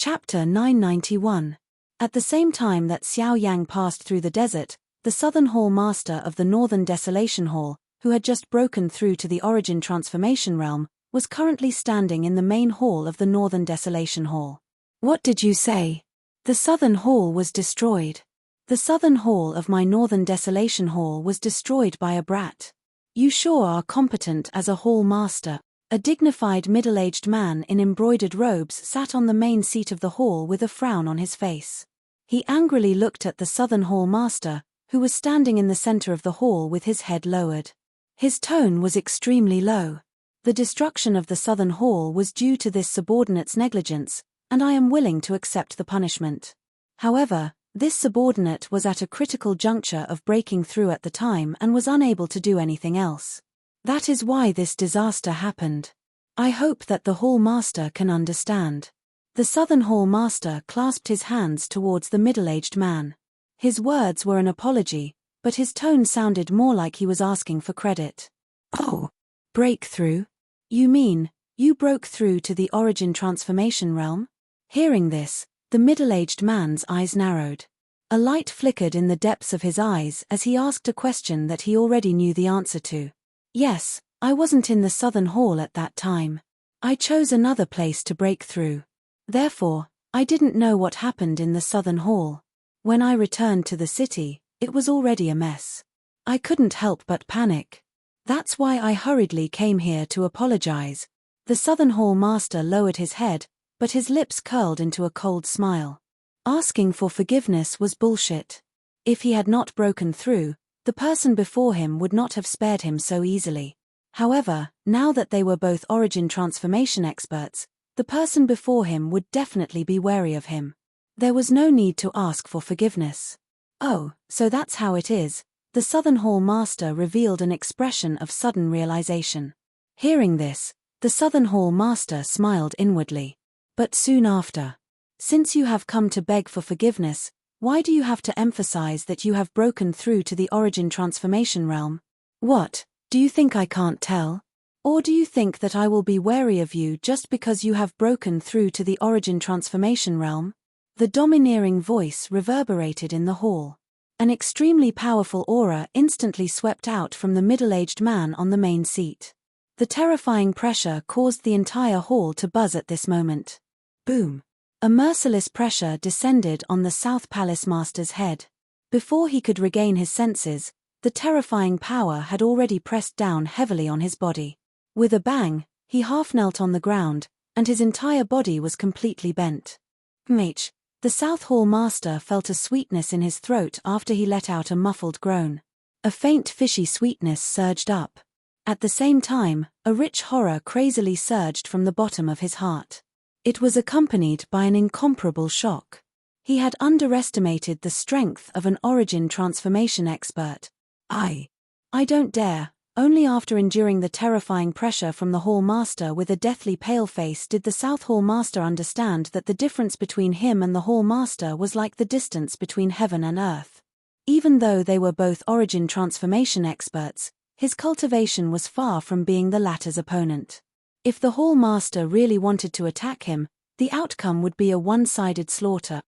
Chapter 991. At the same time that Xiao Yang passed through the desert, the Southern Hall Master of the Northern Desolation Hall, who had just broken through to the Origin Transformation Realm, was currently standing in the main hall of the Northern Desolation Hall. What did you say? The Southern Hall was destroyed. The Southern Hall of my Northern Desolation Hall was destroyed by a brat. You sure are competent as a Hall Master. A dignified middle-aged man in embroidered robes sat on the main seat of the hall with a frown on his face. He angrily looked at the Southern Hall Master, who was standing in the center of the hall with his head lowered. His tone was extremely low. The destruction of the Southern Hall was due to this subordinate's negligence, and I am willing to accept the punishment. However, this subordinate was at a critical juncture of breaking through at the time and was unable to do anything else. That is why this disaster happened. I hope that the Hall Master can understand. The Southern Hall Master clasped his hands towards the middle-aged man. His words were an apology, but his tone sounded more like he was asking for credit. Oh, breakthrough? You mean, you broke through to the Origin Transformation Realm? Hearing this, the middle-aged man's eyes narrowed. A light flickered in the depths of his eyes as he asked a question that he already knew the answer to. Yes, I wasn't in the Southern Hall at that time. I chose another place to break through. Therefore, I didn't know what happened in the Southern Hall. When I returned to the city, it was already a mess. I couldn't help but panic. That's why I hurriedly came here to apologize. The Southern Hall Master lowered his head, but his lips curled into a cold smile. Asking for forgiveness was bullshit. If he had not broken through, the person before him would not have spared him so easily. However, now that they were both Origin Transformation experts, the person before him would definitely be wary of him. There was no need to ask for forgiveness. Oh, so that's how it is. The Southern Hall Master revealed an expression of sudden realization. Hearing this, the Southern Hall Master smiled inwardly. But soon after, since you have come to beg for forgiveness, why do you have to emphasize that you have broken through to the Origin Transformation Realm? What, do you think I can't tell? Or do you think that I will be wary of you just because you have broken through to the Origin Transformation Realm? The domineering voice reverberated in the hall. An extremely powerful aura instantly swept out from the middle-aged man on the main seat. The terrifying pressure caused the entire hall to buzz at this moment. Boom! A merciless pressure descended on the South Palace Master's head. Before he could regain his senses, the terrifying power had already pressed down heavily on his body. With a bang, he half knelt on the ground, and his entire body was completely bent. The South Hall Master felt a sweetness in his throat after he let out a muffled groan. A faint fishy sweetness surged up. At the same time, a rich horror crazily surged from the bottom of his heart. It was accompanied by an incomparable shock. He had underestimated the strength of an Origin Transformation expert. I don't dare. Only after enduring the terrifying pressure from the Hall Master with a deathly pale face did the South Hall Master understand that the difference between him and the Hall Master was like the distance between heaven and earth. Even though they were both Origin Transformation experts, his cultivation was far from being the latter's opponent. If the Hall Master really wanted to attack him, the outcome would be a one-sided slaughter.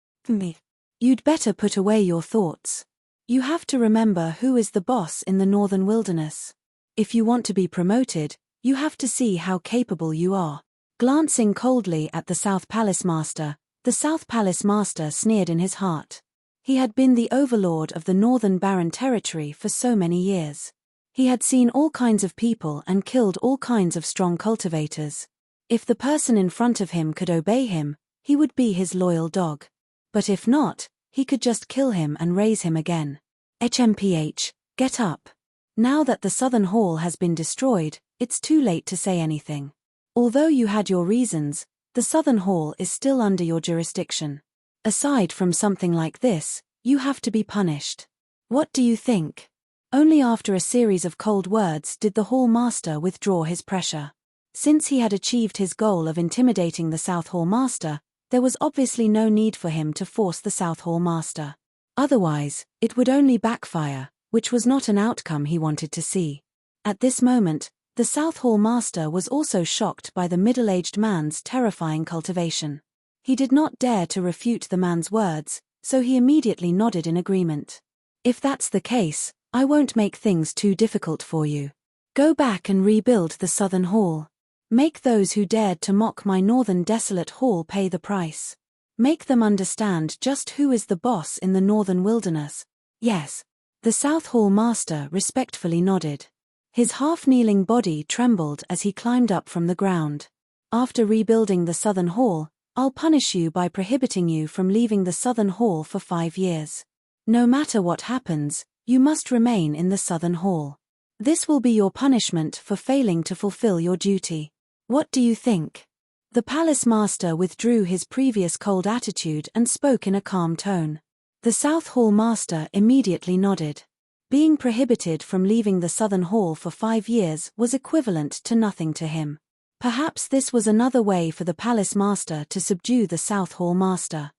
You'd better put away your thoughts. You have to remember who is the boss in the Northern Wilderness. If you want to be promoted, you have to see how capable you are. Glancing coldly at the South Palace Master, the South Palace Master sneered in his heart. He had been the overlord of the Northern Barren Territory for so many years. He had seen all kinds of people and killed all kinds of strong cultivators. If the person in front of him could obey him, he would be his loyal dog. But if not, he could just kill him and raise him again. HMPH, get up. Now that the Southern Hall has been destroyed, it's too late to say anything. Although you had your reasons, the Southern Hall is still under your jurisdiction. Aside from something like this, you have to be punished. What do you think? Only after a series of cold words did the Hall Master withdraw his pressure. Since he had achieved his goal of intimidating the South Hall Master, there was obviously no need for him to force the South Hall Master. Otherwise, it would only backfire, which was not an outcome he wanted to see. At this moment, the South Hall Master was also shocked by the middle-aged man's terrifying cultivation. He did not dare to refute the man's words, so he immediately nodded in agreement. If that's the case, I won't make things too difficult for you. Go back and rebuild the southern hall. Make those who dared to mock my northern desolate hall pay the price. Make them understand just who is the boss in the northern wilderness. Yes. The South Hall master respectfully nodded. His half-kneeling body trembled as he climbed up from the ground. After rebuilding the southern hall, I'll punish you by prohibiting you from leaving the southern hall for 5 years. No matter what happens, you must remain in the southern hall. This will be your punishment for failing to fulfill your duty. What do you think? The palace master withdrew his previous cold attitude and spoke in a calm tone. The South Hall master immediately nodded. Being prohibited from leaving the southern hall for 5 years was equivalent to nothing to him. Perhaps this was another way for the palace master to subdue the South Hall master.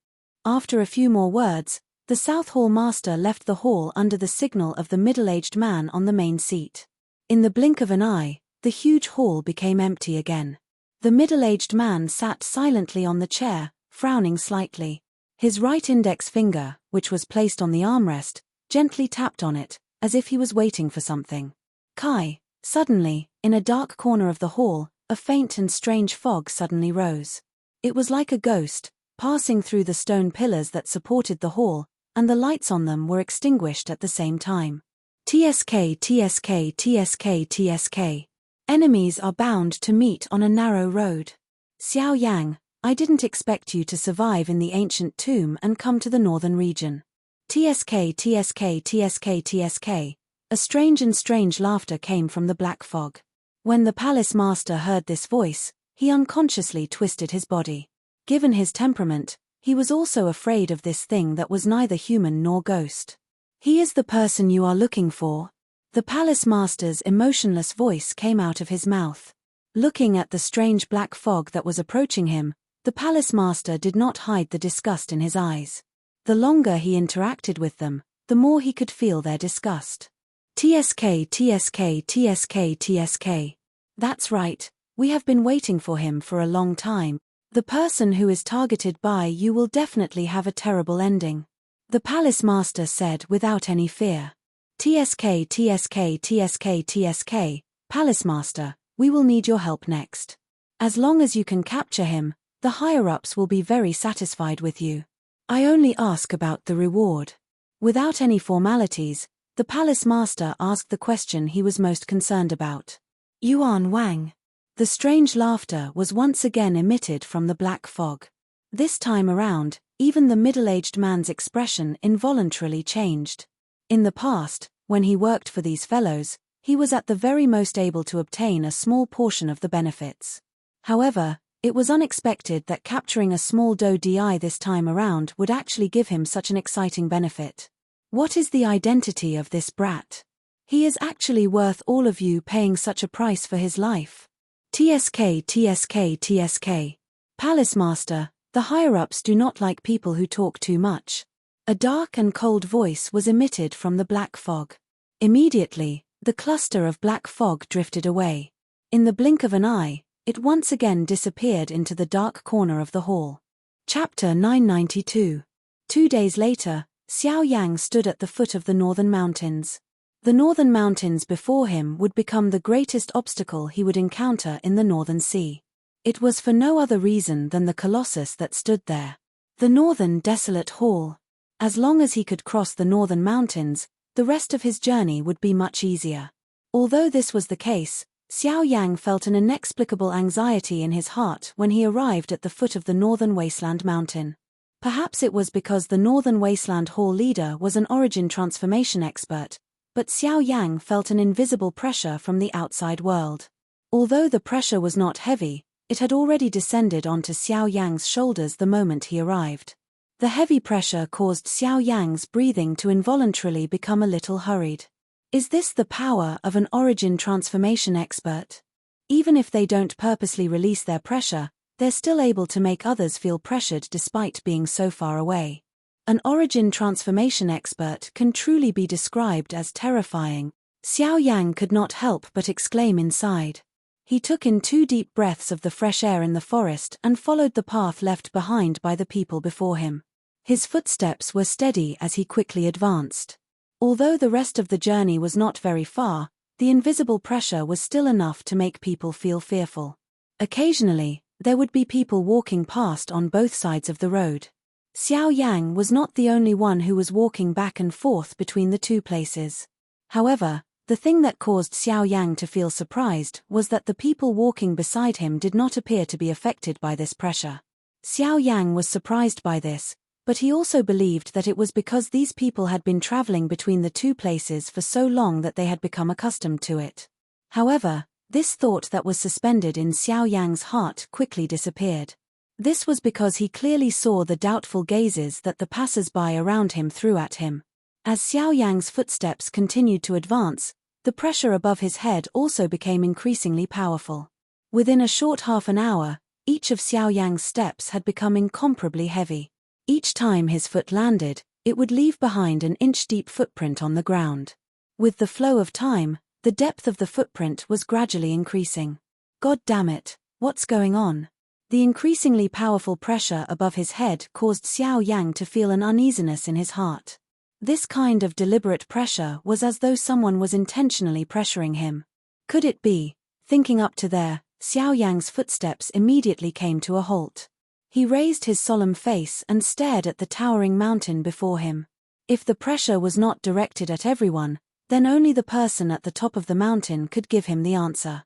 After a few more words, the South Hall master left the hall under the signal of the middle-aged man on the main seat. In the blink of an eye, the huge hall became empty again. The middle-aged man sat silently on the chair, frowning slightly. His right index finger, which was placed on the armrest, gently tapped on it, as if he was waiting for something. Kai, suddenly, in a dark corner of the hall, a faint and strange fog suddenly rose. It was like a ghost, passing through the stone pillars that supported the hall, and the lights on them were extinguished at the same time. TSK, TSK, TSK, TSK. Enemies are bound to meet on a narrow road. Xiao Yang, I didn't expect you to survive in the ancient tomb and come to the northern region. TSK, TSK, TSK, TSK. A strange laughter came from the black fog. When the palace master heard this voice, he unconsciously twisted his body. Given his temperament, he was also afraid of this thing that was neither human nor ghost. He is the person you are looking for. The palace master's emotionless voice came out of his mouth. Looking at the strange black fog that was approaching him, the palace master did not hide the disgust in his eyes. The longer he interacted with them, the more he could feel their disgust. TSK, TSK, TSK, TSK. That's right, we have been waiting for him for a long time. The person who is targeted by you will definitely have a terrible ending. The palace master said without any fear. TSK, TSK, TSK, TSK, Palace Master, we will need your help next. As long as you can capture him, the higher-ups will be very satisfied with you. I only ask about the reward. Without any formalities, the Palace Master asked the question he was most concerned about. Yuan Wang. The strange laughter was once again emitted from the black fog. This time around, even the middle-aged man's expression involuntarily changed. In the past, when he worked for these fellows, he was at the very most able to obtain a small portion of the benefits. However, it was unexpected that capturing a small doe di this time around would actually give him such an exciting benefit. What is the identity of this brat? He is actually worth all of you paying such a price for his life. TSK, TSK, TSK. Palace Master, the higher-ups do not like people who talk too much. A dark and cold voice was emitted from the black fog. Immediately, the cluster of black fog drifted away. In the blink of an eye, it once again disappeared into the dark corner of the hall. Chapter 992. 2 days later, Xiao Yang stood at the foot of the northern mountains. The northern mountains before him would become the greatest obstacle he would encounter in the northern sea. It was for no other reason than the colossus that stood there. The northern desolate hall. As long as he could cross the northern mountains, the rest of his journey would be much easier. Although this was the case, Xiao Yang felt an inexplicable anxiety in his heart when he arrived at the foot of the northern wasteland mountain. Perhaps it was because the northern wasteland hall leader was an origin transformation expert, but Xiao Yang felt an invisible pressure from the outside world. Although the pressure was not heavy, it had already descended onto Xiao Yang's shoulders the moment he arrived. The heavy pressure caused Xiao Yang's breathing to involuntarily become a little hurried. Is this the power of an origin transformation expert? Even if they don't purposely release their pressure, they're still able to make others feel pressured despite being so far away. An origin transformation expert can truly be described as terrifying. Xiao Yang could not help but exclaim inside. He took in 2 deep breaths of the fresh air in the forest and followed the path left behind by the people before him. His footsteps were steady as he quickly advanced. Although the rest of the journey was not very far, the invisible pressure was still enough to make people feel fearful. Occasionally, there would be people walking past on both sides of the road. Xiao Yang was not the only one who was walking back and forth between the 2 places. However, the thing that caused Xiao Yang to feel surprised was that the people walking beside him did not appear to be affected by this pressure. Xiao Yang was surprised by this, but he also believed that it was because these people had been traveling between the 2 places for so long that they had become accustomed to it. However, this thought that was suspended in Xiao Yang's heart quickly disappeared. This was because he clearly saw the doubtful gazes that the passers-by around him threw at him. As Xiao Yang's footsteps continued to advance, the pressure above his head also became increasingly powerful. Within a short half an hour, each of Xiao Yang's steps had become incomparably heavy. Each time his foot landed, it would leave behind an inch-deep footprint on the ground. With the flow of time, the depth of the footprint was gradually increasing. God damn it, what's going on? The increasingly powerful pressure above his head caused Xiao Yang to feel an uneasiness in his heart. This kind of deliberate pressure was as though someone was intentionally pressuring him. Could it be? Thinking up to there, Xiao Yang's footsteps immediately came to a halt. He raised his solemn face and stared at the towering mountain before him. If the pressure was not directed at everyone, then only the person at the top of the mountain could give him the answer.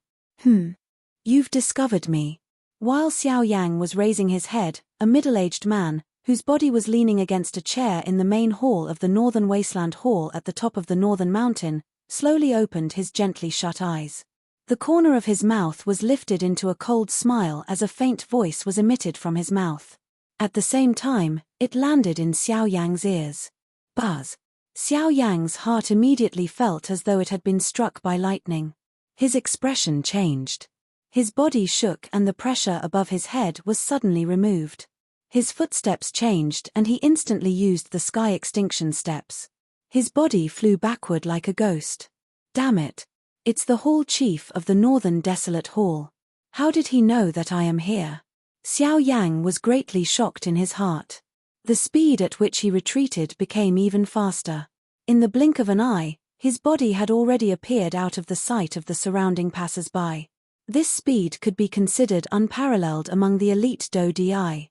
You've discovered me. While Xiao Yang was raising his head, a middle-aged man, whose body was leaning against a chair in the main hall of the Northern Wasteland Hall at the top of the northern mountain, slowly opened his gently shut eyes. The corner of his mouth was lifted into a cold smile as a faint voice was emitted from his mouth. At the same time, it landed in Xiao Yang's ears. Buzz! Xiao Yang's heart immediately felt as though it had been struck by lightning. His expression changed. His body shook and the pressure above his head was suddenly removed. His footsteps changed and he instantly used the sky extinction steps. His body flew backward like a ghost. Damn it! It's the Hall Chief of the Northern Desolate Hall. How did he know that I am here? Xiao Yang was greatly shocked in his heart. The speed at which he retreated became even faster. In the blink of an eye, his body had already appeared out of the sight of the surrounding passers-by. This speed could be considered unparalleled among the elite Do Di.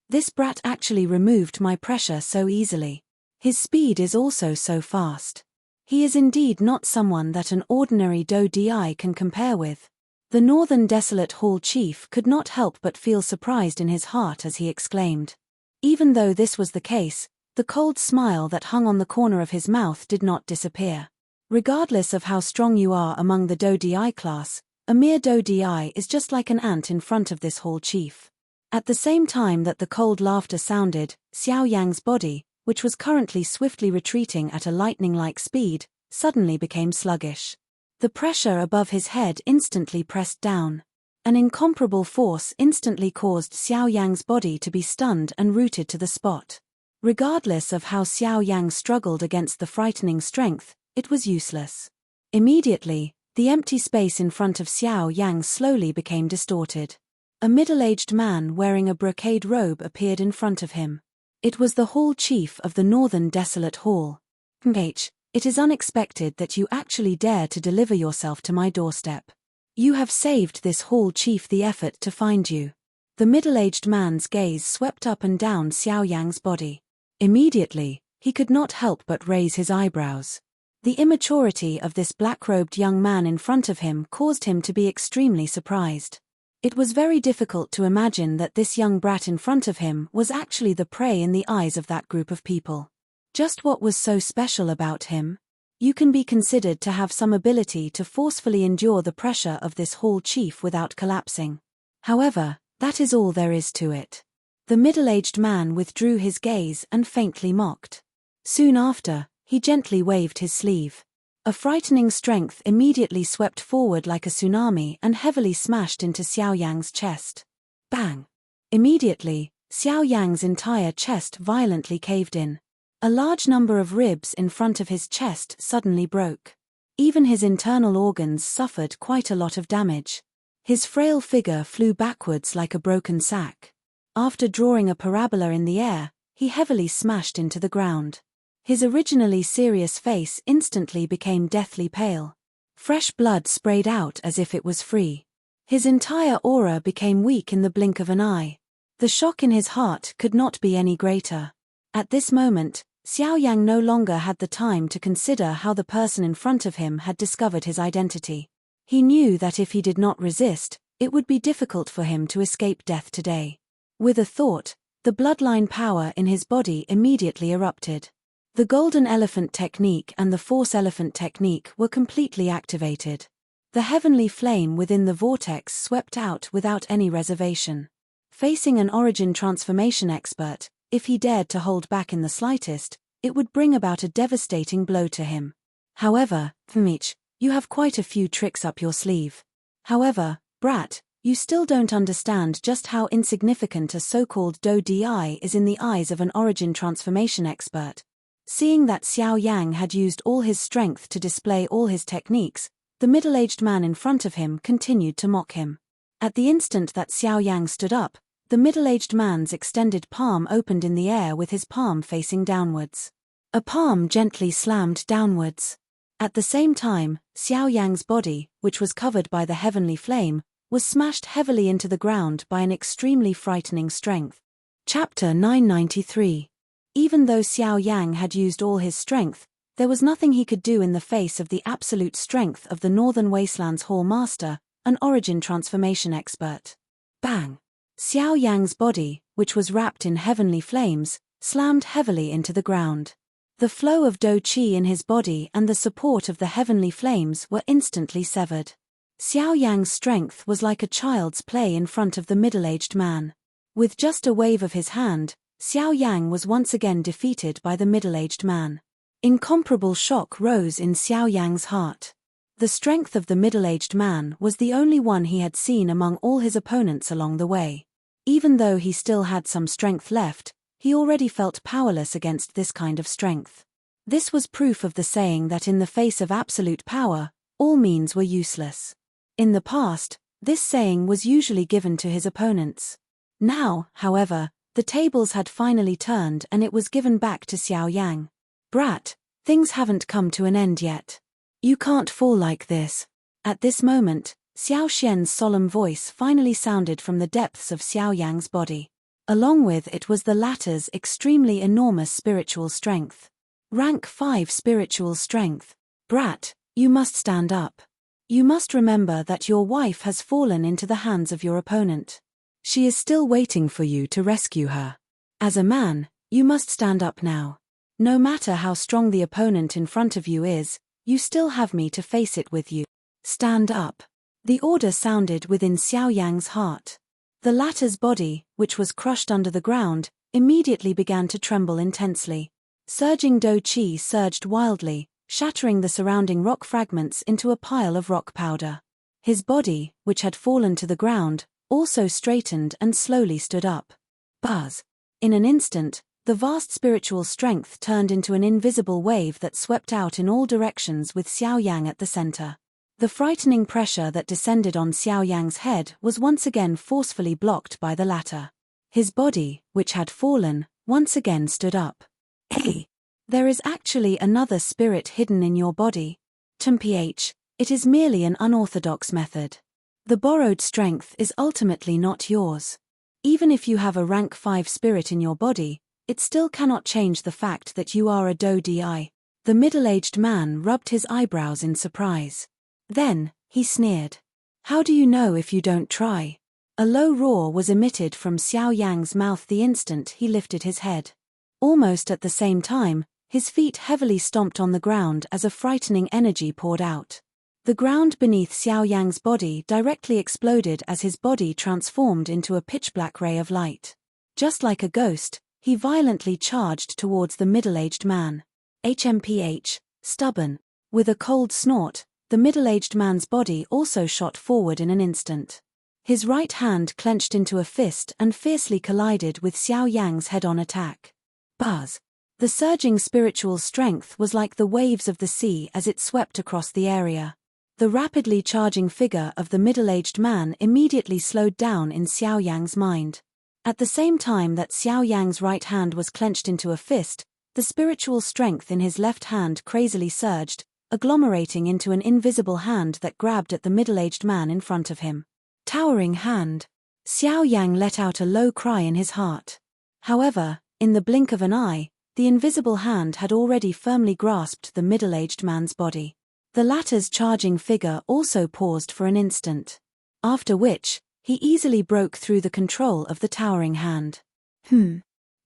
This brat actually removed my pressure so easily. His speed is also so fast. He is indeed not someone that an ordinary Do Di can compare with. The Northern Desolate Hall Chief could not help but feel surprised in his heart as he exclaimed. Even though this was the case, the cold smile that hung on the corner of his mouth did not disappear. Regardless of how strong you are among the Do Di class, a mere Do Di is just like an ant in front of this Hall Chief. At the same time that the cold laughter sounded, Xiao Yang's body, which was currently swiftly retreating at a lightning-like speed, suddenly became sluggish. The pressure above his head instantly pressed down. An incomparable force instantly caused Xiao Yang's body to be stunned and rooted to the spot. Regardless of how Xiao Yang struggled against the frightening strength, it was useless. Immediately, the empty space in front of Xiao Yang slowly became distorted. A middle-aged man wearing a brocade robe appeared in front of him. It was the Hall Chief of the Northern Desolate Hall. It is unexpected that you actually dare to deliver yourself to my doorstep. You have saved this Hall Chief the effort to find you. The middle-aged man's gaze swept up and down Xiao Yang's body. Immediately, he could not help but raise his eyebrows. The immaturity of this black-robed young man in front of him caused him to be extremely surprised. It was very difficult to imagine that this young brat in front of him was actually the prey in the eyes of that group of people. Just what was so special about him? You can be considered to have some ability to forcefully endure the pressure of this Hall Chief without collapsing. However, that is all there is to it. The middle-aged man withdrew his gaze and faintly mocked. Soon after, he gently waved his sleeve. A frightening strength immediately swept forward like a tsunami and heavily smashed into Xiao Yang's chest. Bang! Immediately, Xiao Yang's entire chest violently caved in. A large number of ribs in front of his chest suddenly broke. Even his internal organs suffered quite a lot of damage. His frail figure flew backwards like a broken sack. After drawing a parabola in the air, he heavily smashed into the ground. His originally serious face instantly became deathly pale. Fresh blood sprayed out as if it was free. His entire aura became weak in the blink of an eye. The shock in his heart could not be any greater. At this moment, Xiao Yang no longer had the time to consider how the person in front of him had discovered his identity. He knew that if he did not resist, it would be difficult for him to escape death today. With a thought, the bloodline power in his body immediately erupted. The Golden Elephant Technique and the Force Elephant Technique were completely activated. The heavenly flame within the vortex swept out without any reservation. Facing an origin transformation expert, if he dared to hold back in the slightest, it would bring about a devastating blow to him. However, Immerse, you have quite a few tricks up your sleeve. However, brat, you still don't understand just how insignificant a so-called Do-Di is in the eyes of an origin transformation expert. Seeing that Xiao Yang had used all his strength to display all his techniques, the middle-aged man in front of him continued to mock him. At the instant that Xiao Yang stood up, the middle-aged man's extended palm opened in the air with his palm facing downwards. A palm gently slammed downwards. At the same time, Xiao Yang's body, which was covered by the heavenly flame, was smashed heavily into the ground by an extremely frightening strength. Chapter 993. Even though Xiao Yang had used all his strength, there was nothing he could do in the face of the absolute strength of the Northern Wastelands Hall Master, an origin transformation expert. Bang! Xiao Yang's body, which was wrapped in heavenly flames, slammed heavily into the ground. The flow of Do Qi in his body and the support of the heavenly flames were instantly severed. Xiao Yang's strength was like a child's play in front of the middle-aged man. With just a wave of his hand, Xiao Yang was once again defeated by the middle-aged man. Incomparable shock rose in Xiao Yang's heart. The strength of the middle-aged man was the only one he had seen among all his opponents along the way. Even though he still had some strength left, he already felt powerless against this kind of strength. This was proof of the saying that in the face of absolute power, all means were useless. In the past, this saying was usually given to his opponents. Now, however, the tables had finally turned and it was given back to Xiao Yang. Brat, things haven't come to an end yet. You can't fall like this. At this moment, Xiao Xian's solemn voice finally sounded from the depths of Xiao Yang's body. Along with it was the latter's extremely enormous spiritual strength. Rank 5 spiritual strength. Brat, you must stand up. You must remember that your wife has fallen into the hands of your opponent. She is still waiting for you to rescue her. As a man, you must stand up now. No matter how strong the opponent in front of you is, you still have me to face it with you. Stand up. The order sounded within Xiao Yang's heart. The latter's body, which was crushed under the ground, immediately began to tremble intensely. Surging Do Qi surged wildly, shattering the surrounding rock fragments into a pile of rock powder. His body, which had fallen to the ground, also straightened and slowly stood up. Buzz! In an instant, the vast spiritual strength turned into an invisible wave that swept out in all directions with Xiao Yang at the center. The frightening pressure that descended on Xiao Yang's head was once again forcefully blocked by the latter. His body, which had fallen, once again stood up. Hey! There is actually another spirit hidden in your body. Mph, it is merely an unorthodox method. The borrowed strength is ultimately not yours. Even if you have a rank 5 spirit in your body, it still cannot change the fact that you are a Do-Di. The middle-aged man rubbed his eyebrows in surprise. Then, he sneered. How do you know if you don't try? A low roar was emitted from Xiao Yang's mouth the instant he lifted his head. Almost at the same time, his feet heavily stomped on the ground as a frightening energy poured out. The ground beneath Xiao Yang's body directly exploded as his body transformed into a pitch-black ray of light. Just like a ghost, he violently charged towards the middle-aged man. Mph, stubborn. With a cold snort, the middle-aged man's body also shot forward in an instant. His right hand clenched into a fist and fiercely collided with Xiao Yang's head-on attack. Buzz! The surging spiritual strength was like the waves of the sea as it swept across the area. The rapidly charging figure of the middle-aged man immediately slowed down in Xiao Yang's mind. At the same time that Xiao Yang's right hand was clenched into a fist, the spiritual strength in his left hand crazily surged, agglomerating into an invisible hand that grabbed at the middle-aged man in front of him. Towering hand. Xiao Yang let out a low cry in his heart. However, in the blink of an eye, the invisible hand had already firmly grasped the middle-aged man's body. The latter's charging figure also paused for an instant. After which, he easily broke through the control of the towering hand.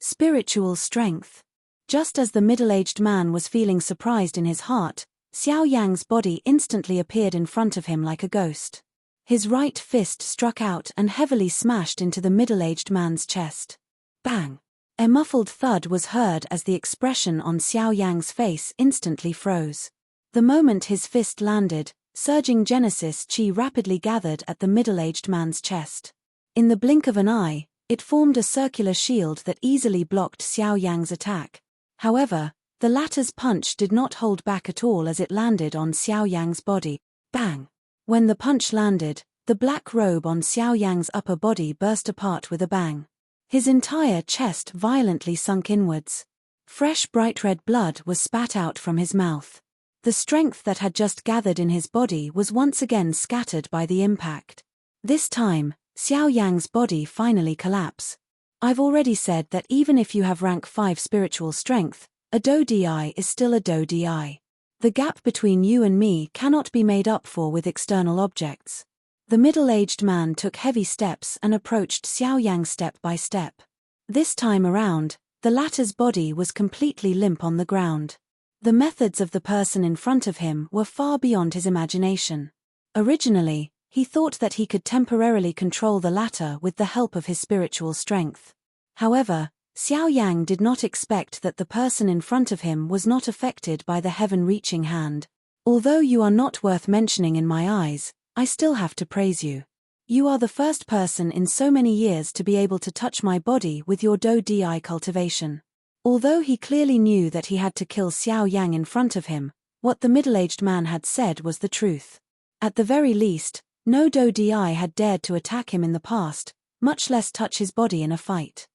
Spiritual strength. Just as the middle-aged man was feeling surprised in his heart, Xiao Yang's body instantly appeared in front of him like a ghost. His right fist struck out and heavily smashed into the middle-aged man's chest. Bang! A muffled thud was heard as the expression on Xiao Yang's face instantly froze. The moment his fist landed, surging Genesis Chi rapidly gathered at the middle-aged man's chest. In the blink of an eye, it formed a circular shield that easily blocked Xiao Yang's attack. However, the latter's punch did not hold back at all as it landed on Xiao Yang's body. Bang! When the punch landed, the black robe on Xiao Yang's upper body burst apart with a bang. His entire chest violently sunk inwards. Fresh bright red blood was spat out from his mouth. The strength that had just gathered in his body was once again scattered by the impact. This time, Xiao Yang's body finally collapsed. I've already said that even if you have rank 5 spiritual strength, a Do Di is still a Do Di. The gap between you and me cannot be made up for with external objects. The middle-aged man took heavy steps and approached Xiao Yang step by step. This time around, the latter's body was completely limp on the ground. The methods of the person in front of him were far beyond his imagination. Originally, he thought that he could temporarily control the latter with the help of his spiritual strength. However, Xiao Yang did not expect that the person in front of him was not affected by the heaven-reaching hand. Although you are not worth mentioning in my eyes, I still have to praise you. You are the first person in so many years to be able to touch my body with your Do Di cultivation. Although he clearly knew that he had to kill Xiao Yang in front of him, what the middle-aged man had said was the truth. At the very least, no Do Di had dared to attack him in the past, much less touch his body in a fight.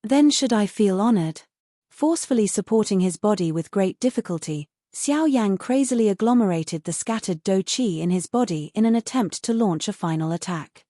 Then should I feel honored? Forcefully supporting his body with great difficulty, Xiao Yang crazily agglomerated the scattered Do Qi in his body in an attempt to launch a final attack.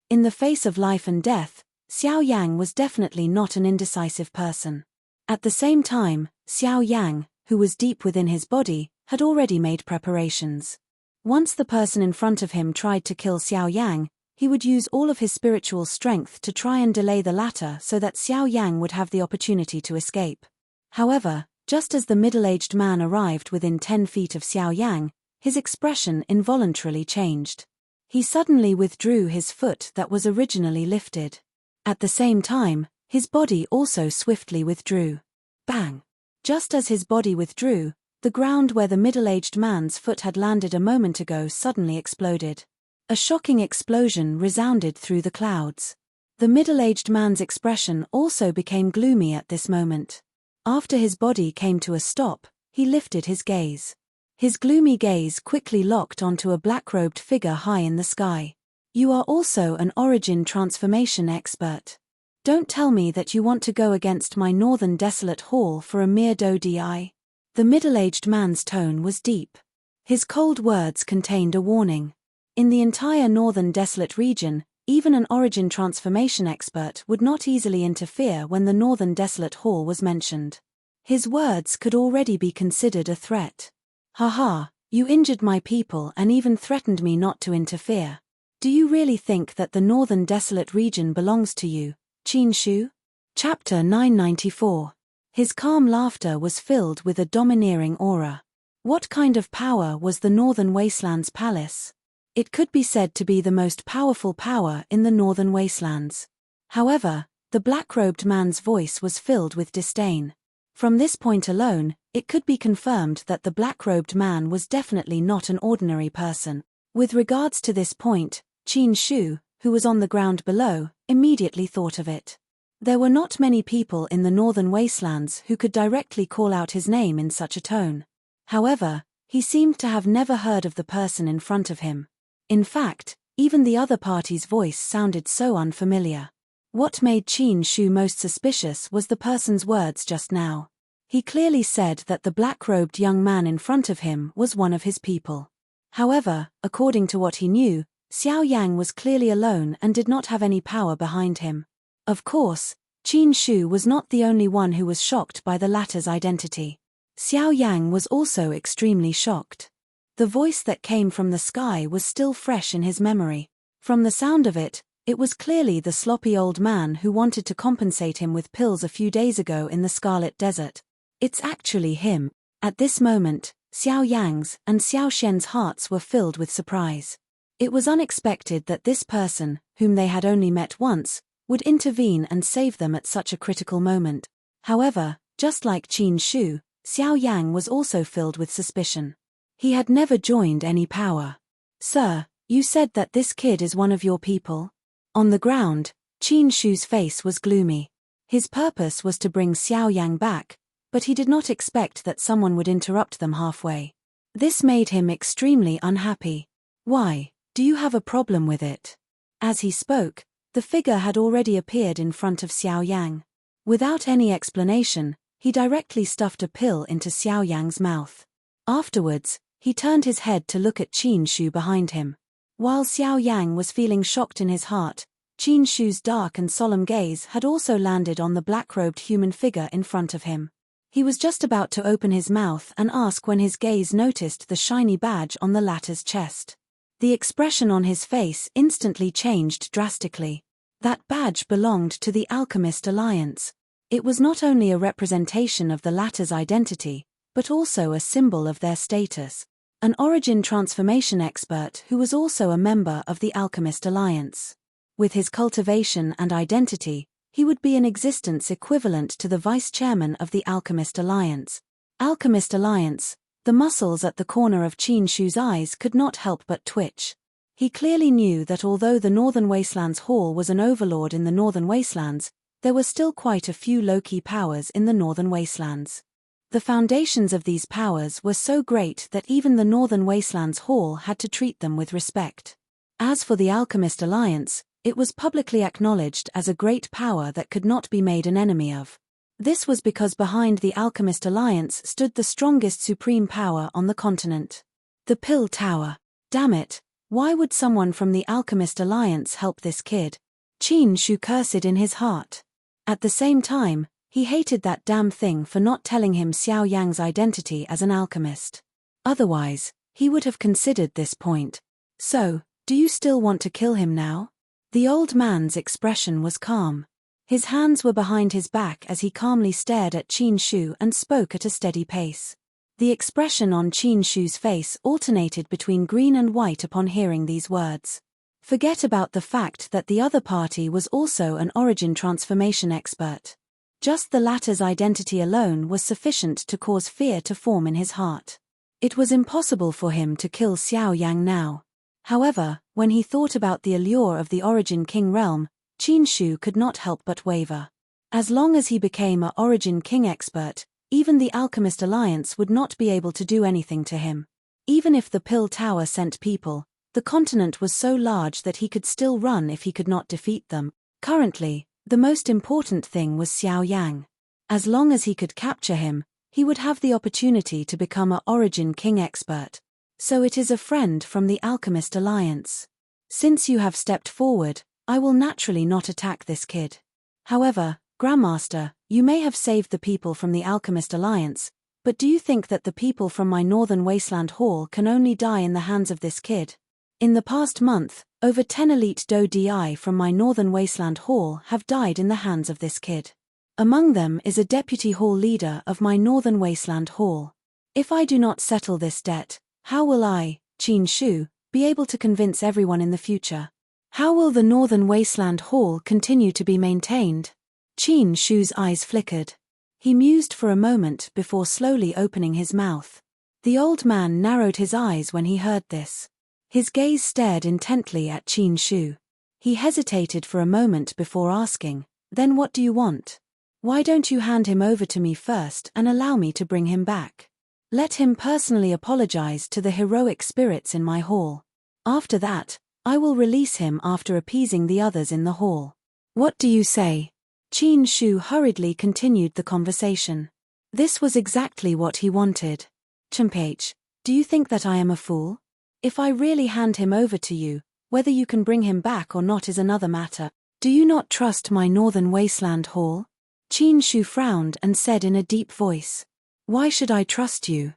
In the face of life and death, Xiao Yang was definitely not an indecisive person. At the same time, Xiao Yang, who was deep within his body, had already made preparations. Once the person in front of him tried to kill Xiao Yang, he would use all of his spiritual strength to try and delay the latter so that Xiao Yang would have the opportunity to escape. However, just as the middle-aged man arrived within 10 feet of Xiao Yang, his expression involuntarily changed. He suddenly withdrew his foot that was originally lifted. At the same time, his body also swiftly withdrew. Bang! Just as his body withdrew, the ground where the middle-aged man's foot had landed a moment ago suddenly exploded. A shocking explosion resounded through the clouds. The middle-aged man's expression also became gloomy at this moment. After his body came to a stop, he lifted his gaze. His gloomy gaze quickly locked onto a black-robed figure high in the sky. You are also an origin transformation expert. Don't tell me that you want to go against my northern desolate hall for a mere Do Di. The middle-aged man's tone was deep. His cold words contained a warning. In the entire northern desolate region, even an origin transformation expert would not easily interfere when the northern desolate hall was mentioned. His words could already be considered a threat. Haha, you injured my people and even threatened me not to interfere. Do you really think that the northern desolate region belongs to you, Qin Shu? Chapter 994. His calm laughter was filled with a domineering aura. What kind of power was the Northern Wastelands Palace? It could be said to be the most powerful power in the Northern Wastelands. However, the black-robed man's voice was filled with disdain. From this point alone, it could be confirmed that the black-robed man was definitely not an ordinary person. With regards to this point, Qin Shu, who was on the ground below, immediately thought of it. There were not many people in the northern wastelands who could directly call out his name in such a tone. However, he seemed to have never heard of the person in front of him. In fact, even the other party's voice sounded so unfamiliar. What made Qin Shu most suspicious was the person's words just now. He clearly said that the black-robed young man in front of him was one of his people. However, according to what he knew, Xiao Yang was clearly alone and did not have any power behind him. Of course, Qin Shu was not the only one who was shocked by the latter's identity. Xiao Yang was also extremely shocked. The voice that came from the sky was still fresh in his memory. From the sound of it, it was clearly the sloppy old man who wanted to compensate him with pills a few days ago in the Scarlet Desert. It's actually him. At this moment, Xiao Yang's and Xiao Shen's hearts were filled with surprise. It was unexpected that this person, whom they had only met once, would intervene and save them at such a critical moment. However, just like Qin Shu, Xiao Yang was also filled with suspicion. He had never joined any power. "Sir, you said that this kid is one of your people?" On the ground, Qin Shu's face was gloomy. His purpose was to bring Xiao Yang back, but he did not expect that someone would interrupt them halfway. This made him extremely unhappy. "Why, do you have a problem with it?" As he spoke, the figure had already appeared in front of Xiao Yang. Without any explanation, he directly stuffed a pill into Xiao Yang's mouth. Afterwards, he turned his head to look at Qin Shu behind him. While Xiao Yang was feeling shocked in his heart, Qin Shu's dark and solemn gaze had also landed on the black-robed human figure in front of him. He was just about to open his mouth and ask when his gaze noticed the shiny badge on the latter's chest. The expression on his face instantly changed drastically. That badge belonged to the Alchemist Alliance. It was not only a representation of the latter's identity, but also a symbol of their status. An origin transformation expert who was also a member of the Alchemist Alliance. With his cultivation and identity, he would be in existence equivalent to the vice-chairman of the Alchemist Alliance. Alchemist Alliance, the muscles at the corner of Qin Shu's eyes could not help but twitch. He clearly knew that although the Northern Wastelands Hall was an overlord in the Northern Wastelands, there were still quite a few low-key powers in the Northern Wastelands. The foundations of these powers were so great that even the Northern Wastelands Hall had to treat them with respect. As for the Alchemist Alliance, it was publicly acknowledged as a great power that could not be made an enemy of. This was because behind the Alchemist Alliance stood the strongest supreme power on the continent. The Pill Tower. Damn it, why would someone from the Alchemist Alliance help this kid? Qin Shu cursed in his heart. At the same time, he hated that damn thing for not telling him Xiao Yang's identity as an alchemist. Otherwise, he would have considered this point. "So, do you still want to kill him now?" The old man's expression was calm. His hands were behind his back as he calmly stared at Qin Shu and spoke at a steady pace. The expression on Qin Shu's face alternated between green and white upon hearing these words. Forget about the fact that the other party was also an origin transformation expert. Just the latter's identity alone was sufficient to cause fear to form in his heart. It was impossible for him to kill Xiao Yang now. However, when he thought about the allure of the Origin King realm, Qin Shu could not help but waver. As long as he became a Origin King expert, even the Alchemist Alliance would not be able to do anything to him. Even if the Pill Tower sent people, the continent was so large that he could still run if he could not defeat them. Currently, the most important thing was Xiao Yang. As long as he could capture him, he would have the opportunity to become a Origin King expert. So it is a friend from the Alchemist Alliance. Since you have stepped forward, I will naturally not attack this kid. However, Grandmaster, you may have saved the people from the Alchemist Alliance, but do you think that the people from my Northern Wasteland Hall can only die in the hands of this kid? In the past month, over 10 elite DI from my Northern Wasteland Hall have died in the hands of this kid. Among them is a deputy hall leader of my Northern Wasteland Hall. If I do not settle this debt, how will I, Qin Shu, be able to convince everyone in the future? How will the Northern Wasteland Hall continue to be maintained? Qin Shu's eyes flickered. He mused for a moment before slowly opening his mouth. The old man narrowed his eyes when he heard this. His gaze stared intently at Qin Shu. He hesitated for a moment before asking, Then what do you want? Why don't you hand him over to me first and allow me to bring him back? Let him personally apologize to the heroic spirits in my hall. After that, I will release him after appeasing the others in the hall. What do you say? Qin Shu hurriedly continued the conversation. This was exactly what he wanted. Chmph, do you think that I am a fool? If I really hand him over to you, whether you can bring him back or not is another matter. Do you not trust my Northern Wasteland Hall? Qin Shu frowned and said in a deep voice. Why should I trust you?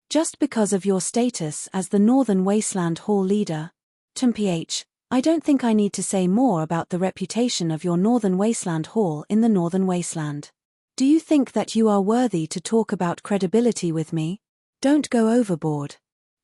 Just because of your status as the Northern Wasteland Hall leader? Chmph, I don't think I need to say more about the reputation of your Northern Wasteland Hall in the Northern Wasteland. Do you think that you are worthy to talk about credibility with me? Don't go overboard.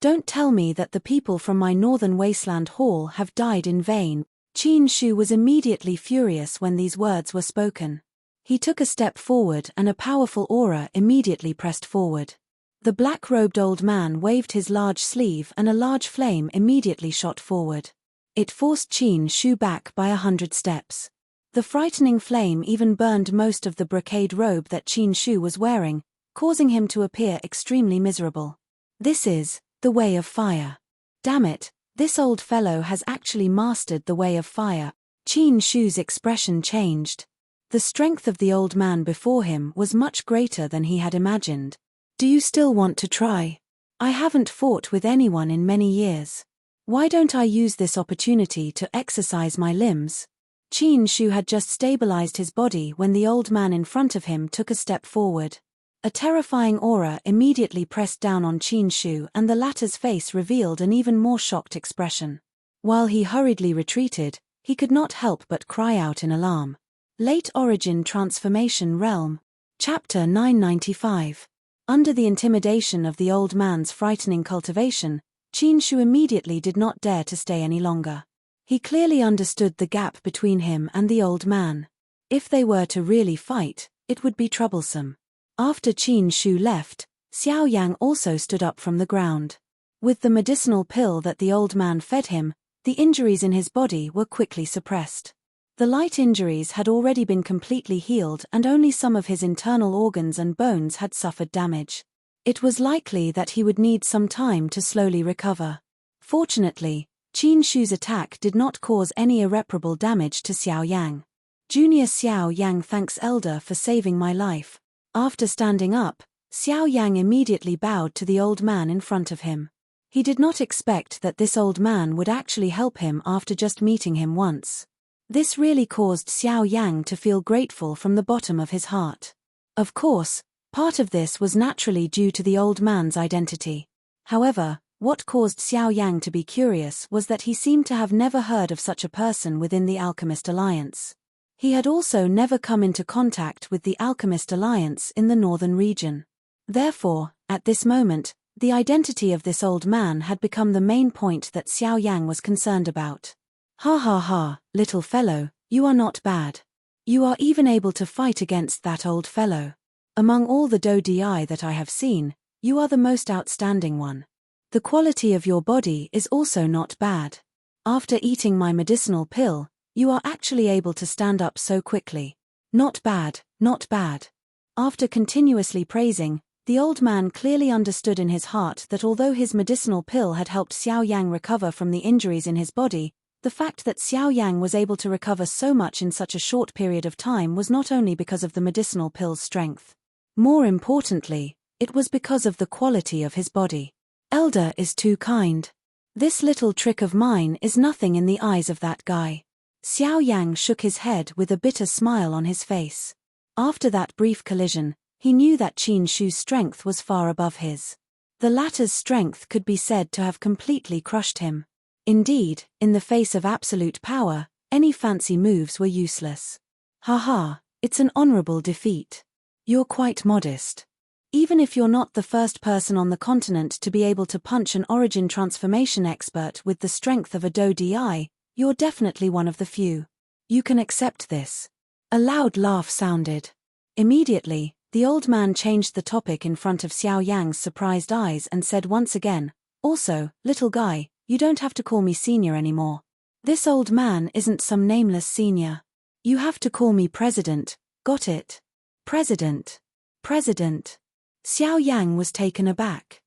Don't tell me that the people from my Northern Wasteland Hall have died in vain. Qin Shu was immediately furious when these words were spoken. He took a step forward and a powerful aura immediately pressed forward. The black-robed old man waved his large sleeve and a large flame immediately shot forward. It forced Qin Shu back by 100 steps. The frightening flame even burned most of the brocade robe that Qin Shu was wearing, causing him to appear extremely miserable. This is the way of fire. Damn it, this old fellow has actually mastered the way of fire. Qin Shu's expression changed. The strength of the old man before him was much greater than he had imagined. Do you still want to try? I haven't fought with anyone in many years. Why don't I use this opportunity to exercise my limbs? Qin Shu had just stabilized his body when the old man in front of him took a step forward. A terrifying aura immediately pressed down on Qin Shu and the latter's face revealed an even more shocked expression. While he hurriedly retreated, he could not help but cry out in alarm. Late Origin Transformation Realm. Chapter 995. Under the intimidation of the old man's frightening cultivation, Qin Shu immediately did not dare to stay any longer. He clearly understood the gap between him and the old man. If they were to really fight, it would be troublesome. After Qin Shu left, Xiao Yang also stood up from the ground. With the medicinal pill that the old man fed him, the injuries in his body were quickly suppressed. The light injuries had already been completely healed and only some of his internal organs and bones had suffered damage. It was likely that he would need some time to slowly recover. Fortunately, Qin Shu's attack did not cause any irreparable damage to Xiao Yang. Junior Xiao Yang thanks Elder for saving my life. After standing up, Xiao Yang immediately bowed to the old man in front of him. He did not expect that this old man would actually help him after just meeting him once. This really caused Xiao Yang to feel grateful from the bottom of his heart. Of course, part of this was naturally due to the old man's identity. However, what caused Xiao Yang to be curious was that he seemed to have never heard of such a person within the Alchemist Alliance. He had also never come into contact with the Alchemist Alliance in the northern region. Therefore, at this moment, the identity of this old man had become the main point that Xiao Yang was concerned about. Ha ha ha, little fellow, you are not bad. You are even able to fight against that old fellow. Among all the Dodi that I have seen, you are the most outstanding one. The quality of your body is also not bad. After eating my medicinal pill, you are actually able to stand up so quickly. Not bad, not bad. After continuously praising, the old man clearly understood in his heart that although his medicinal pill had helped Xiao Yang recover from the injuries in his body, the fact that Xiao Yang was able to recover so much in such a short period of time was not only because of the medicinal pill's strength. More importantly, it was because of the quality of his body. Elder is too kind. This little trick of mine is nothing in the eyes of that guy. Xiao Yang shook his head with a bitter smile on his face. After that brief collision, he knew that Qin Shu's strength was far above his. The latter's strength could be said to have completely crushed him. Indeed, in the face of absolute power, any fancy moves were useless. Haha, it's an honorable defeat. You're quite modest. Even if you're not the first person on the continent to be able to punch an origin transformation expert with the strength of a Dodi, you're definitely one of the few. You can accept this. A loud laugh sounded. Immediately, the old man changed the topic in front of Xiao Yang's surprised eyes and said once again, also, little guy, you don't have to call me senior anymore. This old man isn't some nameless senior. You have to call me President, got it? President. President. Xiao Yang was taken aback.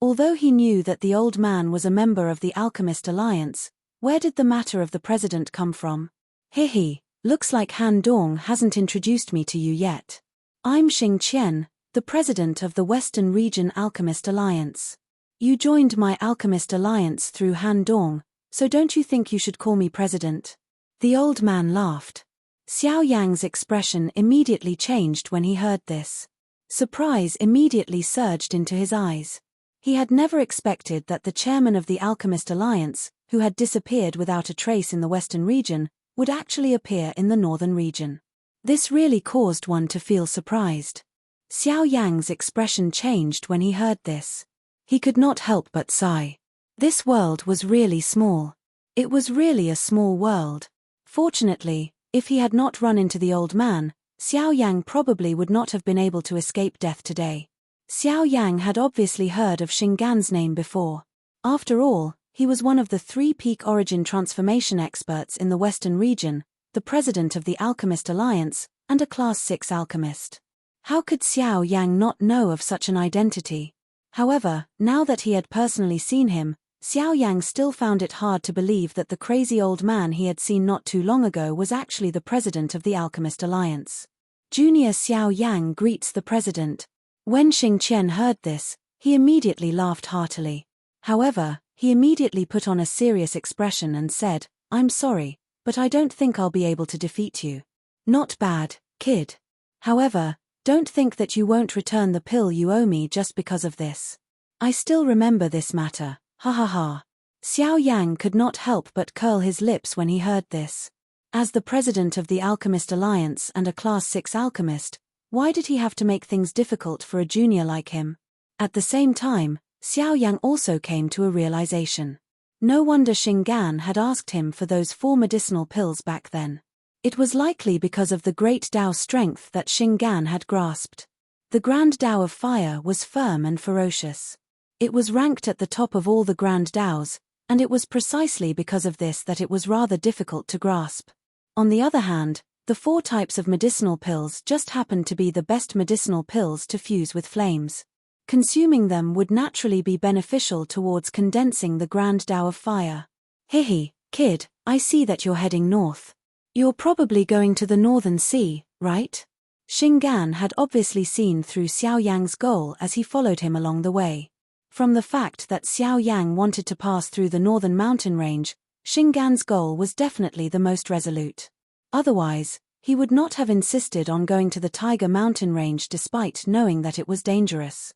Although he knew that the old man was a member of the Alchemist Alliance, where did the matter of the president come from? Hehe, looks like Han Dong hasn't introduced me to you yet. I'm Xing Qian, the president of the Western Region Alchemist Alliance. You joined my Alchemist Alliance through Han Dong, so don't you think you should call me president? The old man laughed. Xiao Yang's expression immediately changed when he heard this. Surprise immediately surged into his eyes. He had never expected that the chairman of the Alchemist Alliance, who had disappeared without a trace in the Western region, would actually appear in the Northern region. This really caused one to feel surprised. Xiao Yang's expression changed when he heard this. He could not help but sigh. This world was really small. It was really a small world. Fortunately, if he had not run into the old man, Xiao Yang probably would not have been able to escape death today. Xiao Yang had obviously heard of Xinggan's name before. After all, he was one of the 3 peak origin transformation experts in the Western region, the president of the Alchemist Alliance, and a Class 6 alchemist. How could Xiao Yang not know of such an identity? However, now that he had personally seen him, Xiao Yang still found it hard to believe that the crazy old man he had seen not too long ago was actually the president of the Alchemist Alliance. Junior Xiao Yang greets the president. When Xing Qian heard this, he immediately laughed heartily. However, he immediately put on a serious expression and said, I'm sorry, but I don't think I'll be able to defeat you. Not bad, kid. However, don't think that you won't return the pill you owe me just because of this. I still remember this matter, ha ha ha. Xiao Yang could not help but curl his lips when he heard this. As the president of the Alchemist Alliance and a Class 6 alchemist, why did he have to make things difficult for a junior like him? At the same time, Xiao Yang also came to a realization. No wonder Xinggan had asked him for those 4 medicinal pills back then. It was likely because of the great Dao strength that Xinggan had grasped. The Grand Dao of Fire was firm and ferocious. It was ranked at the top of all the Grand Daos, and it was precisely because of this that it was rather difficult to grasp. On the other hand, the 4 types of medicinal pills just happened to be the best medicinal pills to fuse with flames. Consuming them would naturally be beneficial towards condensing the Grand Dao of Fire. Hehe, kid, I see that you're heading north. You're probably going to the Northern Sea, right? Xinggan had obviously seen through Xiao Yang's goal as he followed him along the way. From the fact that Xiao Yang wanted to pass through the northern mountain range, Xinggan's goal was definitely the most resolute. Otherwise, he would not have insisted on going to the Tiger Mountain range despite knowing that it was dangerous.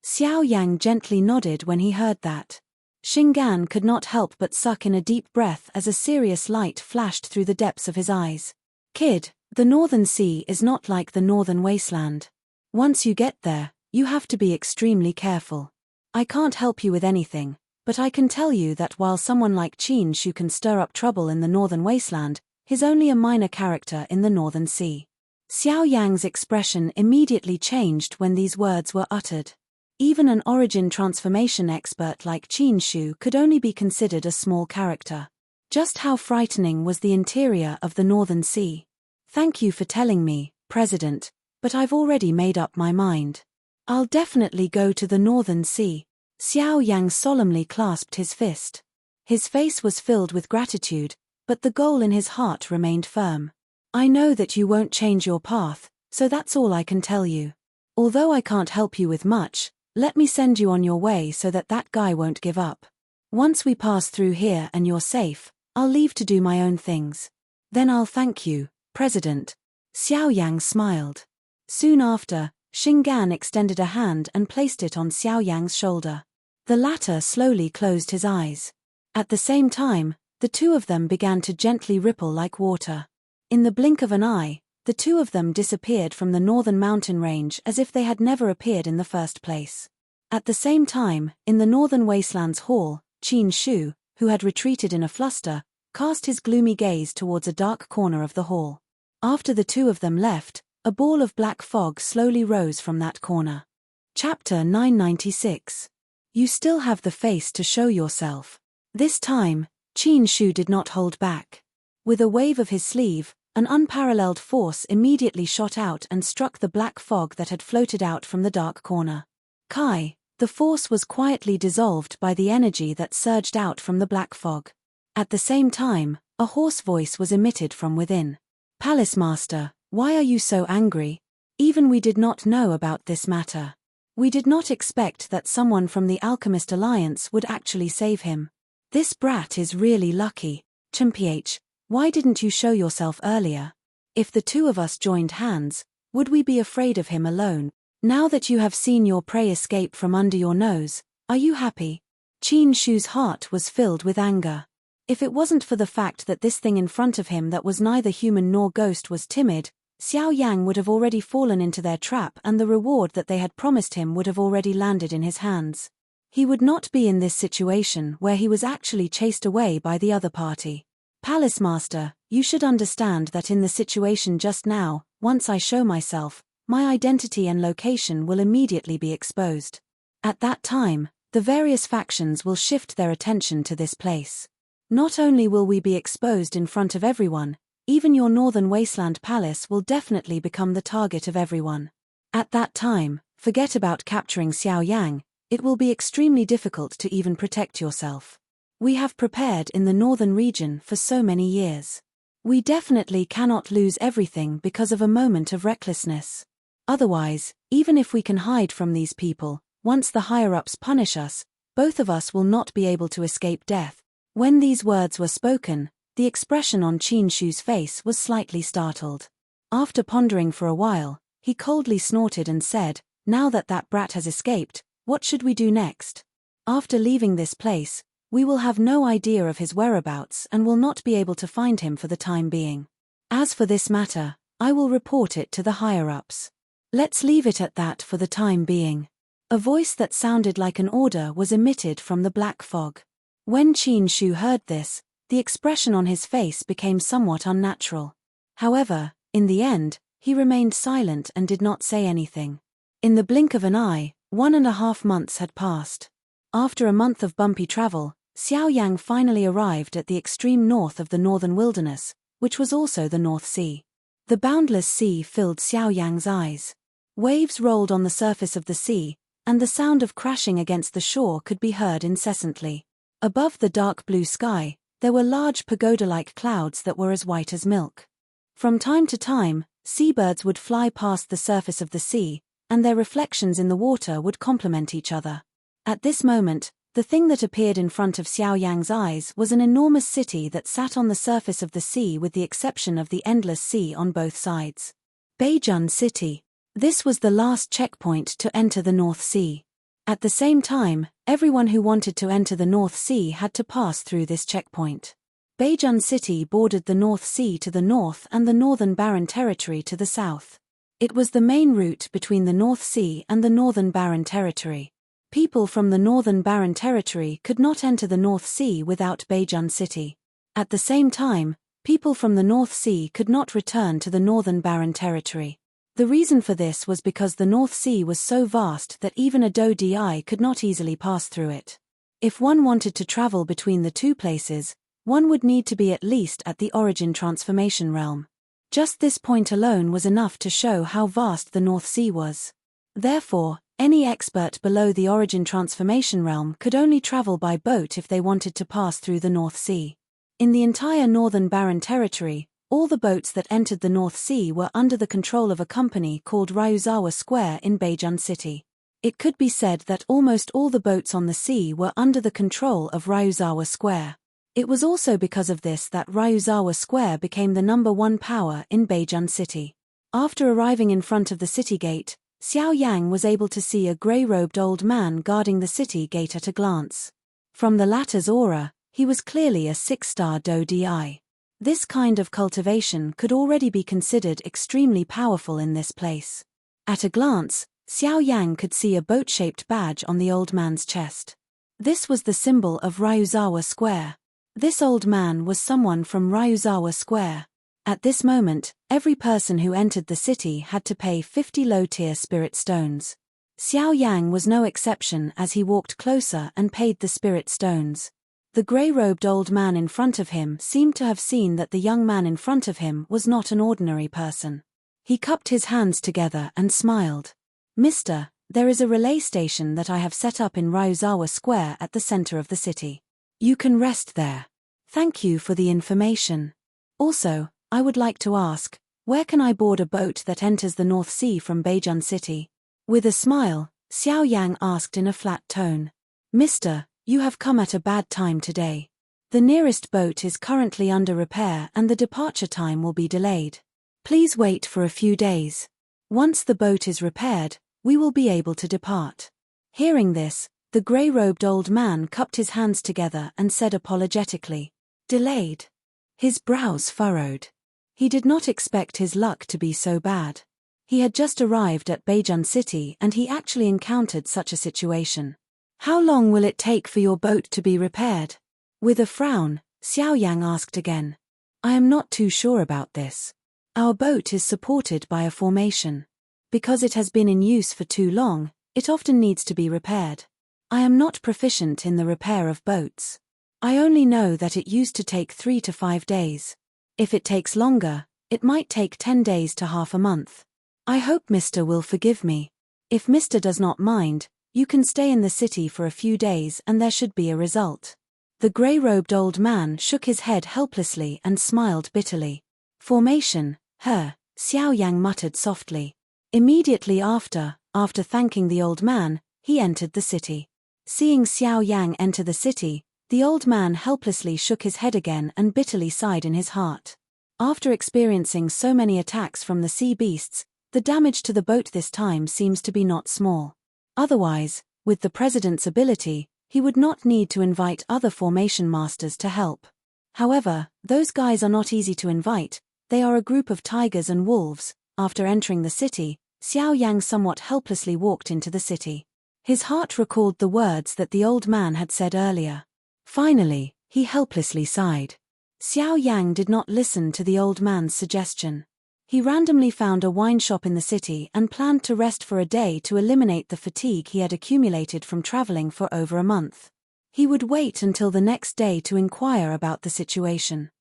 Xiao Yang gently nodded when he heard that. Xinggan could not help but suck in a deep breath as a serious light flashed through the depths of his eyes. Kid, the Northern Sea is not like the Northern Wasteland. Once you get there, you have to be extremely careful. I can't help you with anything, but I can tell you that while someone like Qin Shu can stir up trouble in the Northern Wasteland, he's only a minor character in the Northern Sea. Xiao Yang's expression immediately changed when these words were uttered. Even an origin transformation expert like Qin Shu could only be considered a small character. Just how frightening was the interior of the Northern Sea? Thank you for telling me, President, but I've already made up my mind. I'll definitely go to the Northern Sea. Xiao Yang solemnly clasped his fist. His face was filled with gratitude, but the goal in his heart remained firm. I know that you won't change your path, so that's all I can tell you. Although I can't help you with much, let me send you on your way so that that guy won't give up. Once we pass through here and you're safe, I'll leave to do my own things. Then I'll thank you, President. Xiao Yang smiled. Soon after, Xinggan extended a hand and placed it on Xiao Yang's shoulder. The latter slowly closed his eyes. At the same time, the 2 of them began to gently ripple like water. In the blink of an eye, the 2 of them disappeared from the northern mountain range as if they had never appeared in the first place. At the same time, in the Northern Wastelands Hall, Qin Shu, who had retreated in a fluster, cast his gloomy gaze towards a dark corner of the hall. After the 2 of them left, a ball of black fog slowly rose from that corner. Chapter 996. You still have the face to show yourself. This time, Qin Shu did not hold back. With a wave of his sleeve, An unparalleled force immediately shot out and struck the black fog that had floated out from the dark corner. Kai, the force was quietly dissolved by the energy that surged out from the black fog. At the same time, a hoarse voice was emitted from within. Palace Master, why are you so angry? Even we did not know about this matter. We did not expect that someone from the Alchemist Alliance would actually save him. This brat is really lucky. Chimph, why didn't you show yourself earlier? If the two of us joined hands, would we be afraid of him alone? Now that you have seen your prey escape from under your nose, are you happy? Qin Shu's heart was filled with anger. If it wasn't for the fact that this thing in front of him that was neither human nor ghost was timid, Xiao Yang would have already fallen into their trap and the reward that they had promised him would have already landed in his hands. He would not be in this situation where he was actually chased away by the other party. Palace Master, you should understand that in the situation just now, once I show myself, my identity and location will immediately be exposed. At that time, the various factions will shift their attention to this place. Not only will we be exposed in front of everyone, even your Northern Wasteland Palace will definitely become the target of everyone. At that time, forget about capturing Xiao Yang, it will be extremely difficult to even protect yourself. We have prepared in the northern region for so many years. We definitely cannot lose everything because of a moment of recklessness. Otherwise, even if we can hide from these people, once the higher-ups punish us, both of us will not be able to escape death. When these words were spoken, the expression on Qin Shu's face was slightly startled. After pondering for a while, he coldly snorted and said, now that that brat has escaped, what should we do next? After leaving this place, we will have no idea of his whereabouts and will not be able to find him for the time being. As for this matter, I will report it to the higher-ups. Let's leave it at that for the time being. A voice that sounded like an order was emitted from the black fog. When Qin Shu heard this, the expression on his face became somewhat unnatural. However, in the end, he remained silent and did not say anything. In the blink of an eye, 1.5 months had passed. After a month of bumpy travel, Xiao Yang finally arrived at the extreme north of the northern wilderness, which was also the North Sea. The boundless sea filled Xiao Yang's eyes. Waves rolled on the surface of the sea, and the sound of crashing against the shore could be heard incessantly. Above the dark blue sky, there were large pagoda-like clouds that were as white as milk. From time to time, seabirds would fly past the surface of the sea, and their reflections in the water would complement each other. At this moment, the thing that appeared in front of Xiao Yang's eyes was an enormous city that sat on the surface of the sea with the exception of the endless sea on both sides. Beijun City. This was the last checkpoint to enter the North Sea. At the same time, everyone who wanted to enter the North Sea had to pass through this checkpoint. Beijun City bordered the North Sea to the north and the Northern Barren Territory to the south. It was the main route between the North Sea and the Northern Barren Territory. People from the Northern Barren Territory could not enter the North Sea without Beijun City. At the same time, people from the North Sea could not return to the Northern Barren Territory. The reason for this was because the North Sea was so vast that even a Do Di could not easily pass through it. If one wanted to travel between the two places, one would need to be at least at the origin transformation realm. Just this point alone was enough to show how vast the North Sea was. Therefore, any expert below the origin transformation realm could only travel by boat if they wanted to pass through the North Sea. In the entire Northern Barren Territory, all the boats that entered the North Sea were under the control of a company called Ryuzawa Square in Beijun City. It could be said that almost all the boats on the sea were under the control of Ryuzawa Square. It was also because of this that Ryuzawa Square became the #1 power in Beijun City. After arriving in front of the city gate, Xiao Yang was able to see a grey-robed old man guarding the city gate at a glance. From the latter's aura, he was clearly a 6-star Do Di. This kind of cultivation could already be considered extremely powerful in this place. At a glance, Xiao Yang could see a boat-shaped badge on the old man's chest. This was the symbol of Ryuzawa Square. This old man was someone from Ryuzawa Square. At this moment, every person who entered the city had to pay 50 low-tier spirit stones. Xiao Yang was no exception as he walked closer and paid the spirit stones. The grey-robed old man in front of him seemed to have seen that the young man in front of him was not an ordinary person. He cupped his hands together and smiled. "Mister, there is a relay station that I have set up in Ryuzawa Square at the center of the city. You can rest there. Thank you for the information. Also, I would like to ask, where can I board a boat that enters the North Sea from Beijing City?" With a smile, Xiao Yang asked in a flat tone. "Mister, you have come at a bad time today. The nearest boat is currently under repair and the departure time will be delayed. Please wait for a few days. Once the boat is repaired, we will be able to depart." Hearing this, the grey-robed old man cupped his hands together and said apologetically, "Delayed?" His brows furrowed. He did not expect his luck to be so bad. He had just arrived at Beijing City and he actually encountered such a situation. "How long will it take for your boat to be repaired?" With a frown, Xiao Yang asked again. "I am not too sure about this. Our boat is supported by a formation. Because it has been in use for too long, it often needs to be repaired. I am not proficient in the repair of boats. I only know that it used to take 3 to 5 days. If it takes longer, it might take 10 days to half a month. I hope Mr. will forgive me. If Mr. does not mind, you can stay in the city for a few days and there should be a result." The grey-robed old man shook his head helplessly and smiled bitterly. "Formation, Xiao Yang muttered softly. Immediately after thanking the old man, he entered the city. Seeing Xiao Yang enter the city, the old man helplessly shook his head again and bitterly sighed in his heart. After experiencing so many attacks from the sea beasts, the damage to the boat this time seems to be not small. Otherwise, with the president's ability, he would not need to invite other formation masters to help. However, those guys are not easy to invite, they are a group of tigers and wolves. After entering the city, Xiao Yang somewhat helplessly walked into the city. His heart recalled the words that the old man had said earlier. Finally, he helplessly sighed. Xiao Yang did not listen to the old man's suggestion. He randomly found a wine shop in the city and planned to rest for a day to eliminate the fatigue he had accumulated from traveling for over a month. He would wait until the next day to inquire about the situation.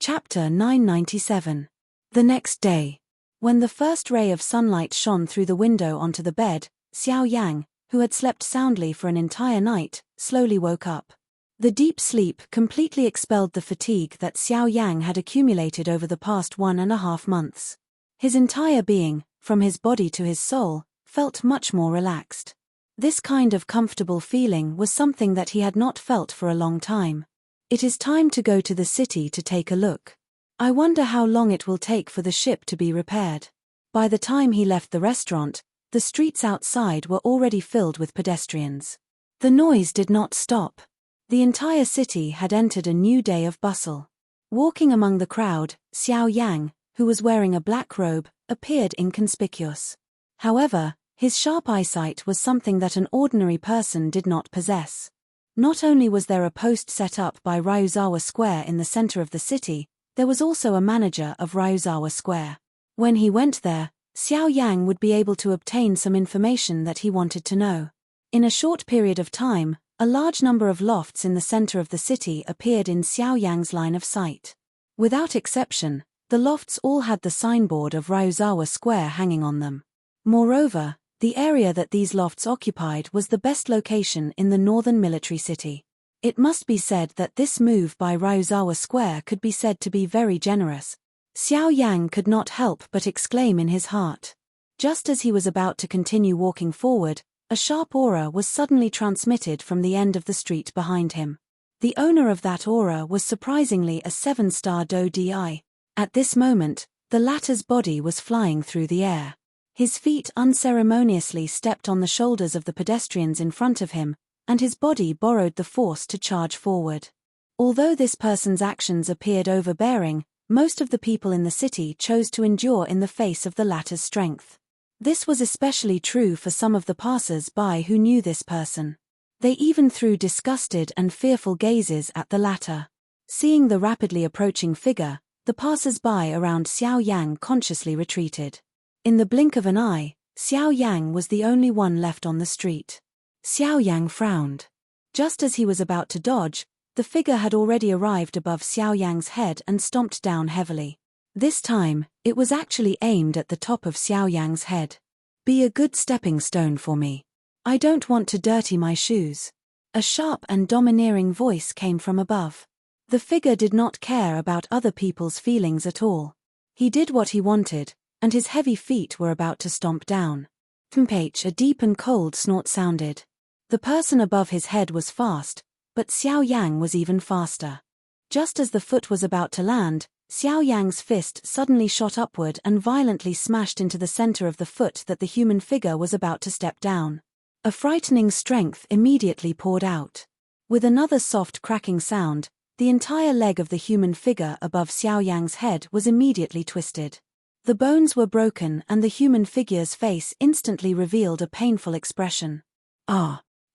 Chapter 997. The next day. When the first ray of sunlight shone through the window onto the bed, Xiao Yang, who had slept soundly for an entire night, slowly woke up. The deep sleep completely expelled the fatigue that Xiao Yang had accumulated over the past 1.5 months. His entire being, from his body to his soul, felt much more relaxed. This kind of comfortable feeling was something that he had not felt for a long time. It is time to go to the city to take a look. I wonder how long it will take for the ship to be repaired. By the time he left the restaurant, the streets outside were already filled with pedestrians. The noise did not stop. The entire city had entered a new day of bustle. Walking among the crowd, Xiao Yang, who was wearing a black robe, appeared inconspicuous. However, his sharp eyesight was something that an ordinary person did not possess. Not only was there a post set up by Ryuzawa Square in the center of the city, there was also a manager of Ryuzawa Square. When he went there, Xiao Yang would be able to obtain some information that he wanted to know. In a short period of time, a large number of lofts in the center of the city appeared in Xiao Yang's line of sight. Without exception, the lofts all had the signboard of Ryuzawa Square hanging on them. Moreover, the area that these lofts occupied was the best location in the northern military city. It must be said that this move by Ryuzawa Square could be said to be very generous. Xiao Yang could not help but exclaim in his heart. Just as he was about to continue walking forward, a sharp aura was suddenly transmitted from the end of the street behind him. The owner of that aura was surprisingly a 7-star Do Di. At this moment, the latter's body was flying through the air. His feet unceremoniously stepped on the shoulders of the pedestrians in front of him, and his body borrowed the force to charge forward. Although this person's actions appeared overbearing, most of the people in the city chose to endure in the face of the latter's strength. This was especially true for some of the passers-by who knew this person. They even threw disgusted and fearful gazes at the latter. Seeing the rapidly approaching figure, the passers-by around Xiao Yang consciously retreated. In the blink of an eye, Xiao Yang was the only one left on the street. Xiao Yang frowned. Just as he was about to dodge, the figure had already arrived above Xiao Yang's head and stomped down heavily. This time, it was actually aimed at the top of Xiao Yang's head. Be a good stepping stone for me. I don't want to dirty my shoes. A sharp and domineering voice came from above. The figure did not care about other people's feelings at all. He did what he wanted, and his heavy feet were about to stomp down. A deep and cold snort sounded. The person above his head was fast, but Xiao Yang was even faster. Just as the foot was about to land, Xiao Yang's fist suddenly shot upward and violently smashed into the center of the foot that the human figure was about to step down. A frightening strength immediately poured out. With another soft cracking sound, the entire leg of the human figure above Xiao Yang's head was immediately twisted. The bones were broken and the human figure's face instantly revealed a painful expression.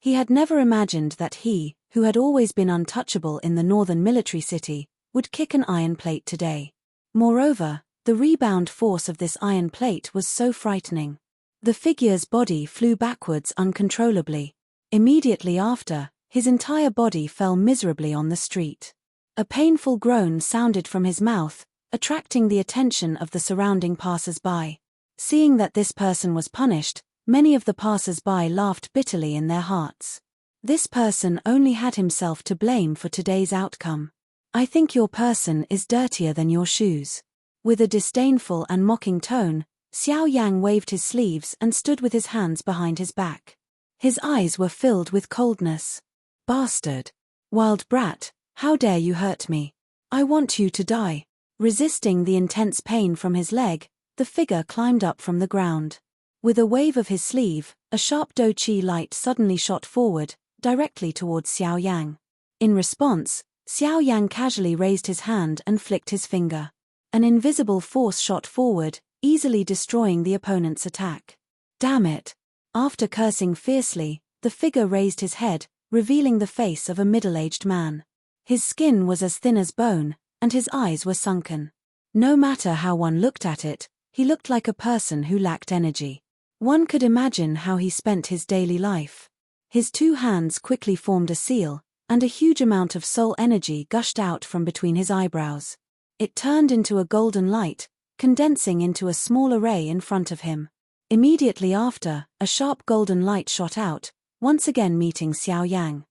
He had never imagined that he, who had always been untouchable in the northern military city, would kick an iron plate today. Moreover, the rebound force of this iron plate was so frightening. The figure's body flew backwards uncontrollably. Immediately after, his entire body fell miserably on the street. A painful groan sounded from his mouth, attracting the attention of the surrounding passers-by. Seeing that this person was punished, many of the passers-by laughed bitterly in their hearts. This person only had himself to blame for today's outcome. I think your person is dirtier than your shoes. With a disdainful and mocking tone, Xiao Yang waved his sleeves and stood with his hands behind his back. His eyes were filled with coldness. Bastard! Wild brat, how dare you hurt me? I want you to die. Resisting the intense pain from his leg, the figure climbed up from the ground. With a wave of his sleeve, a sharp douqi light suddenly shot forward, directly towards Xiao Yang. In response, Xiao Yang casually raised his hand and flicked his finger. An invisible force shot forward, easily destroying the opponent's attack. Damn it! After cursing fiercely, the figure raised his head, revealing the face of a middle-aged man. His skin was as thin as bone, and his eyes were sunken. No matter how one looked at it, he looked like a person who lacked energy. One could imagine how he spent his daily life. His two hands quickly formed a seal, and a huge amount of soul energy gushed out from between his eyebrows. It turned into a golden light, condensing into a small array in front of him. Immediately after, a sharp golden light shot out, once again meeting Xiao Yang.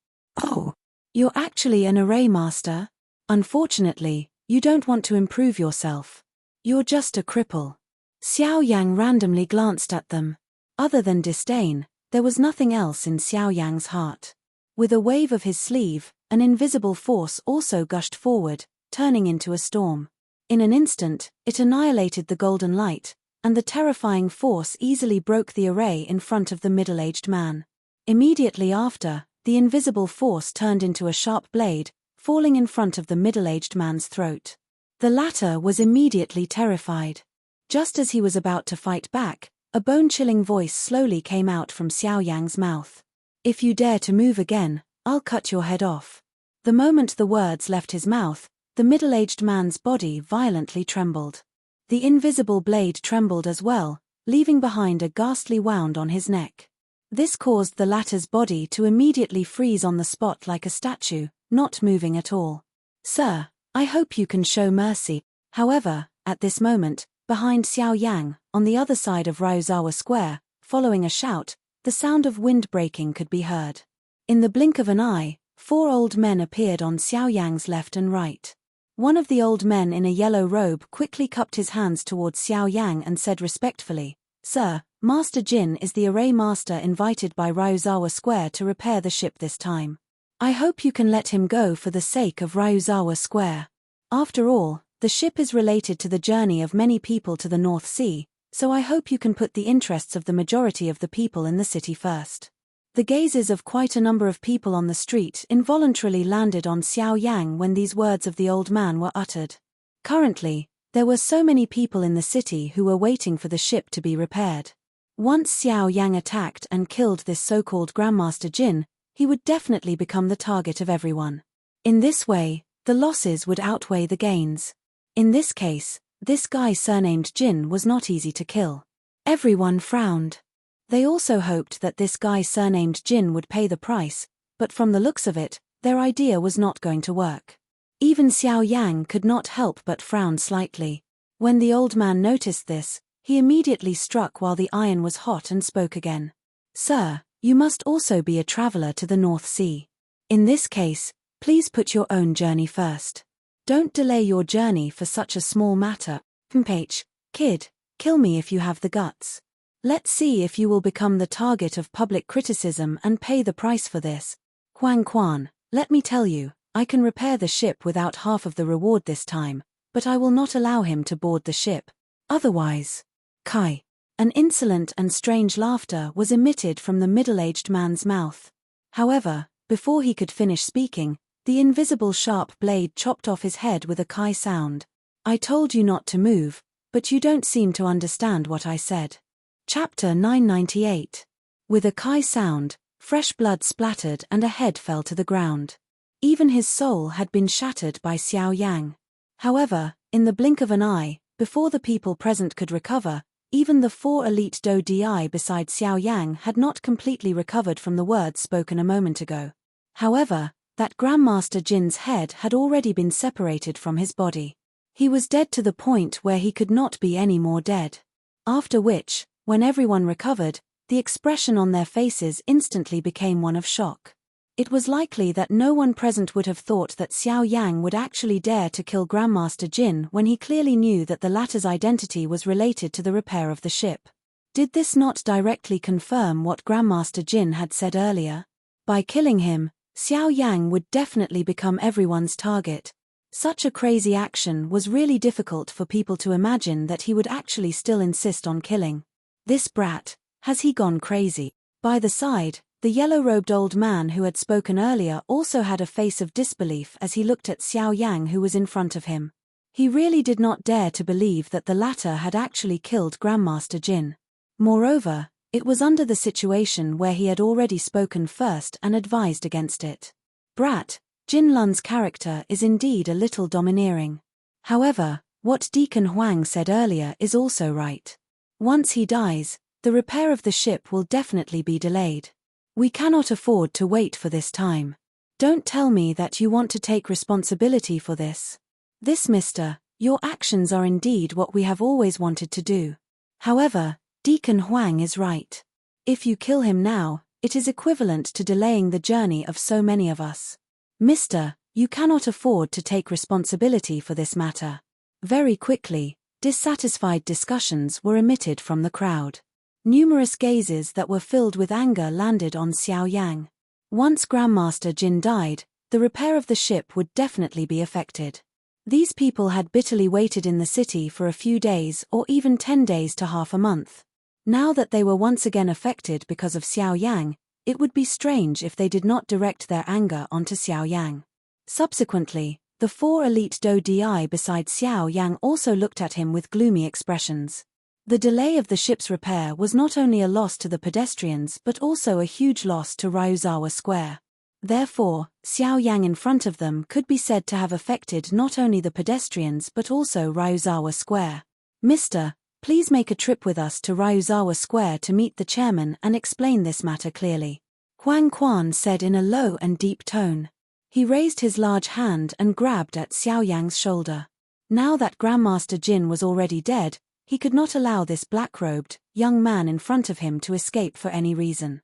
Oh, you're actually an array master? Unfortunately, you don't want to improve yourself. You're just a cripple. Xiao Yang randomly glanced at them. Other than disdain, there was nothing else in Xiao Yang's heart. With a wave of his sleeve, an invisible force also gushed forward, turning into a storm. In an instant, it annihilated the golden light, and the terrifying force easily broke the array in front of the middle-aged man. Immediately after, the invisible force turned into a sharp blade, falling in front of the middle-aged man's throat. The latter was immediately terrified. Just as he was about to fight back, a bone-chilling voice slowly came out from Xiao Yang's mouth. If you dare to move again, I'll cut your head off. The moment the words left his mouth, the middle-aged man's body violently trembled. The invisible blade trembled as well, leaving behind a ghastly wound on his neck. This caused the latter's body to immediately freeze on the spot like a statue, not moving at all. Sir, I hope you can show mercy. However, at this moment, behind Xiao Yang, on the other side of Ryuzawa Square, following a shout, the sound of wind breaking could be heard. In the blink of an eye, 4 old men appeared on Xiao Yang's left and right. One of the old men in a yellow robe quickly cupped his hands towards Xiao Yang and said respectfully, Sir, Master Jin is the array master invited by Ryuzawa Square to repair the ship this time. I hope you can let him go for the sake of Ryuzawa Square. After all, the ship is related to the journey of many people to the North Sea, so I hope you can put the interests of the majority of the people in the city first. The gazes of quite a number of people on the street involuntarily landed on Xiao Yang when these words of the old man were uttered. Currently, there were so many people in the city who were waiting for the ship to be repaired. Once Xiao Yang attacked and killed this so-called Grandmaster Jin, he would definitely become the target of everyone. In this way, the losses would outweigh the gains. In this case, this guy surnamed Jin was not easy to kill. Everyone frowned. They also hoped that this guy surnamed Jin would pay the price, but from the looks of it, Their idea was not going to work. Even Xiao Yang could not help but frown slightly. When the old man noticed this, he immediately struck while the iron was hot and spoke again. Sir, you must also be a traveler to the North Sea. In this case, please put your own journey first. Don't delay your journey for such a small matter. Kid, kill me if you have the guts. Let's see if you will become the target of public criticism and pay the price for this. Huang Quan, let me tell you, I can repair the ship without half of the reward this time, but I will not allow him to board the ship. Otherwise. Kai. An insolent and strange laughter was emitted from the middle-aged man's mouth. However, before he could finish speaking, the invisible sharp blade chopped off his head with a Kai sound. I told you not to move, but you don't seem to understand what I said. Chapter 998. With a Kai sound, fresh blood splattered and a head fell to the ground. Even his soul had been shattered by Xiao Yang. However, in the blink of an eye, before the people present could recover, even the 4 elite Do Di beside Xiao Yang had not completely recovered from the words spoken a moment ago. However, that Grandmaster Jin's head had already been separated from his body. He was dead to the point where he could not be any more dead. After which, when everyone recovered, the expression on their faces instantly became one of shock. It was likely that no one present would have thought that Xiao Yang would actually dare to kill Grandmaster Jin when he clearly knew that the latter's identity was related to the repair of the ship. Did this not directly confirm what Grandmaster Jin had said earlier? By killing him, Xiao Yang would definitely become everyone's target. Such a crazy action was really difficult for people to imagine that he would actually still insist on killing. This brat, has he gone crazy? By the side, the yellow-robed old man who had spoken earlier also had a face of disbelief as he looked at Xiao Yang who was in front of him. He really did not dare to believe that the latter had actually killed Grandmaster Jin. Moreover, it was under the situation where he had already spoken first and advised against it. Brat, Jin Lun's character is indeed a little domineering. However, what Deacon Huang said earlier is also right. Once he dies, the repair of the ship will definitely be delayed. We cannot afford to wait for this time. Don't tell me that you want to take responsibility for this. This, mister, your actions are indeed what we have always wanted to do. However, Deacon Huang is right. If you kill him now, it is equivalent to delaying the journey of so many of us. Mister, you cannot afford to take responsibility for this matter. Very quickly, dissatisfied discussions were emitted from the crowd. Numerous gazes that were filled with anger landed on Xiao Yang. Once Grandmaster Jin died, the repair of the ship would definitely be affected. These people had bitterly waited in the city for a few days or even 10 days to half a month. Now that they were once again affected because of Xiao Yang, it would be strange if they did not direct their anger onto Xiao Yang. Subsequently, the 4 elite Do Di beside Xiao Yang also looked at him with gloomy expressions. The delay of the ship's repair was not only a loss to the pedestrians but also a huge loss to Ryuzawa Square. Therefore, Xiao Yang in front of them could be said to have affected not only the pedestrians but also Ryuzawa Square. Mister, please make a trip with us to Ryuzawa Square to meet the chairman and explain this matter clearly. Huang Quan said in a low and deep tone. He raised his large hand and grabbed at Xiao Yang's shoulder. Now that Grandmaster Jin was already dead, he could not allow this black-robed, young man in front of him to escape for any reason.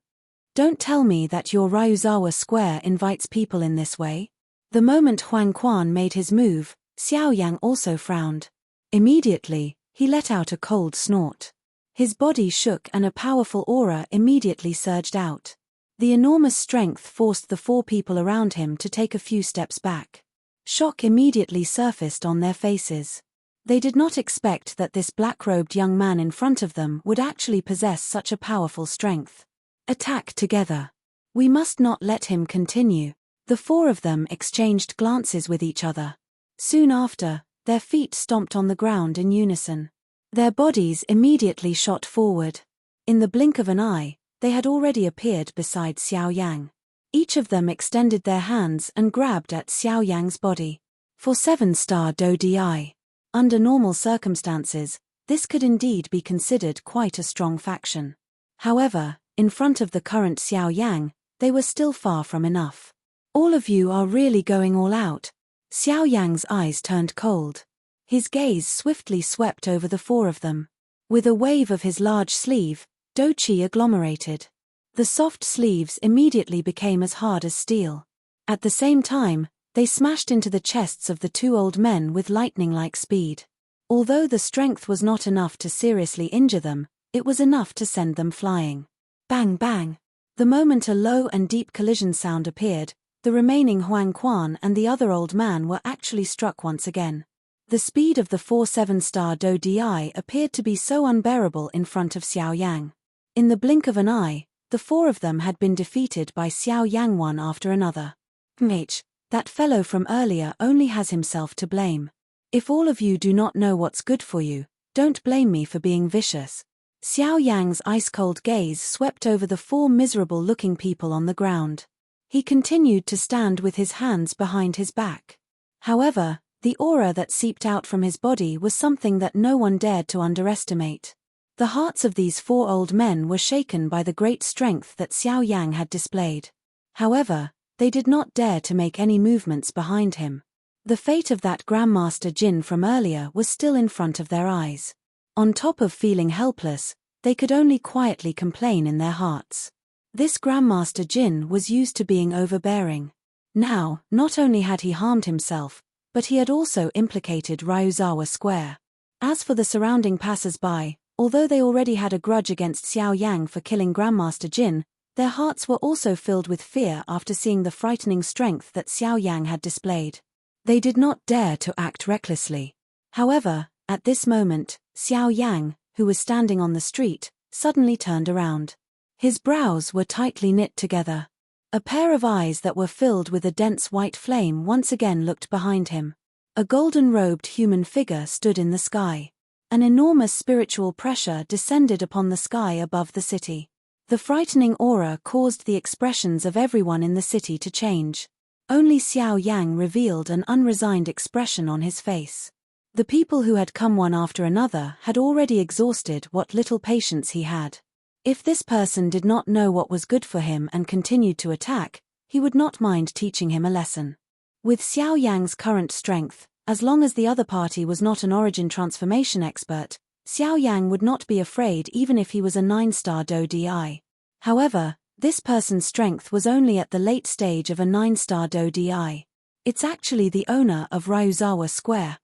Don't tell me that your Ryuzawa Square invites people in this way. The moment Huang Quan made his move, Xiao Yang also frowned. Immediately, he let out a cold snort. His body shook and a powerful aura immediately surged out. The enormous strength forced the 4 people around him to take a few steps back. Shock immediately surfaced on their faces. They did not expect that this black-robed young man in front of them would actually possess such a powerful strength. Attack together. We must not let him continue. The 4 of them exchanged glances with each other. Soon after, their feet stomped on the ground in unison. Their bodies immediately shot forward. In the blink of an eye, they had already appeared beside Xiao Yang. Each of them extended their hands and grabbed at Xiao Yang's body. For 7-star Do Di. Under normal circumstances, this could indeed be considered quite a strong faction. However, in front of the current Xiao Yang, they were still far from enough. All of you are really going all out. Xiao Yang's eyes turned cold. His gaze swiftly swept over the four of them. With a wave of his large sleeve, Do Qi agglomerated. The soft sleeves immediately became as hard as steel. At the same time, they smashed into the chests of the two old men with lightning-like speed. Although the strength was not enough to seriously injure them, it was enough to send them flying. Bang bang! The moment a low and deep collision sound appeared, the remaining Huang Quan and the other old man were actually struck once again. The speed of the 4 7-star Do Di appeared to be so unbearable in front of Xiao Yang. In the blink of an eye, the four of them had been defeated by Xiao Yang one after another. Enrich, that fellow from earlier only has himself to blame. If all of you do not know what's good for you, don't blame me for being vicious. Xiao Yang's ice-cold gaze swept over the four miserable-looking people on the ground. He continued to stand with his hands behind his back. However, the aura that seeped out from his body was something that no one dared to underestimate. The hearts of these four old men were shaken by the great strength that Xiao Yang had displayed. However, they did not dare to make any movements behind him. The fate of that Grandmaster Jin from earlier was still in front of their eyes. On top of feeling helpless, they could only quietly complain in their hearts. This Grandmaster Jin was used to being overbearing. Now, not only had he harmed himself, but he had also implicated Ryuzawa Square. As for the surrounding passers-by, although they already had a grudge against Xiao Yang for killing Grandmaster Jin, their hearts were also filled with fear after seeing the frightening strength that Xiao Yang had displayed. They did not dare to act recklessly. However, at this moment, Xiao Yang, who was standing on the street, suddenly turned around. His brows were tightly knit together. A pair of eyes that were filled with a dense white flame once again looked behind him. A golden-robed human figure stood in the sky. An enormous spiritual pressure descended upon the sky above the city. The frightening aura caused the expressions of everyone in the city to change. Only Xiao Yang revealed an unresigned expression on his face. The people who had come one after another had already exhausted what little patience he had. If this person did not know what was good for him and continued to attack, he would not mind teaching him a lesson. With Xiao Yang's current strength, as long as the other party was not an origin transformation expert, Xiao Yang would not be afraid even if he was a 9-star Do Di. However, this person's strength was only at the late stage of a 9-star Do Di. It's actually the owner of Ryuzawa Square.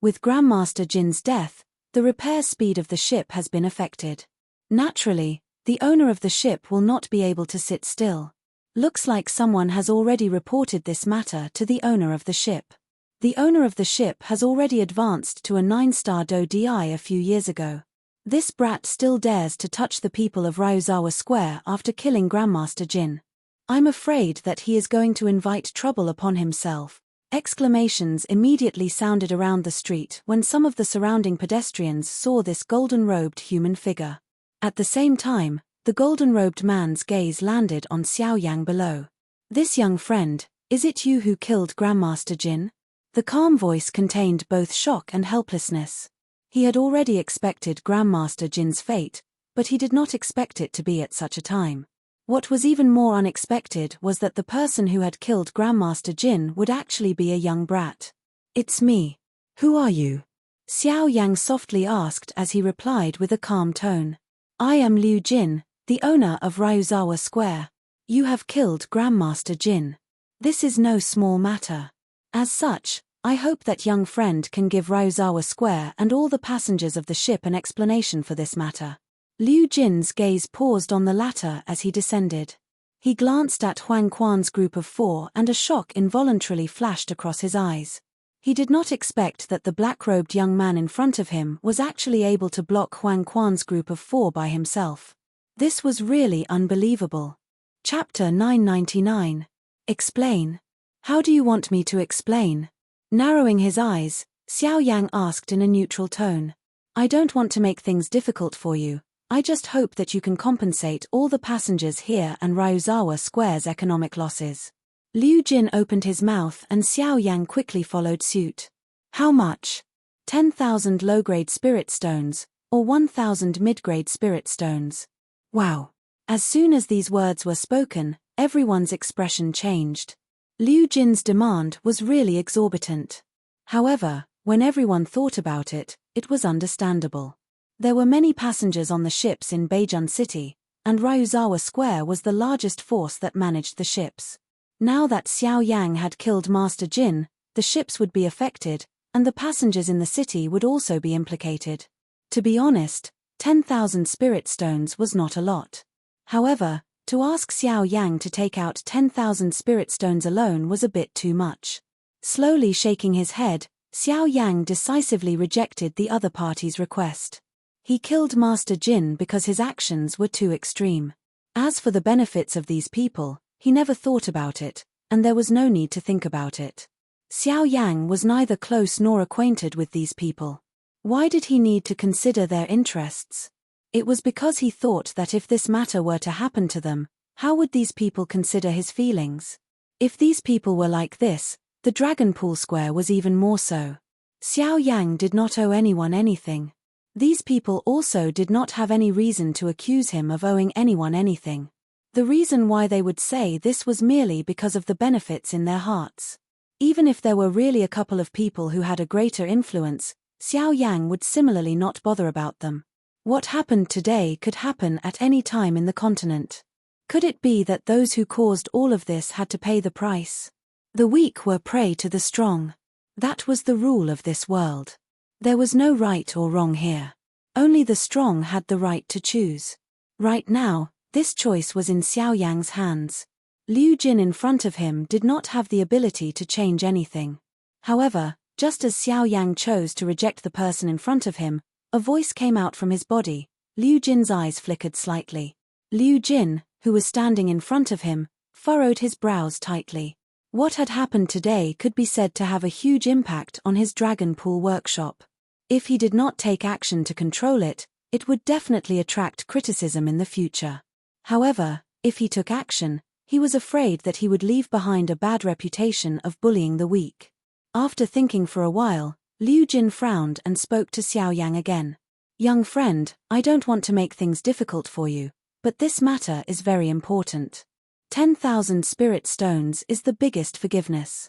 With Grandmaster Jin's death, the repair speed of the ship has been affected. Naturally, the owner of the ship will not be able to sit still. Looks like someone has already reported this matter to the owner of the ship. The owner of the ship has already advanced to a 9-star Do Di a few years ago. This brat still dares to touch the people of Ryuzawa Square after killing Grandmaster Jin. I'm afraid that he is going to invite trouble upon himself. Exclamations immediately sounded around the street when some of the surrounding pedestrians saw this golden-robed human figure. At the same time, the golden-robed man's gaze landed on Xiao Yang below. This young friend, is it you who killed Grandmaster Jin? The calm voice contained both shock and helplessness. He had already expected Grandmaster Jin's fate, but he did not expect it to be at such a time. What was even more unexpected was that the person who had killed Grandmaster Jin would actually be a young brat. It's me. Who are you? Xiao Yang softly asked as he replied with a calm tone. I am Liu Jin, the owner of Ryuzawa Square. You have killed Grandmaster Jin. This is no small matter. As such, I hope that young friend can give Ryuzawa Square and all the passengers of the ship an explanation for this matter. Liu Jin's gaze paused on the latter as he descended. He glanced at Huang Quan's group of four and a shock involuntarily flashed across his eyes. He did not expect that the black-robed young man in front of him was actually able to block Huang Quan's group of four by himself. This was really unbelievable. Chapter 999. Explain. How do you want me to explain? Narrowing his eyes, Xiao Yang asked in a neutral tone. I don't want to make things difficult for you, I just hope that you can compensate all the passengers here and Ryuzawa Square's economic losses. Liu Jin opened his mouth and Xiao Yang quickly followed suit. How much? 10,000 low-grade spirit stones, or 1,000 mid-grade spirit stones. Wow. As soon as these words were spoken, everyone's expression changed. Liu Jin's demand was really exorbitant. However, when everyone thought about it, it was understandable. There were many passengers on the ships in Beijun City, and Ryuzawa Square was the largest force that managed the ships. Now that Xiao Yang had killed Master Jin, the ships would be affected, and the passengers in the city would also be implicated. To be honest, 10,000 spirit stones was not a lot. However, to ask Xiao Yang to take out 10,000 spirit stones alone was a bit too much. Slowly shaking his head, Xiao Yang decisively rejected the other party's request. He killed Master Jin because his actions were too extreme. As for the benefits of these people, he never thought about it, and there was no need to think about it. Xiao Yang was neither close nor acquainted with these people. Why did he need to consider their interests? It was because he thought that if this matter were to happen to them, how would these people consider his feelings? If these people were like this, the Dragon Pool Square was even more so. Xiao Yang did not owe anyone anything. These people also did not have any reason to accuse him of owing anyone anything. The reason why they would say this was merely because of the benefits in their hearts. Even if there were really a couple of people who had a greater influence, Xiao Yang would similarly not bother about them. What happened today could happen at any time in the continent. Could it be that those who caused all of this had to pay the price? The weak were prey to the strong. That was the rule of this world. There was no right or wrong here. Only the strong had the right to choose. Right now, this choice was in Xiao Yang's hands. Liu Jin in front of him did not have the ability to change anything. However, just as Xiao Yang chose to reject the person in front of him, a voice came out from his body. Liu Jin's eyes flickered slightly. Liu Jin, who was standing in front of him, furrowed his brows tightly. What had happened today could be said to have a huge impact on his Dragon Pool workshop. If he did not take action to control it, it would definitely attract criticism in the future. However, if he took action, he was afraid that he would leave behind a bad reputation of bullying the weak. After thinking for a while, Liu Jin frowned and spoke to Xiao Yang again. "Young friend, I don't want to make things difficult for you, but this matter is very important. 10,000 spirit stones is the biggest forgiveness.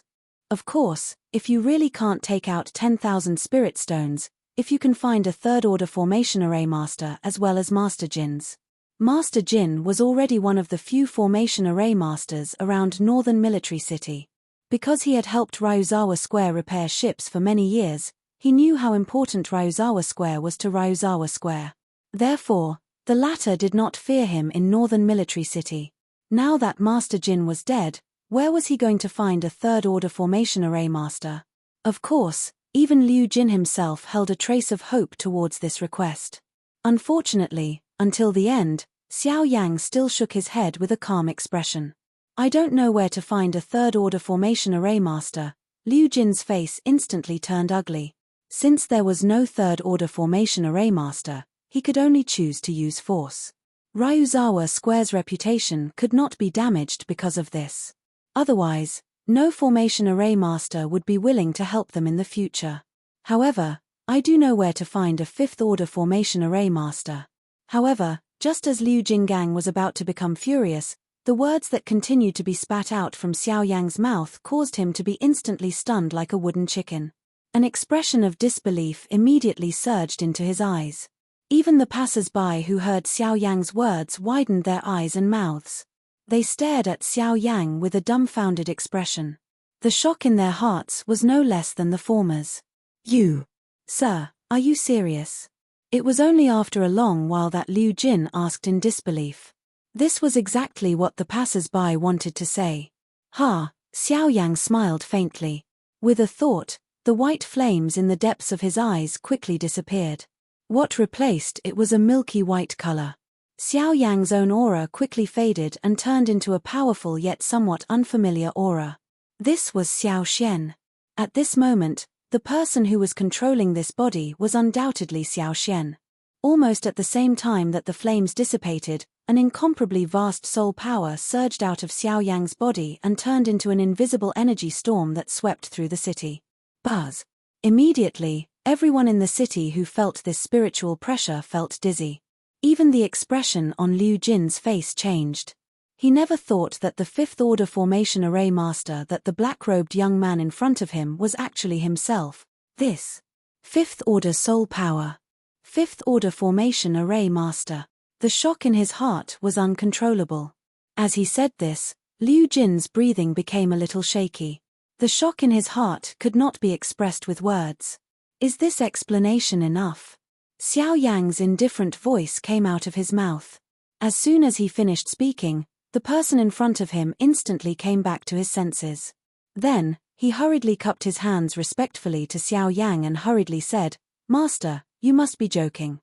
Of course, if you really can't take out 10,000 spirit stones, if you can find a third-order formation array master as well as Master Jin's." Master Jin was already one of the few formation array masters around Northern Military City. Because he had helped Ryuzawa Square repair ships for many years, he knew how important Ryuzawa Square was to Ryuzawa Square. Therefore, the latter did not fear him in Northern Military City. Now that Master Jin was dead, where was he going to find a third-order formation array master? Of course, even Liu Jin himself held a trace of hope towards this request. Unfortunately, until the end, Xiao Yang still shook his head with a calm expression. "I don't know where to find a third-order formation array master." Liu Jin's face instantly turned ugly. Since there was no third-order formation array master, he could only choose to use force. Ryuzawa Square's reputation could not be damaged because of this. Otherwise, no formation array master would be willing to help them in the future. However, I do know where to find a fifth-order formation array master. However, just as Liu Jinggang was about to become furious, the words that continued to be spat out from Xiao Yang's mouth caused him to be instantly stunned like a wooden chicken. An expression of disbelief immediately surged into his eyes. Even the passers-by who heard Xiao Yang's words widened their eyes and mouths. They stared at Xiao Yang with a dumbfounded expression. The shock in their hearts was no less than the former's. "You, sir, are you serious?" It was only after a long while that Liu Jin asked in disbelief. This was exactly what the passers-by wanted to say. "Ha!" Xiao Yang smiled faintly. With a thought, the white flames in the depths of his eyes quickly disappeared. What replaced it was a milky white color. Xiao Yang's own aura quickly faded and turned into a powerful yet somewhat unfamiliar aura. This was Xiao Xian. At this moment, the person who was controlling this body was undoubtedly Xiao Xian. Almost at the same time that the flames dissipated, an incomparably vast soul power surged out of Xiao Yang's body and turned into an invisible energy storm that swept through the city. Buzz! Immediately, everyone in the city who felt this spiritual pressure felt dizzy. Even the expression on Liu Jin's face changed. He never thought that the fifth-order formation array master, that the black-robed young man in front of him, was actually himself. This fifth-order soul power. Fifth-order formation array master. The shock in his heart was uncontrollable. As he said this, Liu Jin's breathing became a little shaky. The shock in his heart could not be expressed with words. Is this explanation enough? Xiao Yang's indifferent voice came out of his mouth. As soon as he finished speaking, the person in front of him instantly came back to his senses. Then, he hurriedly cupped his hands respectfully to Xiao Yang and hurriedly said, "Master, you must be joking.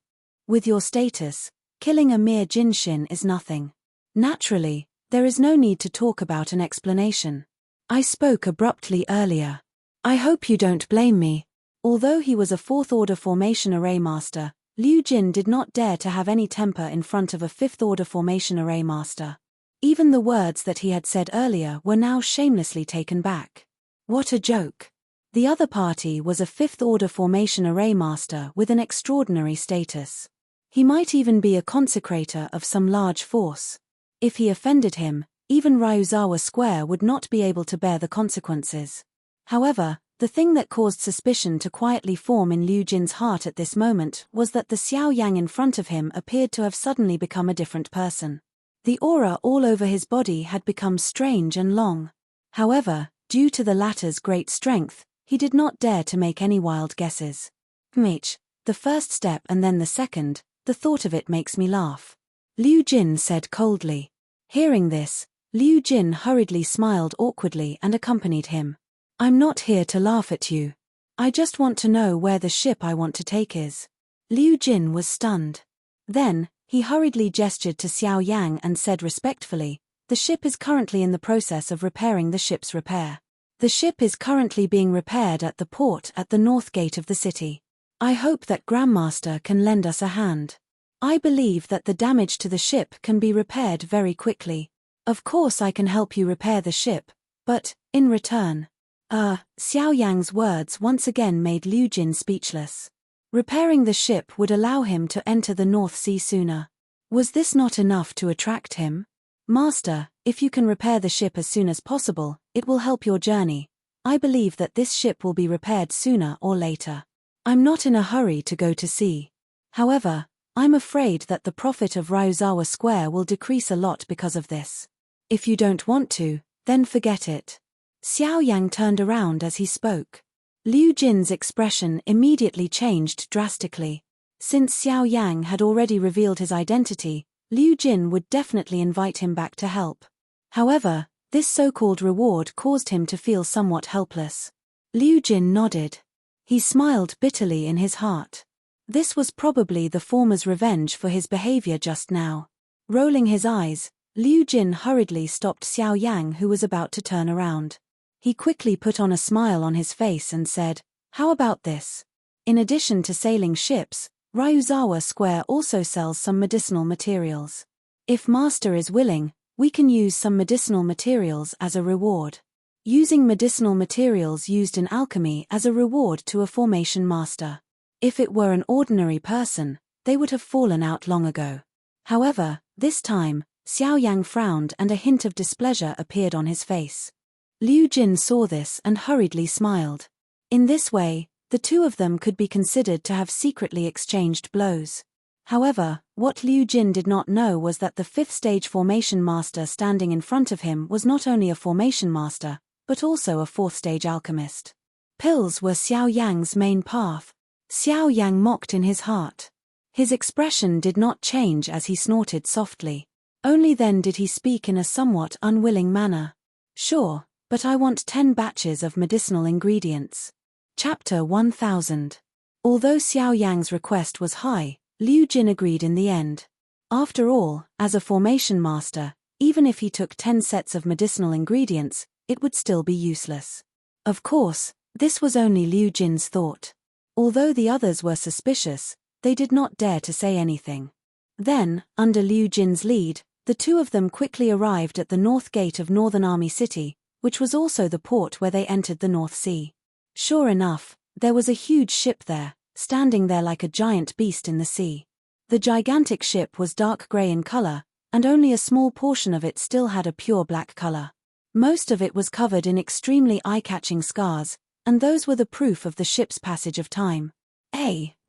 With your status, killing a mere Jinshin is nothing. Naturally, there is no need to talk about an explanation. I spoke abruptly earlier. I hope you don't blame me." Although he was a fourth-order formation array master, Liu Jin did not dare to have any temper in front of a fifth-order formation array master. Even the words that he had said earlier were now shamelessly taken back. What a joke. The other party was a fifth-order formation array master with an extraordinary status. He might even be a consecrator of some large force. If he offended him, even Ryuzawa Square would not be able to bear the consequences. However, the thing that caused suspicion to quietly form in Liu Jin's heart at this moment was that the Xiao Yang in front of him appeared to have suddenly become a different person. The aura all over his body had become strange and long. However, due to the latter's great strength, he did not dare to make any wild guesses. "Mech, the first step and then the second, the thought of it makes me laugh," Liu Jin said coldly. Hearing this, Liu Jin hurriedly smiled awkwardly and accompanied him. "I'm not here to laugh at you. I just want to know where the ship I want to take is." Liu Jin was stunned. Then, he hurriedly gestured to Xiao Yang and said respectfully, "The ship is currently in the process of repairing the ship's repair. The ship is currently being repaired at the port at the north gate of the city. I hope that Grandmaster can lend us a hand. I believe that the damage to the ship can be repaired very quickly. Of course I can help you repair the ship, but, in return..." Xiao Yang's words once again made Liu Jin speechless. Repairing the ship would allow him to enter the North Sea sooner. Was this not enough to attract him? "Master, if you can repair the ship as soon as possible, it will help your journey. I believe that this ship will be repaired sooner or later. I'm not in a hurry to go to sea. However, I'm afraid that the profit of Ryuzawa Square will decrease a lot because of this. If you don't want to, then forget it." Xiao Yang turned around as he spoke. Liu Jin's expression immediately changed drastically. Since Xiao Yang had already revealed his identity, Liu Jin would definitely invite him back to help. However, this so-called reward caused him to feel somewhat helpless. Liu Jin nodded. He smiled bitterly in his heart. This was probably the former's revenge for his behavior just now. Rolling his eyes, Liu Jin hurriedly stopped Xiao Yang, who was about to turn around. He quickly put on a smile on his face and said, "How about this? In addition to sailing ships, Ryuzawa Square also sells some medicinal materials. If Master is willing, we can use some medicinal materials as a reward." Using medicinal materials used in alchemy as a reward to a formation master. If it were an ordinary person, they would have fallen out long ago. However, this time, Xiao Yang frowned and a hint of displeasure appeared on his face. Liu Jin saw this and hurriedly smiled. In this way, the two of them could be considered to have secretly exchanged blows. However, what Liu Jin did not know was that the fifth-stage formation master standing in front of him was not only a formation master, but also a fourth-stage alchemist. Pills were Xiao Yang's main path. Xiao Yang mocked in his heart. His expression did not change as he snorted softly. Only then did he speak in a somewhat unwilling manner. "Sure. But I want 10 batches of medicinal ingredients." Chapter 1000. Although Xiao Yang's request was high, Liu Jin agreed in the end. After all, as a formation master, even if he took 10 sets of medicinal ingredients, it would still be useless. Of course, this was only Liu Jin's thought. Although the others were suspicious, they did not dare to say anything. Then, under Liu Jin's lead, the two of them quickly arrived at the north gate of Northern Army City, which was also the port where they entered the North Sea. Sure enough, there was a huge ship there, standing there like a giant beast in the sea. The gigantic ship was dark grey in color, and only a small portion of it still had a pure black color. Most of it was covered in extremely eye-catching scars, and those were the proof of the ship's passage of time.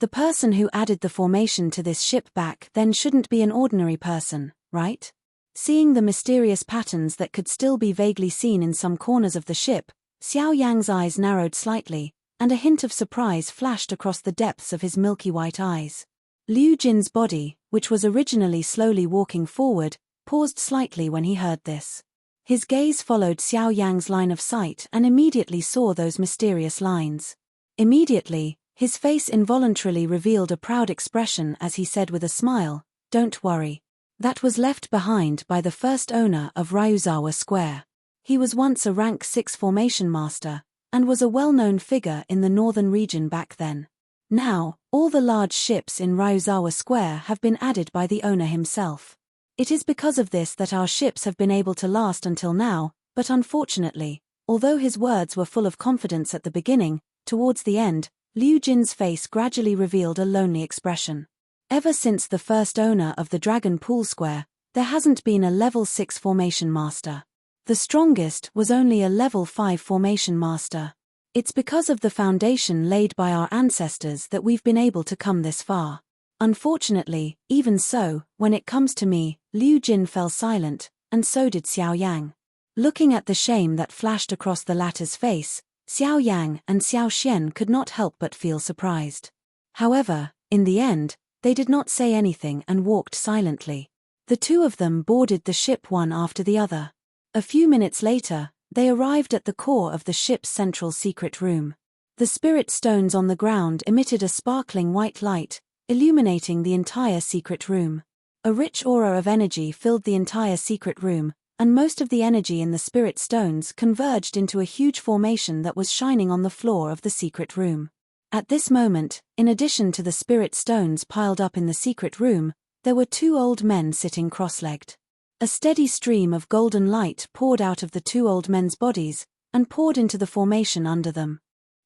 The person who added the formation to this ship back then shouldn't be an ordinary person, right? Seeing the mysterious patterns that could still be vaguely seen in some corners of the ship, Xiao Yang's eyes narrowed slightly, and a hint of surprise flashed across the depths of his milky white eyes. Liu Jin's body, which was originally slowly walking forward, paused slightly when he heard this. His gaze followed Xiao Yang's line of sight and immediately saw those mysterious lines. Immediately, his face involuntarily revealed a proud expression as he said with a smile, "Don't worry. That was left behind by the first owner of Ryuzawa Square. He was once a rank 6 formation master, and was a well-known figure in the northern region back then. Now, all the large ships in Ryuzawa Square have been added by the owner himself. It is because of this that our ships have been able to last until now, but unfortunately, although his words were full of confidence at the beginning, towards the end, Liu Jin's face gradually revealed a lonely expression. Ever since the first owner of the Dragon Pool Square, there hasn't been a level 6 formation master. The strongest was only a level 5 formation master. It's because of the foundation laid by our ancestors that we've been able to come this far. Unfortunately, even so, when it comes to me," Liu Jin fell silent, and so did Xiao Yang. Looking at the shame that flashed across the latter's face, Xiao Yang and Xiao Xian could not help but feel surprised. However, in the end, they did not say anything and walked silently. The two of them boarded the ship one after the other. A few minutes later, they arrived at the core of the ship's central secret room. The spirit stones on the ground emitted a sparkling white light, illuminating the entire secret room. A rich aura of energy filled the entire secret room, and most of the energy in the spirit stones converged into a huge formation that was shining on the floor of the secret room. At this moment, in addition to the spirit stones piled up in the secret room, there were two old men sitting cross-legged. A steady stream of golden light poured out of the two old men's bodies, and poured into the formation under them.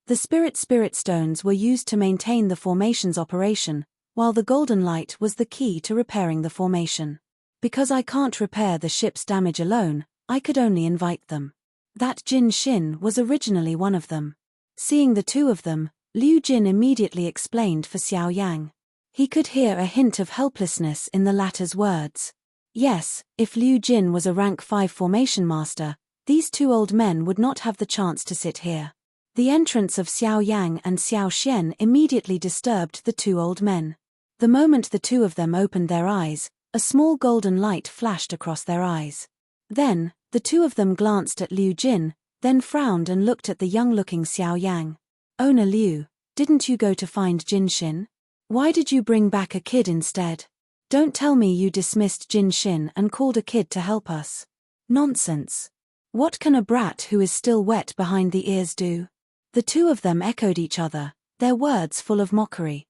The spirit stones were used to maintain the formation's operation, while the golden light was the key to repairing the formation. Because I can't repair the ship's damage alone, I could only invite them. That Jin Shin was originally one of them. Seeing the two of them, Liu Jin immediately explained for Xiao Yang. He could hear a hint of helplessness in the latter's words. Yes, if Liu Jin was a rank 5 formation master, these two old men would not have the chance to sit here. The entrance of Xiao Yang and Xiao Xian immediately disturbed the two old men. The moment the two of them opened their eyes, a small golden light flashed across their eyes. Then, the two of them glanced at Liu Jin, then frowned and looked at the young-looking Xiao Yang. "Owner Liu, didn't you go to find Jin Shin? Why did you bring back a kid instead? Don't tell me you dismissed Jin Shin and called a kid to help us. Nonsense. What can a brat who is still wet behind the ears do?" The two of them echoed each other, their words full of mockery.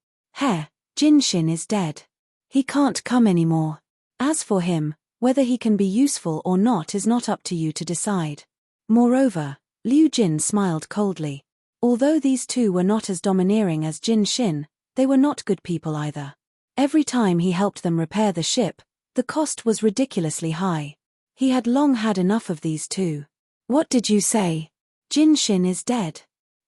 Jin Shin is dead. He can't come anymore. As for him, whether he can be useful or not is not up to you to decide. Moreover, Liu Jin smiled coldly. Although these two were not as domineering as Jin Shin, they were not good people either. Every time he helped them repair the ship, the cost was ridiculously high. He had long had enough of these two. "What did you say? Jin Shin is dead.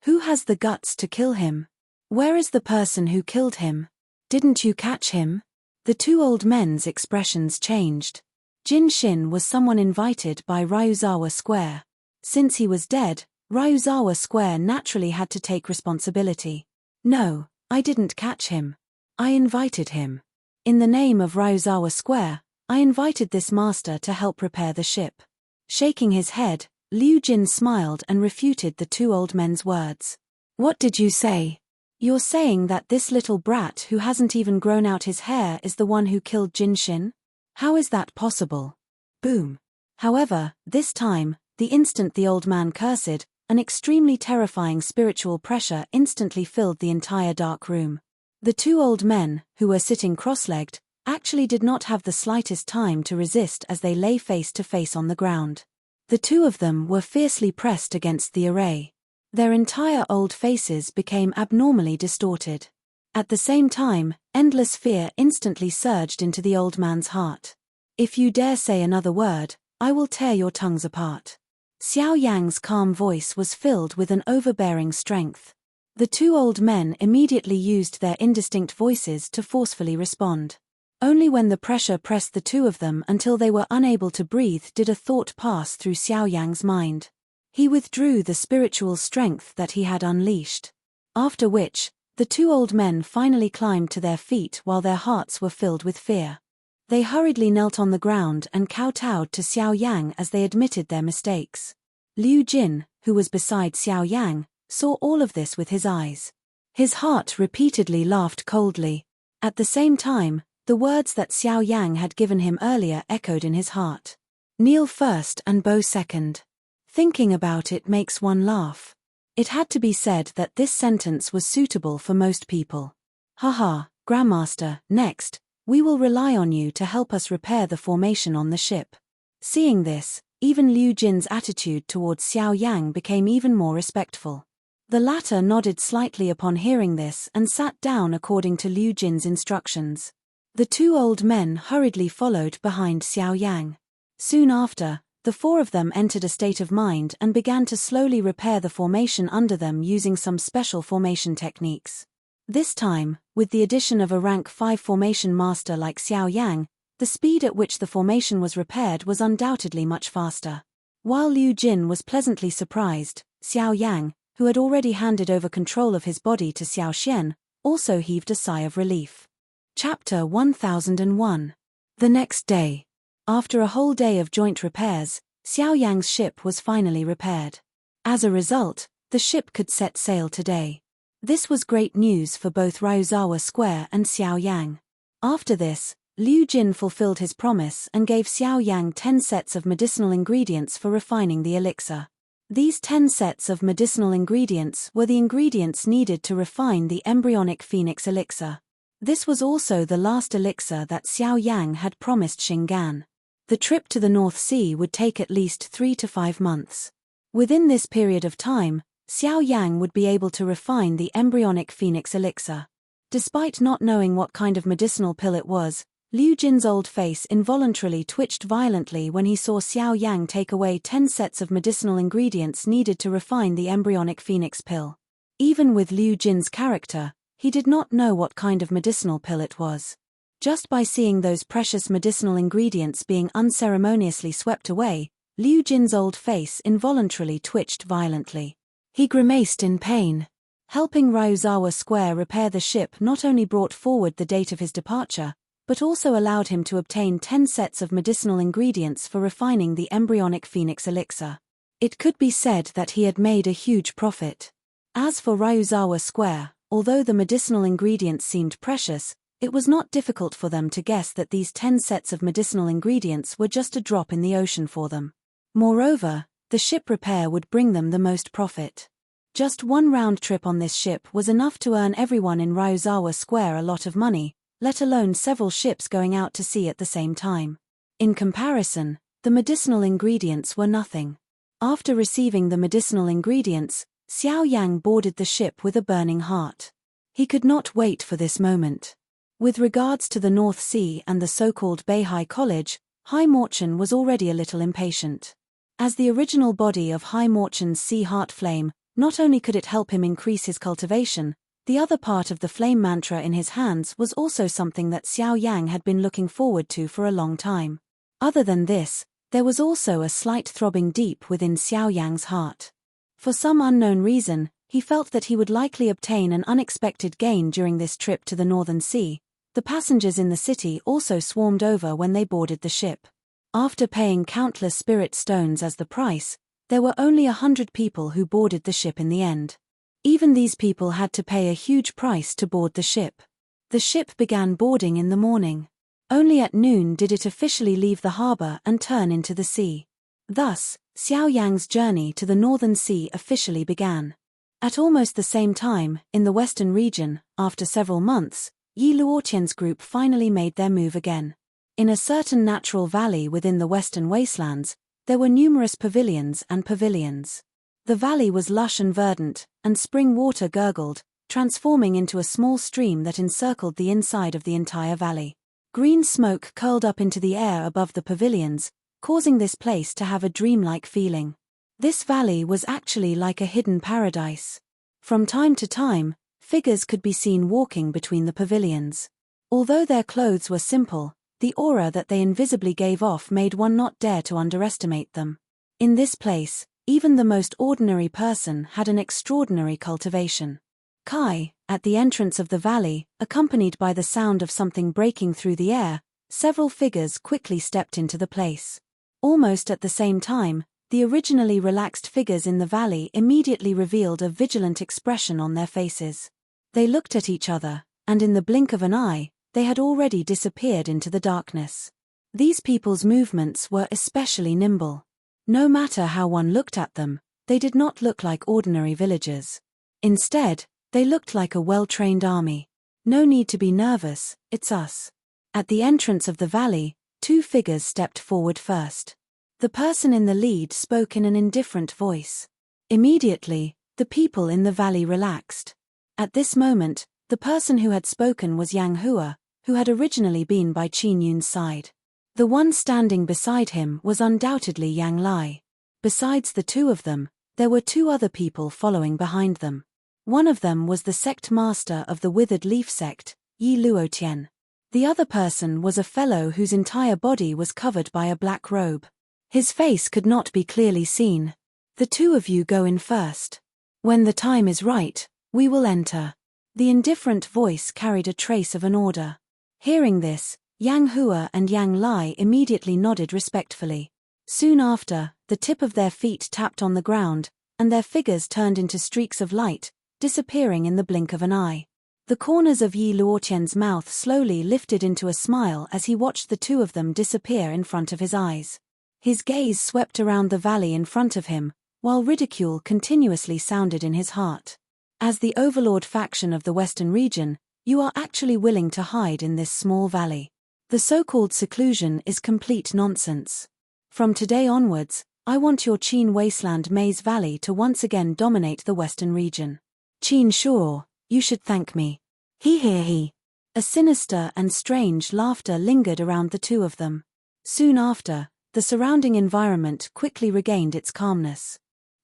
Who has the guts to kill him? Where is the person who killed him? Didn't you catch him?" The two old men's expressions changed. Jin Shin was someone invited by Ryuzawa Square. Since he was dead, Ryuzawa Square naturally had to take responsibility. "No, I didn't catch him. I invited him. In the name of Ryuzawa Square, I invited this master to help repair the ship." Shaking his head, Liu Jin smiled and refuted the two old men's words. "What did you say? You're saying that this little brat who hasn't even grown out his hair is the one who killed Jin Shin? How is that possible?" Boom. However, this time, the instant the old man cursed, an extremely terrifying spiritual pressure instantly filled the entire dark room. The two old men, who were sitting cross-legged, actually did not have the slightest time to resist as they lay face to face on the ground. The two of them were fiercely pressed against the array. Their entire old faces became abnormally distorted. At the same time, endless fear instantly surged into the old man's heart. If you dare say another word, I will tear your tongues apart. Xiao Yang's calm voice was filled with an overbearing strength. The two old men immediately used their indistinct voices to forcefully respond. Only when the pressure pressed the two of them until they were unable to breathe did a thought pass through Xiao Yang's mind. He withdrew the spiritual strength that he had unleashed. After which, the two old men finally climbed to their feet while their hearts were filled with fear. They hurriedly knelt on the ground and kowtowed to Xiao Yang as they admitted their mistakes. Liu Jin, who was beside Xiao Yang, saw all of this with his eyes. His heart repeatedly laughed coldly. At the same time, the words that Xiao Yang had given him earlier echoed in his heart. Kneel first and bow second. Thinking about it makes one laugh. It had to be said that this sentence was suitable for most people. Haha, Grandmaster, next, we will rely on you to help us repair the formation on the ship. Seeing this, even Liu Jin's attitude towards Xiao Yang became even more respectful. The latter nodded slightly upon hearing this and sat down according to Liu Jin's instructions. The two old men hurriedly followed behind Xiao Yang. Soon after, the four of them entered a state of mind and began to slowly repair the formation under them using some special formation techniques. This time, with the addition of a rank 5 formation master like Xiao Yang, the speed at which the formation was repaired was undoubtedly much faster. While Liu Jin was pleasantly surprised, Xiao Yang, who had already handed over control of his body to Xiao Xian, also heaved a sigh of relief. Chapter 1001. The next day. After a whole day of joint repairs, Xiao Yang's ship was finally repaired. As a result, the ship could set sail today. This was great news for both Ryuzawa Square and Xiao Yang. After this, Liu Jin fulfilled his promise and gave Xiao Yang 10 sets of medicinal ingredients for refining the elixir. These 10 sets of medicinal ingredients were the ingredients needed to refine the embryonic phoenix elixir. This was also the last elixir that Xiao Yang had promised Xingan. The trip to the North Sea would take at least 3 to 5 months. Within this period of time, Xiao Yang would be able to refine the embryonic phoenix elixir. Despite not knowing what kind of medicinal pill it was, Liu Jin's old face involuntarily twitched violently when he saw Xiao Yang take away 10 sets of medicinal ingredients needed to refine the embryonic phoenix pill. Even with Liu Jin's character, he did not know what kind of medicinal pill it was. Just by seeing those precious medicinal ingredients being unceremoniously swept away, Liu Jin's old face involuntarily twitched violently. He grimaced in pain. Helping Ryuzawa Square repair the ship not only brought forward the date of his departure, but also allowed him to obtain 10 sets of medicinal ingredients for refining the embryonic phoenix elixir. It could be said that he had made a huge profit. As for Ryuzawa Square, although the medicinal ingredients seemed precious, it was not difficult for them to guess that these 10 sets of medicinal ingredients were just a drop in the ocean for them. Moreover, the ship repair would bring them the most profit. Just one round trip on this ship was enough to earn everyone in Ryuzawa Square a lot of money, let alone several ships going out to sea at the same time. In comparison, the medicinal ingredients were nothing. After receiving the medicinal ingredients, Xiao Yang boarded the ship with a burning heart. He could not wait for this moment. With regards to the North Sea and the so-called Beihai College, Hai Morchen was already a little impatient. As the original body of Hai Morchen's sea heart flame, not only could it help him increase his cultivation, the other part of the flame mantra in his hands was also something that Xiao Yang had been looking forward to for a long time. Other than this, there was also a slight throbbing deep within Xiao Yang's heart. For some unknown reason, he felt that he would likely obtain an unexpected gain during this trip to the Northern Sea. The passengers in the city also swarmed over when they boarded the ship. After paying countless spirit stones as the price, there were only 100 people who boarded the ship in the end. Even these people had to pay a huge price to board the ship. The ship began boarding in the morning. Only at noon did it officially leave the harbor and turn into the sea. Thus, Xiao Yang's journey to the Northern Sea officially began. At almost the same time, in the western region, after several months, Yi Luotian's group finally made their move again. In a certain natural valley within the western wastelands, there were numerous pavilions and pavilions. The valley was lush and verdant, and spring water gurgled, transforming into a small stream that encircled the inside of the entire valley. Green smoke curled up into the air above the pavilions, causing this place to have a dreamlike feeling. This valley was actually like a hidden paradise. From time to time, figures could be seen walking between the pavilions. Although their clothes were simple, the aura that they invisibly gave off made one not dare to underestimate them. In this place, even the most ordinary person had an extraordinary cultivation. Kai, at the entrance of the valley, accompanied by the sound of something breaking through the air, several figures quickly stepped into the place. Almost at the same time, the originally relaxed figures in the valley immediately revealed a vigilant expression on their faces. They looked at each other, and in the blink of an eye, they had already disappeared into the darkness. These people's movements were especially nimble. No matter how one looked at them, they did not look like ordinary villagers. Instead, they looked like a well-trained army. No need to be nervous, it's us. At the entrance of the valley, two figures stepped forward first. The person in the lead spoke in an indifferent voice. Immediately, the people in the valley relaxed. At this moment, the person who had spoken was Yang Hua, who had originally been by Qin Yun's side. The one standing beside him was undoubtedly Yang Lai. Besides the two of them, there were two other people following behind them. One of them was the sect master of the Withered Leaf sect, Yi Luotian. The other person was a fellow whose entire body was covered by a black robe. His face could not be clearly seen. The two of you go in first. When the time is right, we will enter. The indifferent voice carried a trace of an order. Hearing this, Yang Hua and Yang Lai immediately nodded respectfully. Soon after, the tip of their feet tapped on the ground, and their figures turned into streaks of light, disappearing in the blink of an eye. The corners of Yi Luotian's mouth slowly lifted into a smile as he watched the two of them disappear in front of his eyes. His gaze swept around the valley in front of him, while ridicule continuously sounded in his heart. As the overlord faction of the Western region, you are actually willing to hide in this small valley. The so-called seclusion is complete nonsense. From today onwards, I want your Qin Wasteland Maze Valley to once again dominate the Western region. Qin Shuo, you should thank me. He. A sinister and strange laughter lingered around the two of them. Soon after, the surrounding environment quickly regained its calmness.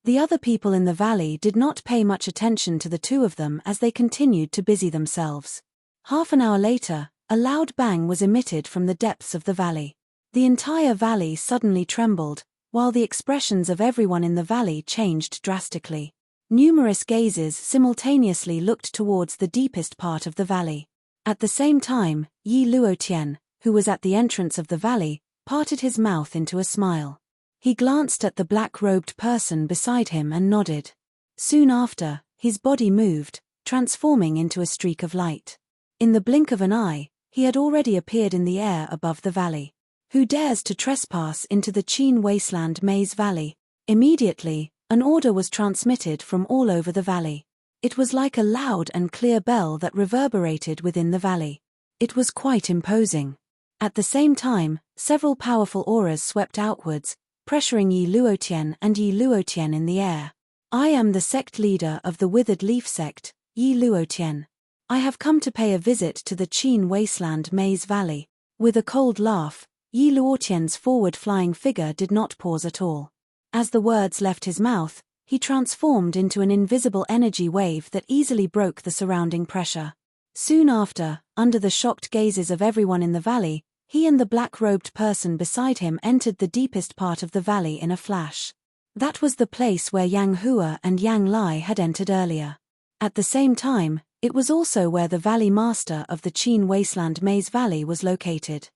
The other people in the valley did not pay much attention to the two of them as they continued to busy themselves. Half an hour later, a loud bang was emitted from the depths of the valley. The entire valley suddenly trembled, while the expressions of everyone in the valley changed drastically. Numerous gazes simultaneously looked towards the deepest part of the valley. At the same time, Yi Luotian, who was at the entrance of the valley, parted his mouth into a smile. He glanced at the black-robed person beside him and nodded. Soon after, his body moved, transforming into a streak of light. In the blink of an eye, he had already appeared in the air above the valley. Who dares to trespass into the Qin Wasteland Maze Valley? Immediately, an order was transmitted from all over the valley. It was like a loud and clear bell that reverberated within the valley. It was quite imposing. At the same time, several powerful auras swept outwards, pressuring Yi Luotian and Yi Luotian in the air. I am the sect leader of the Withered Leaf sect, Yi Luotian. I have come to pay a visit to the Qin Wasteland Maze Valley. With a cold laugh, Yi Luotian's forward-flying figure did not pause at all. As the words left his mouth, he transformed into an invisible energy wave that easily broke the surrounding pressure. Soon after, under the shocked gazes of everyone in the valley, he and the black-robed person beside him entered the deepest part of the valley in a flash. That was the place where Yang Hua and Yang Lai had entered earlier. At the same time, it was also where the Valley Master of the Qin Wasteland Maze Valley was located.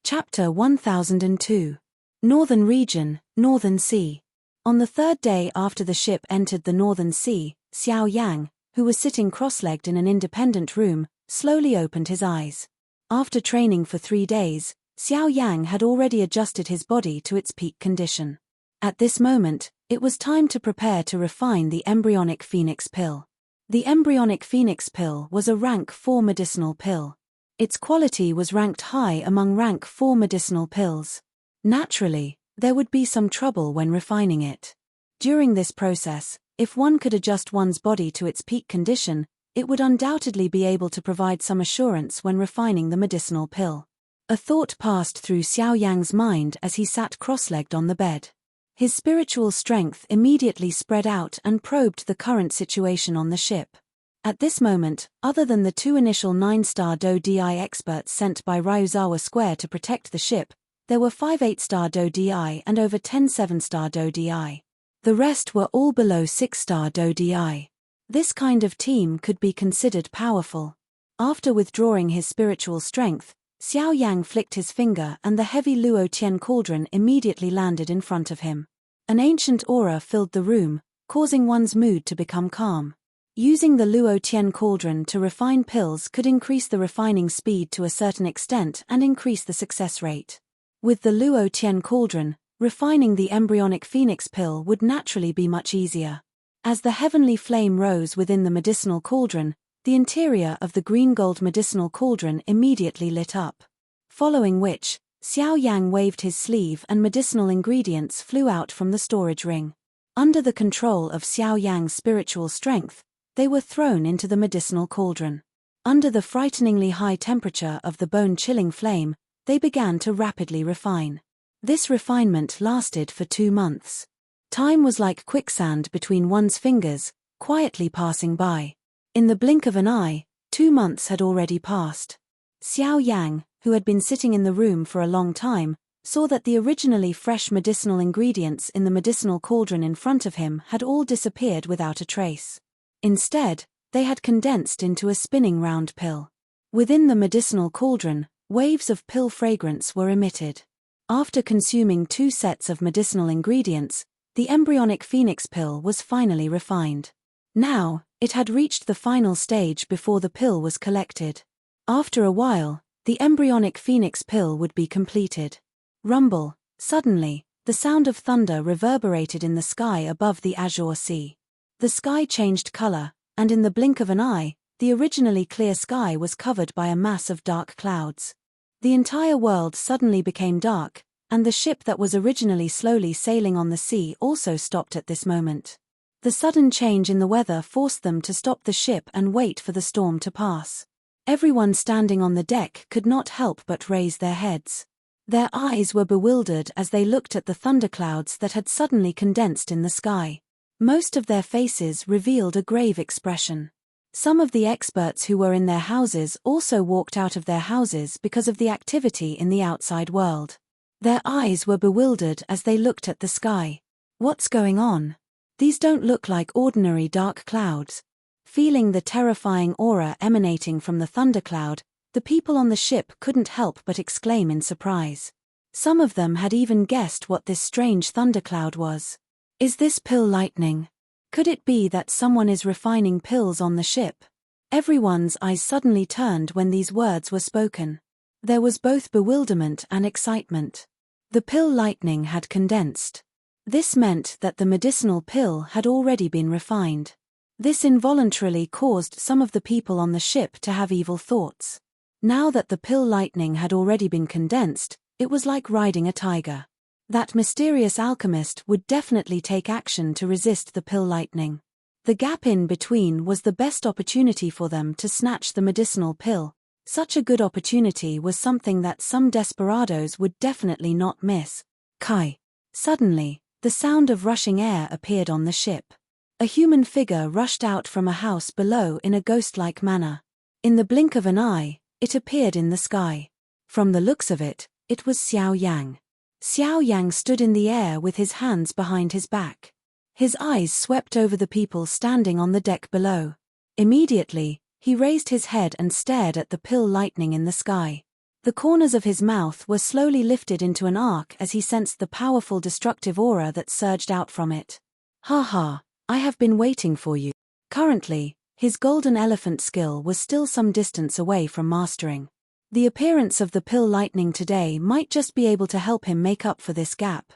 Chapter 1002. Northern Region, Northern Sea. On the third day after the ship entered the Northern Sea, Xiao Yang, who was sitting cross-legged in an independent room, slowly opened his eyes. After training for 3 days, Xiao Yang had already adjusted his body to its peak condition. At this moment, it was time to prepare to refine the embryonic phoenix pill. The embryonic phoenix pill was a rank 4 medicinal pill. Its quality was ranked high among rank 4 medicinal pills. Naturally, there would be some trouble when refining it. During this process, if one could adjust one's body to its peak condition, it would undoubtedly be able to provide some assurance when refining the medicinal pill. A thought passed through Xiao Yang's mind as he sat cross-legged on the bed. His spiritual strength immediately spread out and probed the current situation on the ship. At this moment, other than the 2 initial 9-star Do-Di experts sent by Ryuzawa Square to protect the ship, there were 5 8-star Do-Di and over 10 7-star Do-Di. The rest were all below 6-star Do-Di. This kind of team could be considered powerful. After withdrawing his spiritual strength, Xiao Yang flicked his finger and the heavy Luo Tian cauldron immediately landed in front of him. An ancient aura filled the room, causing one's mood to become calm. Using the Luo Tian cauldron to refine pills could increase the refining speed to a certain extent and increase the success rate. With the Luo Tian cauldron, refining the embryonic phoenix pill would naturally be much easier. As the heavenly flame rose within the medicinal cauldron, the interior of the green-gold medicinal cauldron immediately lit up. Following which, Xiao Yang waved his sleeve and medicinal ingredients flew out from the storage ring. Under the control of Xiao Yang's spiritual strength, they were thrown into the medicinal cauldron. Under the frighteningly high temperature of the bone-chilling flame, they began to rapidly refine. This refinement lasted for 2 months. Time was like quicksand between one's fingers, quietly passing by. In the blink of an eye, 2 months had already passed. Xiao Yang, who had been sitting in the room for a long time, saw that the originally fresh medicinal ingredients in the medicinal cauldron in front of him had all disappeared without a trace. Instead, they had condensed into a spinning round pill. Within the medicinal cauldron, waves of pill fragrance were emitted. After consuming 2 sets of medicinal ingredients, the embryonic phoenix pill was finally refined. Now, it had reached the final stage before the pill was collected. After a while, the embryonic phoenix pill would be completed. Rumble, suddenly, the sound of thunder reverberated in the sky above the azure sea. The sky changed color, and in the blink of an eye, the originally clear sky was covered by a mass of dark clouds. The entire world suddenly became dark, and the ship that was originally slowly sailing on the sea also stopped at this moment. The sudden change in the weather forced them to stop the ship and wait for the storm to pass. Everyone standing on the deck could not help but raise their heads. Their eyes were bewildered as they looked at the thunderclouds that had suddenly condensed in the sky. Most of their faces revealed a grave expression. Some of the experts who were in their houses also walked out of their houses because of the activity in the outside world. Their eyes were bewildered as they looked at the sky. What's going on? These don't look like ordinary dark clouds. Feeling the terrifying aura emanating from the thundercloud, the people on the ship couldn't help but exclaim in surprise. Some of them had even guessed what this strange thundercloud was. Is this pill lightning? Could it be that someone is refining pills on the ship? Everyone's eyes suddenly turned when these words were spoken. There was both bewilderment and excitement. The pill lightning had condensed. This meant that the medicinal pill had already been refined. This involuntarily caused some of the people on the ship to have evil thoughts. Now that the pill lightning had already been condensed, it was like riding a tiger. That mysterious alchemist would definitely take action to resist the pill lightning. The gap in between was the best opportunity for them to snatch the medicinal pill. Such a good opportunity was something that some desperados would definitely not miss. Kai. Suddenly, the sound of rushing air appeared on the ship. A human figure rushed out from a house below in a ghost-like manner. In the blink of an eye, it appeared in the sky. From the looks of it, it was Xiao Yang. Xiao Yang stood in the air with his hands behind his back. His eyes swept over the people standing on the deck below. Immediately, he raised his head and stared at the pill lightning in the sky. The corners of his mouth were slowly lifted into an arc as he sensed the powerful destructive aura that surged out from it. Ha ha, I have been waiting for you. Currently, his golden elephant skill was still some distance away from mastering. The appearance of the pill lightning today might just be able to help him make up for this gap.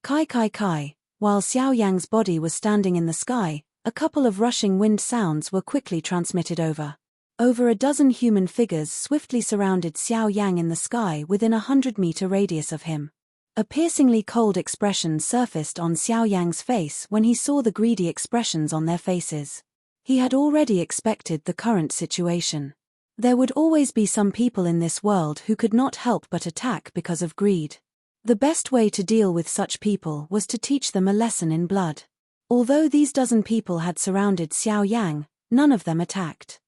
Kai. While Xiao Yang's body was standing in the sky, a couple of rushing wind sounds were quickly transmitted over. Over a dozen human figures swiftly surrounded Xiao Yang in the sky within a 100-meter radius of him. A piercingly cold expression surfaced on Xiao Yang's face when he saw the greedy expressions on their faces. He had already expected the current situation. There would always be some people in this world who could not help but attack because of greed. The best way to deal with such people was to teach them a lesson in blood. Although these dozen people had surrounded Xiao Yang, none of them attacked.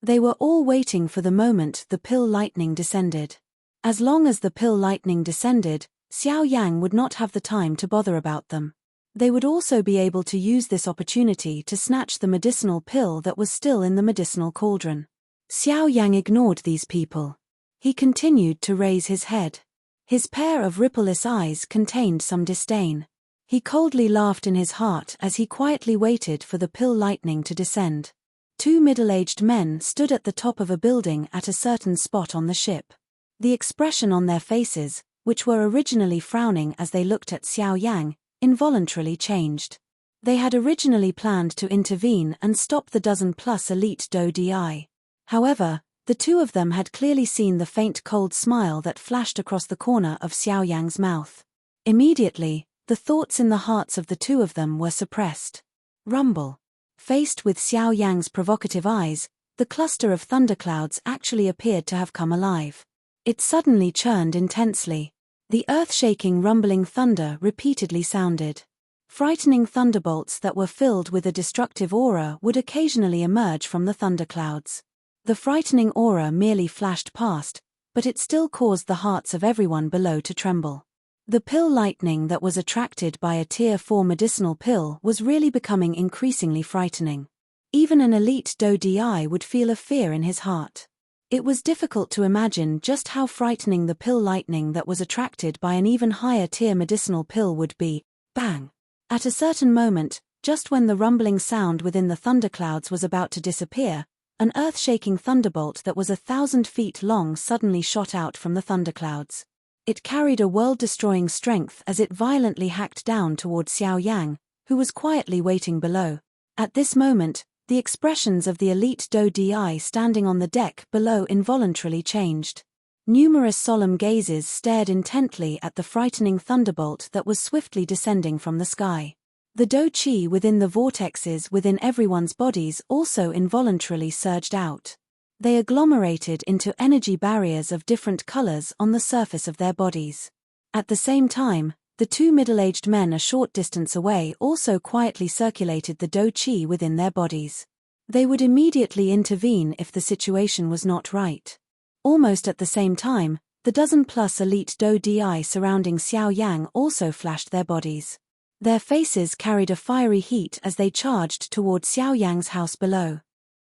They were all waiting for the moment the pill lightning descended. As long as the pill lightning descended, Xiao Yang would not have the time to bother about them. They would also be able to use this opportunity to snatch the medicinal pill that was still in the medicinal cauldron. Xiao Yang ignored these people. He continued to raise his head. His pair of rippleless eyes contained some disdain. He coldly laughed in his heart as he quietly waited for the pill lightning to descend. Two middle-aged men stood at the top of a building at a certain spot on the ship. The expression on their faces, which were originally frowning as they looked at Xiao Yang, involuntarily changed. They had originally planned to intervene and stop the dozen-plus elite Do Di. However, the two of them had clearly seen the faint cold smile that flashed across the corner of Xiao Yang's mouth. Immediately, the thoughts in the hearts of the two of them were suppressed. Rumble. Faced with Xiao Yang's provocative eyes, the cluster of thunderclouds actually appeared to have come alive. It suddenly churned intensely. The earth-shaking rumbling thunder repeatedly sounded. Frightening thunderbolts that were filled with a destructive aura would occasionally emerge from the thunderclouds. The frightening aura merely flashed past, but it still caused the hearts of everyone below to tremble. The pill lightning that was attracted by a Tier 4 medicinal pill was really becoming increasingly frightening. Even an elite Do Di would feel a fear in his heart. It was difficult to imagine just how frightening the pill lightning that was attracted by an even higher tier medicinal pill would be. Bang! At a certain moment, just when the rumbling sound within the thunderclouds was about to disappear, an earth-shaking thunderbolt that was 1,000 feet long suddenly shot out from the thunderclouds. It carried a world-destroying strength as it violently hacked down toward Xiao Yang, who was quietly waiting below. At this moment, the expressions of the elite Do Di standing on the deck below involuntarily changed. Numerous solemn gazes stared intently at the frightening thunderbolt that was swiftly descending from the sky. The Do Chi within the vortexes within everyone's bodies also involuntarily surged out. They agglomerated into energy barriers of different colors on the surface of their bodies. At the same time, the two middle-aged men a short distance away also quietly circulated the Do Chi within their bodies. They would immediately intervene if the situation was not right. Almost at the same time, the dozen-plus elite Do Di surrounding Xiao Yang also flashed their bodies. Their faces carried a fiery heat as they charged toward Xiao Yang's house below.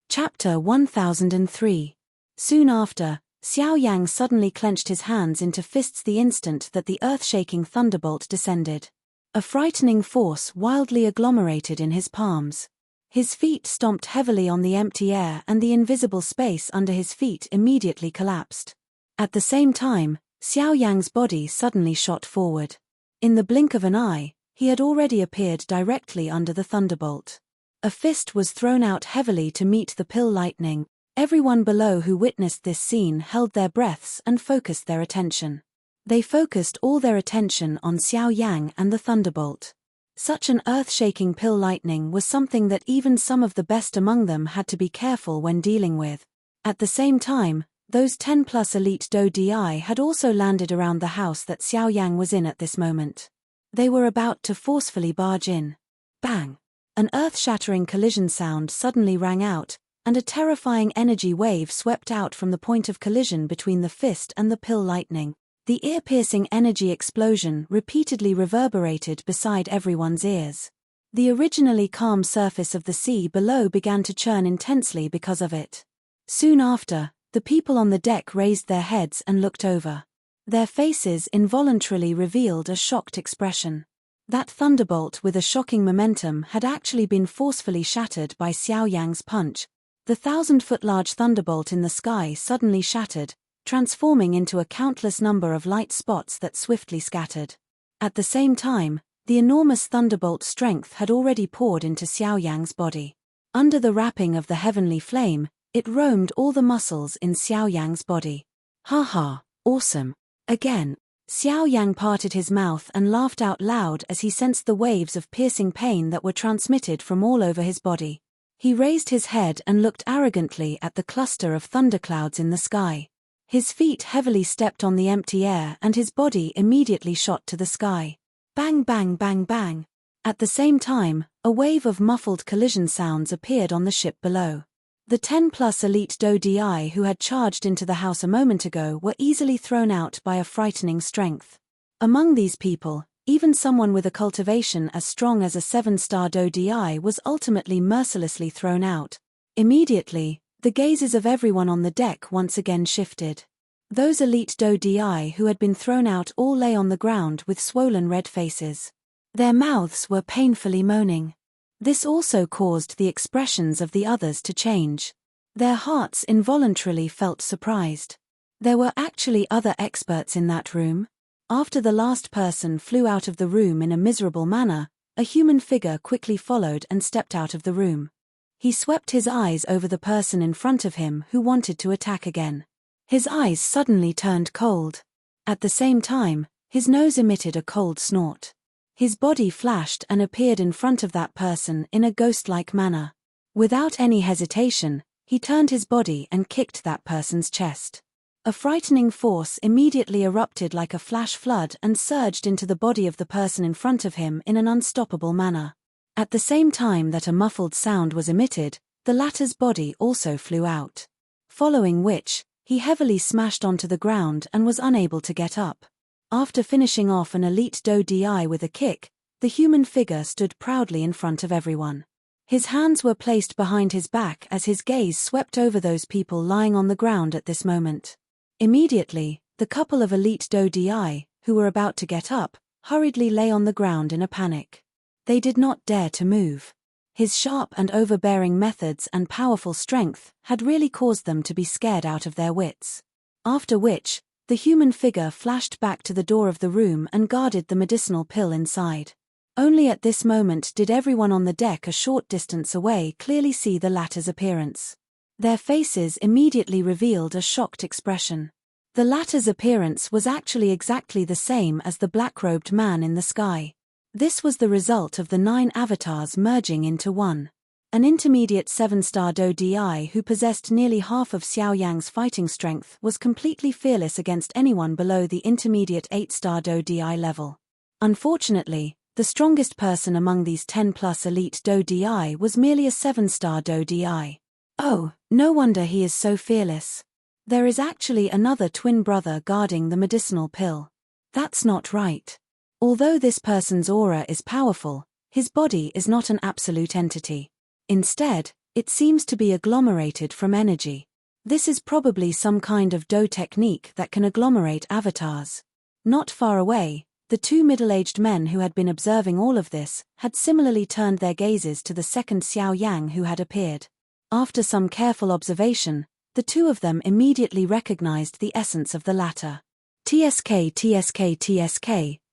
Chapter 1003. Soon after, Xiao Yang suddenly clenched his hands into fists the instant that the earth-shaking thunderbolt descended. A frightening force wildly agglomerated in his palms. His feet stomped heavily on the empty air and the invisible space under his feet immediately collapsed. At the same time, Xiao Yang's body suddenly shot forward. In the blink of an eye, he had already appeared directly under the thunderbolt. A fist was thrown out heavily to meet the pill lightning. Everyone below who witnessed this scene held their breaths and focused their attention. They focused all their attention on Xiao Yang and the thunderbolt. Such an earth-shaking pill lightning was something that even some of the best among them had to be careful when dealing with. At the same time, those 10-plus elite Do Di had also landed around the house that Xiao Yang was in at this moment. They were about to forcefully barge in. Bang! An earth-shattering collision sound suddenly rang out, and a terrifying energy wave swept out from the point of collision between the fist and the pill lightning. The ear-piercing energy explosion repeatedly reverberated beside everyone's ears. The originally calm surface of the sea below began to churn intensely because of it. Soon after, the people on the deck raised their heads and looked over. Their faces involuntarily revealed a shocked expression. That thunderbolt with a shocking momentum had actually been forcefully shattered by Xiao Yang's punch. The 1,000-foot-large thunderbolt in the sky suddenly shattered, transforming into a countless number of light spots that swiftly scattered. At the same time, the enormous thunderbolt strength had already poured into Xiao Yang's body. Under the wrapping of the heavenly flame, it roamed all the muscles in Xiao Yang's body. Ha ha, awesome. Again. Xiao Yang parted his mouth and laughed out loud as he sensed the waves of piercing pain that were transmitted from all over his body. He raised his head and looked arrogantly at the cluster of thunderclouds in the sky. His feet heavily stepped on the empty air and his body immediately shot to the sky. Bang bang bang bang. At the same time, a wave of muffled collision sounds appeared on the ship below. The 10+ elite Dodi who had charged into the house a moment ago were easily thrown out by a frightening strength. Among these people, even someone with a cultivation as strong as a 7-star Dodi was ultimately mercilessly thrown out. Immediately, the gazes of everyone on the deck once again shifted. Those elite Dodi who had been thrown out all lay on the ground with swollen red faces. Their mouths were painfully moaning. This also caused the expressions of the others to change. Their hearts involuntarily felt surprised. There were actually other experts in that room. After the last person flew out of the room in a miserable manner, a human figure quickly followed and stepped out of the room. He swept his eyes over the person in front of him who wanted to attack again. His eyes suddenly turned cold. At the same time, his nose emitted a cold snort. His body flashed and appeared in front of that person in a ghost-like manner. Without any hesitation, he turned his body and kicked that person's chest. A frightening force immediately erupted like a flash flood and surged into the body of the person in front of him in an unstoppable manner. At the same time that a muffled sound was emitted, the latter's body also flew out. Following which, he heavily smashed onto the ground and was unable to get up. After finishing off an elite Dodi with a kick, the human figure stood proudly in front of everyone. His hands were placed behind his back as his gaze swept over those people lying on the ground at this moment. Immediately, the couple of elite Dodi, who were about to get up, hurriedly lay on the ground in a panic. They did not dare to move. His sharp and overbearing methods and powerful strength had really caused them to be scared out of their wits. After which, the human figure flashed back to the door of the room and guarded the medicinal pill inside. Only at this moment did everyone on the deck a short distance away clearly see the latter's appearance. Their faces immediately revealed a shocked expression. The latter's appearance was actually exactly the same as the black-robed man in the sky. This was the result of the 9 avatars merging into one. An intermediate 7-star Dodi who possessed nearly half of Xiao Yang's fighting strength was completely fearless against anyone below the intermediate 8-star Dodi level. Unfortunately, the strongest person among these 10+ elite Dodi was merely a 7-star Dodi. Oh, no wonder he is so fearless. There is actually another twin brother guarding the medicinal pill. That's not right. Although this person's aura is powerful, his body is not an absolute entity. Instead, it seems to be agglomerated from energy. This is probably some kind of Do technique that can agglomerate avatars. Not far away, the 2 middle-aged men who had been observing all of this had similarly turned their gazes to the second Xiao Yang who had appeared. After some careful observation, the 2 of them immediately recognized the essence of the latter. TSK,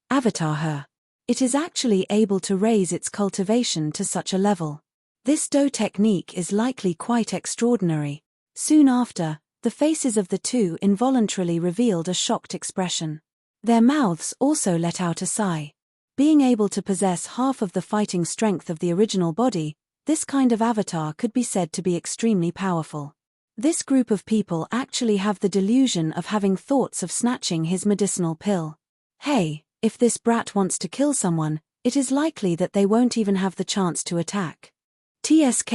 Avatar her. It is actually able to raise its cultivation to such a level. This Do technique is likely quite extraordinary. Soon after, the faces of the 2 involuntarily revealed a shocked expression. Their mouths also let out a sigh. Being able to possess half of the fighting strength of the original body, this kind of avatar could be said to be extremely powerful. This group of people actually have the delusion of having thoughts of snatching his medicinal pill. Hey, if this brat wants to kill someone, it is likely that they won't even have the chance to attack. TSK.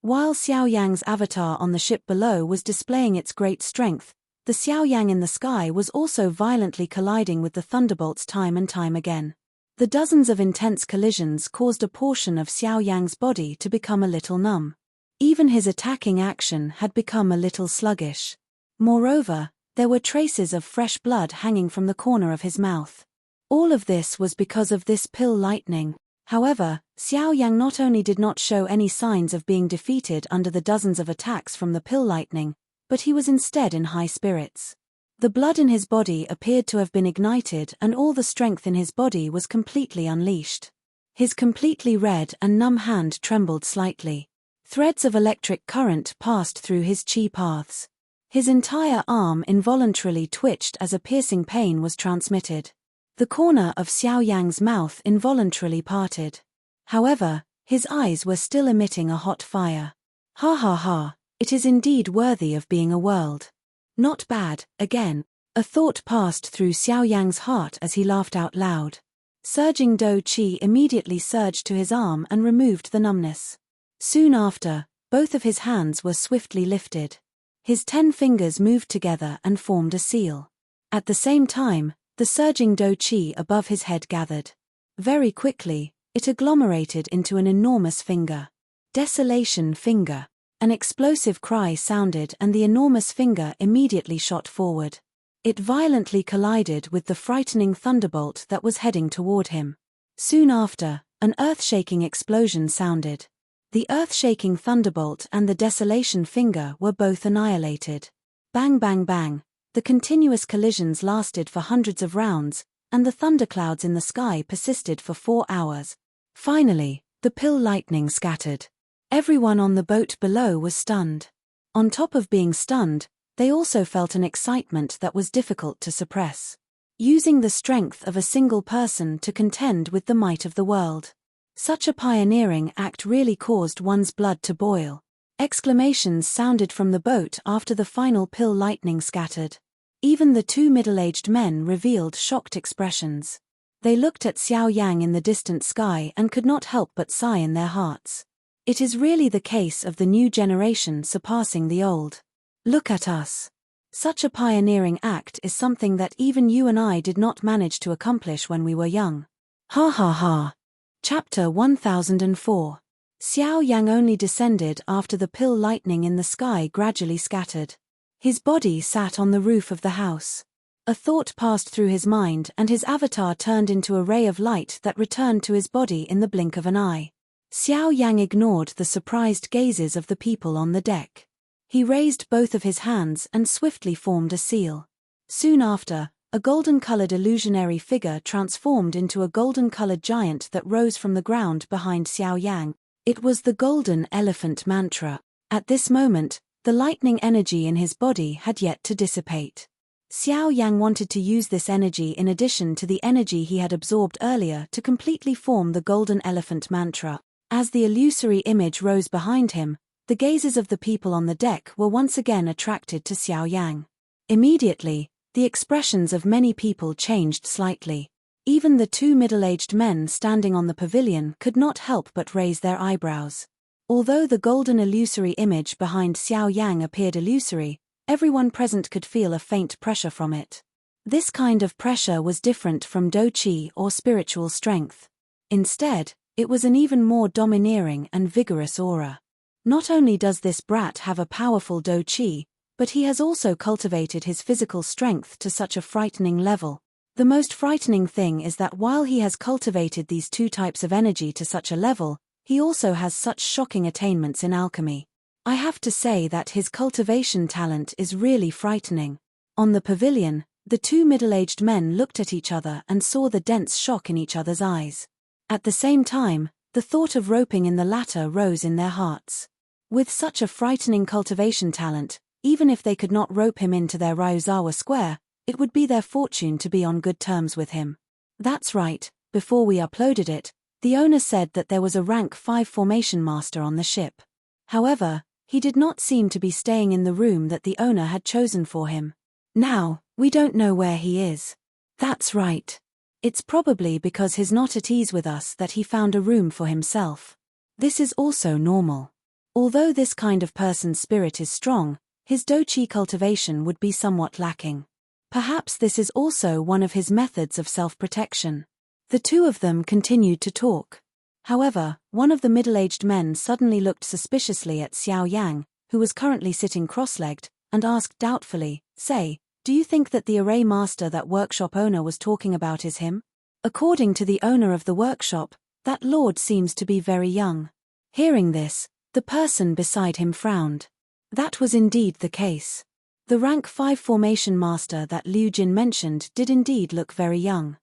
While Xiao Yang's avatar on the ship below was displaying its great strength, the Xiao Yang in the sky was also violently colliding with the thunderbolts time and time again. The dozens of intense collisions caused a portion of Xiao Yang's body to become a little numb. Even his attacking action had become a little sluggish. Moreover, there were traces of fresh blood hanging from the corner of his mouth. All of this was because of this pill lightning. However, Xiao Yang not only did not show any signs of being defeated under the dozens of attacks from the pill lightning, but he was instead in high spirits. The blood in his body appeared to have been ignited and all the strength in his body was completely unleashed. His completely red and numb hand trembled slightly. Threads of electric current passed through his chi paths. His entire arm involuntarily twitched as a piercing pain was transmitted. The corner of Xiao Yang's mouth involuntarily parted. However, His eyes were still emitting a hot fire. Ha ha ha, it is indeed worthy of being a world. Not bad, again. A thought passed through Xiao Yang's heart as he laughed out loud. Surging Do Qi immediately surged to his arm and removed the numbness. Soon after, both of his hands were swiftly lifted. His 10 fingers moved together and formed a seal. At the same time, the surging Do Qi above his head gathered. Very quickly, it agglomerated into an enormous finger. Desolation finger. An explosive cry sounded and the enormous finger immediately shot forward. It violently collided with the frightening thunderbolt that was heading toward him. Soon after, an earth-shaking explosion sounded. The earth-shaking thunderbolt and the desolation finger were both annihilated. Bang bang bang, the continuous collisions lasted for hundreds of rounds, and the thunderclouds in the sky persisted for 4 hours. Finally, the pill lightning scattered. Everyone on the boat below was stunned. On top of being stunned, they also felt an excitement that was difficult to suppress. Using the strength of a single person to contend with the might of the world. Such a pioneering act really caused one's blood to boil. Exclamations sounded from the boat after the final pill lightning scattered. Even the 2 middle-aged men revealed shocked expressions. They looked at Xiao Yang in the distant sky and could not help but sigh in their hearts. It is really the case of the new generation surpassing the old. Look at us. Such a pioneering act is something that even you and I did not manage to accomplish when we were young. Ha ha ha. Chapter 1004. Xiao Yang only descended after the pill lightning in the sky gradually scattered. His body sat on the roof of the house. A thought passed through his mind and his avatar turned into a ray of light that returned to his body in the blink of an eye. Xiao Yang ignored the surprised gazes of the people on the deck. He raised both of his hands and swiftly formed a seal. Soon after, a golden-colored illusionary figure transformed into a golden-colored giant that rose from the ground behind Xiao Yang. It was the Golden Elephant Mantra. At this moment, the lightning energy in his body had yet to dissipate. Xiao Yang wanted to use this energy in addition to the energy he had absorbed earlier to completely form the Golden Elephant Mantra. As the illusory image rose behind him, the gazes of the people on the deck were once again attracted to Xiao Yang. Immediately, the expressions of many people changed slightly. Even the 2 middle-aged men standing on the pavilion could not help but raise their eyebrows. Although the golden illusory image behind Xiao Yang appeared illusory, everyone present could feel a faint pressure from it. This kind of pressure was different from Do Qi or spiritual strength. Instead, it was an even more domineering and vigorous aura. Not only does this brat have a powerful Do Qi, but he has also cultivated his physical strength to such a frightening level. The most frightening thing is that while he has cultivated these 2 types of energy to such a level, he also has such shocking attainments in alchemy. I have to say that his cultivation talent is really frightening. On the pavilion, the 2 middle-aged men looked at each other and saw the dense shock in each other's eyes. At the same time, the thought of roping in the latter rose in their hearts. With such a frightening cultivation talent, even if they could not rope him into their Ryuzawa square, it would be their fortune to be on good terms with him. That's right, before we uploaded it, the owner said that there was a rank 5 formation master on the ship. However, he did not seem to be staying in the room that the owner had chosen for him. Now, we don't know where he is. That's right. It's probably because he's not at ease with us that he found a room for himself. This is also normal. Although this kind of person's spirit is strong, his Do Qi cultivation would be somewhat lacking. Perhaps this is also one of his methods of self-protection. The 2 of them continued to talk. However, one of the middle-aged men suddenly looked suspiciously at Xiao Yang, who was currently sitting cross-legged, and asked doubtfully, "Say, do you think that the array master that workshop owner was talking about is him?" According to the owner of the workshop, that lord seems to be very young. Hearing this, the person beside him frowned. That was indeed the case. The rank 5 formation master that Liu Jin mentioned did indeed look very young.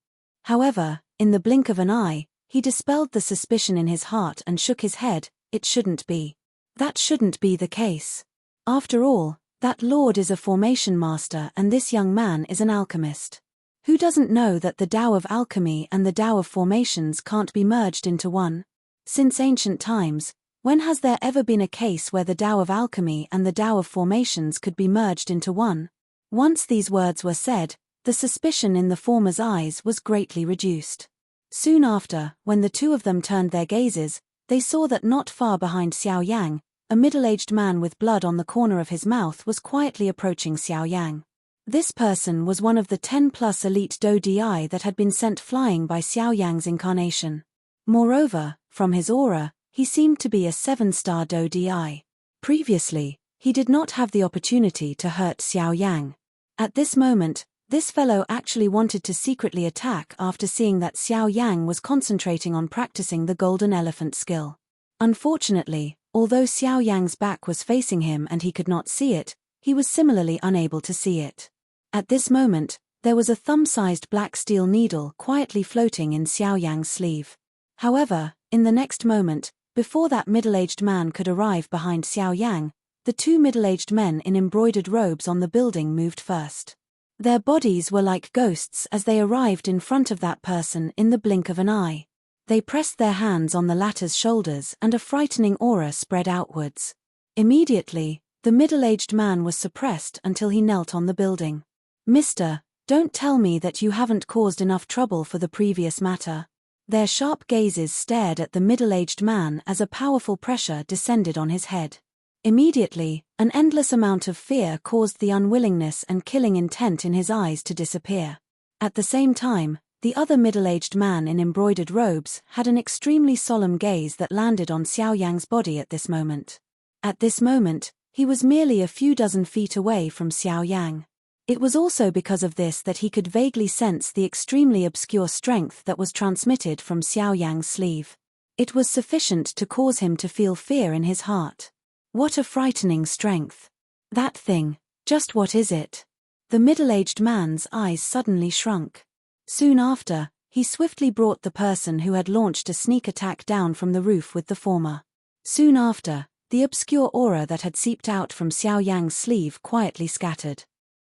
However, in the blink of an eye, he dispelled the suspicion in his heart and shook his head. It shouldn't be. That shouldn't be the case. After all, that lord is a formation master and this young man is an alchemist. Who doesn't know that the Tao of alchemy and the Tao of formations can't be merged into one? Since ancient times, when has there ever been a case where the Tao of alchemy and the Tao of formations could be merged into one? Once these words were said, the suspicion in the former's eyes was greatly reduced. Soon after, when the two of them turned their gazes, they saw that not far behind Xiao Yang, a middle-aged man with blood on the corner of his mouth was quietly approaching Xiao Yang. This person was one of the 10+ elite Do Di that had been sent flying by Xiao Yang's incarnation. Moreover, from his aura, he seemed to be a 7-star Do Di. Previously, he did not have the opportunity to hurt Xiao Yang. At this moment, this fellow actually wanted to secretly attack after seeing that Xiao Yang was concentrating on practicing the golden elephant skill. Unfortunately, although Xiao Yang's back was facing him and he could not see it, he was similarly unable to see it. At this moment, there was a thumb-sized black steel needle quietly floating in Xiao Yang's sleeve. However, in the next moment, before that middle-aged man could arrive behind Xiao Yang, the two middle-aged men in embroidered robes on the building moved first. Their bodies were like ghosts as they arrived in front of that person in the blink of an eye. They pressed their hands on the latter's shoulders and a frightening aura spread outwards. Immediately, the middle-aged man was suppressed until he knelt on the building. "Mister, don't tell me that you haven't caused enough trouble for the previous matter." Their sharp gazes stared at the middle-aged man as a powerful pressure descended on his head. Immediately, an endless amount of fear caused the unwillingness and killing intent in his eyes to disappear. At the same time, the other middle-aged man in embroidered robes had an extremely solemn gaze that landed on Xiao Yang's body at this moment. At this moment, he was merely a few dozen feet away from Xiao Yang. It was also because of this that he could vaguely sense the extremely obscure strength that was transmitted from Xiao Yang's sleeve. It was sufficient to cause him to feel fear in his heart. What a frightening strength. That thing, just what is it? The middle-aged man's eyes suddenly shrunk. Soon after, he swiftly brought the person who had launched a sneak attack down from the roof with the former. Soon after, the obscure aura that had seeped out from Xiao Yang's sleeve quietly scattered.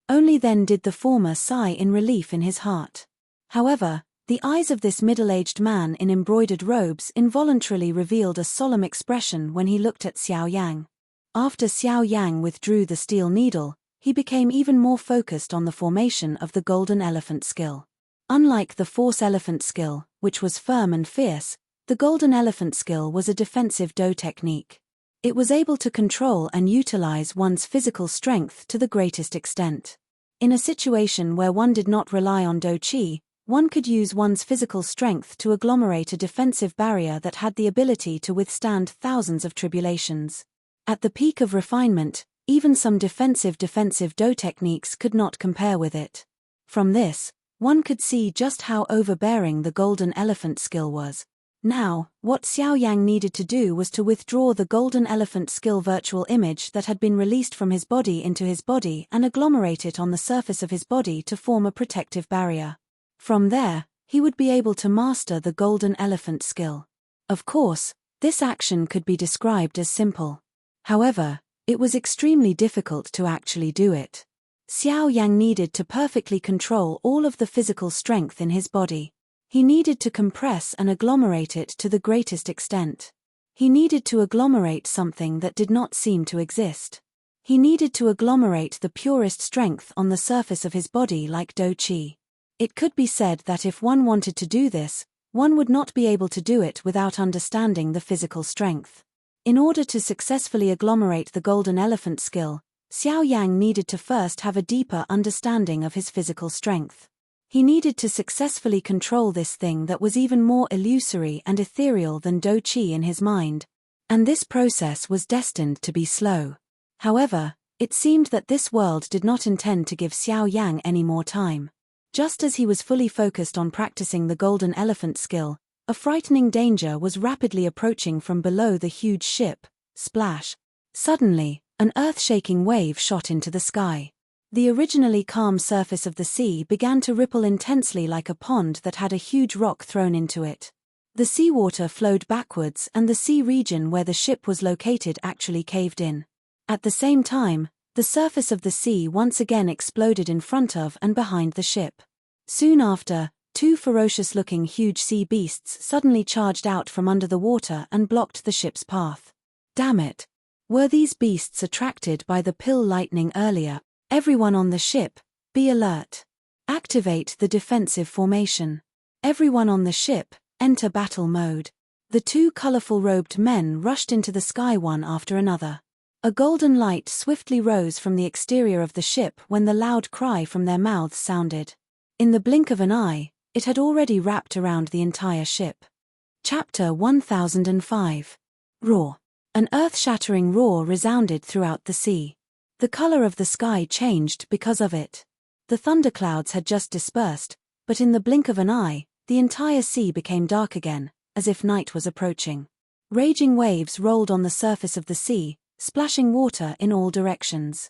Only then did the former sigh in relief in his heart. However, the eyes of this middle-aged man in embroidered robes involuntarily revealed a solemn expression when he looked at Xiao Yang. After Xiao Yang withdrew the steel needle, he became even more focused on the formation of the golden elephant skill. Unlike the force elephant skill, which was firm and fierce, the golden elephant skill was a defensive Do technique. It was able to control and utilize one's physical strength to the greatest extent. In a situation where one did not rely on Do Qi, one could use one's physical strength to agglomerate a defensive barrier that had the ability to withstand thousands of tribulations. At the peak of refinement, even some defensive Do techniques could not compare with it. From this, one could see just how overbearing the golden elephant skill was. Now, what Xiao Yang needed to do was to withdraw the golden elephant skill virtual image that had been released from his body into his body and agglomerate it on the surface of his body to form a protective barrier. From there, he would be able to master the golden elephant skill. Of course, this action could be described as simple. However, it was extremely difficult to actually do it. Xiao Yang needed to perfectly control all of the physical strength in his body. He needed to compress and agglomerate it to the greatest extent. He needed to agglomerate something that did not seem to exist. He needed to agglomerate the purest strength on the surface of his body like Do Qi. It could be said that if one wanted to do this, one would not be able to do it without understanding the physical strength. In order to successfully agglomerate the golden elephant skill, Xiao Yang needed to first have a deeper understanding of his physical strength. He needed to successfully control this thing that was even more illusory and ethereal than Do Qi in his mind. And this process was destined to be slow. However, it seemed that this world did not intend to give Xiao Yang any more time. Just as he was fully focused on practicing the golden elephant skill, a frightening danger was rapidly approaching from below the huge ship. Splash! Suddenly, an earth-shaking wave shot into the sky. The originally calm surface of the sea began to ripple intensely like a pond that had a huge rock thrown into it. The seawater flowed backwards and the sea region where the ship was located actually caved in. At the same time, the surface of the sea once again exploded in front of and behind the ship. Soon after, 2 ferocious-looking huge sea beasts suddenly charged out from under the water and blocked the ship's path. Damn it! Were these beasts attracted by the pill lightning earlier? Everyone on the ship, be alert. Activate the defensive formation. Everyone on the ship, enter battle mode. The 2 colorful robed men rushed into the sky one after another. A golden light swiftly rose from the exterior of the ship when the loud cry from their mouths sounded. In the blink of an eye, it had already wrapped around the entire ship. Chapter 1005. Roar. An earth-shattering roar resounded throughout the sea. The color of the sky changed because of it. The thunderclouds had just dispersed, but in the blink of an eye, the entire sea became dark again, as if night was approaching. Raging waves rolled on the surface of the sea, splashing water in all directions.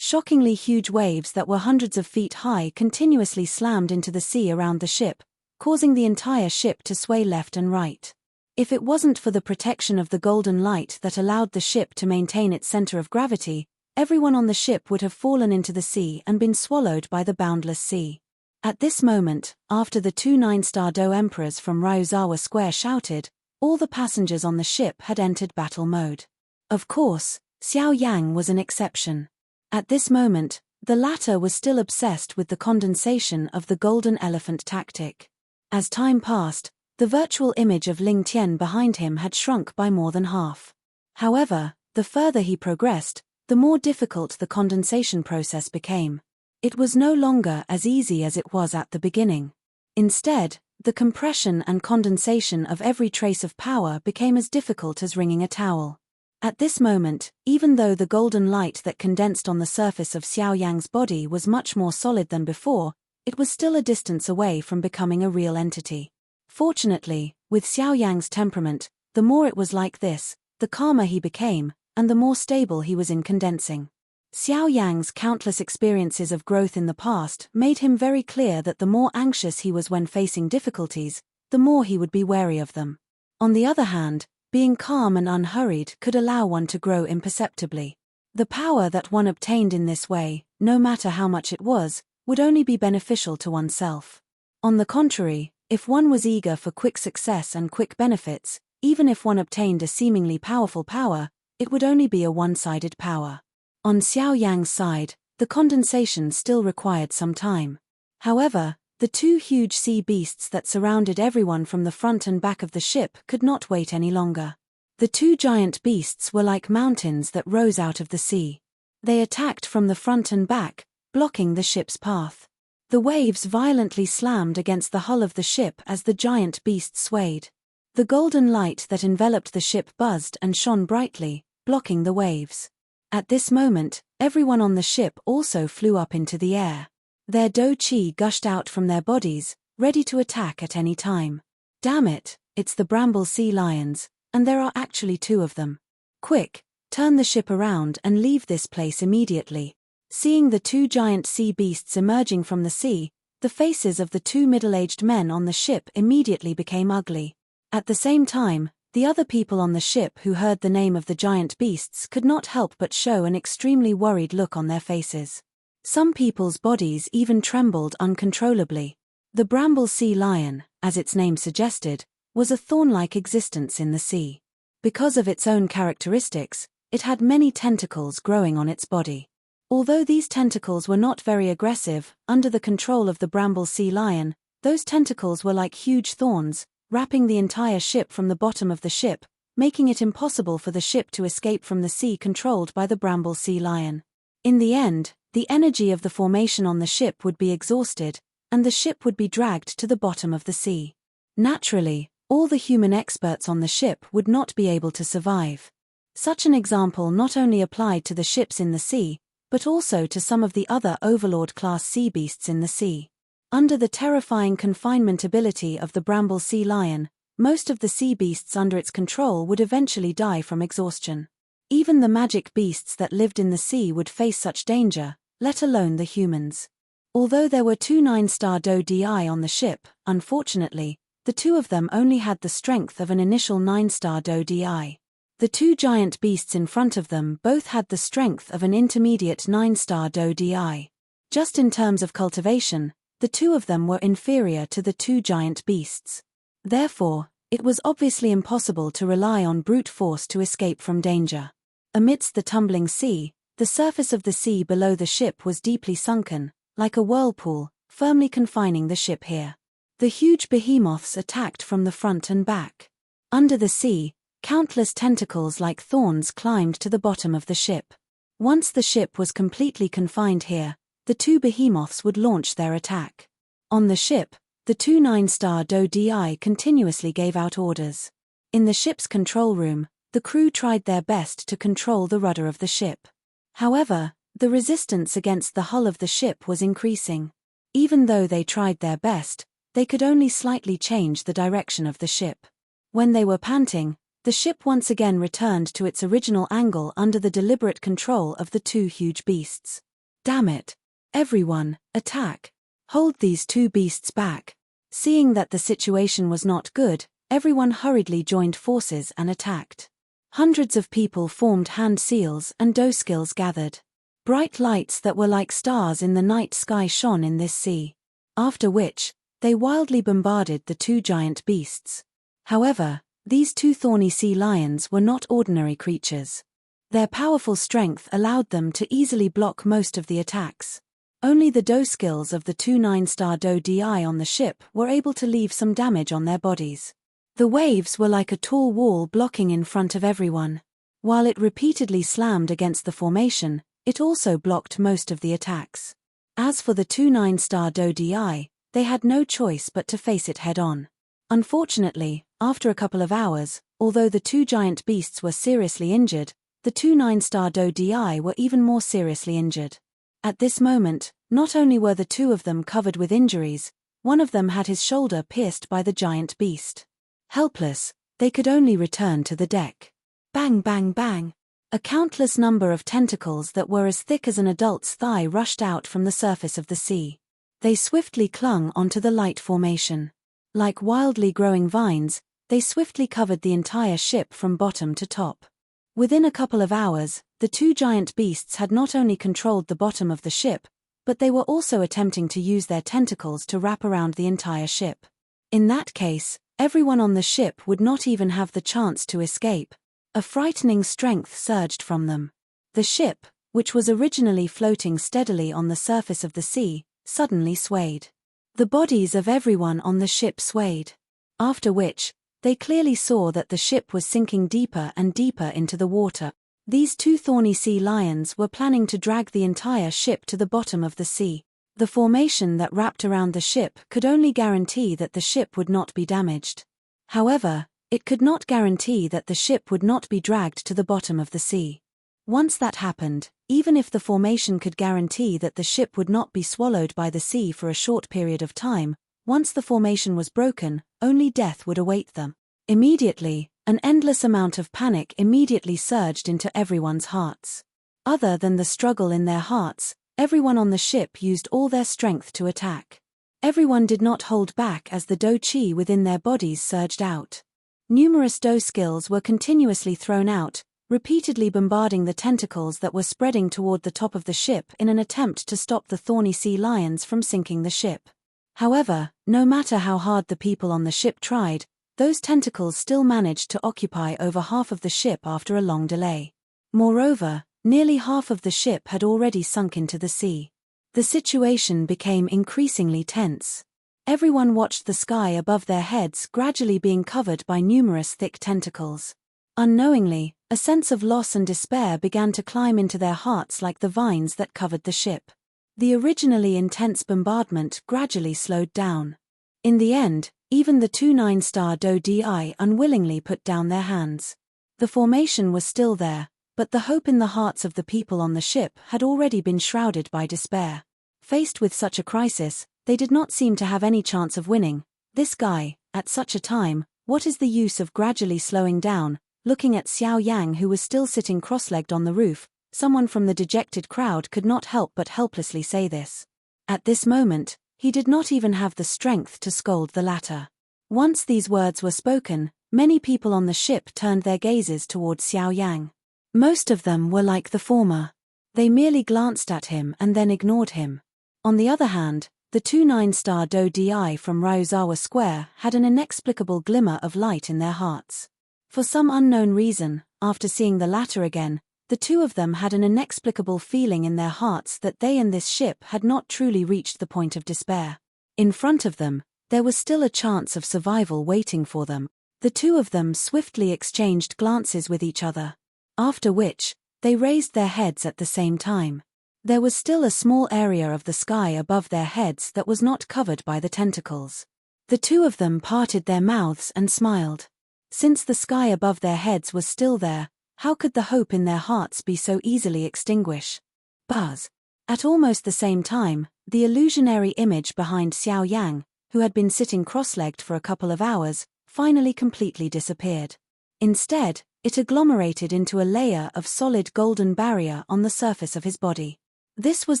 Shockingly huge waves that were hundreds of feet high continuously slammed into the sea around the ship, causing the entire ship to sway left and right. If it wasn't for the protection of the golden light that allowed the ship to maintain its center of gravity, everyone on the ship would have fallen into the sea and been swallowed by the boundless sea. At this moment, after the 2 9-star Do emperors from Ryuzawa Square shouted, all the passengers on the ship had entered battle mode. Of course, Xiao Yang was an exception. At this moment, the latter was still obsessed with the condensation of the golden elephant tactic. As time passed, the virtual image of Ling Tian behind him had shrunk by more than half. However, the further he progressed, the more difficult the condensation process became. It was no longer as easy as it was at the beginning. Instead, the compression and condensation of every trace of power became as difficult as wringing a towel. At this moment, even though the golden light that condensed on the surface of Xiao Yang's body was much more solid than before, it was still a distance away from becoming a real entity. Fortunately, with Xiao Yang's temperament, the more it was like this, the calmer he became, and the more stable he was in condensing. Xiao Yang's countless experiences of growth in the past made him very clear that the more anxious he was when facing difficulties, the more he would be wary of them. On the other hand, being calm and unhurried could allow one to grow imperceptibly. The power that one obtained in this way, no matter how much it was, would only be beneficial to oneself. On the contrary, if one was eager for quick success and quick benefits, even if one obtained a seemingly powerful power, it would only be a one-sided power. On Xiao Yang's side, the condensation still required some time. However, the 2 huge sea beasts that surrounded everyone from the front and back of the ship could not wait any longer. The 2 giant beasts were like mountains that rose out of the sea. They attacked from the front and back, blocking the ship's path. The waves violently slammed against the hull of the ship as the giant beasts swayed. The golden light that enveloped the ship buzzed and shone brightly, blocking the waves. At this moment, everyone on the ship also flew up into the air. Their Do Chi gushed out from their bodies, ready to attack at any time. Damn it, it's the Bramble Sea Lions, and there are actually 2 of them. Quick, turn the ship around and leave this place immediately. Seeing the 2 giant sea beasts emerging from the sea, the faces of the 2 middle-aged men on the ship immediately became ugly. At the same time, the other people on the ship who heard the name of the giant beasts could not help but show an extremely worried look on their faces. Some people's bodies even trembled uncontrollably. The Bramble Sea Lion, as its name suggested, was a thorn-like existence in the sea. Because of its own characteristics, it had many tentacles growing on its body. Although these tentacles were not very aggressive, under the control of the Bramble Sea Lion, those tentacles were like huge thorns, wrapping the entire ship from the bottom of the ship, making it impossible for the ship to escape from the sea controlled by the Bramble Sea Lion. In the end, the energy of the formation on the ship would be exhausted, and the ship would be dragged to the bottom of the sea. Naturally, all the human experts on the ship would not be able to survive. Such an example not only applied to the ships in the sea, but also to some of the other Overlord-class sea beasts in the sea. Under the terrifying confinement ability of the Bramble Sea Lion, most of the sea beasts under its control would eventually die from exhaustion. Even the magic beasts that lived in the sea would face such danger, let alone the humans. Although there were 2 9-star Do Di on the ship, unfortunately, the 2 of them only had the strength of an initial 9-star Do Di. The 2 giant beasts in front of them both had the strength of an intermediate 9-star Do Di. Just in terms of cultivation, the two of them were inferior to the two giant beasts. Therefore, it was obviously impossible to rely on brute force to escape from danger. Amidst the tumbling sea, the surface of the sea below the ship was deeply sunken, like a whirlpool, firmly confining the ship here. The huge behemoths attacked from the front and back. Under the sea, countless tentacles like thorns climbed to the bottom of the ship. Once the ship was completely confined here, the two behemoths would launch their attack. On the ship, the two 9-star DI continuously gave out orders. In the ship's control room, the crew tried their best to control the rudder of the ship. However, the resistance against the hull of the ship was increasing. Even though they tried their best, they could only slightly change the direction of the ship. When they were panting, the ship once again returned to its original angle under the deliberate control of the two huge beasts. Damn it! Everyone, attack! Hold these two beasts back! Seeing that the situation was not good, everyone hurriedly joined forces and attacked. Hundreds of people formed hand seals and skills gathered. Bright lights that were like stars in the night sky shone in this sea. After which, they wildly bombarded the two giant beasts. However, these two thorny sea lions were not ordinary creatures. Their powerful strength allowed them to easily block most of the attacks. Only the skills of the two 9-star DI on the ship were able to leave some damage on their bodies. The waves were like a tall wall blocking in front of everyone. While it repeatedly slammed against the formation, it also blocked most of the attacks. As for the two 9-star DI, they had no choice but to face it head-on. Unfortunately, after a couple of hours, although the two giant beasts were seriously injured, the two 9-star DI were even more seriously injured. At this moment, not only were the two of them covered with injuries, one of them had his shoulder pierced by the giant beast. Helpless, they could only return to the deck. Bang bang bang! A countless number of tentacles that were as thick as an adult's thigh rushed out from the surface of the sea. They swiftly clung onto the light formation. Like wildly growing vines, they swiftly covered the entire ship from bottom to top. Within a couple of hours, the two giant beasts had not only controlled the bottom of the ship, but they were also attempting to use their tentacles to wrap around the entire ship. In that case, everyone on the ship would not even have the chance to escape. A frightening strength surged from them. The ship, which was originally floating steadily on the surface of the sea, suddenly swayed. The bodies of everyone on the ship swayed. After which, they clearly saw that the ship was sinking deeper and deeper into the water. These two thorny sea lions were planning to drag the entire ship to the bottom of the sea. The formation that wrapped around the ship could only guarantee that the ship would not be damaged. However, it could not guarantee that the ship would not be dragged to the bottom of the sea. Once that happened, even if the formation could guarantee that the ship would not be swallowed by the sea for a short period of time, once the formation was broken, only death would await them. Immediately, an endless amount of panic immediately surged into everyone's hearts. Other than the struggle in their hearts, everyone on the ship used all their strength to attack. Everyone did not hold back as the chi within their bodies surged out. Numerous skills were continuously thrown out, repeatedly bombarding the tentacles that were spreading toward the top of the ship in an attempt to stop the thorny sea lions from sinking the ship. However, no matter how hard the people on the ship tried, those tentacles still managed to occupy over half of the ship after a long delay. Moreover, nearly half of the ship had already sunk into the sea. The situation became increasingly tense. Everyone watched the sky above their heads gradually being covered by numerous thick tentacles. Unknowingly, a sense of loss and despair began to climb into their hearts like the vines that covered the ship. The originally intense bombardment gradually slowed down. In the end, even the two 9-star DI unwillingly put down their hands. The formation was still there, but the hope in the hearts of the people on the ship had already been shrouded by despair. Faced with such a crisis, they did not seem to have any chance of winning. This guy, at such a time, what is the use of gradually slowing down? Looking at Xiao Yang, who was still sitting cross-legged on the roof, someone from the dejected crowd could not help but helplessly say this. At this moment, he did not even have the strength to scold the latter. Once these words were spoken, many people on the ship turned their gazes toward Xiao Yang. Most of them were like the former. They merely glanced at him and then ignored him. On the other hand, the two 9-star Do-Di from Ryuzawa Square had an inexplicable glimmer of light in their hearts. For some unknown reason, after seeing the latter again, the two of them had an inexplicable feeling in their hearts that they and this ship had not truly reached the point of despair. In front of them, there was still a chance of survival waiting for them. The two of them swiftly exchanged glances with each other. After which, they raised their heads at the same time. There was still a small area of the sky above their heads that was not covered by the tentacles. The two of them parted their mouths and smiled. Since the sky above their heads was still there, how could the hope in their hearts be so easily extinguished? Buzz. At almost the same time, the illusionary image behind Xiao Yang, who had been sitting cross-legged for a couple of hours, finally completely disappeared. Instead, it agglomerated into a layer of solid golden barrier on the surface of his body. This was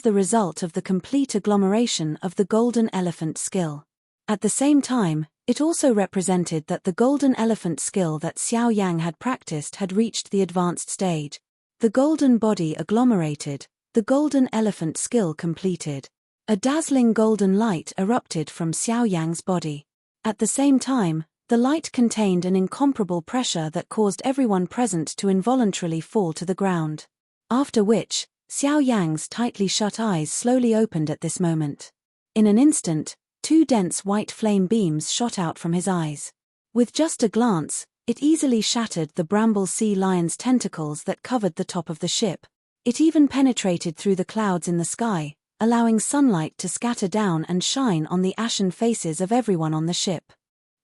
the result of the complete agglomeration of the golden elephant skill. At the same time, it also represented that the golden elephant skill that Xiao Yang had practiced had reached the advanced stage. The golden body agglomerated, the golden elephant skill completed. A dazzling golden light erupted from Xiao Yang's body. At the same time, the light contained an incomparable pressure that caused everyone present to involuntarily fall to the ground. After which, Xiao Yang's tightly shut eyes slowly opened at this moment. In an instant, two dense white flame beams shot out from his eyes. With just a glance, it easily shattered the bramble sea lion's tentacles that covered the top of the ship. It even penetrated through the clouds in the sky, allowing sunlight to scatter down and shine on the ashen faces of everyone on the ship.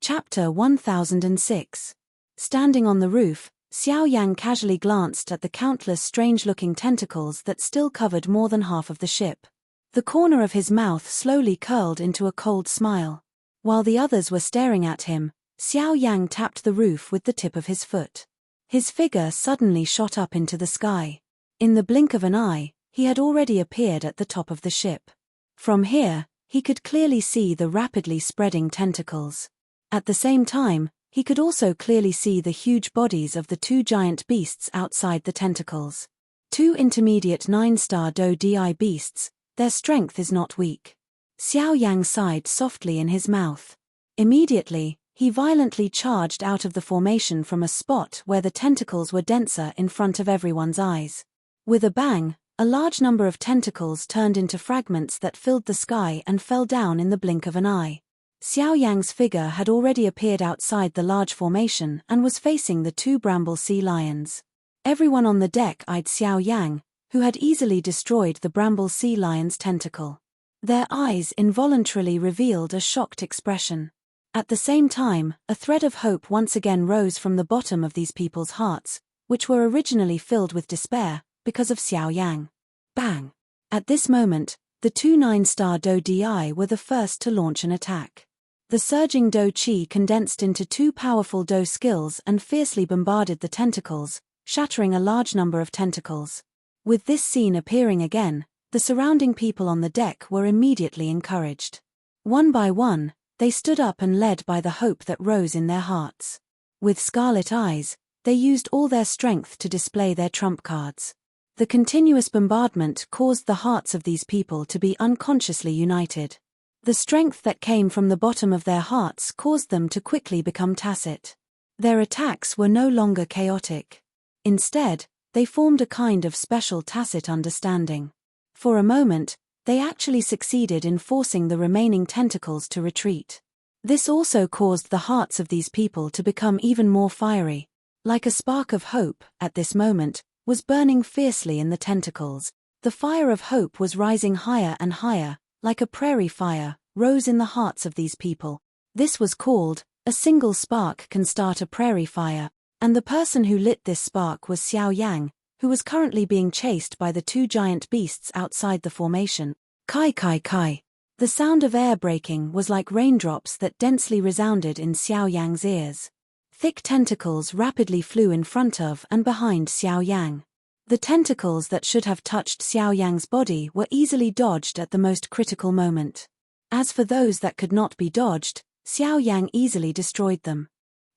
Chapter 1006. Standing on the roof, Xiao Yang casually glanced at the countless strange-looking tentacles that still covered more than half of the ship. The corner of his mouth slowly curled into a cold smile. While the others were staring at him, Xiao Yang tapped the roof with the tip of his foot. His figure suddenly shot up into the sky. In the blink of an eye, he had already appeared at the top of the ship. From here, he could clearly see the rapidly spreading tentacles. At the same time, he could also clearly see the huge bodies of the two giant beasts outside the tentacles. Two intermediate 9-star Do-Di beasts. Their strength is not weak. Xiao Yang sighed softly in his mouth. Immediately, he violently charged out of the formation from a spot where the tentacles were denser in front of everyone's eyes. With a bang, a large number of tentacles turned into fragments that filled the sky and fell down in the blink of an eye. Xiao Yang's figure had already appeared outside the large formation and was facing the two bramble sea lions. Everyone on the deck eyed Xiao Yang, who had easily destroyed the bramble sea lion's tentacle. Their eyes involuntarily revealed a shocked expression. At the same time, a thread of hope once again rose from the bottom of these people's hearts, which were originally filled with despair, because of Xiao Yang. Bang! At this moment, the two 9-star Do-Di were the first to launch an attack. The surging Do-Chi condensed into two powerful Do skills and fiercely bombarded the tentacles, shattering a large number of tentacles. With this scene appearing again, the surrounding people on the deck were immediately encouraged. One by one, they stood up and led by the hope that rose in their hearts. With scarlet eyes, they used all their strength to display their trump cards. The continuous bombardment caused the hearts of these people to be unconsciously united. The strength that came from the bottom of their hearts caused them to quickly become tacit. Their attacks were no longer chaotic. Instead, they formed a kind of special tacit understanding. For a moment, they actually succeeded in forcing the remaining tentacles to retreat. This also caused the hearts of these people to become even more fiery. Like a spark of hope, at this moment, was burning fiercely in the tentacles. The fire of hope was rising higher and higher, like a prairie fire, rose in the hearts of these people. This was called, a single spark can start a prairie fire. And the person who lit this spark was Xiao Yang, who was currently being chased by the two giant beasts outside the formation. Kai kai kai. The sound of air breaking was like raindrops that densely resounded in Xiao Yang's ears. Thick tentacles rapidly flew in front of and behind Xiao Yang. The tentacles that should have touched Xiao Yang's body were easily dodged at the most critical moment. As for those that could not be dodged, Xiao Yang easily destroyed them.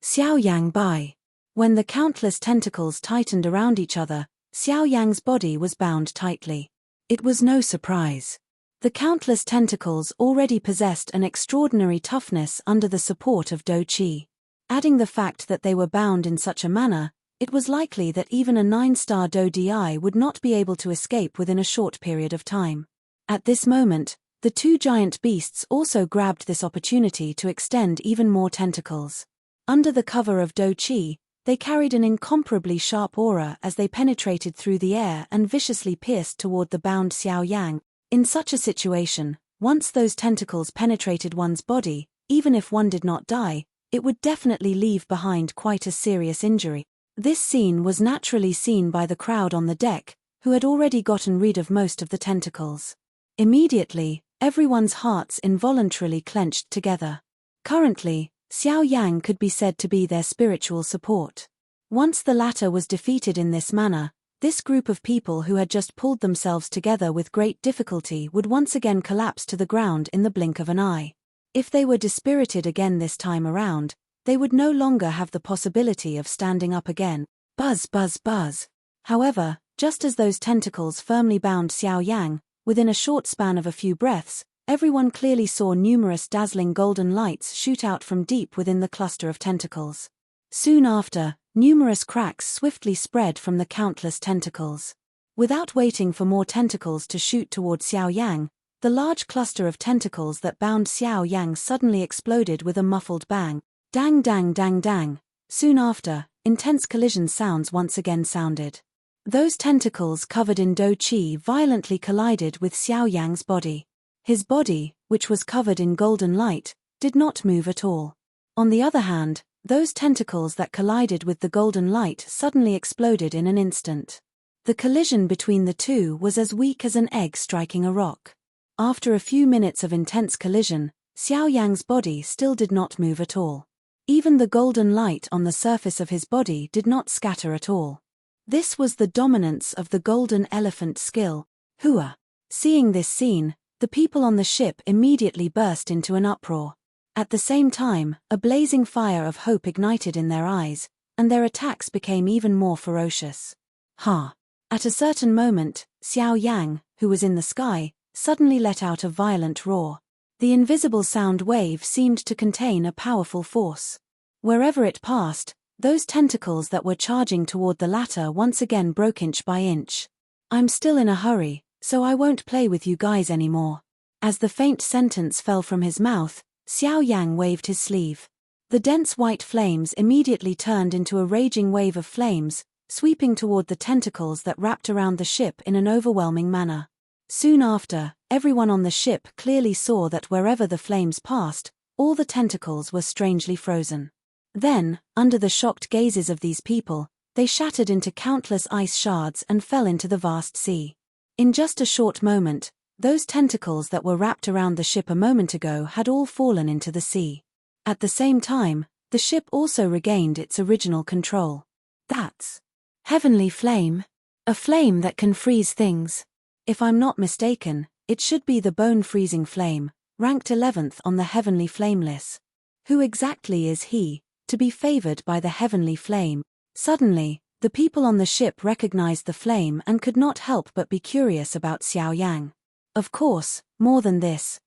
Xiao Yang Bai. When the countless tentacles tightened around each other, Xiao Yang's body was bound tightly. It was no surprise. The countless tentacles already possessed an extraordinary toughness under the support of Do Chi. Adding the fact that they were bound in such a manner, it was likely that even a 9-star Do Di would not be able to escape within a short period of time. At this moment, the two giant beasts also grabbed this opportunity to extend even more tentacles. Under the cover of Do Chi, they carried an incomparably sharp aura as they penetrated through the air and viciously pierced toward the bound Xiao Yang. In such a situation, once those tentacles penetrated one's body, even if one did not die, it would definitely leave behind quite a serious injury. This scene was naturally seen by the crowd on the deck, who had already gotten rid of most of the tentacles. Immediately, everyone's hearts involuntarily clenched together. Currently, Xiao Yang could be said to be their spiritual support. Once the latter was defeated in this manner, this group of people who had just pulled themselves together with great difficulty would once again collapse to the ground in the blink of an eye. If they were dispirited again this time around, they would no longer have the possibility of standing up again. Buzz, buzz, buzz. However, just as those tentacles firmly bound Xiao Yang, within a short span of a few breaths, everyone clearly saw numerous dazzling golden lights shoot out from deep within the cluster of tentacles. Soon after, numerous cracks swiftly spread from the countless tentacles. Without waiting for more tentacles to shoot toward Xiao Yang, the large cluster of tentacles that bound Xiao Yang suddenly exploded with a muffled bang. Dang dang dang dang. Soon after, intense collision sounds once again sounded. Those tentacles covered in Do Chi violently collided with Xiao Yang's body. His body, which was covered in golden light, did not move at all. On the other hand, those tentacles that collided with the golden light suddenly exploded in an instant. The collision between the two was as weak as an egg striking a rock. After a few minutes of intense collision, Xiao Yang's body still did not move at all. Even the golden light on the surface of his body did not scatter at all. This was the dominance of the golden elephant skill. Hua. Seeing this scene, the people on the ship immediately burst into an uproar. At the same time, a blazing fire of hope ignited in their eyes, and their attacks became even more ferocious. Ha! At a certain moment, Xiao Yang, who was in the sky, suddenly let out a violent roar. The invisible sound wave seemed to contain a powerful force. Wherever it passed, those tentacles that were charging toward the latter once again broke inch by inch. I'm still in a hurry, so I won't play with you guys anymore. As the faint sentence fell from his mouth, Xiao Yang waved his sleeve. The dense white flames immediately turned into a raging wave of flames, sweeping toward the tentacles that wrapped around the ship in an overwhelming manner. Soon after, everyone on the ship clearly saw that wherever the flames passed, all the tentacles were strangely frozen. Then, under the shocked gazes of these people, they shattered into countless ice shards and fell into the vast sea. In just a short moment, those tentacles that were wrapped around the ship a moment ago had all fallen into the sea. At the same time, the ship also regained its original control. That's heavenly flame. A flame that can freeze things. If I'm not mistaken, it should be the bone-freezing flame, ranked 11th on the heavenly flame list. Who exactly is he, to be favored by the heavenly flame? Suddenly, the people on the ship recognized the flame and could not help but be curious about Xiao Yang. Of course, more than this,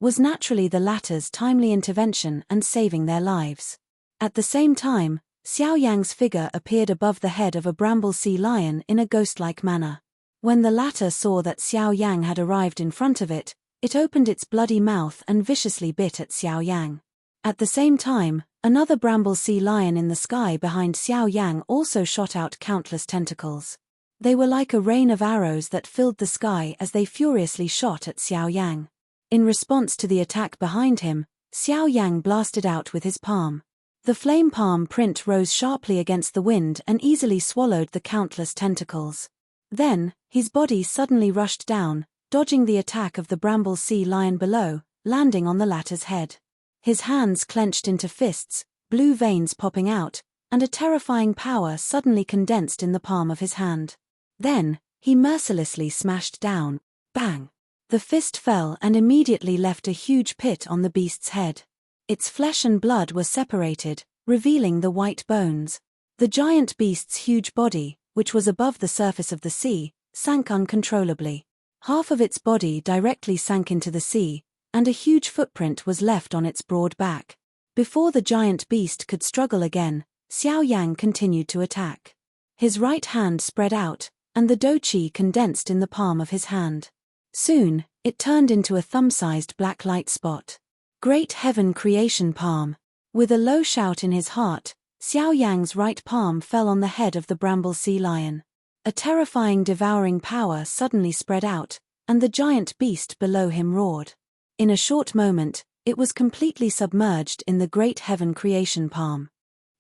was naturally the latter's timely intervention and saving their lives. At the same time, Xiao Yang's figure appeared above the head of a bramble sea lion in a ghost-like manner. When the latter saw that Xiao Yang had arrived in front of it, it opened its bloody mouth and viciously bit at Xiao Yang. At the same time, another bramble sea lion in the sky behind Xiao Yang also shot out countless tentacles. They were like a rain of arrows that filled the sky as they furiously shot at Xiao Yang. In response to the attack behind him, Xiao Yang blasted out with his palm. The flame palm print rose sharply against the wind and easily swallowed the countless tentacles. Then, his body suddenly rushed down, dodging the attack of the bramble sea lion below, landing on the latter's head. His hands clenched into fists, blue veins popping out, and a terrifying power suddenly condensed in the palm of his hand. Then, he mercilessly smashed down. Bang! The fist fell and immediately left a huge pit on the beast's head. Its flesh and blood were separated, revealing the white bones. The giant beast's huge body, which was above the surface of the sea, sank uncontrollably. Half of its body directly sank into the sea, and a huge footprint was left on its broad back. Before the giant beast could struggle again, Xiao Yang continued to attack. His right hand spread out, and the dou qi condensed in the palm of his hand. Soon, it turned into a thumb-sized black light spot. Great Heaven Creation Palm. With a low shout in his heart, Xiao Yang's right palm fell on the head of the bramble sea lion. A terrifying devouring power suddenly spread out, and the giant beast below him roared. In a short moment, it was completely submerged in the Great Heaven Creation Palm.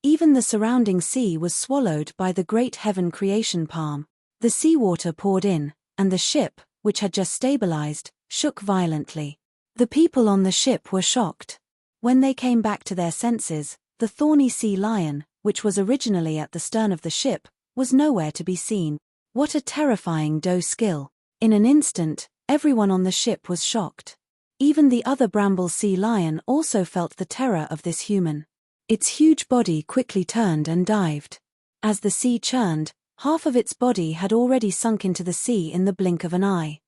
Even the surrounding sea was swallowed by the Great Heaven Creation Palm. The seawater poured in, and the ship, which had just stabilized, shook violently. The people on the ship were shocked. When they came back to their senses, the thorny sea lion, which was originally at the stern of the ship, was nowhere to be seen. What a terrifying dou skill! In an instant, everyone on the ship was shocked. Even the other bramble sea lion also felt the terror of this human. Its huge body quickly turned and dived. As the sea churned, half of its body had already sunk into the sea in the blink of an eye.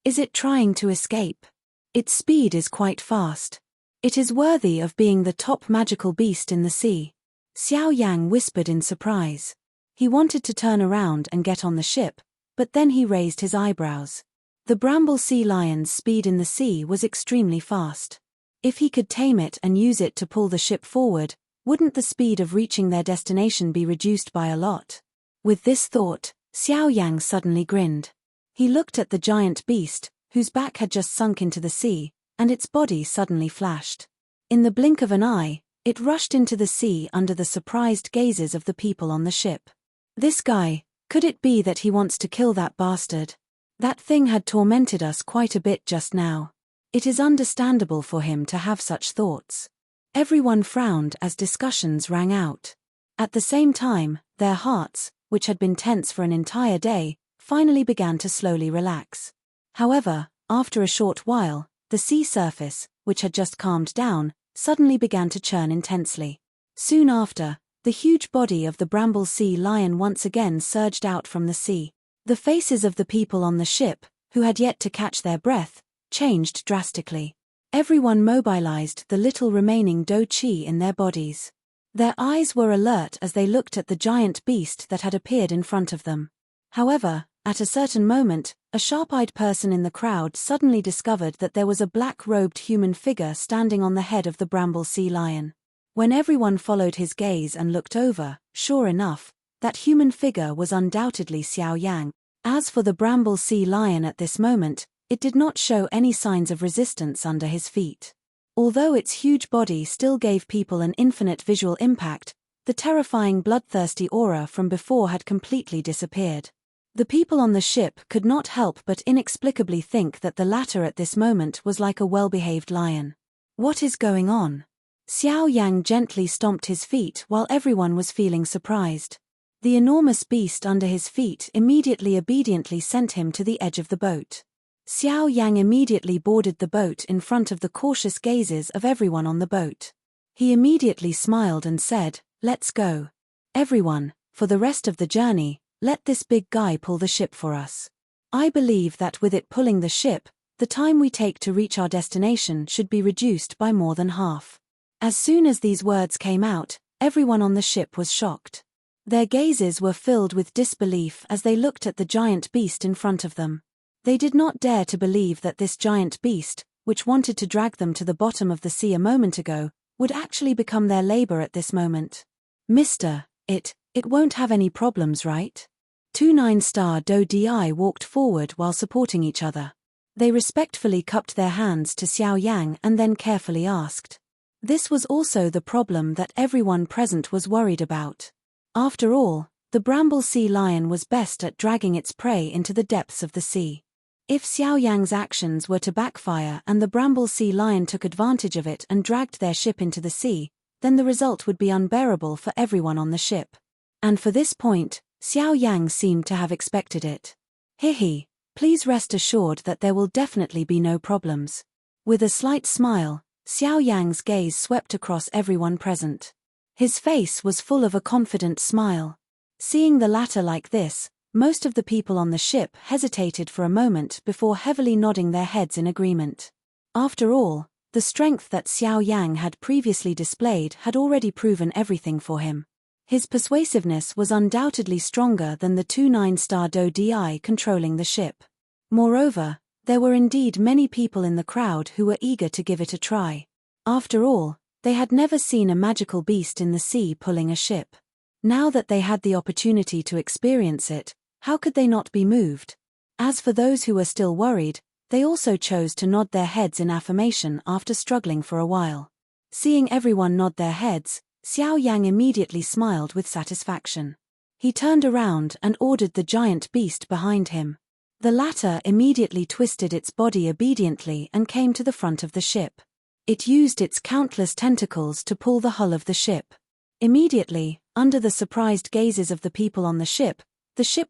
Is it trying to escape? Its speed is quite fast. It is worthy of being the top magical beast in the sea. Xiao Yang whispered in surprise. He wanted to turn around and get on the ship, but then he raised his eyebrows. The bramble sea lion's speed in the sea was extremely fast. If he could tame it and use it to pull the ship forward, wouldn't the speed of reaching their destination be reduced by a lot? With this thought, Xiao Yang suddenly grinned. He looked at the giant beast, whose back had just sunk into the sea, and its body suddenly flashed. In the blink of an eye, it rushed into the sea under the surprised gazes of the people on the ship. This guy, could it be that he wants to kill that bastard? That thing had tormented us quite a bit just now. It is understandable for him to have such thoughts. Everyone frowned as discussions rang out. At the same time, their hearts, which had been tense for an entire day, finally began to slowly relax. However, after a short while, the sea surface, which had just calmed down, suddenly began to churn intensely. Soon after, the huge body of the bramble sea lion once again surged out from the sea. The faces of the people on the ship, who had yet to catch their breath, changed drastically. Everyone mobilized the little remaining dou qi in their bodies. Their eyes were alert as they looked at the giant beast that had appeared in front of them. However, at a certain moment, a sharp-eyed person in the crowd suddenly discovered that there was a black-robed human figure standing on the head of the bramble sea lion. When everyone followed his gaze and looked over, sure enough, that human figure was undoubtedly Xiao Yang. As for the bramble sea lion at this moment, it did not show any signs of resistance under his feet. Although its huge body still gave people an infinite visual impact, the terrifying bloodthirsty aura from before had completely disappeared. The people on the ship could not help but inexplicably think that the latter at this moment was like a well-behaved lion. What is going on? Xiao Yang gently stomped his feet while everyone was feeling surprised. The enormous beast under his feet immediately obediently sent him to the edge of the boat. Xiao Yang immediately boarded the boat in front of the cautious gazes of everyone on the boat. He immediately smiled and said, "Let's go. Everyone, for the rest of the journey, let this big guy pull the ship for us. I believe that with it pulling the ship, the time we take to reach our destination should be reduced by more than half." As soon as these words came out, everyone on the ship was shocked. Their gazes were filled with disbelief as they looked at the giant beast in front of them. They did not dare to believe that this giant beast, which wanted to drag them to the bottom of the sea a moment ago, would actually become their labor at this moment. "Mister, it won't have any problems, right?" Two 9-star dou di walked forward while supporting each other. They respectfully cupped their hands to Xiao Yang and then carefully asked. This was also the problem that everyone present was worried about. After all, the bramble sea lion was best at dragging its prey into the depths of the sea. If Xiao Yang's actions were to backfire and the bramble sea lion took advantage of it and dragged their ship into the sea, then the result would be unbearable for everyone on the ship. And for this point, Xiao Yang seemed to have expected it. "Hihi, please rest assured that there will definitely be no problems." With a slight smile, Xiao Yang's gaze swept across everyone present. His face was full of a confident smile. Seeing the latter like this, Most of the people on the ship hesitated for a moment before heavily nodding their heads in agreement. After all, the strength that Xiao Yang had previously displayed had already proven everything for him. His persuasiveness was undoubtedly stronger than the two 9-star DI controlling the ship. Moreover, there were indeed many people in the crowd who were eager to give it a try. After all, they had never seen a magical beast in the sea pulling a ship. Now that they had the opportunity to experience it, how could they not be moved? As for those who were still worried, they also chose to nod their heads in affirmation after struggling for a while. Seeing everyone nod their heads, Xiao Yang immediately smiled with satisfaction. He turned around and ordered the giant beast behind him. The latter immediately twisted its body obediently and came to the front of the ship. It used its countless tentacles to pull the hull of the ship. Immediately, under the surprised gazes of the people on the ship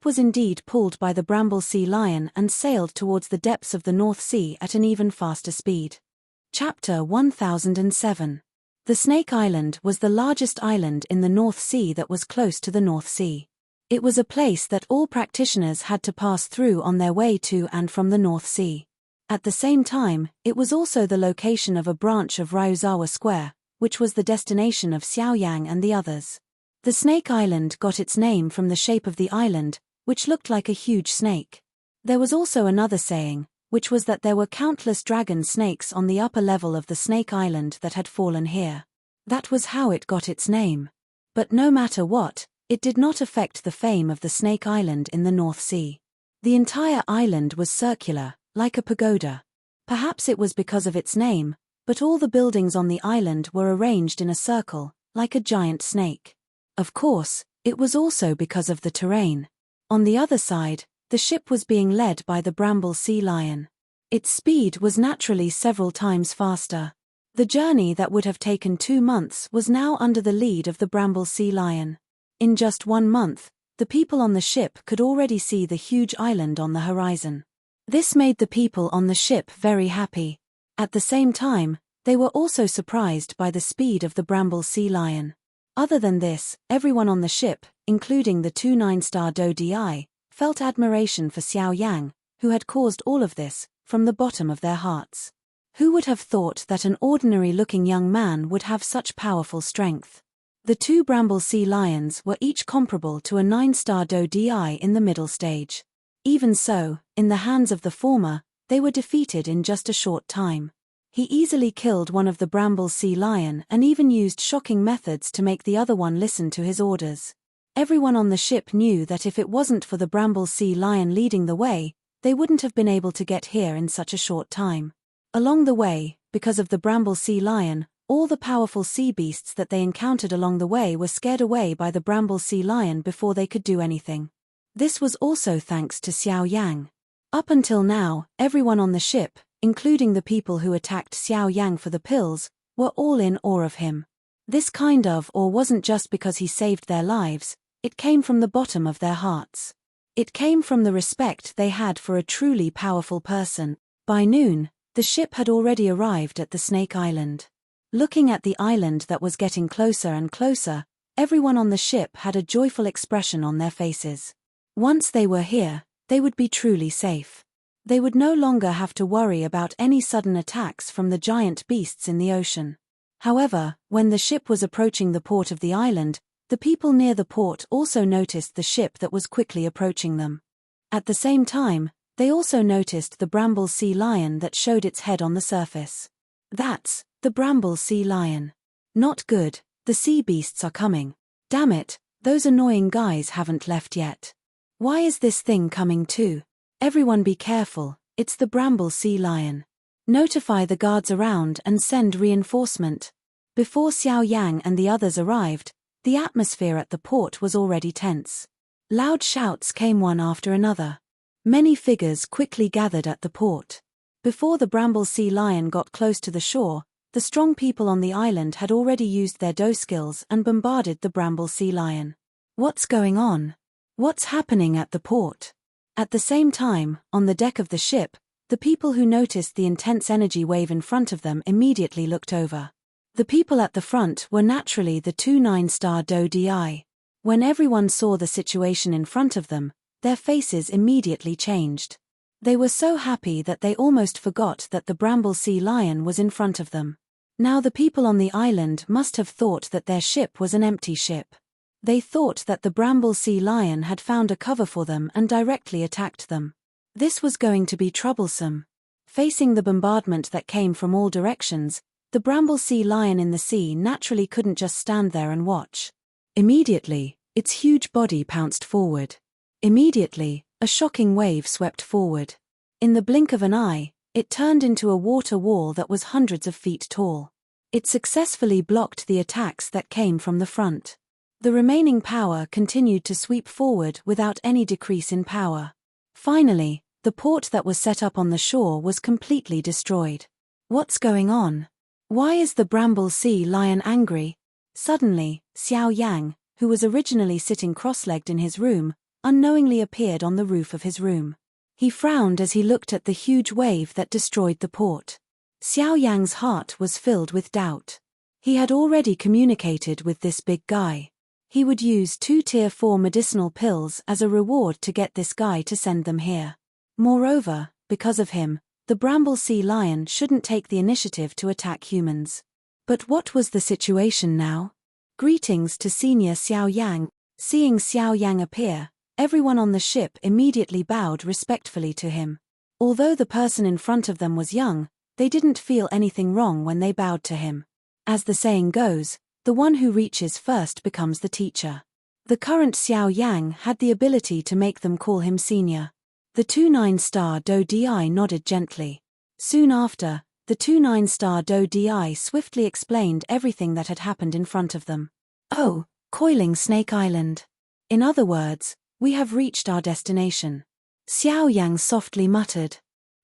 was indeed pulled by the bramble sea lion and sailed towards the depths of the North Sea at an even faster speed. Chapter 1007. The Snake Island was the largest island in the North Sea that was close to the North Sea. It was a place that all practitioners had to pass through on their way to and from the North Sea. At the same time, it was also the location of a branch of Ryuzawa Square, which was the destination of Xiao Yang and the others. The Snake Island got its name from the shape of the island, which looked like a huge snake. There was also another saying, which was that there were countless dragon snakes on the upper level of the Snake Island that had fallen here. That was how it got its name. But no matter what, it did not affect the fame of the Snake Island in the North Sea. The entire island was circular, like a pagoda. Perhaps it was because of its name, but all the buildings on the island were arranged in a circle, like a giant snake. Of course, it was also because of the terrain. On the other side, the ship was being led by the bramble sea lion. Its speed was naturally several times faster. The journey that would have taken 2 months was now under the lead of the bramble sea lion. In just 1 month, the people on the ship could already see the huge island on the horizon. This made the people on the ship very happy. At the same time, they were also surprised by the speed of the bramble sea lion. Other than this, everyone on the ship, including the 2 9-star DI, felt admiration for Xiao Yang, who had caused all of this, from the bottom of their hearts. Who would have thought that an ordinary-looking young man would have such powerful strength? The 2 bramble sea lions were each comparable to a 9-star DI in the middle stage. Even so, in the hands of the former, they were defeated in just a short time. He easily killed one of the bramble sea lion and even used shocking methods to make the other one listen to his orders. Everyone on the ship knew that if it wasn't for the bramble sea lion leading the way, they wouldn't have been able to get here in such a short time. Along the way, because of the bramble sea lion, all the powerful sea beasts that they encountered along the way were scared away by the bramble sea lion before they could do anything. This was also thanks to Xiao Yang. Up until now, everyone on the ship, including the people who attacked Xiao Yang for the pills, were all in awe of him. This kind of awe wasn't just because he saved their lives, it came from the bottom of their hearts. It came from the respect they had for a truly powerful person. By noon, the ship had already arrived at the Snake Island. Looking at the island that was getting closer and closer, everyone on the ship had a joyful expression on their faces. Once they were here, they would be truly safe. They would no longer have to worry about any sudden attacks from the giant beasts in the ocean. However, when the ship was approaching the port of the island, the people near the port also noticed the ship that was quickly approaching them. At the same time, they also noticed the bramble sea lion that showed its head on the surface. That's the bramble sea lion. Not good, the sea beasts are coming. Damn it, those annoying guys haven't left yet. Why is this thing coming too? Everyone be careful, it's the bramble sea lion. Notify the guards around and send reinforcement. Before Xiao Yang and the others arrived, the atmosphere at the port was already tense. Loud shouts came one after another. Many figures quickly gathered at the port. Before the bramble sea lion got close to the shore, the strong people on the island had already used their Do skills and bombarded the bramble sea lion. What's going on? What's happening at the port? At the same time, on the deck of the ship, the people who noticed the intense energy wave in front of them immediately looked over. The people at the front were naturally the 2 9-star DI. When everyone saw the situation in front of them, their faces immediately changed. They were so happy that they almost forgot that the Bramble Sea Lion was in front of them. Now the people on the island must have thought that their ship was an empty ship. They thought that the Bramble Sea Lion had found a cover for them and directly attacked them. This was going to be troublesome. Facing the bombardment that came from all directions, the Bramble Sea Lion in the sea naturally couldn't just stand there and watch. Immediately, its huge body pounced forward. Immediately, a shocking wave swept forward. In the blink of an eye, it turned into a water wall that was hundreds of feet tall. It successfully blocked the attacks that came from the front. The remaining power continued to sweep forward without any decrease in power. Finally, the port that was set up on the shore was completely destroyed. What's going on? Why is the Bramble Sea Lion angry? Suddenly, Xiao Yang, who was originally sitting cross-legged in his room, unknowingly appeared on the roof of his room. He frowned as he looked at the huge wave that destroyed the port. Xiao Yang's heart was filled with doubt. He had already communicated with this big guy. He would use 2 Tier 4 medicinal pills as a reward to get this guy to send them here. Moreover, because of him, the Bramble Sea Lion shouldn't take the initiative to attack humans. But what was the situation now? Greetings to Senior Xiao Yang. Seeing Xiao Yang appear, everyone on the ship immediately bowed respectfully to him. Although the person in front of them was young, they didn't feel anything wrong when they bowed to him. As the saying goes, the one who reaches first becomes the teacher. The current Xiao Yang had the ability to make them call him senior. The 2-9-star Do Di nodded gently. Soon after, the 2-9-star Do Di swiftly explained everything that had happened in front of them. Oh, Coiling Snake Island. In other words, we have reached our destination. Xiao Yang softly muttered.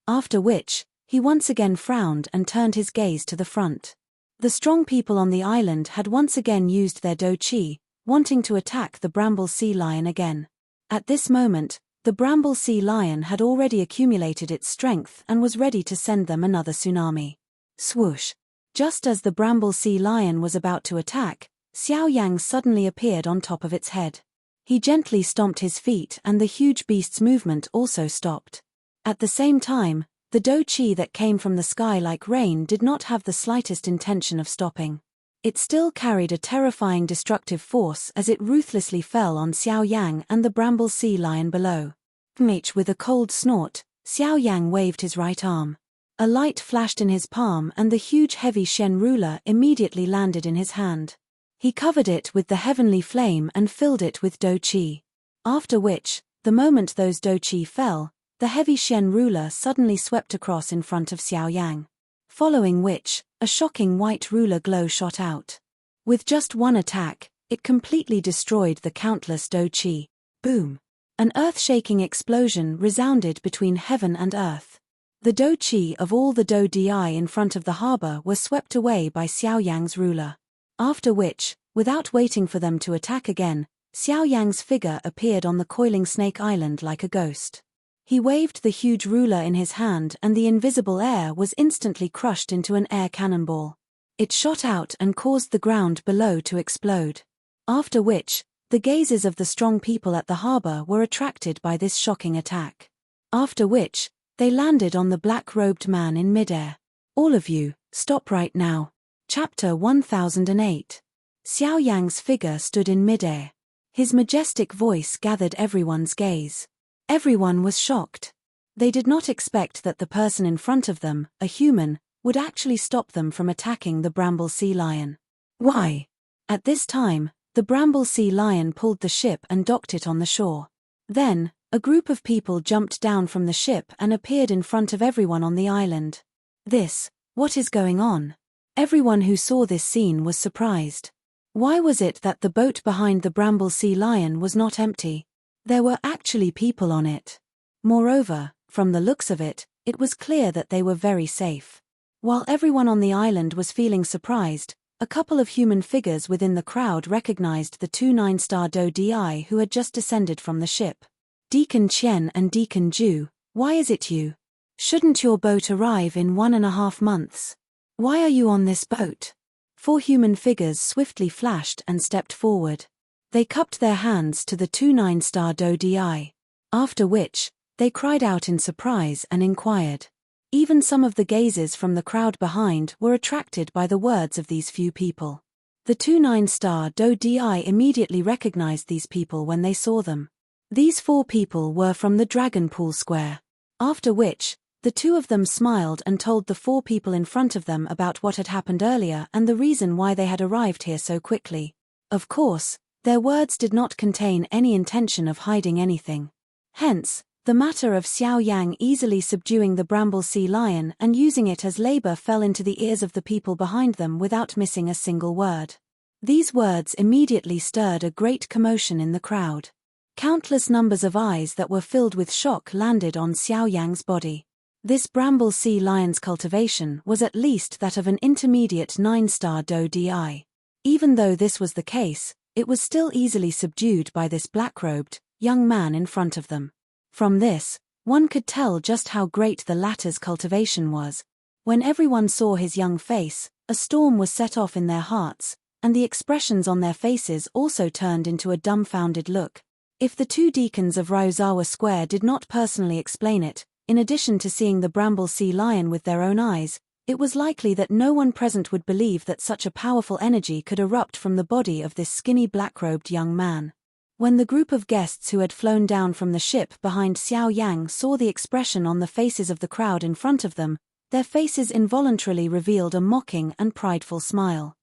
After which, he once again frowned and turned his gaze to the front. The strong people on the island had once again used their Do Chi, wanting to attack the Bramble Sea Lion again. At this moment, the Bramble Sea Lion had already accumulated its strength and was ready to send them another tsunami. Swoosh! Just as the Bramble Sea Lion was about to attack, Xiao Yang suddenly appeared on top of its head. He gently stomped his feet and the huge beast's movement also stopped. At the same time, the Do Chi that came from the sky like rain did not have the slightest intention of stopping. It still carried a terrifying destructive force as it ruthlessly fell on Xiao Yang and the Bramble Sea Lion below. With a cold snort, Xiao Yang waved his right arm. A light flashed in his palm and the huge heavy Shen ruler immediately landed in his hand. He covered it with the heavenly flame and filled it with Do Chi. After which, the moment those Do Chi fell, the heavy Shen ruler suddenly swept across in front of Xiao Yang. Following which, a shocking white ruler glow shot out. With just one attack, it completely destroyed the countless Do Chi. Boom! An earth-shaking explosion resounded between heaven and earth. The Do Chi of all the Do Di in front of the harbor were swept away by Xiao Yang's ruler. After which, without waiting for them to attack again, Xiao Yang's figure appeared on the Coiling Snake Island like a ghost. He waved the huge ruler in his hand and the invisible air was instantly crushed into an air cannonball. It shot out and caused the ground below to explode. After which, the gazes of the strong people at the harbor were attracted by this shocking attack. After which, they landed on the black-robed man in midair. All of you, stop right now. Chapter 1008. Xiao Yang's figure stood in midair. His majestic voice gathered everyone's gaze. Everyone was shocked. They did not expect that the person in front of them, a human, would actually stop them from attacking the Bramble Sea Lion. Why? At this time, the Bramble Sea Lion pulled the ship and docked it on the shore. Then, a group of people jumped down from the ship and appeared in front of everyone on the island. What is going on? Everyone who saw this scene was surprised. Why was it that the boat behind the Bramble Sea Lion was not empty? There were actually people on it. Moreover, from the looks of it, it was clear that they were very safe. While everyone on the island was feeling surprised, a couple of human figures within the crowd recognized the 2-9-star Do Di who had just descended from the ship. Deacon Qian and Deacon Ju, why is it you? Shouldn't your boat arrive in 1.5 months? Why are you on this boat? 4 human figures swiftly flashed and stepped forward. They cupped their hands to the 2-9-star Do Di. After which, they cried out in surprise and inquired. Even some of the gazers from the crowd behind were attracted by the words of these few people. The 2 9-star Do Di immediately recognized these people when they saw them. These 4 people were from the Dragon Pool Square. After which, the 2 of them smiled and told the 4 people in front of them about what had happened earlier and the reason why they had arrived here so quickly. Of course, their words did not contain any intention of hiding anything. Hence, the matter of Xiao Yang easily subduing the bramble sea lion and using it as labor fell into the ears of the people behind them without missing a single word. These words immediately stirred a great commotion in the crowd. Countless numbers of eyes that were filled with shock landed on Xiao Yang's body. This bramble sea lion's cultivation was at least that of an intermediate 9-star Do Di. Even though this was the case, it was still easily subdued by this black-robed, young man in front of them. From this, one could tell just how great the latter's cultivation was. When everyone saw his young face, a storm was set off in their hearts, and the expressions on their faces also turned into a dumbfounded look. If the 2 deacons of Ryuzawa Square did not personally explain it, in addition to seeing the bramble sea lion with their own eyes, it was likely that no one present would believe that such a powerful energy could erupt from the body of this skinny black-robed young man. When the group of guests who had flown down from the ship behind Xiao Yang saw the expression on the faces of the crowd in front of them, their faces involuntarily revealed a mocking and prideful smile.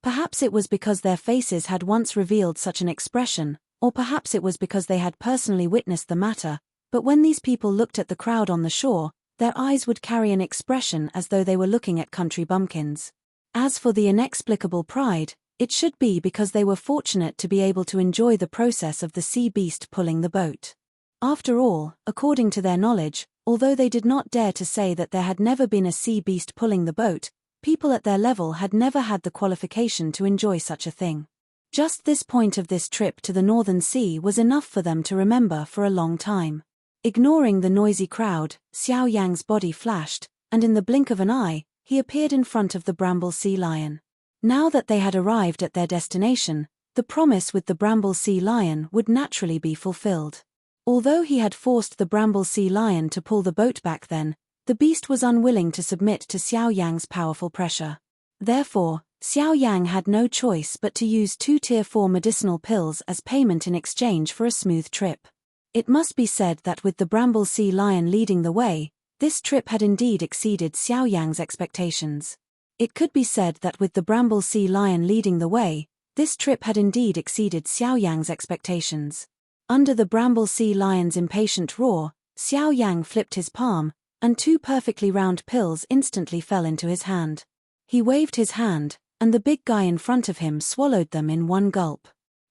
Perhaps it was because their faces had once revealed such an expression, or perhaps it was because they had personally witnessed the matter, but when these people looked at the crowd on the shore, their eyes would carry an expression as though they were looking at country bumpkins. As for the inexplicable pride, it should be because they were fortunate to be able to enjoy the process of the sea beast pulling the boat. After all, according to their knowledge, although they did not dare to say that there had never been a sea beast pulling the boat, people at their level had never had the qualification to enjoy such a thing. Just this point of this trip to the Northern Sea was enough for them to remember for a long time. Ignoring the noisy crowd, Xiao Yang's body flashed, and in the blink of an eye, he appeared in front of the bramble sea lion. Now that they had arrived at their destination, the promise with the bramble sea lion would naturally be fulfilled. Although he had forced the bramble sea lion to pull the boat back then, the beast was unwilling to submit to Xiao Yang's powerful pressure. Therefore, Xiao Yang had no choice but to use 2 Tier 4 medicinal pills as payment in exchange for a smooth trip. It must be said that with the bramble sea lion leading the way, this trip had indeed exceeded Xiao Yang's expectations. It could be said that with the bramble sea lion leading the way, this trip had indeed exceeded Xiao Yang's expectations. Under the bramble sea lion's impatient roar, Xiao Yang flipped his palm, and 2 perfectly round pills instantly fell into his hand. He waved his hand, and the big guy in front of him swallowed them in one gulp.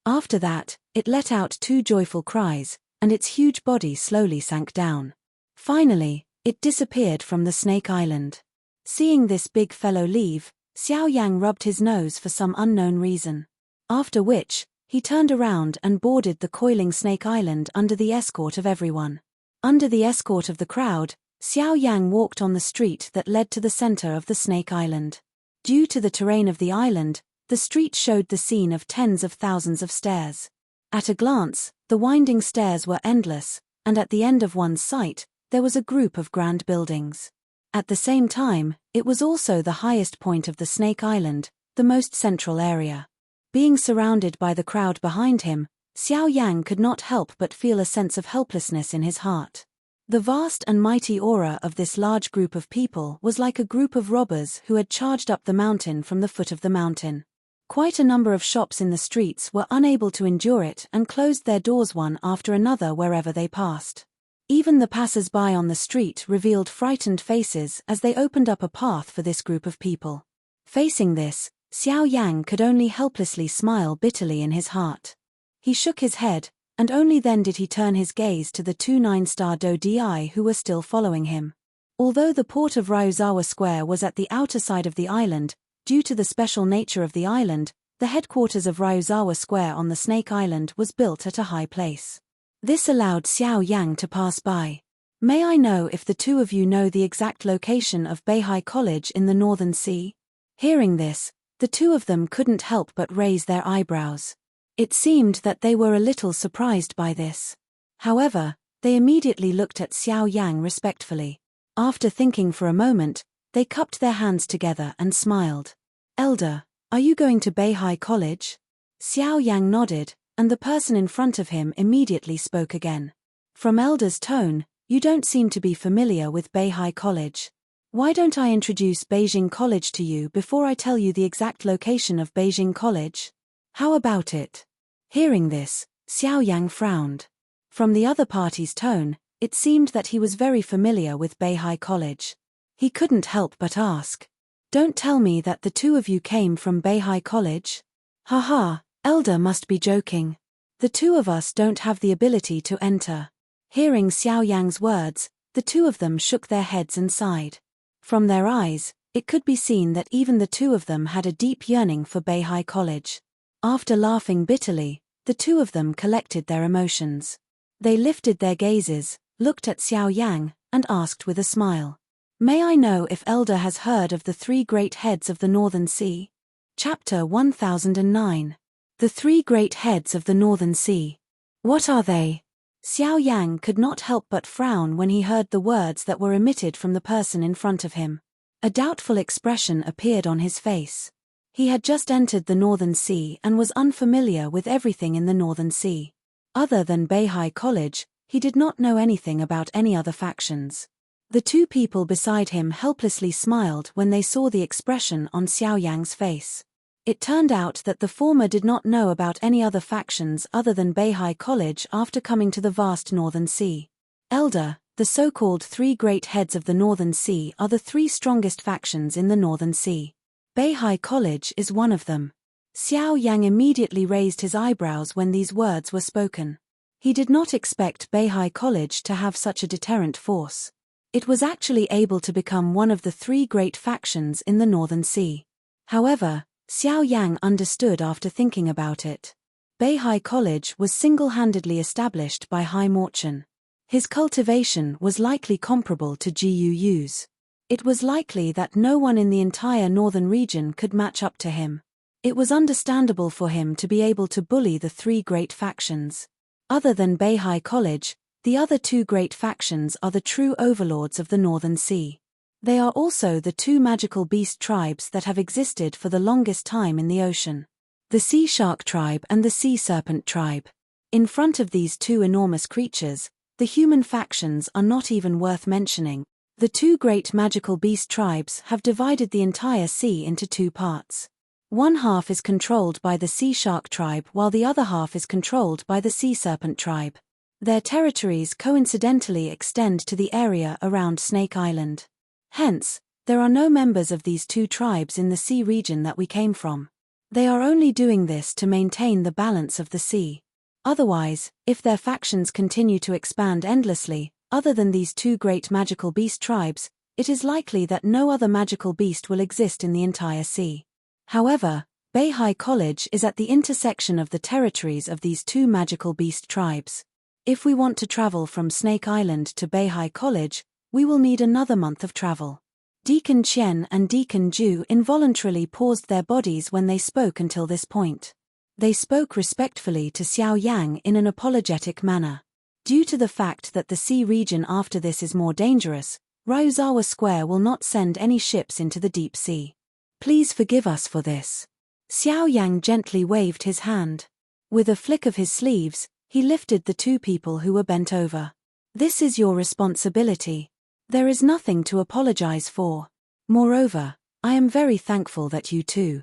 After that, it let out 2 joyful cries, and its huge body slowly sank down. Finally, it disappeared from the Snake Island. Seeing this big fellow leave, Xiao Yang rubbed his nose for some unknown reason. After which, he turned around and boarded the coiling Snake Island under the escort of everyone. Under the escort of the crowd, Xiao Yang walked on the street that led to the center of the Snake Island. Due to the terrain of the island, the street showed the scene of tens of thousands of stairs. At a glance, the winding stairs were endless, and at the end of one's sight, there was a group of grand buildings. At the same time, it was also the highest point of the Snake Island, the most central area. Being surrounded by the crowd behind him, Xiao Yang could not help but feel a sense of helplessness in his heart. The vast and mighty aura of this large group of people was like a group of robbers who had charged up the mountain from the foot of the mountain. Quite a number of shops in the streets were unable to endure it and closed their doors one after another wherever they passed. Even the passers-by on the street revealed frightened faces as they opened up a path for this group of people. Facing this, Xiao Yang could only helplessly smile bitterly in his heart. He shook his head, and only then did he turn his gaze to the 2 9-star Do Di who were still following him. Although the port of Ryuzawa Square was at the outer side of the island, due to the special nature of the island, the headquarters of Ryuzawa Square on the Snake Island was built at a high place. This allowed Xiao Yang to pass by. May I know if the 2 of you know the exact location of Beihai College in the Northern Sea? Hearing this, the 2 of them couldn't help but raise their eyebrows. It seemed that they were a little surprised by this. However, They immediately looked at Xiao Yang respectfully. After thinking for a moment, they cupped their hands together and smiled. Elder, are you going to Beihai College? Xiao Yang nodded, and the person in front of him immediately spoke again. From Elder's tone, you don't seem to be familiar with Beihai College. Why don't I introduce Beijing College to you before I tell you the exact location of Beijing College? How about it? Hearing this, Xiao Yang frowned. From the other party's tone, it seemed that he was very familiar with Beihai College. He couldn't help but ask. Don't tell me that the two of you came from Beihai College? Haha, Elder must be joking. The two of us don't have the ability to enter. Hearing Xiao Yang's words, the two of them shook their heads and sighed. From their eyes, it could be seen that even the two of them had a deep yearning for Beihai College. After laughing bitterly, the two of them collected their emotions. They lifted their gazes, looked at Xiao Yang, and asked with a smile. May I know if Elder has heard of the three great heads of the Northern Sea? Chapter 1009. The three great heads of the Northern Sea. What are they? Xiao Yang could not help but frown when he heard the words that were emitted from the person in front of him. A doubtful expression appeared on his face. He had just entered the Northern Sea and was unfamiliar with everything in the Northern Sea. Other than Beihai College, he did not know anything about any other factions. The two people beside him helplessly smiled when they saw the expression on Xiao Yang's face. It turned out that the former did not know about any other factions other than Beihai College after coming to the vast Northern Sea. Elder, the so-called three great heads of the Northern Sea are the three strongest factions in the Northern Sea. Beihai College is one of them. Xiao Yang immediately raised his eyebrows when these words were spoken. He did not expect Beihai College to have such a deterrent force. It was actually able to become one of the three great factions in the Northern Sea. However, Xiao Yang understood after thinking about it. Beihai College was single-handedly established by Hai Morchen. His cultivation was likely comparable to Guu's. It was likely that no one in the entire northern region could match up to him. It was understandable for him to be able to bully the three great factions. Other than Beihai College, the other two great factions are the true overlords of the Northern Sea. They are also the two magical beast tribes that have existed for the longest time in the ocean. The Sea Shark tribe and the Sea Serpent tribe. In front of these two enormous creatures, the human factions are not even worth mentioning. The two great magical beast tribes have divided the entire sea into two parts. One half is controlled by the Sea Shark tribe while the other half is controlled by the Sea Serpent tribe. Their territories coincidentally extend to the area around Snake Island. Hence, there are no members of these two tribes in the sea region that we came from. They are only doing this to maintain the balance of the sea. Otherwise, if their factions continue to expand endlessly, other than these two great magical beast tribes, it is likely that no other magical beast will exist in the entire sea. However, Beihai College is at the intersection of the territories of these two magical beast tribes. If we want to travel from Snake Island to Beihai College, we will need another month of travel. Deacon Qian and Deacon Ju involuntarily paused their bodies when they spoke until this point. They spoke respectfully to Xiao Yang in an apologetic manner. Due to the fact that the sea region after this is more dangerous, Ryuzawa Square will not send any ships into the deep sea. Please forgive us for this. Xiao Yang gently waved his hand. With a flick of his sleeves, he lifted the two people who were bent over. This is your responsibility. There is nothing to apologize for. Moreover, I am very thankful that you two.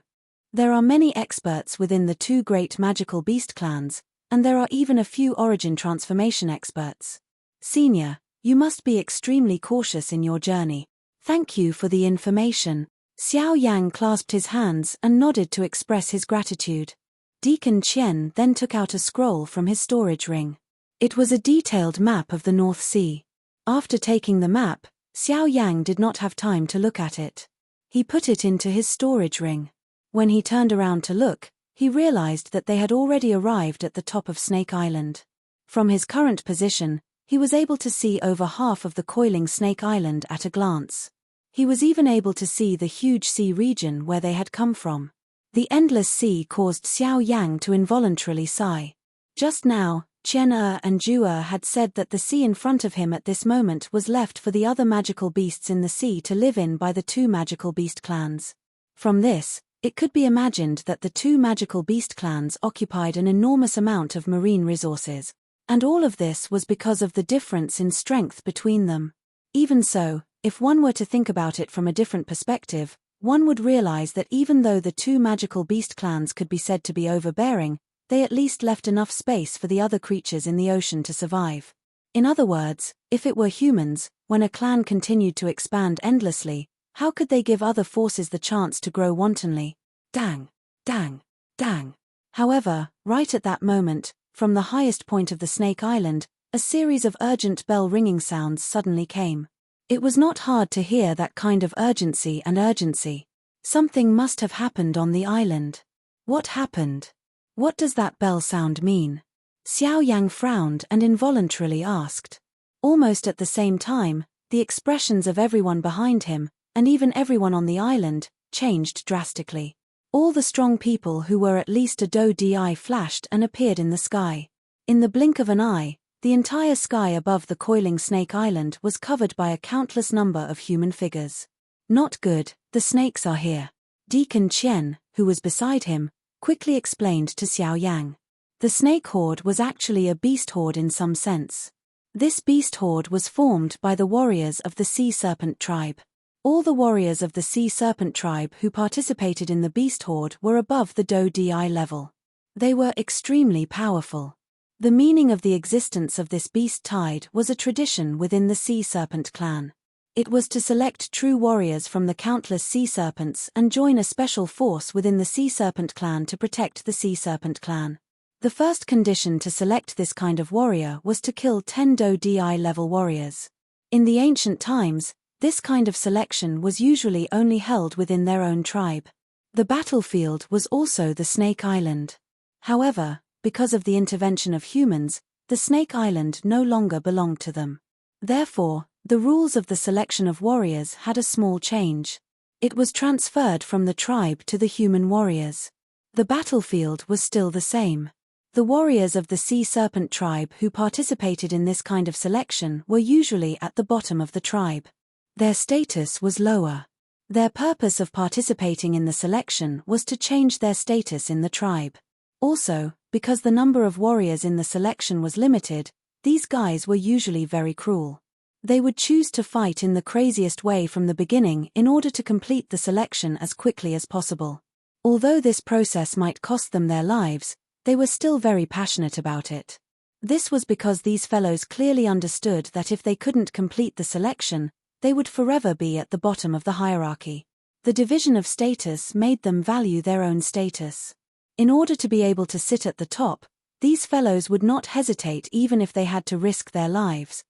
There are many experts within the two great magical beast clans, and there are even a few origin transformation experts. Senior, you must be extremely cautious in your journey. Thank you for the information. Xiao Yang clasped his hands and nodded to express his gratitude. Deacon Qian then took out a scroll from his storage ring. It was a detailed map of the North Sea. After taking the map, Xiao Yang did not have time to look at it. He put it into his storage ring. When he turned around to look, he realized that they had already arrived at the top of Snake Island. From his current position, he was able to see over half of the coiling Snake Island at a glance. He was even able to see the huge sea region where they had come from. The endless sea caused Xiao Yang to involuntarily sigh. Just now, Qian and Ju had said that the sea in front of him at this moment was left for the other magical beasts in the sea to live in by the two magical beast clans. From this, it could be imagined that the two magical beast clans occupied an enormous amount of marine resources. And all of this was because of the difference in strength between them. Even so, if one were to think about it from a different perspective, one would realize that even though the two magical beast clans could be said to be overbearing, they at least left enough space for the other creatures in the ocean to survive. In other words, if it were humans, when a clan continued to expand endlessly, how could they give other forces the chance to grow wantonly? Dang, dang, dang. However, right at that moment, from the highest point of the Snake Island, a series of urgent bell-ringing sounds suddenly came. It was not hard to hear that kind of urgency and urgency. Something must have happened on the island. What happened? What does that bell sound mean? Xiao Yang frowned and involuntarily asked. Almost at the same time, the expressions of everyone behind him, and even everyone on the island, changed drastically. All the strong people who were at least a do-di flashed and appeared in the sky. In the blink of an eye, the entire sky above the coiling Snake Island was covered by a countless number of human figures. Not good, the snakes are here. Deacon Qian, who was beside him, quickly explained to Xiao Yang. The snake horde was actually a beast horde in some sense. This beast horde was formed by the warriors of the sea serpent tribe. All the warriors of the sea serpent tribe who participated in the beast horde were above the do-di level. They were extremely powerful. The meaning of the existence of this beast tide was a tradition within the sea serpent clan. It was to select true warriors from the countless sea serpents and join a special force within the sea serpent clan to protect the sea serpent clan. The first condition to select this kind of warrior was to kill 10 do-di level warriors. In the ancient times, this kind of selection was usually only held within their own tribe. The battlefield was also the Snake Island. However, because of the intervention of humans, the Snake Island no longer belonged to them. Therefore, the rules of the selection of warriors had a small change. It was transferred from the tribe to the human warriors. The battlefield was still the same. The warriors of the sea serpent tribe who participated in this kind of selection were usually at the bottom of the tribe. Their status was lower. Their purpose of participating in the selection was to change their status in the tribe. Also, because the number of warriors in the selection was limited, these guys were usually very cruel. They would choose to fight in the craziest way from the beginning in order to complete the selection as quickly as possible. Although this process might cost them their lives, they were still very passionate about it. This was because these fellows clearly understood that if they couldn't complete the selection, they would forever be at the bottom of the hierarchy. The division of status made them value their own status. In order to be able to sit at the top, these fellows would not hesitate even if they had to risk their lives.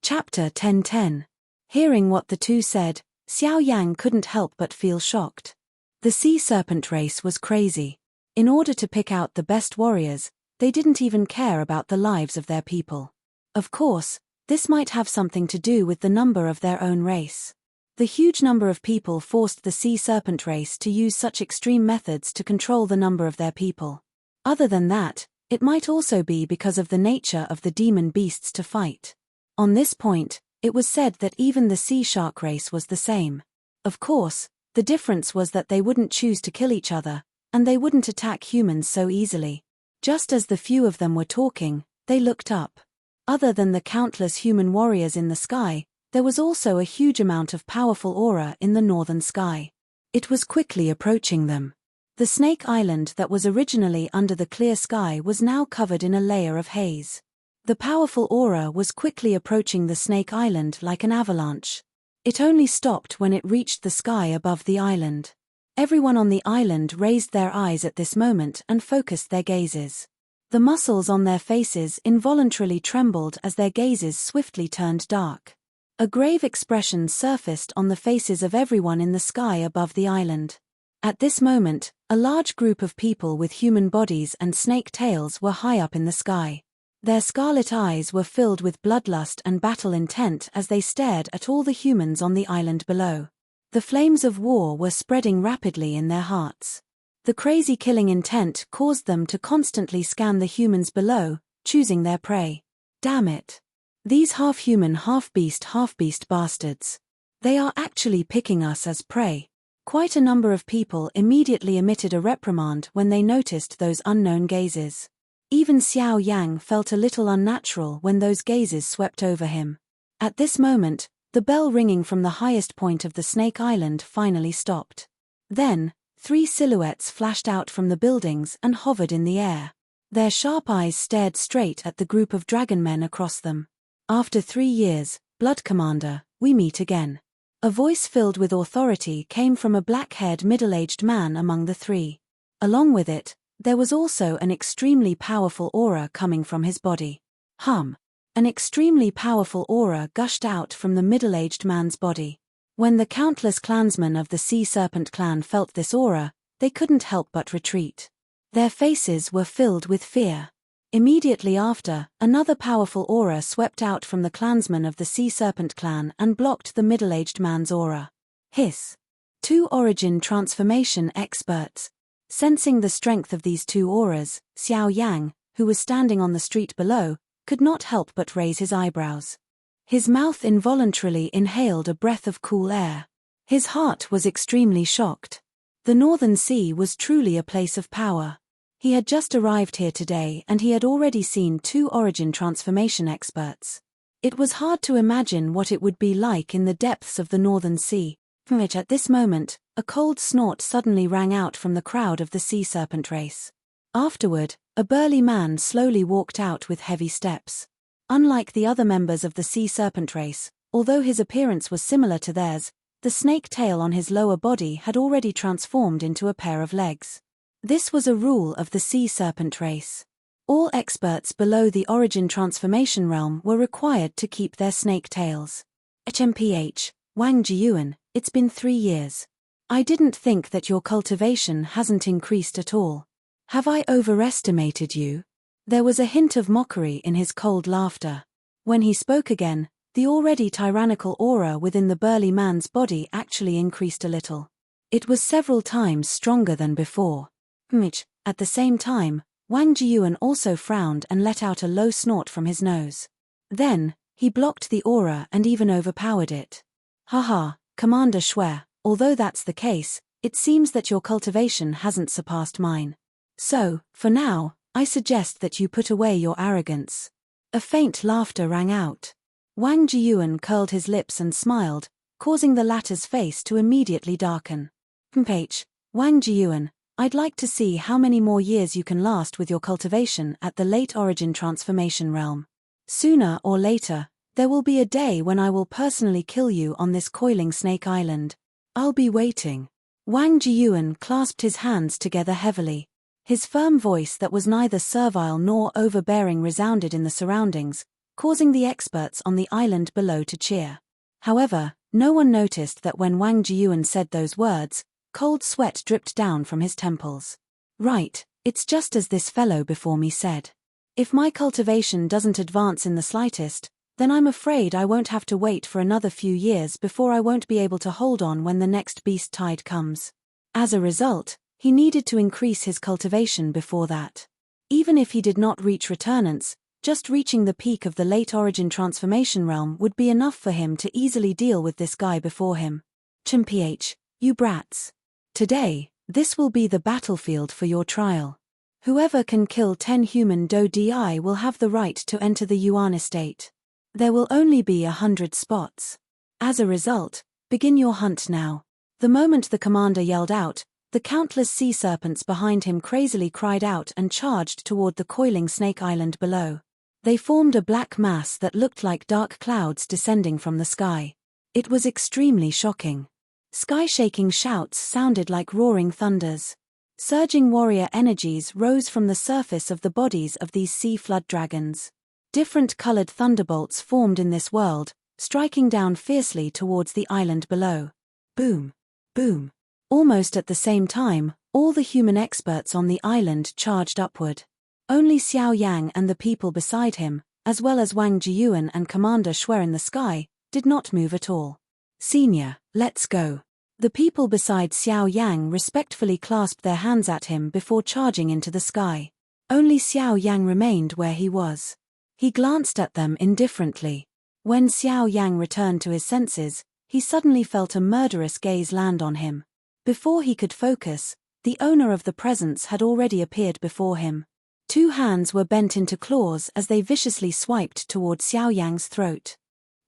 Chapter 1010. Hearing what the two said, Xiao Yang couldn't help but feel shocked. The sea serpent race was crazy. In order to pick out the best warriors, they didn't even care about the lives of their people. Of course, this might have something to do with the number of their own race. The huge number of people forced the sea serpent race to use such extreme methods to control the number of their people. Other than that, it might also be because of the nature of the demon beasts to fight. On this point, it was said that even the sea shark race was the same. Of course, the difference was that they wouldn't choose to kill each other, and they wouldn't attack humans so easily. Just as the few of them were talking, they looked up. Other than the countless human warriors in the sky, there was also a huge amount of powerful aura in the northern sky. It was quickly approaching them. The Snake Island that was originally under the clear sky was now covered in a layer of haze. The powerful aura was quickly approaching the Snake Island like an avalanche. It only stopped when it reached the sky above the island. Everyone on the island raised their eyes at this moment and focused their gazes. The muscles on their faces involuntarily trembled as their gazes swiftly turned dark. A grave expression surfaced on the faces of everyone in the sky above the island. At this moment, a large group of people with human bodies and snake tails were high up in the sky. Their scarlet eyes were filled with bloodlust and battle intent as they stared at all the humans on the island below. The flames of war were spreading rapidly in their hearts. The crazy killing intent caused them to constantly scan the humans below, choosing their prey. Damn it. These half-human, half-beast bastards. They are actually picking us as prey. Quite a number of people immediately emitted a reprimand when they noticed those unknown gazes. Even Xiao Yang felt a little unnatural when those gazes swept over him. At this moment, the bell ringing from the highest point of the Snake Island finally stopped. Then, 3 silhouettes flashed out from the buildings and hovered in the air. Their sharp eyes stared straight at the group of dragon men across them. After 3 years, Blood Commander, we meet again. A voice filled with authority came from a black-haired middle-aged man among the 3. Along with it, there was also an extremely powerful aura coming from his body. An extremely powerful aura gushed out from the middle-aged man's body. When the countless clansmen of the Sea Serpent clan felt this aura, they couldn't help but retreat. Their faces were filled with fear. Immediately after, another powerful aura swept out from the clansmen of the Sea Serpent clan and blocked the middle-aged man's aura. Hiss. 2 origin transformation experts. Sensing the strength of these 2 auras, Xiao Yang, who was standing on the street below, could not help but raise his eyebrows. His mouth involuntarily inhaled a breath of cool air. His heart was extremely shocked. The Northern Sea was truly a place of power. He had just arrived here today and he had already seen 2 origin transformation experts. It was hard to imagine what it would be like in the depths of the Northern Sea, from which at this moment, a cold snort suddenly rang out from the crowd of the Sea Serpent race. Afterward, a burly man slowly walked out with heavy steps. Unlike the other members of the Sea Serpent race, although his appearance was similar to theirs, the snake tail on his lower body had already transformed into a pair of legs. This was a rule of the Sea Serpent race. All experts below the origin transformation realm were required to keep their snake tails. HMPH, Wang Jiyuan, it's been 3 years. I didn't think that your cultivation hasn't increased at all. Have I overestimated you? There was a hint of mockery in his cold laughter. When he spoke again, the already tyrannical aura within the burly man's body actually increased a little. It was several times stronger than before. At the same time, Wang Jiyuan also frowned and let out a low snort from his nose. Then, he blocked the aura and even overpowered it. Haha, Commander Shui, although that's the case, it seems that your cultivation hasn't surpassed mine. So, for now, I suggest that you put away your arrogance. A faint laughter rang out. Wang Jiyuan curled his lips and smiled, causing the latter's face to immediately darken. Wang Jiyuan, I'd like to see how many more years you can last with your cultivation at the late origin transformation realm. Sooner or later, there will be a day when I will personally kill you on this coiling Snake Island. I'll be waiting. Wang Jiyuan clasped his hands together heavily. His firm voice that was neither servile nor overbearing resounded in the surroundings, causing the experts on the island below to cheer. However, no one noticed that when Wang Jiyuan said those words, cold sweat dripped down from his temples. Right, it's just as this fellow before me said. If my cultivation doesn't advance in the slightest, then I'm afraid I won't have to wait for another few years before I won't be able to hold on when the next beast tide comes. As a result, he needed to increase his cultivation before that. Even if he did not reach returnance, just reaching the peak of the late origin transformation realm would be enough for him to easily deal with this guy before him. Chimph, you brats. Today, this will be the battlefield for your trial. Whoever can kill 10 human Dodi will have the right to enter the Yuan estate. There will only be 100 spots. As a result, begin your hunt now. The moment the commander yelled out, the countless sea serpents behind him crazily cried out and charged toward the coiling Snake Island below. They formed a black mass that looked like dark clouds descending from the sky. It was extremely shocking. Sky-shaking shouts sounded like roaring thunders. Surging warrior energies rose from the surface of the bodies of these sea flood dragons. Different colored thunderbolts formed in this world, striking down fiercely towards the island below. Boom! Boom! Almost at the same time, all the human experts on the island charged upward. Only Xiao Yang and the people beside him, as well as Wang Jiyuan and Commander Shui in the sky, did not move at all. Senior, let's go. The people beside Xiao Yang respectfully clasped their hands at him before charging into the sky. Only Xiao Yang remained where he was. He glanced at them indifferently. When Xiao Yang returned to his senses, he suddenly felt a murderous gaze land on him. Before he could focus, the owner of the presence had already appeared before him. 2 hands were bent into claws as they viciously swiped toward Xiao Yang's throat.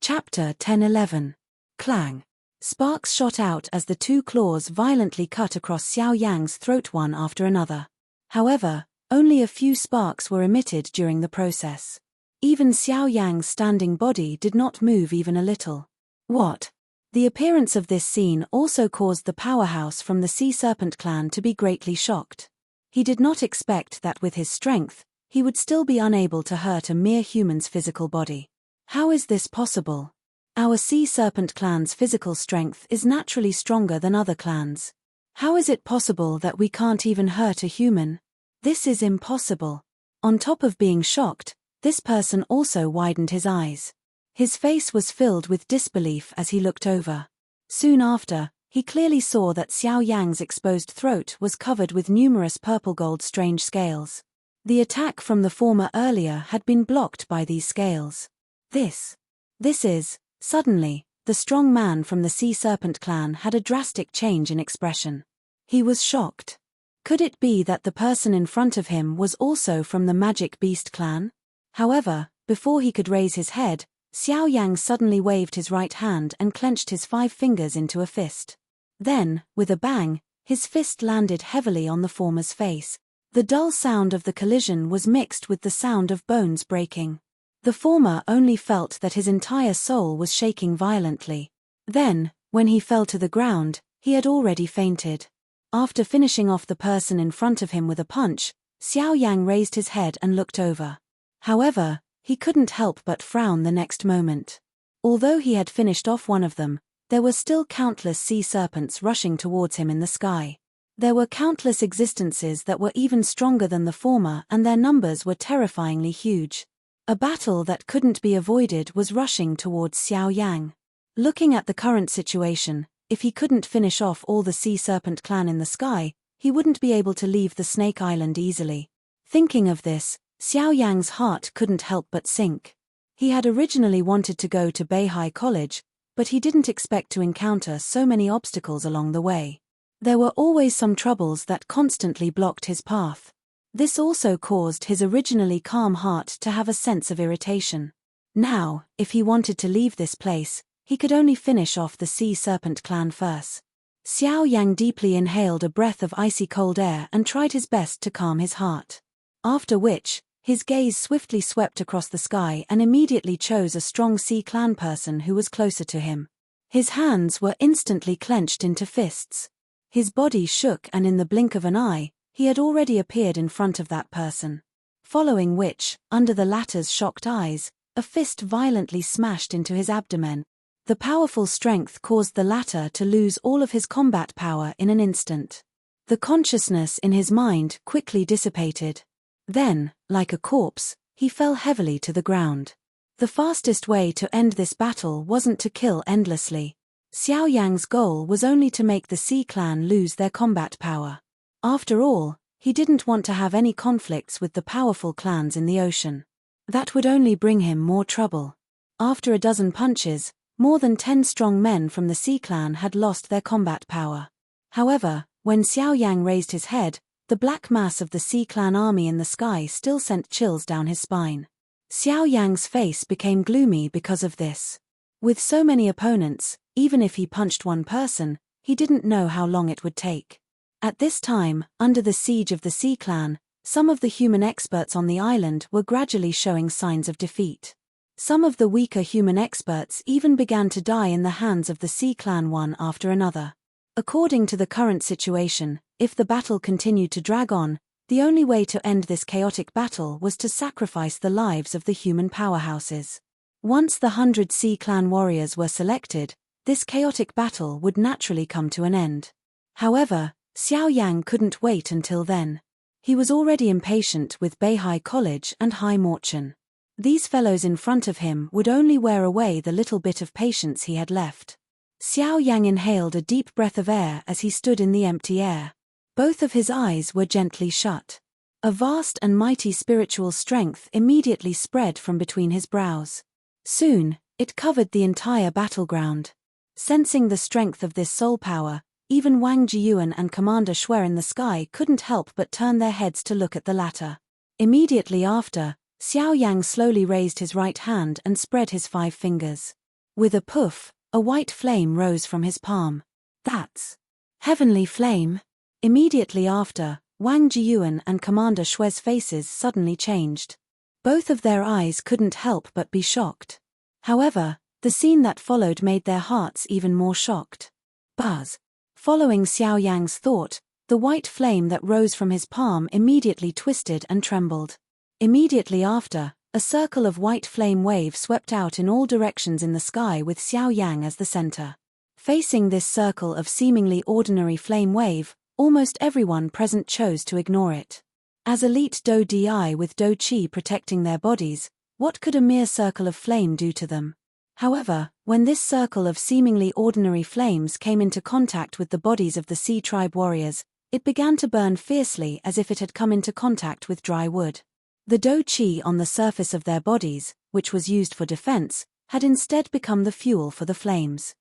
Chapter 10-11. Clang. Sparks shot out as the 2 claws violently cut across Xiao Yang's throat one after another. However, only a few sparks were emitted during the process. Even Xiao Yang's standing body did not move even a little. What? The appearance of this scene also caused the powerhouse from the Sea Serpent clan to be greatly shocked. He did not expect that with his strength, he would still be unable to hurt a mere human's physical body. How is this possible? Our Sea Serpent clan's physical strength is naturally stronger than other clans. How is it possible that we can't even hurt a human? This is impossible. On top of being shocked, this person also widened his eyes. His face was filled with disbelief as he looked over. Soon after, he clearly saw that Xiao Yang's exposed throat was covered with numerous purple-gold strange scales. The attack from the former earlier had been blocked by these scales. This is, suddenly, the strong man from the Sea Serpent clan had a drastic change in expression. He was shocked. Could it be that the person in front of him was also from the Magic Beast clan? However, before he could raise his head, Xiao Yang suddenly waved his right hand and clenched his 5 fingers into a fist. Then, with a bang, his fist landed heavily on the former's face. The dull sound of the collision was mixed with the sound of bones breaking. The former only felt that his entire soul was shaking violently. Then, when he fell to the ground, he had already fainted. After finishing off the person in front of him with a punch, Xiao Yang raised his head and looked over. However, he couldn't help but frown the next moment. Although he had finished off one of them, there were still countless sea serpents rushing towards him in the sky. There were countless existences that were even stronger than the former, and their numbers were terrifyingly huge. A battle that couldn't be avoided was rushing towards Xiao Yang. Looking at the current situation, if he couldn't finish off all the Sea Serpent clan in the sky, he wouldn't be able to leave the Snake Island easily. Thinking of this, Xiao Yang's heart couldn't help but sink. He had originally wanted to go to Beihai College, but he didn't expect to encounter so many obstacles along the way. There were always some troubles that constantly blocked his path. This also caused his originally calm heart to have a sense of irritation. Now, if he wanted to leave this place, he could only finish off the Sea Serpent clan first. Xiao Yang deeply inhaled a breath of icy cold air and tried his best to calm his heart. After which, his gaze swiftly swept across the sky and immediately chose a strong Sea clan person who was closer to him. His hands were instantly clenched into fists. His body shook, and in the blink of an eye, he had already appeared in front of that person. Following which, under the latter's shocked eyes, a fist violently smashed into his abdomen. The powerful strength caused the latter to lose all of his combat power in an instant. The consciousness in his mind quickly dissipated. Then, like a corpse, he fell heavily to the ground. The fastest way to end this battle wasn't to kill endlessly. Xiao Yang's goal was only to make the Sea clan lose their combat power. After all, he didn't want to have any conflicts with the powerful clans in the ocean. That would only bring him more trouble. After a dozen punches, more than 10 strong men from the Sea clan had lost their combat power. However, when Xiao Yang raised his head, the black mass of the Sea clan army in the sky still sent chills down his spine. Xiao Yang's face became gloomy because of this. With so many opponents, even if he punched one person, he didn't know how long it would take. At this time, under the siege of the Sea clan, some of the human experts on the island were gradually showing signs of defeat. Some of the weaker human experts even began to die in the hands of the Sea clan one after another. According to the current situation, if the battle continued to drag on, the only way to end this chaotic battle was to sacrifice the lives of the human powerhouses. Once the 100 Sea clan warriors were selected, this chaotic battle would naturally come to an end. However, Xiao Yang couldn't wait until then. He was already impatient with Beihai College and Hai Morchen. These fellows in front of him would only wear away the little bit of patience he had left. Xiao Yang inhaled a deep breath of air as he stood in the empty air. Both of his eyes were gently shut. A vast and mighty spiritual strength immediately spread from between his brows. Soon, it covered the entire battleground. Sensing the strength of this soul power, even Wang Jiyuan and Commander Shui in the sky couldn't help but turn their heads to look at the latter. Immediately after, Xiao Yang slowly raised his right hand and spread his 5 fingers. With a poof, a white flame rose from his palm. That's heavenly flame. Immediately after, Wang Jiyuan and Commander Shui's faces suddenly changed. Both of their eyes couldn't help but be shocked. However, the scene that followed made their hearts even more shocked. Buzz. Following Xiao Yang's thought, the white flame that rose from his palm immediately twisted and trembled. Immediately after, a circle of white flame wave swept out in all directions in the sky with Xiao Yang as the center. Facing this circle of seemingly ordinary flame wave, almost everyone present chose to ignore it. As elite Do Di with Do Qi protecting their bodies, what could a mere circle of flame do to them? However, when this circle of seemingly ordinary flames came into contact with the bodies of the Sea Tribe warriors, it began to burn fiercely as if it had come into contact with dry wood. The Do Qi on the surface of their bodies, which was used for defense, had instead become the fuel for the flames.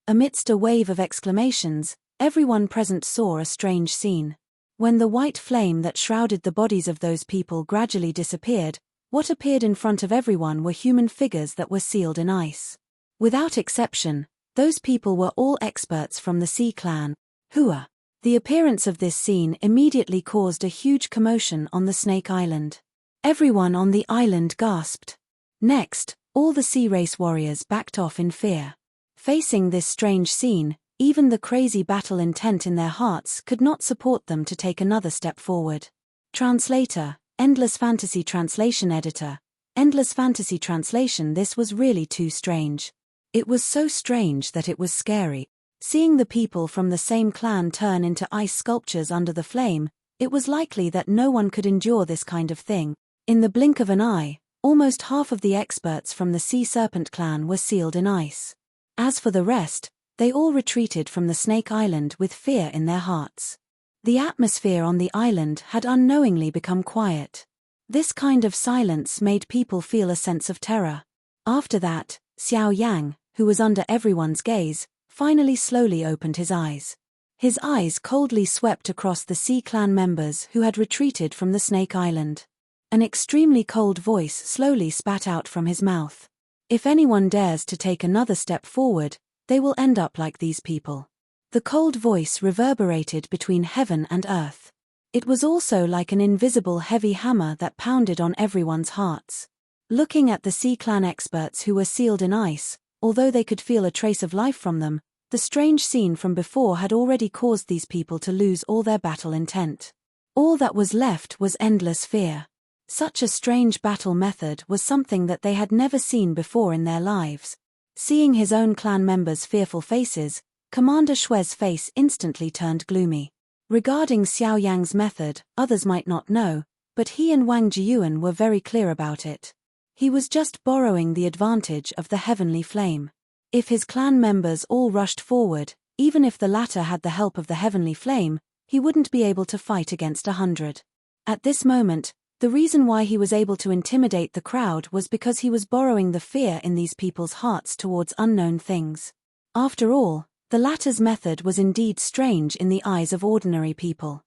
Amidst a wave of exclamations, everyone present saw a strange scene. When the white flame that shrouded the bodies of those people gradually disappeared, what appeared in front of everyone were human figures that were sealed in ice. Without exception, those people were all experts from the Sea Clan, Hua. The appearance of this scene immediately caused a huge commotion on the Snake Island. Everyone on the island gasped. Next, all the Sea Race warriors backed off in fear. Facing this strange scene, even the crazy battle intent in their hearts could not support them to take another step forward. Translator, Endless Fantasy Translation Editor. Endless Fantasy Translation. This was really too strange. It was so strange that it was scary. Seeing the people from the same clan turn into ice sculptures under the flame, it was likely that no one could endure this kind of thing. In the blink of an eye, almost half of the experts from the Sea Serpent clan were sealed in ice. As for the rest, they all retreated from the Snake Island with fear in their hearts. The atmosphere on the island had unknowingly become quiet. This kind of silence made people feel a sense of terror. After that, Xiao Yang, who was under everyone's gaze, finally slowly opened his eyes. His eyes coldly swept across the Sea Clan members who had retreated from the Snake Island. An extremely cold voice slowly spat out from his mouth. If anyone dares to take another step forward, they will end up like these people. The cold voice reverberated between heaven and earth. It was also like an invisible heavy hammer that pounded on everyone's hearts. Looking at the Sea Clan experts who were sealed in ice, although they could feel a trace of life from them, the strange scene from before had already caused these people to lose all their battle intent. All that was left was endless fear. Such a strange battle method was something that they had never seen before in their lives. Seeing his own clan members' fearful faces, Commander Shui's face instantly turned gloomy. Regarding Xiao Yang's method, others might not know, but he and Wang Jiyuan were very clear about it. He was just borrowing the advantage of the heavenly flame. If his clan members all rushed forward, even if the latter had the help of the heavenly flame, he wouldn't be able to fight against 100. At this moment, the reason why he was able to intimidate the crowd was because he was borrowing the fear in these people's hearts towards unknown things. After all, the latter's method was indeed strange in the eyes of ordinary people.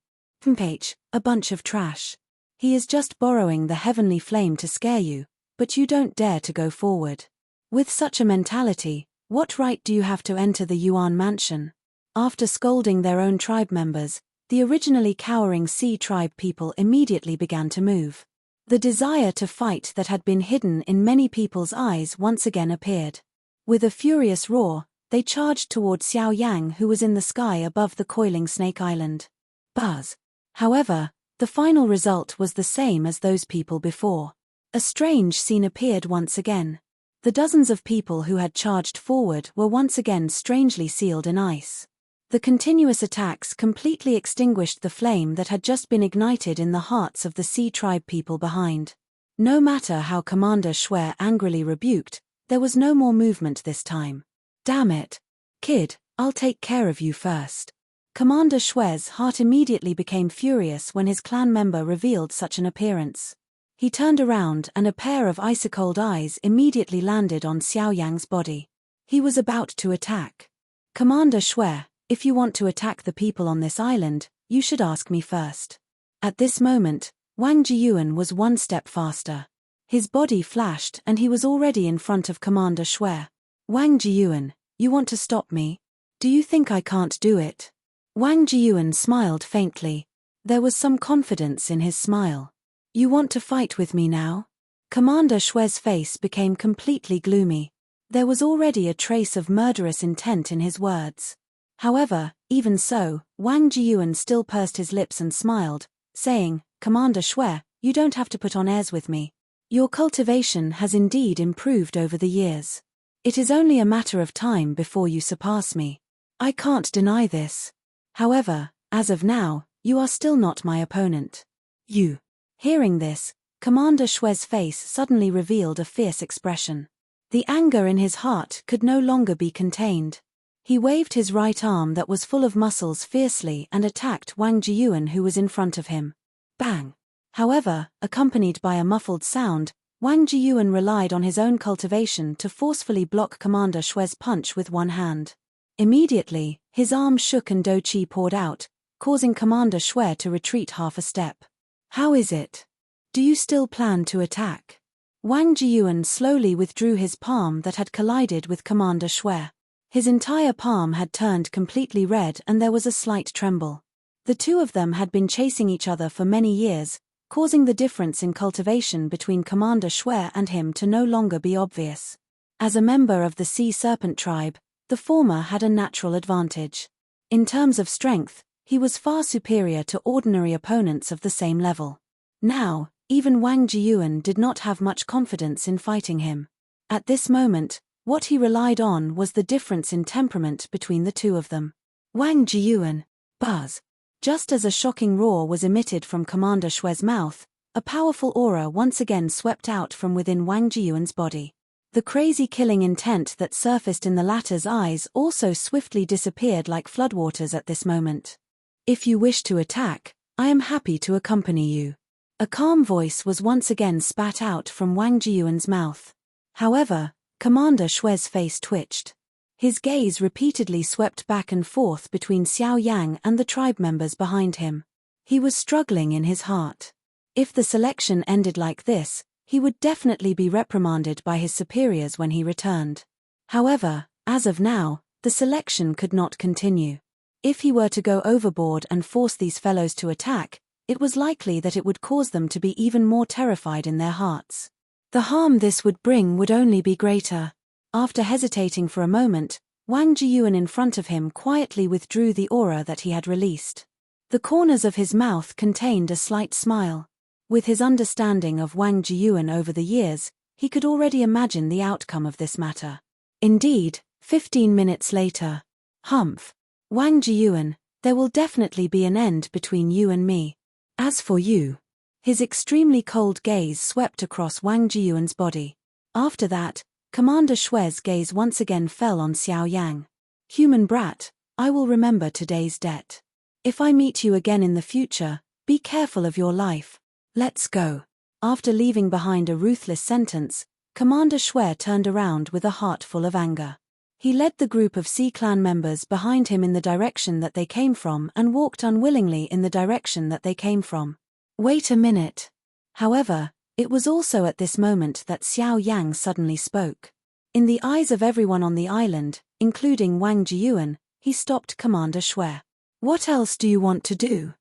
A bunch of trash. He is just borrowing the heavenly flame to scare you, but you don't dare to go forward. With such a mentality, what right do you have to enter the Yuan mansion? After scolding their own tribe members, the originally cowering Sea Tribe people immediately began to move. The desire to fight that had been hidden in many people's eyes once again appeared. With a furious roar, they charged toward Xiao Yang, who was in the sky above the coiling Snake Island. Buzz. However, the final result was the same as those people before. A strange scene appeared once again. The dozens of people who had charged forward were once again strangely sealed in ice. The continuous attacks completely extinguished the flame that had just been ignited in the hearts of the Sea Tribe people behind. No matter how Commander Shui angrily rebuked, there was no more movement this time. Damn it. Kid, I'll take care of you first. Commander Shue's heart immediately became furious when his clan member revealed such an appearance. He turned around and a pair of ice-cold eyes immediately landed on Xiao Yang's body. He was about to attack. Commander Shue, if you want to attack the people on this island, you should ask me first. At this moment, Wang Jiyuan was one step faster. His body flashed and he was already in front of Commander Shue. Wang Jiyuan, you want to stop me? Do you think I can't do it? Wang Jiyuan smiled faintly. There was some confidence in his smile. You want to fight with me now? Commander Shue's face became completely gloomy. There was already a trace of murderous intent in his words. However, even so, Wang Jiyuan still pursed his lips and smiled, saying, Commander Shue, you don't have to put on airs with me. Your cultivation has indeed improved over the years. It is only a matter of time before you surpass me. I can't deny this. However, as of now, you are still not my opponent. You. Hearing this, Commander Shue's face suddenly revealed a fierce expression. The anger in his heart could no longer be contained. He waved his right arm that was full of muscles fiercely and attacked Wang Jiyuan who was in front of him. Bang! However, accompanied by a muffled sound, Wang Jiyuan relied on his own cultivation to forcefully block Commander Shue's punch with one hand. Immediately, his arm shook and Do Qi poured out, causing Commander Shue to retreat half a step. How is it? Do you still plan to attack? Wang Jiyuan slowly withdrew his palm that had collided with Commander Shue. His entire palm had turned completely red and there was a slight tremble. The two of them had been chasing each other for many years, causing the difference in cultivation between Commander Shue and him to no longer be obvious. As a member of the Sea Serpent tribe, the former had a natural advantage. In terms of strength, he was far superior to ordinary opponents of the same level. Now, even Wang Jiyuan did not have much confidence in fighting him. At this moment, what he relied on was the difference in temperament between the two of them. Wang Jiyuan, buzz. Just as a shocking roar was emitted from Commander Shue's mouth, a powerful aura once again swept out from within Wang Jiyuan's body. The crazy killing intent that surfaced in the latter's eyes also swiftly disappeared like floodwaters at this moment. If you wish to attack, I am happy to accompany you. A calm voice was once again spat out from Wang Jiyuan's mouth. However, Commander Shue's face twitched. His gaze repeatedly swept back and forth between Xiao Yang and the tribe members behind him. He was struggling in his heart. If the selection ended like this, he would definitely be reprimanded by his superiors when he returned. However, as of now, the selection could not continue. If he were to go overboard and force these fellows to attack, it was likely that it would cause them to be even more terrified in their hearts. The harm this would bring would only be greater. After hesitating for a moment, Wang Jiyuan in front of him quietly withdrew the aura that he had released. The corners of his mouth contained a slight smile. With his understanding of Wang Jiyuan over the years, he could already imagine the outcome of this matter. Indeed, 15 minutes later. Humph. Wang Jiyuan, there will definitely be an end between you and me. As for you. His extremely cold gaze swept across Wang Jiyuan's body. After that, Commander Shue's gaze once again fell on Xiao Yang. Human brat, I will remember today's debt. If I meet you again in the future, be careful of your life. Let's go. After leaving behind a ruthless sentence, Commander Shue turned around with a heart full of anger. He led the group of Sea Clan members behind him in the direction that they came from and walked unwillingly in the direction that they came from. Wait a minute. However, it was also at this moment that Xiao Yang suddenly spoke. In the eyes of everyone on the island, including Wang Jiyuan, he stopped Commander Shue. What else do you want to do?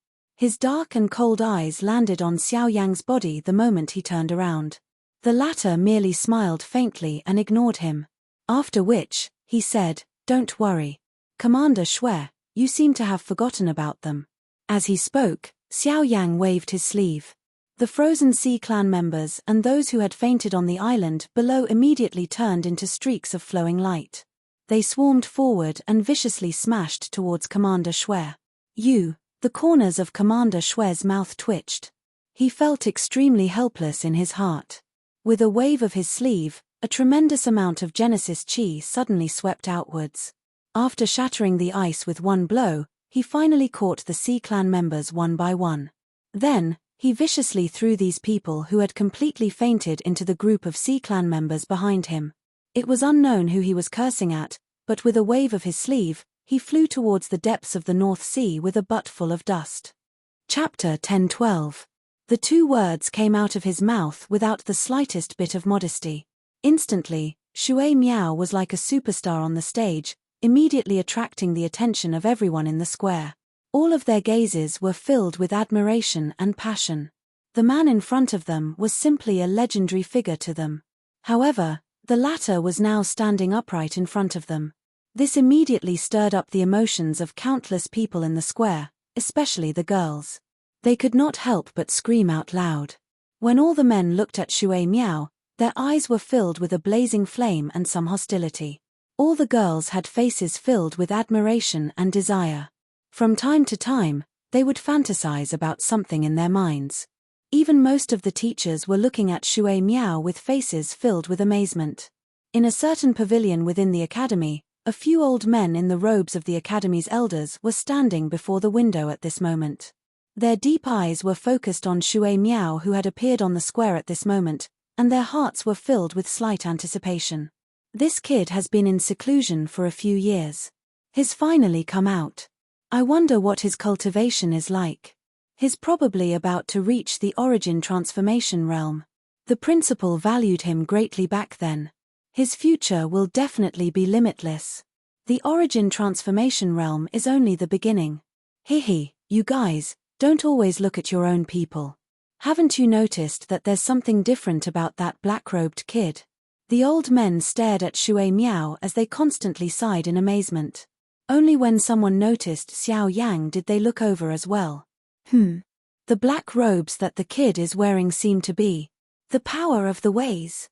His dark and cold eyes landed on Xiao Yang's body the moment he turned around. The latter merely smiled faintly and ignored him. After which, he said, Don't worry. Commander Shue, you seem to have forgotten about them. As he spoke, Xiao Yang waved his sleeve. The frozen Sea Clan members and those who had fainted on the island below immediately turned into streaks of flowing light. They swarmed forward and viciously smashed towards Commander Shue. The corners of Commander Shue's mouth twitched. He felt extremely helpless in his heart. With a wave of his sleeve, a tremendous amount of Genesis Chi suddenly swept outwards. After shattering the ice with one blow, he finally caught the Sea Clan members one by one. Then, he viciously threw these people who had completely fainted into the group of Sea Clan members behind him. It was unknown who he was cursing at, but with a wave of his sleeve, he flew towards the depths of the North Sea with a butt full of dust. Chapter 10:12. The two words came out of his mouth without the slightest bit of modesty. Instantly, Shui Miao was like a superstar on the stage, immediately attracting the attention of everyone in the square. All of their gazes were filled with admiration and passion. The man in front of them was simply a legendary figure to them. However, the latter was now standing upright in front of them. This immediately stirred up the emotions of countless people in the square, especially the girls. They could not help but scream out loud. When all the men looked at Shui Miao, their eyes were filled with a blazing flame and some hostility. All the girls had faces filled with admiration and desire. From time to time, they would fantasize about something in their minds. Even most of the teachers were looking at Shui Miao with faces filled with amazement. In a certain pavilion within the academy, a few old men in the robes of the academy's elders were standing before the window at this moment. Their deep eyes were focused on Shui Miao, who had appeared on the square at this moment, and their hearts were filled with slight anticipation. This kid has been in seclusion for a few years. He's finally come out. I wonder what his cultivation is like. He's probably about to reach the origin transformation realm. The principal valued him greatly back then. His future will definitely be limitless. The origin transformation realm is only the beginning. Hehe, you guys, don't always look at your own people. Haven't you noticed that there's something different about that black-robed kid? The old men stared at Shui Miao as they constantly sighed in amazement. Only when someone noticed Xiao Yang did they look over as well. The black robes that the kid is wearing seem to be the power of the ways.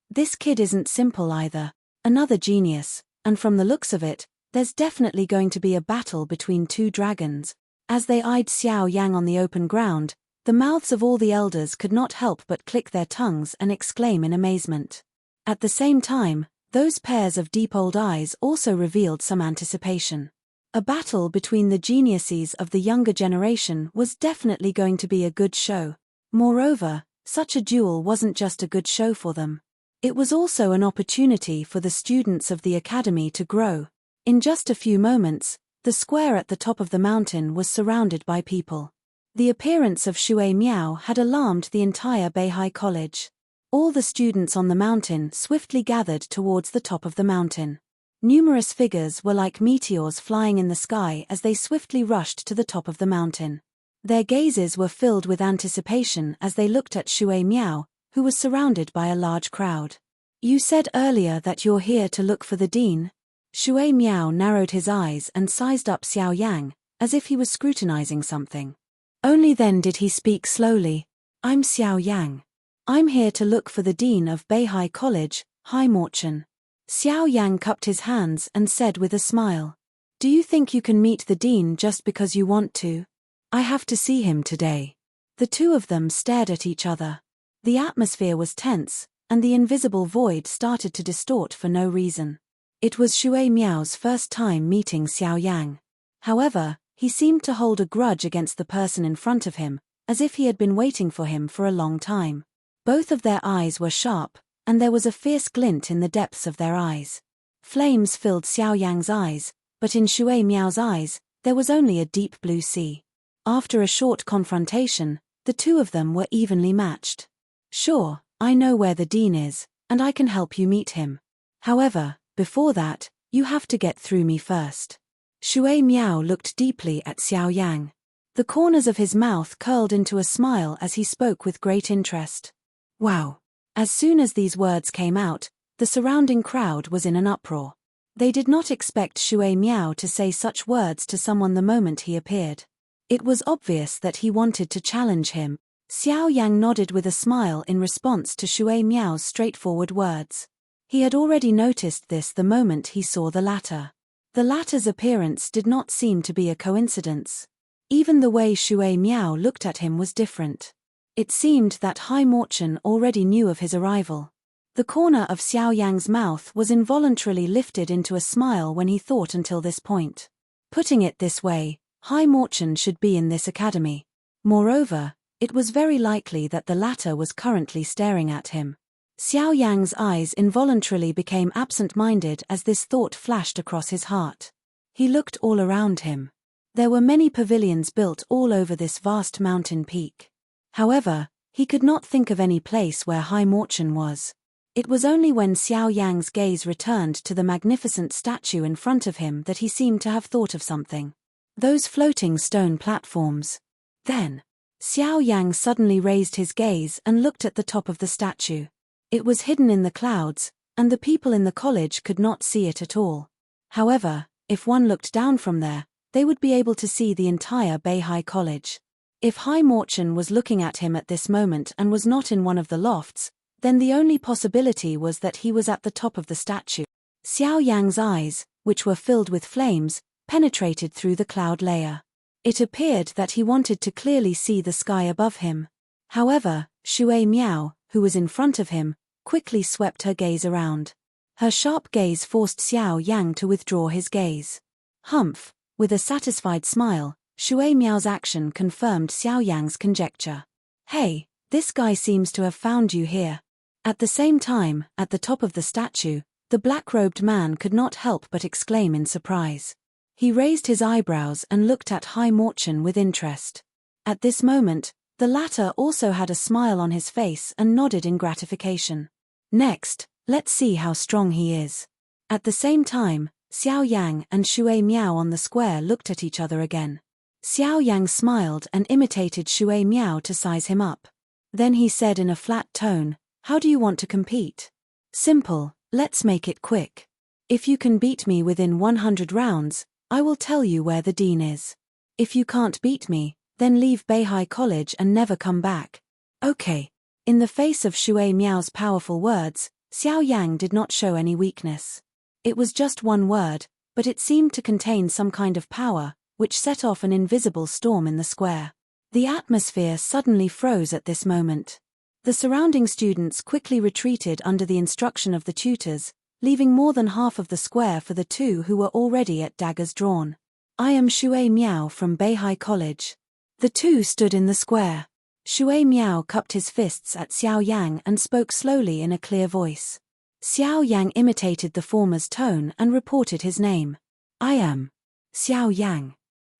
This kid isn't simple either. Another genius, and from the looks of it, there's definitely going to be a battle between two dragons. As they eyed Xiao Yang on the open ground, the mouths of all the elders could not help but click their tongues and exclaim in amazement. At the same time, those pairs of deep old eyes also revealed some anticipation. A battle between the geniuses of the younger generation was definitely going to be a good show. Moreover, such a duel wasn't just a good show for them. It was also an opportunity for the students of the academy to grow. In just a few moments, the square at the top of the mountain was surrounded by people. The appearance of Shui Miao had alarmed the entire Beihai College. All the students on the mountain swiftly gathered towards the top of the mountain. Numerous figures were like meteors flying in the sky as they swiftly rushed to the top of the mountain. Their gazes were filled with anticipation as they looked at Shui Miao, who was surrounded by a large crowd. You said earlier that you're here to look for the dean? Shui Miao narrowed his eyes and sized up Xiao Yang, as if he was scrutinizing something. Only then did he speak slowly. I'm Xiao Yang. I'm here to look for the dean of Beihai College, Hai Morchen. Xiao Yang cupped his hands and said with a smile. Do you think you can meet the dean just because you want to? I have to see him today. The two of them stared at each other. The atmosphere was tense, and the invisible void started to distort for no reason. It was Shui Miao's first time meeting Xiao Yang. However, he seemed to hold a grudge against the person in front of him, as if he had been waiting for him for a long time. Both of their eyes were sharp, and there was a fierce glint in the depths of their eyes. Flames filled Xiao Yang's eyes, but in Shui Miao's eyes, there was only a deep blue sea. After a short confrontation, the two of them were evenly matched. Sure, I know where the dean is, and I can help you meet him. However, before that, you have to get through me first. Shui Miao looked deeply at Xiao Yang. The corners of his mouth curled into a smile as he spoke with great interest. Wow. As soon as these words came out, the surrounding crowd was in an uproar. They did not expect Shui Miao to say such words to someone the moment he appeared. It was obvious that he wanted to challenge him. Xiao Yang nodded with a smile in response to Shui Miao's straightforward words. He had already noticed this the moment he saw the latter. The latter's appearance did not seem to be a coincidence. Even the way Shui Miao looked at him was different. It seemed that Hai Morchen already knew of his arrival. The corner of Xiao Yang's mouth was involuntarily lifted into a smile when he thought until this point. Putting it this way, Hai Morchen should be in this academy. Moreover, it was very likely that the latter was currently staring at him. Xiao Yang's eyes involuntarily became absent-minded as this thought flashed across his heart. He looked all around him. There were many pavilions built all over this vast mountain peak. However, he could not think of any place where Hai Morchen was. It was only when Xiao Yang's gaze returned to the magnificent statue in front of him that he seemed to have thought of something. Those floating stone platforms. Then, Xiao Yang suddenly raised his gaze and looked at the top of the statue. It was hidden in the clouds, and the people in the college could not see it at all. However, if one looked down from there, they would be able to see the entire Beihai College. If Hai Morchen was looking at him at this moment and was not in one of the lofts, then the only possibility was that he was at the top of the statue. Xiao Yang's eyes, which were filled with flames, penetrated through the cloud layer. It appeared that he wanted to clearly see the sky above him. However, Shui Miao, who was in front of him, quickly swept her gaze around. Her sharp gaze forced Xiao Yang to withdraw his gaze. Humph! With a satisfied smile, Shui Miao's action confirmed Xiao Yang's conjecture. Hey, this guy seems to have found you here. At the same time, at the top of the statue, the black-robed man could not help but exclaim in surprise. He raised his eyebrows and looked at Hai Morchen with interest. At this moment, the latter also had a smile on his face and nodded in gratification. Next, let's see how strong he is. At the same time, Xiao Yang and Shui Miao on the square looked at each other again. Xiao Yang smiled and imitated Shui Miao to size him up. Then he said in a flat tone, "How do you want to compete?" "Simple, let's make it quick. If you can beat me within 100 rounds, I will tell you where the dean is. If you can't beat me, then leave Beihai College and never come back." "Okay." In the face of Shui Miao's powerful words, Xiao Yang did not show any weakness. It was just one word, but it seemed to contain some kind of power, which set off an invisible storm in the square. The atmosphere suddenly froze at this moment. The surrounding students quickly retreated under the instruction of the tutors, leaving more than half of the square for the two who were already at daggers drawn. "I am Shui Miao from Beihai College." The two stood in the square. Shui Miao cupped his fists at Xiao Yang and spoke slowly in a clear voice. Xiao Yang imitated the former's tone and reported his name. "I am Xiao Yang."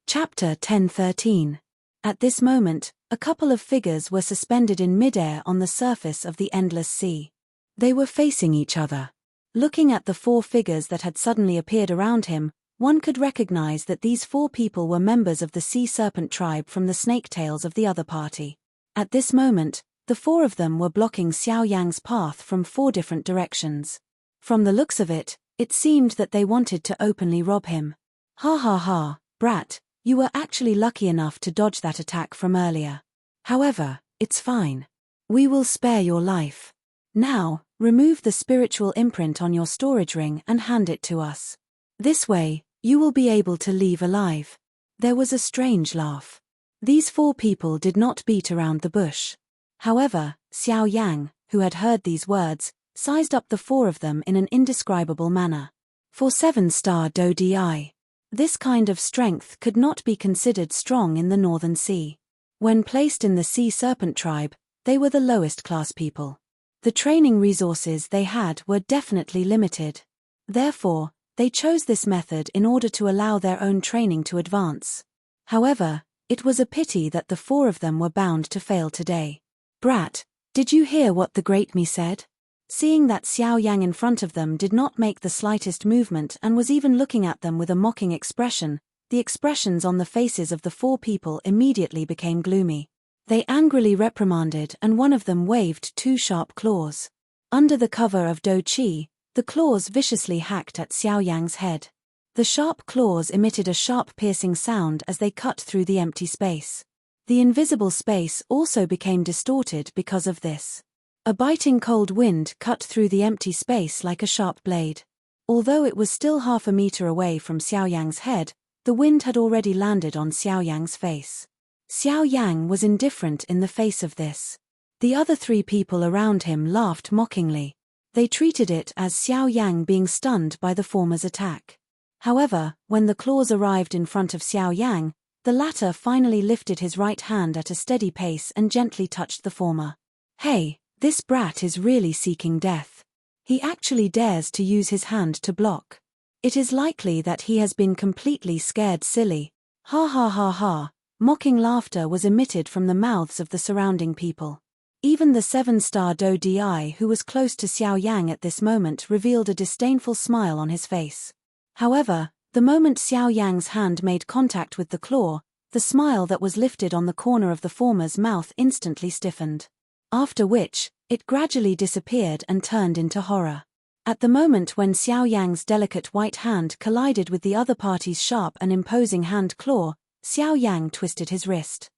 Chapter 10:13. At this moment, a couple of figures were suspended in midair on the surface of the endless sea. They were facing each other. Looking at the four figures that had suddenly appeared around him, one could recognize that these four people were members of the sea serpent tribe from the snake-tails of the other party. At this moment, the four of them were blocking Xiao Yang's path from four different directions. From the looks of it, it seemed that they wanted to openly rob him. "Ha ha ha, brat, you were actually lucky enough to dodge that attack from earlier. However, it's fine. We will spare your life. Now, remove the spiritual imprint on your storage ring and hand it to us. This way, you will be able to leave alive." There was a strange laugh. These four people did not beat around the bush. However, Xiao Yang, who had heard these words, sized up the four of them in an indescribable manner. For 7-star Do Di. This kind of strength could not be considered strong in the Northern Sea. When placed in the sea serpent tribe, they were the lowest class people. The training resources they had were definitely limited. Therefore, they chose this method in order to allow their own training to advance. However, it was a pity that the four of them were bound to fail today. "Brat, did you hear what the Great Me said?" Seeing that Xiao Yang in front of them did not make the slightest movement and was even looking at them with a mocking expression, the expressions on the faces of the four people immediately became gloomy. They angrily reprimanded and one of them waved two sharp claws. Under the cover of Do Chi, the claws viciously hacked at Xiao Yang's head. The sharp claws emitted a sharp piercing sound as they cut through the empty space. The invisible space also became distorted because of this. A biting cold wind cut through the empty space like a sharp blade. Although it was still half a meter away from Xiao Yang's head, the wind had already landed on Xiao Yang's face. Xiao Yang was indifferent in the face of this. The other three people around him laughed mockingly. They treated it as Xiao Yang being stunned by the former's attack. However, when the claws arrived in front of Xiao Yang, the latter finally lifted his right hand at a steady pace and gently touched the former. Hey, this brat is really seeking death. He actually dares to use his hand to block. It is likely that he has been completely scared silly. Ha ha ha ha. Mocking laughter was emitted from the mouths of the surrounding people. Even the 7-star Do Di who was close to Xiao Yang at this moment revealed a disdainful smile on his face. However, the moment Xiao Yang's hand made contact with the claw, the smile that was lifted on the corner of the former's mouth instantly stiffened. After which, it gradually disappeared and turned into horror. At the moment when Xiao Yang's delicate white hand collided with the other party's sharp and imposing hand claw, Xiao Yang twisted his wrist.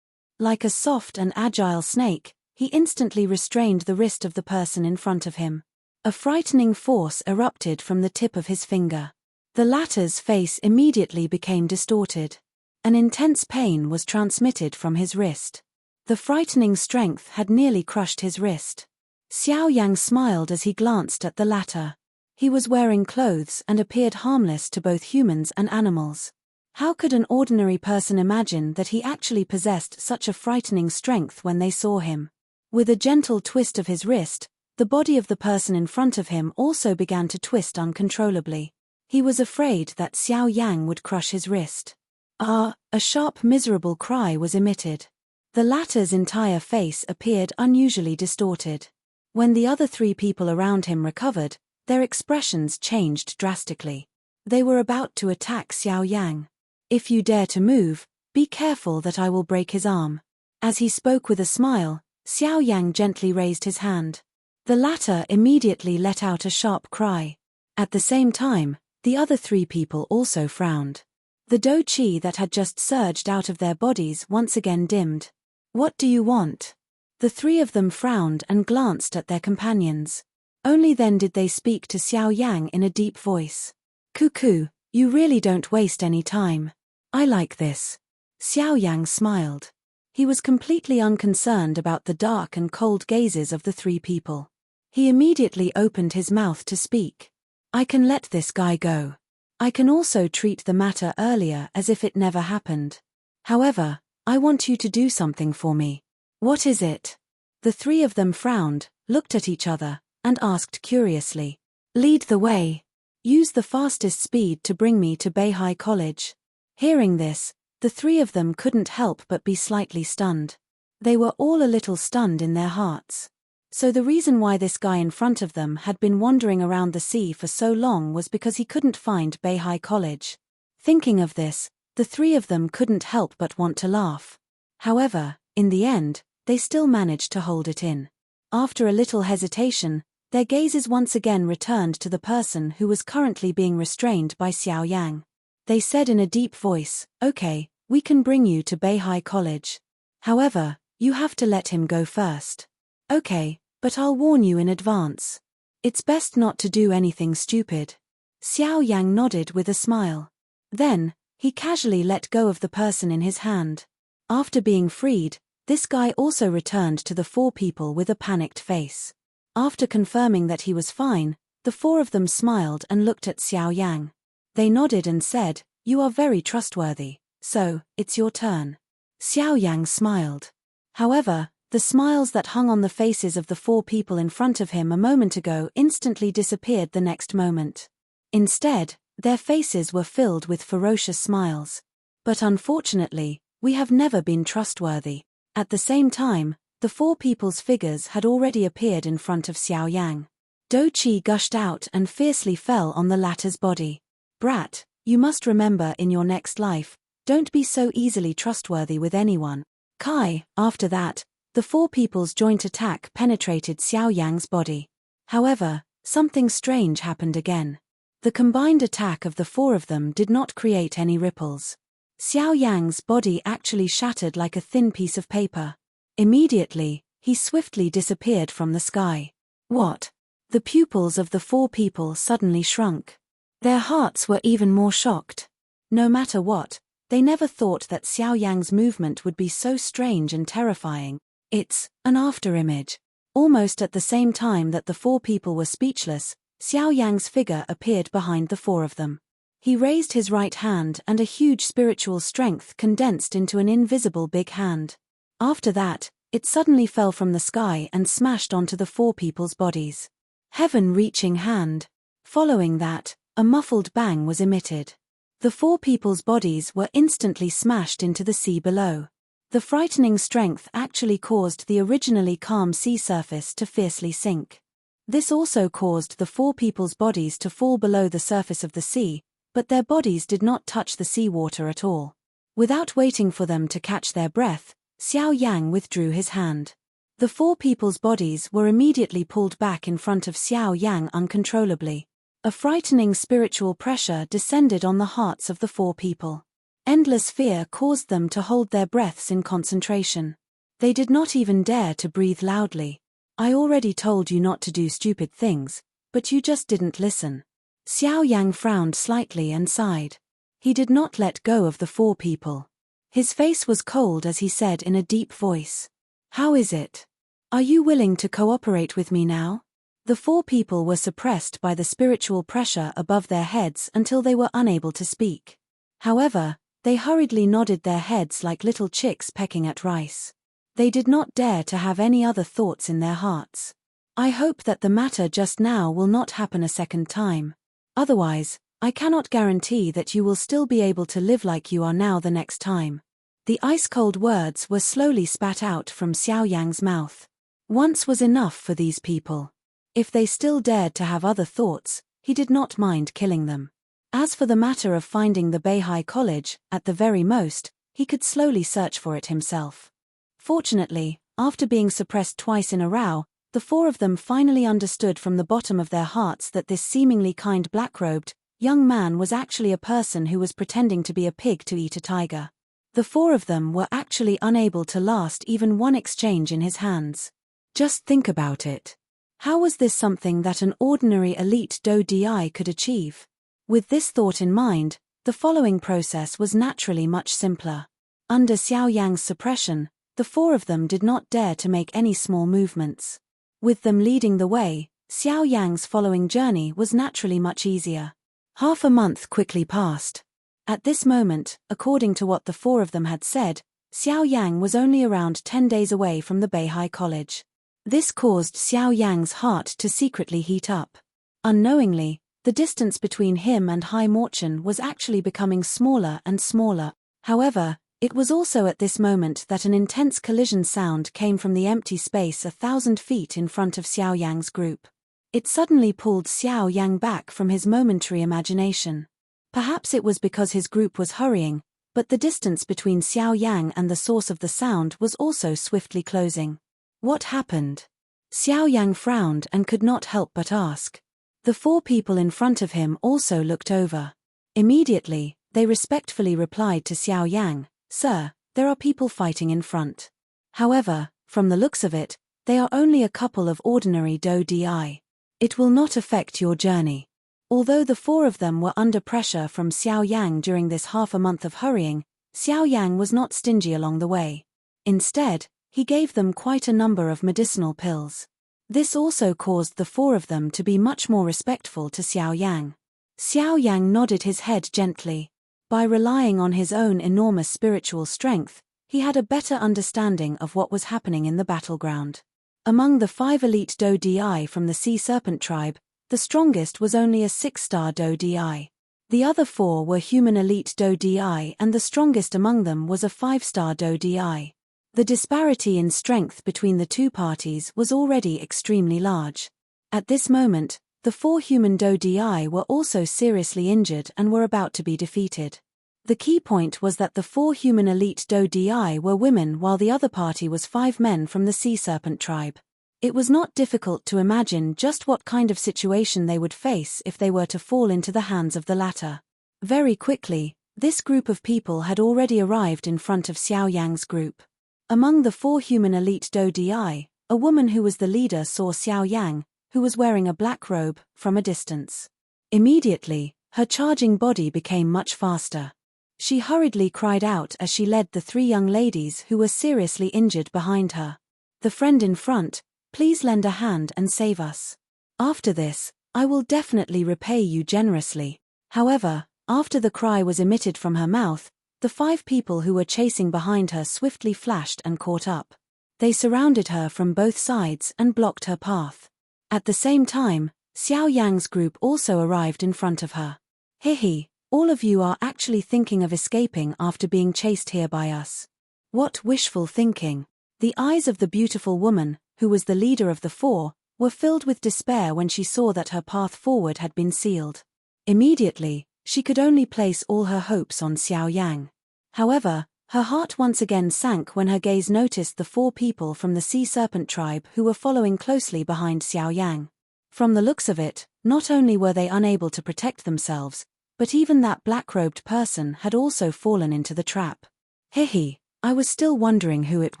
Like a soft and agile snake, he instantly restrained the wrist of the person in front of him. A frightening force erupted from the tip of his finger. The latter's face immediately became distorted. An intense pain was transmitted from his wrist. The frightening strength had nearly crushed his wrist. Xiao Yang smiled as he glanced at the latter. He was wearing clothes and appeared harmless to both humans and animals. How could an ordinary person imagine that he actually possessed such a frightening strength when they saw him? With a gentle twist of his wrist, the body of the person in front of him also began to twist uncontrollably. He was afraid that Xiao Yang would crush his wrist. Ah! A sharp miserable cry was emitted. The latter's entire face appeared unusually distorted. When the other 3 people around him recovered, their expressions changed drastically. They were about to attack Xiao Yang. If you dare to move, be careful that I will break his arm. As he spoke with a smile, Xiao Yang gently raised his hand. The latter immediately let out a sharp cry. At the same time, the other 3 people also frowned. The do qi that had just surged out of their bodies once again dimmed. What do you want? The 3 of them frowned and glanced at their companions. Only then did they speak to Xiao Yang in a deep voice. Cuckoo, you really don't waste any time. I like this. Xiao Yang smiled. He was completely unconcerned about the dark and cold gazes of the 3 people. He immediately opened his mouth to speak. I can let this guy go. I can also treat the matter earlier as if it never happened. However, I want you to do something for me. What is it? The 3 of them frowned, looked at each other, and asked curiously. Lead the way. Use the fastest speed to bring me to Beihai College. Hearing this, the 3 of them couldn't help but be slightly stunned. They were all a little stunned in their hearts. So the reason why this guy in front of them had been wandering around the sea for so long was because he couldn't find Beihai College. Thinking of this, the 3 of them couldn't help but want to laugh. However, in the end, they still managed to hold it in. After a little hesitation, their gazes once again returned to the person who was currently being restrained by Xiao Yang. They said in a deep voice, okay, we can bring you to Beihai College. However, you have to let him go first. Okay, but I'll warn you in advance. It's best not to do anything stupid. Xiao Yang nodded with a smile. Then, he casually let go of the person in his hand. After being freed, this guy also returned to the 4 people with a panicked face. After confirming that he was fine, the 4 of them smiled and looked at Xiao Yang. They nodded and said, you are very trustworthy, so, it's your turn. Xiao Yang smiled. However, the smiles that hung on the faces of the 4 people in front of him a moment ago instantly disappeared the next moment. Instead, their faces were filled with ferocious smiles. But unfortunately, we have never been trustworthy. At the same time, the 4 people's figures had already appeared in front of Xiao Yang. Do Qi gushed out and fiercely fell on the latter's body. Brat, you must remember in your next life, don't be so easily trustworthy with anyone. Kai, after that, the 4 people's joint attack penetrated Xiao Yang's body. However, something strange happened again. The combined attack of the 4 of them did not create any ripples. Xiao Yang's body actually shattered like a thin piece of paper. Immediately, he swiftly disappeared from the sky. What? The pupils of the 4 people suddenly shrunk. Their hearts were even more shocked. No matter what, they never thought that Xiao Yang's movement would be so strange and terrifying. It's an afterimage. Almost at the same time that the 4 people were speechless, Xiao Yang's figure appeared behind the 4 of them. He raised his right hand and a huge spiritual strength condensed into an invisible big hand. After that, it suddenly fell from the sky and smashed onto the four people's bodies. Heaven-reaching hand. Following that, a muffled bang was emitted. The four people's bodies were instantly smashed into the sea below. The frightening strength actually caused the originally calm sea surface to fiercely sink. This also caused the four people's bodies to fall below the surface of the sea, but their bodies did not touch the seawater at all. Without waiting for them to catch their breath, Xiao Yang withdrew his hand. The four people's bodies were immediately pulled back in front of Xiao Yang uncontrollably. A frightening spiritual pressure descended on the hearts of the four people. Endless fear caused them to hold their breaths in concentration. They did not even dare to breathe loudly. I already told you not to do stupid things, but you just didn't listen. Xiao Yang frowned slightly and sighed. He did not let go of the four people. His face was cold as he said in a deep voice, "How is it? Are you willing to cooperate with me now?" The four people were suppressed by the spiritual pressure above their heads until they were unable to speak. However, they hurriedly nodded their heads like little chicks pecking at rice. They did not dare to have any other thoughts in their hearts. I hope that the matter just now will not happen a second time. Otherwise, I cannot guarantee that you will still be able to live like you are now the next time. The ice-cold words were slowly spat out from Xiao Yang's mouth. Once was enough for these people. If they still dared to have other thoughts, he did not mind killing them. As for the matter of finding the Beihai College, at the very most, he could slowly search for it himself. Fortunately, after being suppressed twice in a row, the four of them finally understood from the bottom of their hearts that this seemingly kind black-robed young man was actually a person who was pretending to be a pig to eat a tiger. The four of them were actually unable to last even one exchange in his hands. Just think about it. How was this something that an ordinary elite Do Di could achieve? With this thought in mind, the following process was naturally much simpler. Under Xiao Yang's suppression, the four of them did not dare to make any small movements. With them leading the way, Xiao Yang's following journey was naturally much easier. Half a month quickly passed. At this moment, according to what the four of them had said, Xiao Yang was only around 10 days away from the Beihai College. This caused Xiao Yang's heart to secretly heat up. Unknowingly, the distance between him and Hai Morchen was actually becoming smaller and smaller. However, it was also at this moment that an intense collision sound came from the empty space 1,000 feet in front of Xiao Yang's group. It suddenly pulled Xiao Yang back from his momentary imagination. Perhaps it was because his group was hurrying, but the distance between Xiao Yang and the source of the sound was also swiftly closing. What happened? Xiao Yang frowned and could not help but ask. The four people in front of him also looked over. Immediately, they respectfully replied to Xiao Yang, "Sir, there are people fighting in front. However, from the looks of it, they are only a couple of ordinary Do Di. It will not affect your journey." Although the four of them were under pressure from Xiao Yang during this half a month of hurrying, Xiao Yang was not stingy along the way. Instead, he gave them quite a number of medicinal pills. This also caused the four of them to be much more respectful to Xiao Yang. Xiao Yang nodded his head gently. By relying on his own enormous spiritual strength, he had a better understanding of what was happening in the battleground. Among the 5 elite Do Di from the Sea Serpent tribe, the strongest was only a 6-star Do Di. The other 4 were human elite Do Di and the strongest among them was a 5-star Do Di. The disparity in strength between the two parties was already extremely large. At this moment, the 4 human Do Di were also seriously injured and were about to be defeated. The key point was that the 4 human elite Do Di were women while the other party was 5 men from the Sea Serpent tribe. It was not difficult to imagine just what kind of situation they would face if they were to fall into the hands of the latter. Very quickly, this group of people had already arrived in front of Xiao Yang's group. Among the 4 human elite Do Di, a woman who was the leader saw Xiao Yang, who was wearing a black robe, from a distance. Immediately, her charging body became much faster. She hurriedly cried out as she led the 3 young ladies who were seriously injured behind her. "The friend in front, please lend a hand and save us. After this, I will definitely repay you generously. However, After the cry was emitted from her mouth, the 5 people who were chasing behind her swiftly flashed and caught up. They surrounded her from both sides and blocked her path. At the same time, Xiao Yang's group also arrived in front of her. Hihi, all of you are actually thinking of escaping after being chased here by us. What wishful thinking. The eyes of the beautiful woman, who was the leader of the 4, were filled with despair when she saw that her path forward had been sealed. Immediately, she could only place all her hopes on Xiao Yang. However, her heart once again sank when her gaze noticed the 4 people from the sea serpent tribe who were following closely behind Xiao Yang. From the looks of it, not only were they unable to protect themselves, but even that black-robed person had also fallen into the trap. Hihi, I was still wondering who it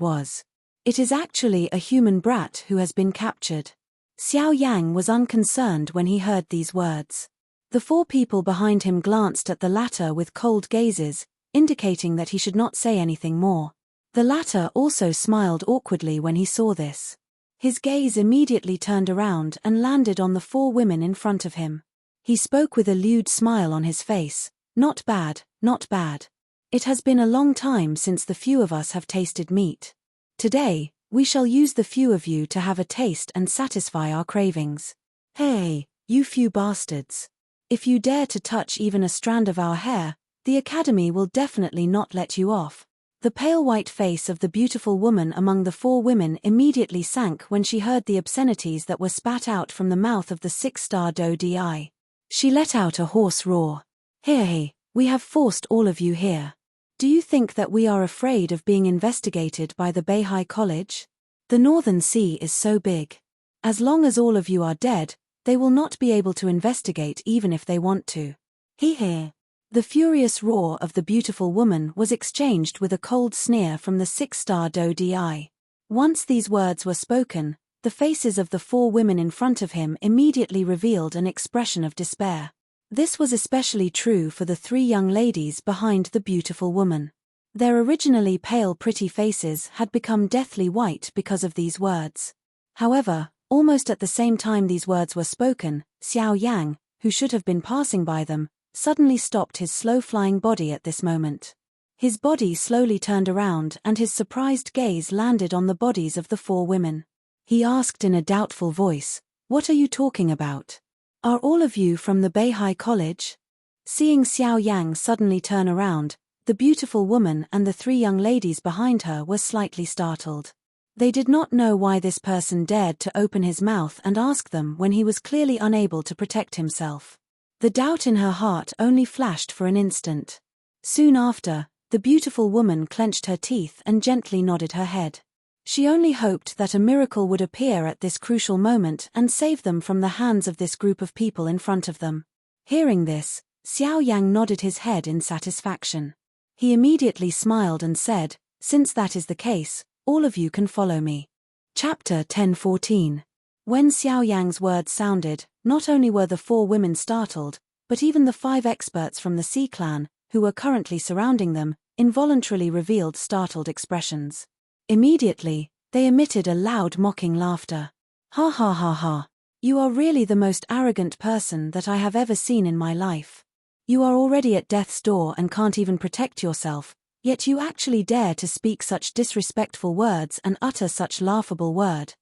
was. It is actually a human brat who has been captured. Xiao Yang was unconcerned when he heard these words. The 4 people behind him glanced at the latter with cold gazes, indicating that he should not say anything more. The latter also smiled awkwardly when he saw this. His gaze immediately turned around and landed on the 4 women in front of him. He spoke with a lewd smile on his face. Not bad, not bad. It has been a long time since the few of us have tasted meat. Today, we shall use the few of you to have a taste and satisfy our cravings. Hey, you few bastards. If you dare to touch even a strand of our hair, the Academy will definitely not let you off. The pale white face of the beautiful woman among the 4 women immediately sank when she heard the obscenities that were spat out from the mouth of the 6-star Do Di. She let out a hoarse roar. Hey, we have forced all of you here. Do you think that we are afraid of being investigated by the Beihai College? The Northern Sea is so big. As long as all of you are dead, they will not be able to investigate even if they want to. Hee. The furious roar of the beautiful woman was exchanged with a cold sneer from the 6-star Do Di. Once these words were spoken, the faces of the 4 women in front of him immediately revealed an expression of despair. This was especially true for the 3 young ladies behind the beautiful woman. Their originally pale pretty faces had become deathly white because of these words. However, almost at the same time these words were spoken, Xiao Yang, who should have been passing by them, suddenly stopped his slow-flying body at this moment. His body slowly turned around and his surprised gaze landed on the bodies of the 4 women. He asked in a doubtful voice, "What are you talking about? Are all of you from the Beihai College?" Seeing Xiao Yang suddenly turn around, the beautiful woman and the 3 young ladies behind her were slightly startled. They did not know why this person dared to open his mouth and ask them when he was clearly unable to protect himself. The doubt in her heart only flashed for an instant. Soon after, the beautiful woman clenched her teeth and gently nodded her head. She only hoped that a miracle would appear at this crucial moment and save them from the hands of this group of people in front of them. Hearing this, Xiao Yang nodded his head in satisfaction. He immediately smiled and said, "Since that is the case, all of you can follow me." Chapter 10:14. When Xiao Yang's words sounded, not only were the 4 women startled, but even the 5 experts from the Sea Clan, who were currently surrounding them, involuntarily revealed startled expressions. Immediately, they emitted a loud mocking laughter. Ha ha ha ha. You are really the most arrogant person that I have ever seen in my life. You are already at death's door and can't even protect yourself, yet you actually dare to speak such disrespectful words and utter such laughable word.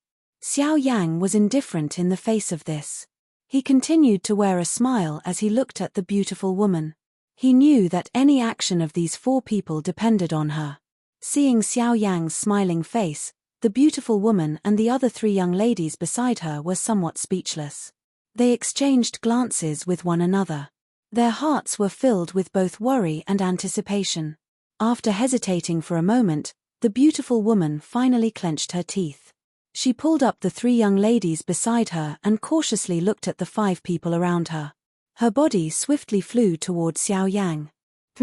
Xiao Yang was indifferent in the face of this. He continued to wear a smile as he looked at the beautiful woman. He knew that any action of these 4 people depended on her. Seeing Xiao Yang's smiling face, the beautiful woman and the other 3 young ladies beside her were somewhat speechless. They exchanged glances with one another. Their hearts were filled with both worry and anticipation. After hesitating for a moment, the beautiful woman finally clenched her teeth. She pulled up the 3 young ladies beside her and cautiously looked at the 5 people around her. Her body swiftly flew toward Xiao Yang.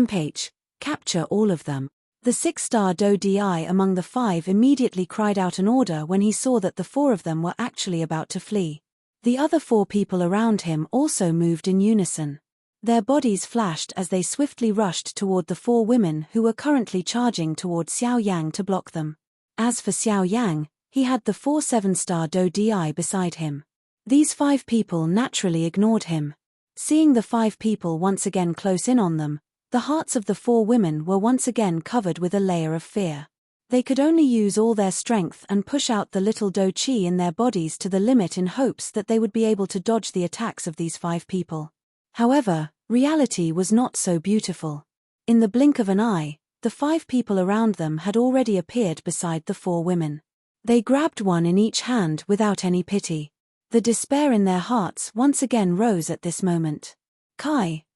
"Page, capture all of them." The 6-star Do Di among the 5 immediately cried out an order when he saw that the 4 of them were actually about to flee. The other 4 people around him also moved in unison. Their bodies flashed as they swiftly rushed toward the 4 women who were currently charging toward Xiao Yang to block them. As for Xiao Yang, he had the 4 7-star Do Di beside him. These 5 people naturally ignored him. Seeing the 5 people once again close in on them, the hearts of the 4 women were once again covered with a layer of fear. They could only use all their strength and push out the little do-chi in their bodies to the limit in hopes that they would be able to dodge the attacks of these 5 people. However, reality was not so beautiful. In the blink of an eye, the 5 people around them had already appeared beside the 4 women. They grabbed one in each hand without any pity. The despair in their hearts once again rose at this moment.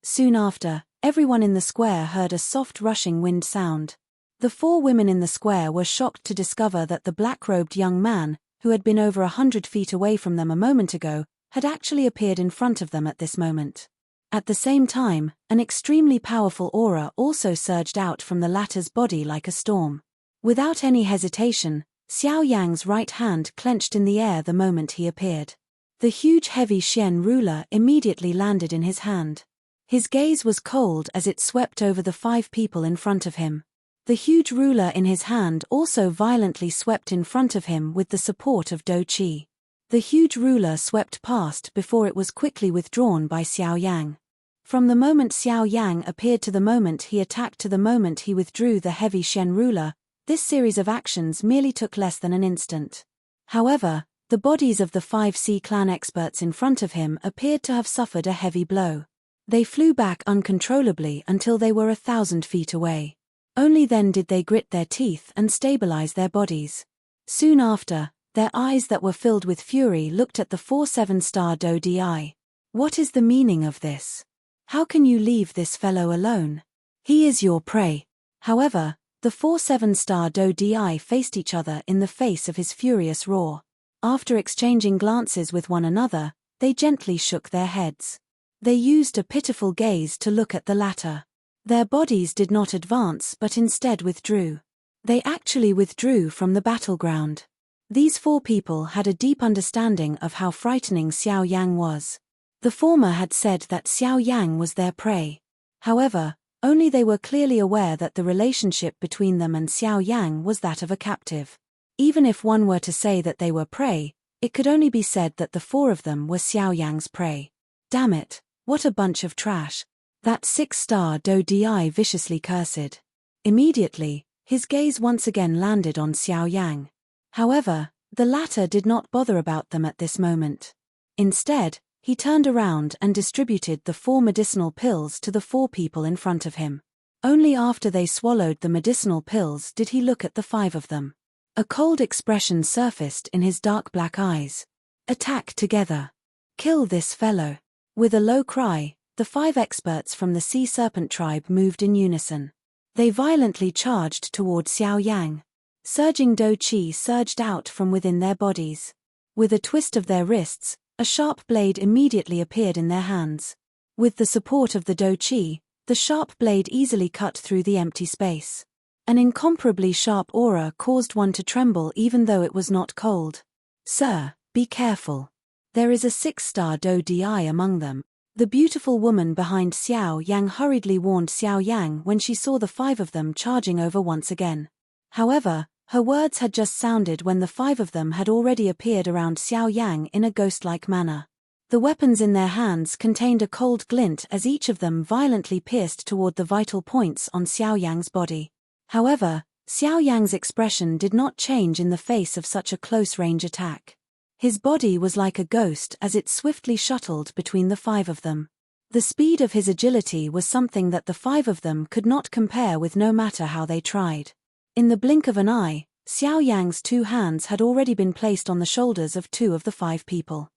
Soon after, everyone in the square heard a soft rushing wind sound. The 4 women in the square were shocked to discover that the black-robed young man, who had been over 100 feet away from them a moment ago, had actually appeared in front of them at this moment. At the same time, an extremely powerful aura also surged out from the latter's body like a storm. Without any hesitation, Xiao Yang's right hand clenched in the air the moment he appeared. The huge heavy Xian ruler immediately landed in his hand. His gaze was cold as it swept over the 5 people in front of him. The huge ruler in his hand also violently swept in front of him with the support of Do Qi. The huge ruler swept past before it was quickly withdrawn by Xiao Yang. From the moment Xiao Yang appeared to the moment he attacked to the moment he withdrew the heavy Shen ruler, this series of actions merely took less than an instant. However, the bodies of the 5 Sea clan experts in front of him appeared to have suffered a heavy blow. They flew back uncontrollably until they were 1,000 feet away. Only then did they grit their teeth and stabilize their bodies. Soon after, their eyes that were filled with fury looked at the 4 7-star Do Di. What is the meaning of this? How can you leave this fellow alone? He is your prey. However, the 4 7-star Do Di faced each other in the face of his furious roar. After exchanging glances with one another, they gently shook their heads. They used a pitiful gaze to look at the latter. Their bodies did not advance but instead withdrew. They actually withdrew from the battleground. These 4 people had a deep understanding of how frightening Xiao Yang was. The former had said that Xiao Yang was their prey. However, only they were clearly aware that the relationship between them and Xiao Yang was that of a captive. Even if one were to say that they were prey, it could only be said that the 4 of them were Xiao Yang's prey. Damn it, what a bunch of trash. That 6-star Do Di viciously cursed. Immediately, his gaze once again landed on Xiao Yang. However, the latter did not bother about them at this moment. Instead, he turned around and distributed the 4 medicinal pills to the 4 people in front of him. Only after they swallowed the medicinal pills did he look at the 5 of them. A cold expression surfaced in his dark black eyes. Attack together. Kill this fellow. With a low cry, the 5 experts from the Sea Serpent tribe moved in unison. They violently charged toward Xiao Yang. Surging Do Qi surged out from within their bodies. With a twist of their wrists, a sharp blade immediately appeared in their hands. With the support of the Do Qi, the sharp blade easily cut through the empty space. An incomparably sharp aura caused one to tremble even though it was not cold. Sir, be careful. There is a 6-star Do Di among them. The beautiful woman behind Xiao Yang hurriedly warned Xiao Yang when she saw the 5 of them charging over once again. However, her words had just sounded when the 5 of them had already appeared around Xiao Yang in a ghost-like manner. The weapons in their hands contained a cold glint as each of them violently pierced toward the vital points on Xiao Yang's body. However, Xiao Yang's expression did not change in the face of such a close-range attack. His body was like a ghost as it swiftly shuttled between the 5 of them. The speed of his agility was something that the 5 of them could not compare with no matter how they tried. In the blink of an eye, Xiao Yang's 2 hands had already been placed on the shoulders of 2 of the 5 people.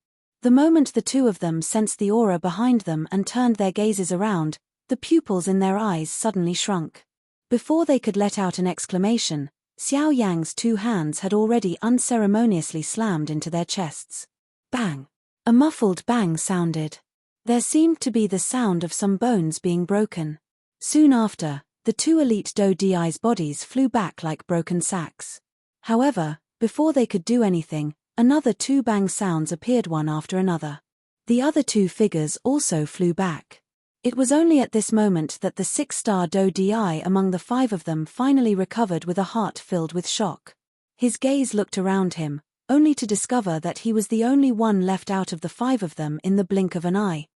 The moment the 2 of them sensed the aura behind them and turned their gazes around, the pupils in their eyes suddenly shrunk. Before they could let out an exclamation, Xiao Yang's 2 hands had already unceremoniously slammed into their chests. Bang! A muffled bang sounded. There seemed to be the sound of some bones being broken. Soon after, the 2 elite Do Di's bodies flew back like broken sacks. However, before they could do anything, another 2 bang sounds appeared one after another. The other 2 figures also flew back. It was only at this moment that the 6-star Do Di among the 5 of them finally recovered with a heart filled with shock. His gaze looked around him, only to discover that he was the only one left out of the 5 of them in the blink of an eye.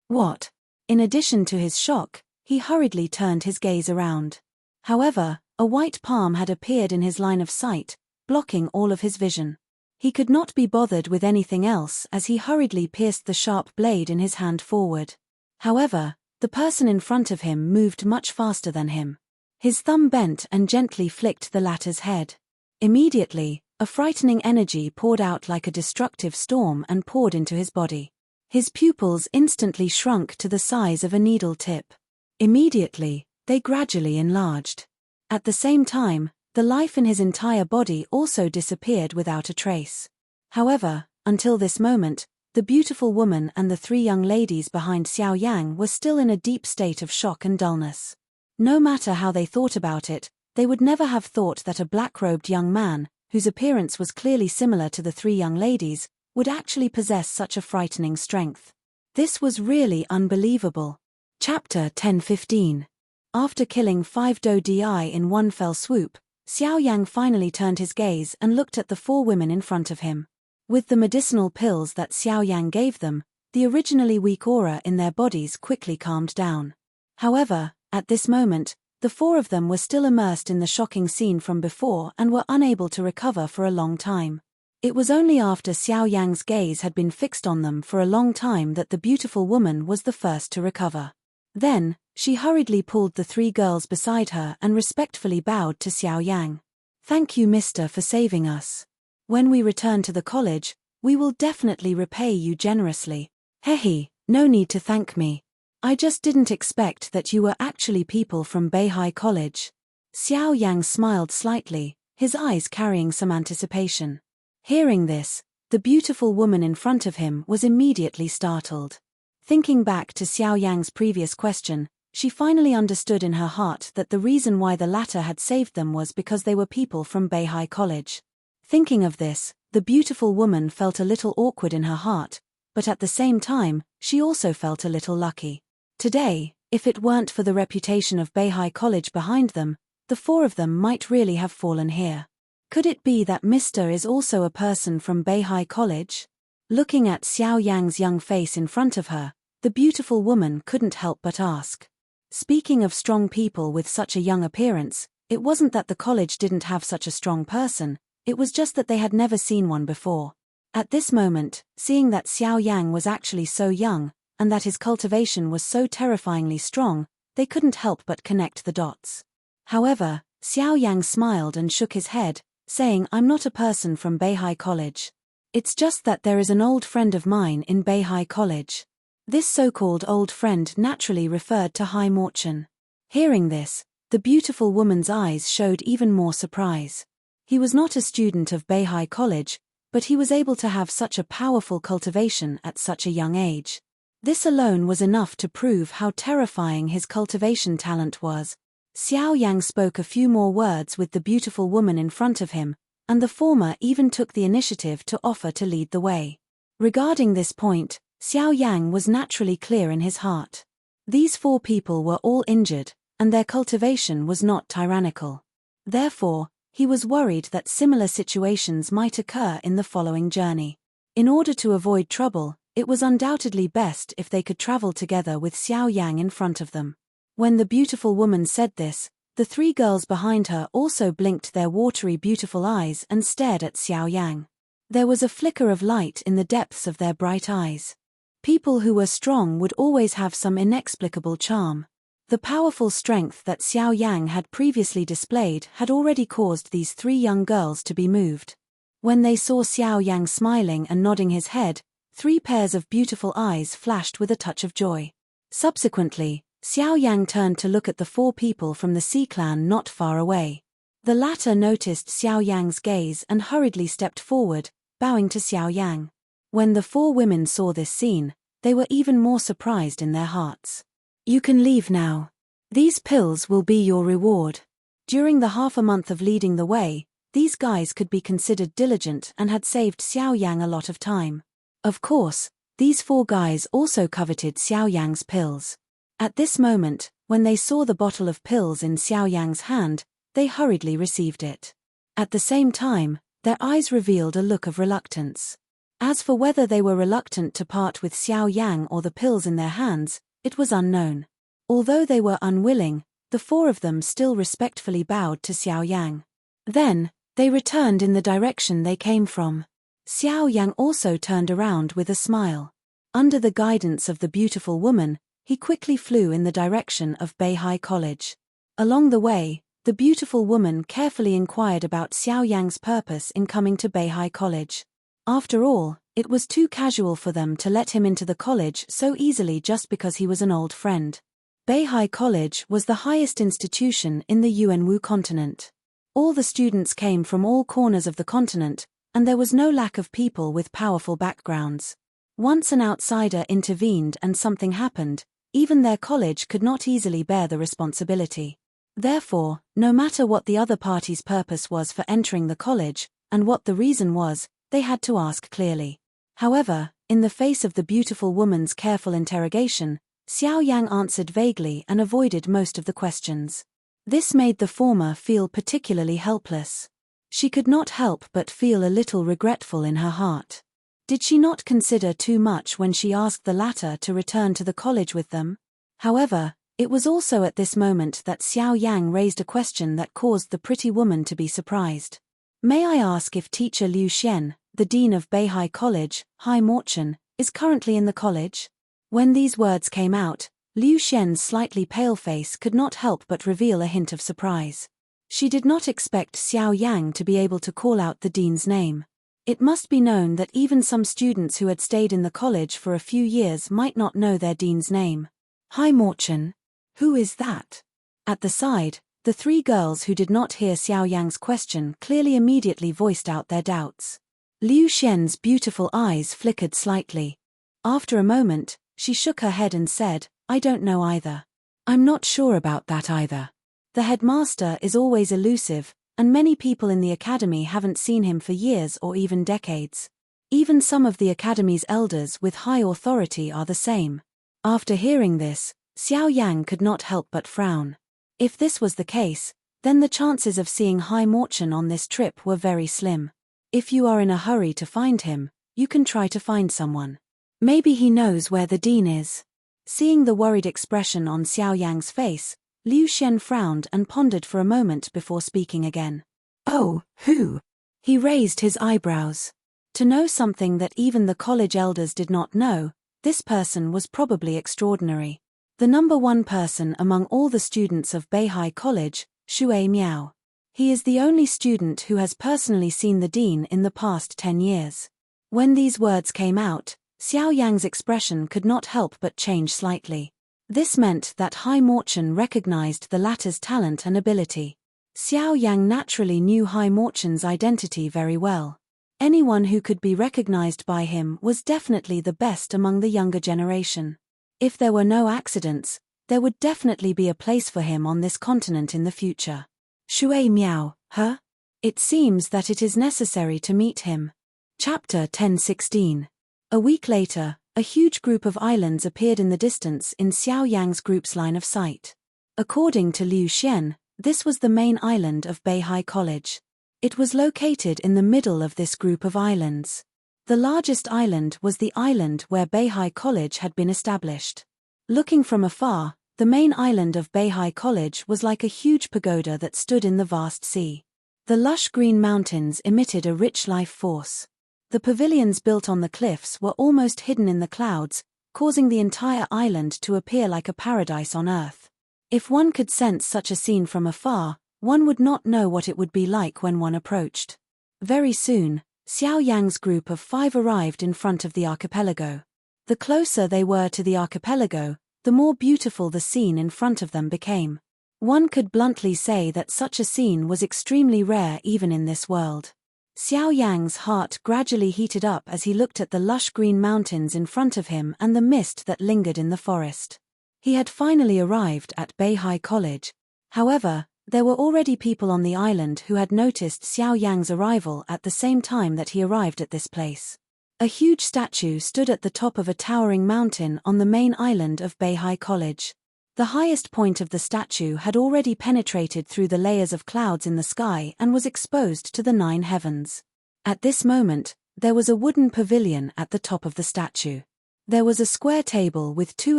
What? In addition to his shock, he hurriedly turned his gaze around. However, a white palm had appeared in his line of sight, blocking all of his vision. He could not be bothered with anything else as he hurriedly pierced the sharp blade in his hand forward. However, the person in front of him moved much faster than him. His thumb bent and gently flicked the latter's head. Immediately, a frightening energy poured out like a destructive storm and poured into his body. His pupils instantly shrunk to the size of a needle tip. Immediately, they gradually enlarged. At the same time, the life in his entire body also disappeared without a trace. However, until this moment, the beautiful woman and the three young ladies behind Xiao Yang were still in a deep state of shock and dullness. No matter how they thought about it, they would never have thought that a black-robed young man, whose appearance was clearly similar to the three young ladies, would actually possess such a frightening strength. This was really unbelievable. Chapter 10-15. After killing 5 Di in one fell swoop, Xiao Yang finally turned his gaze and looked at the 4 women in front of him. With the medicinal pills that Xiao Yang gave them, the originally weak aura in their bodies quickly calmed down. However, at this moment, the 4 of them were still immersed in the shocking scene from before and were unable to recover for a long time. It was only after Xiao Yang's gaze had been fixed on them for a long time that the beautiful woman was the first to recover. Then, she hurriedly pulled the 3 girls beside her and respectfully bowed to Xiao Yang. "Thank you, mister, for saving us. When we return to the college, we will definitely repay you generously." "Hehe, no need to thank me. I just didn't expect that you were actually people from Beihai College." Xiao Yang smiled slightly, his eyes carrying some anticipation. Hearing this, the beautiful woman in front of him was immediately startled. Thinking back to Xiao Yang's previous question, she finally understood in her heart that the reason why the latter had saved them was because they were people from Beihai College. Thinking of this, the beautiful woman felt a little awkward in her heart, but at the same time, she also felt a little lucky. Today, if it weren't for the reputation of Beihai College behind them, the 4 of them might really have fallen here. Could it be that Mr. is also a person from Beihai College? Looking at Xiao Yang's young face in front of her, the beautiful woman couldn't help but ask. Speaking of strong people with such a young appearance, it wasn't that the college didn't have such a strong person, it was just that they had never seen one before. At this moment, seeing that Xiao Yang was actually so young, and that his cultivation was so terrifyingly strong, they couldn't help but connect the dots. However, Xiao Yang smiled and shook his head, saying, "I'm not a person from Beihai College. It's just that there is an old friend of mine in Beihai College." This so-called old friend naturally referred to Hai Morchen. Hearing this, the beautiful woman's eyes showed even more surprise. He was not a student of Beihai College, but he was able to have such a powerful cultivation at such a young age. This alone was enough to prove how terrifying his cultivation talent was. Xiao Yang spoke a few more words with the beautiful woman in front of him, and the former even took the initiative to offer to lead the way. Regarding this point, Xiao Yang was naturally clear in his heart. These 4 people were all injured, and their cultivation was not tyrannical. Therefore, he was worried that similar situations might occur in the following journey. In order to avoid trouble, it was undoubtedly best if they could travel together with Xiao Yang in front of them. When the beautiful woman said this, the 3 girls behind her also blinked their watery beautiful eyes and stared at Xiao Yang. There was a flicker of light in the depths of their bright eyes. People who were strong would always have some inexplicable charm. The powerful strength that Xiao Yang had previously displayed had already caused these 3 young girls to be moved. When they saw Xiao Yang smiling and nodding his head, 3 pairs of beautiful eyes flashed with a touch of joy. Subsequently, Xiao Yang turned to look at the 4 people from the Sea clan not far away. The latter noticed Xiao Yang's gaze and hurriedly stepped forward, bowing to Xiao Yang. When the 4 women saw this scene, they were even more surprised in their hearts. "You can leave now. These pills will be your reward." During the half a month of leading the way, these guys could be considered diligent and had saved Xiao Yang a lot of time. Of course, these 4 guys also coveted Xiao Yang's pills. At this moment, when they saw the bottle of pills in Xiao Yang's hand, they hurriedly received it. At the same time, their eyes revealed a look of reluctance. As for whether they were reluctant to part with Xiao Yang or the pills in their hands, it was unknown. Although they were unwilling, the four of them still respectfully bowed to Xiao Yang. Then, they returned in the direction they came from. Xiao Yang also turned around with a smile. Under the guidance of the beautiful woman, he quickly flew in the direction of Beihai College. Along the way, the beautiful woman carefully inquired about Xiao Yang's purpose in coming to Beihai College. After all, it was too casual for them to let him into the college so easily just because he was an old friend. Beihai College was the highest institution in the Yuanwu continent. All the students came from all corners of the continent, and there was no lack of people with powerful backgrounds. Once an outsider intervened and something happened, even their college could not easily bear the responsibility. Therefore, no matter what the other party's purpose was for entering the college, and what the reason was, they had to ask clearly. However, in the face of the beautiful woman's careful interrogation, Xiao Yang answered vaguely and avoided most of the questions. This made the former feel particularly helpless. She could not help but feel a little regretful in her heart. Did she not consider too much when she asked the latter to return to the college with them? However, it was also at this moment that Xiao Yang raised a question that caused the pretty woman to be surprised. May I ask if teacher Liu Xian, the dean of Beihai College, Hai Morchen, is currently in the college? When these words came out, Liu Xian's slightly pale face could not help but reveal a hint of surprise. She did not expect Xiao Yang to be able to call out the dean's name. It must be known that even some students who had stayed in the college for a few years might not know their dean's name. Hai Morchen? Who is that? At the side, the three girls who did not hear Xiao Yang's question clearly immediately voiced out their doubts. Liu Xian's beautiful eyes flickered slightly. After a moment, she shook her head and said, I don't know either. I'm not sure about that either. The headmaster is always elusive, and many people in the academy haven't seen him for years or even decades. Even some of the academy's elders with high authority are the same. After hearing this, Xiao Yang could not help but frown. If this was the case, then the chances of seeing Hai Morchen on this trip were very slim. If you are in a hurry to find him, you can try to find someone. Maybe he knows where the dean is. Seeing the worried expression on Xiao Yang's face, Liu Xian frowned and pondered for a moment before speaking again. Oh, who? He raised his eyebrows. To know something that even the college elders did not know, this person was probably extraordinary. The number one person among all the students of Beihai College, Shui Miao. He is the only student who has personally seen the dean in the past 10 years. When these words came out, Xiao Yang's expression could not help but change slightly. This meant that Hai Morchen recognized the latter's talent and ability. Xiao Yang naturally knew Hai Morchen's identity very well. Anyone who could be recognized by him was definitely the best among the younger generation. If there were no accidents, there would definitely be a place for him on this continent in the future. Shui Miao, huh? It seems that it is necessary to meet him. Chapter 10:16. A week later, a huge group of islands appeared in the distance in Xiao Yang's group's line of sight. According to Liu Xian, this was the main island of Beihai College. It was located in the middle of this group of islands. The largest island was the island where Beihai College had been established. Looking from afar, the main island of Beihai College was like a huge pagoda that stood in the vast sea. The lush green mountains emitted a rich life force. The pavilions built on the cliffs were almost hidden in the clouds, causing the entire island to appear like a paradise on earth. If one could sense such a scene from afar, one would not know what it would be like when one approached. Very soon, Xiao Yang's group of 5 arrived in front of the archipelago. The closer they were to the archipelago, the more beautiful the scene in front of them became. One could bluntly say that such a scene was extremely rare even in this world. Xiao Yang's heart gradually heated up as he looked at the lush green mountains in front of him and the mist that lingered in the forest. He had finally arrived at Beihai College. However, there were already people on the island who had noticed Xiao Yang's arrival at the same time that he arrived at this place. A huge statue stood at the top of a towering mountain on the main island of Beihai College. The highest point of the statue had already penetrated through the layers of clouds in the sky and was exposed to the 9 heavens. At this moment, There was a wooden pavilion at the top of the statue. There was a square table with 2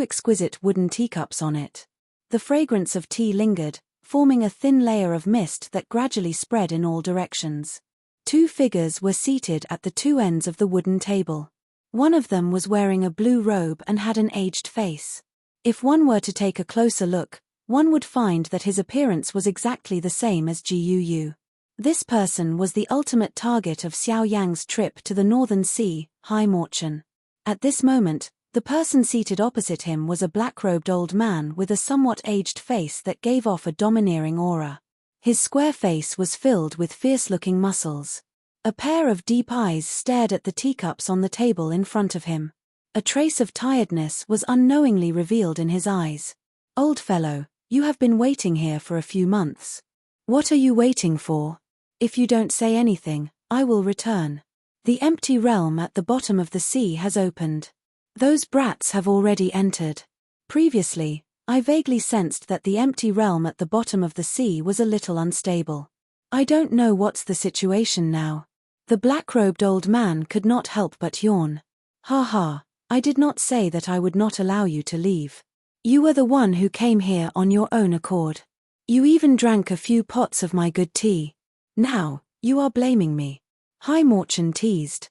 exquisite wooden teacups on it. The fragrance of tea lingered, forming a thin layer of mist that gradually spread in all directions. 2 figures were seated at the 2 ends of the wooden table. One of them was wearing a blue robe and had an aged face. If one were to take a closer look, one would find that his appearance was exactly the same as Gu. This person was the ultimate target of Xiao Yang's trip to the Northern Sea, Hai Morchen. At this moment, the person seated opposite him was a black-robed old man with a somewhat aged face that gave off a domineering aura. His square face was filled with fierce-looking muscles. A pair of deep eyes stared at the teacups on the table in front of him. A trace of tiredness was unknowingly revealed in his eyes. "Old fellow, you have been waiting here for a few months. What are you waiting for? If you don't say anything, I will return. The empty realm at the bottom of the sea has opened. Those brats have already entered. Previously, I vaguely sensed that the empty realm at the bottom of the sea was a little unstable. I don't know what's the situation now." The black-robed old man could not help but yawn. "Ha ha, I did not say that I would not allow you to leave. You were the one who came here on your own accord. You even drank a few pots of my good tea. Now, you are blaming me." Hai Morchen teased.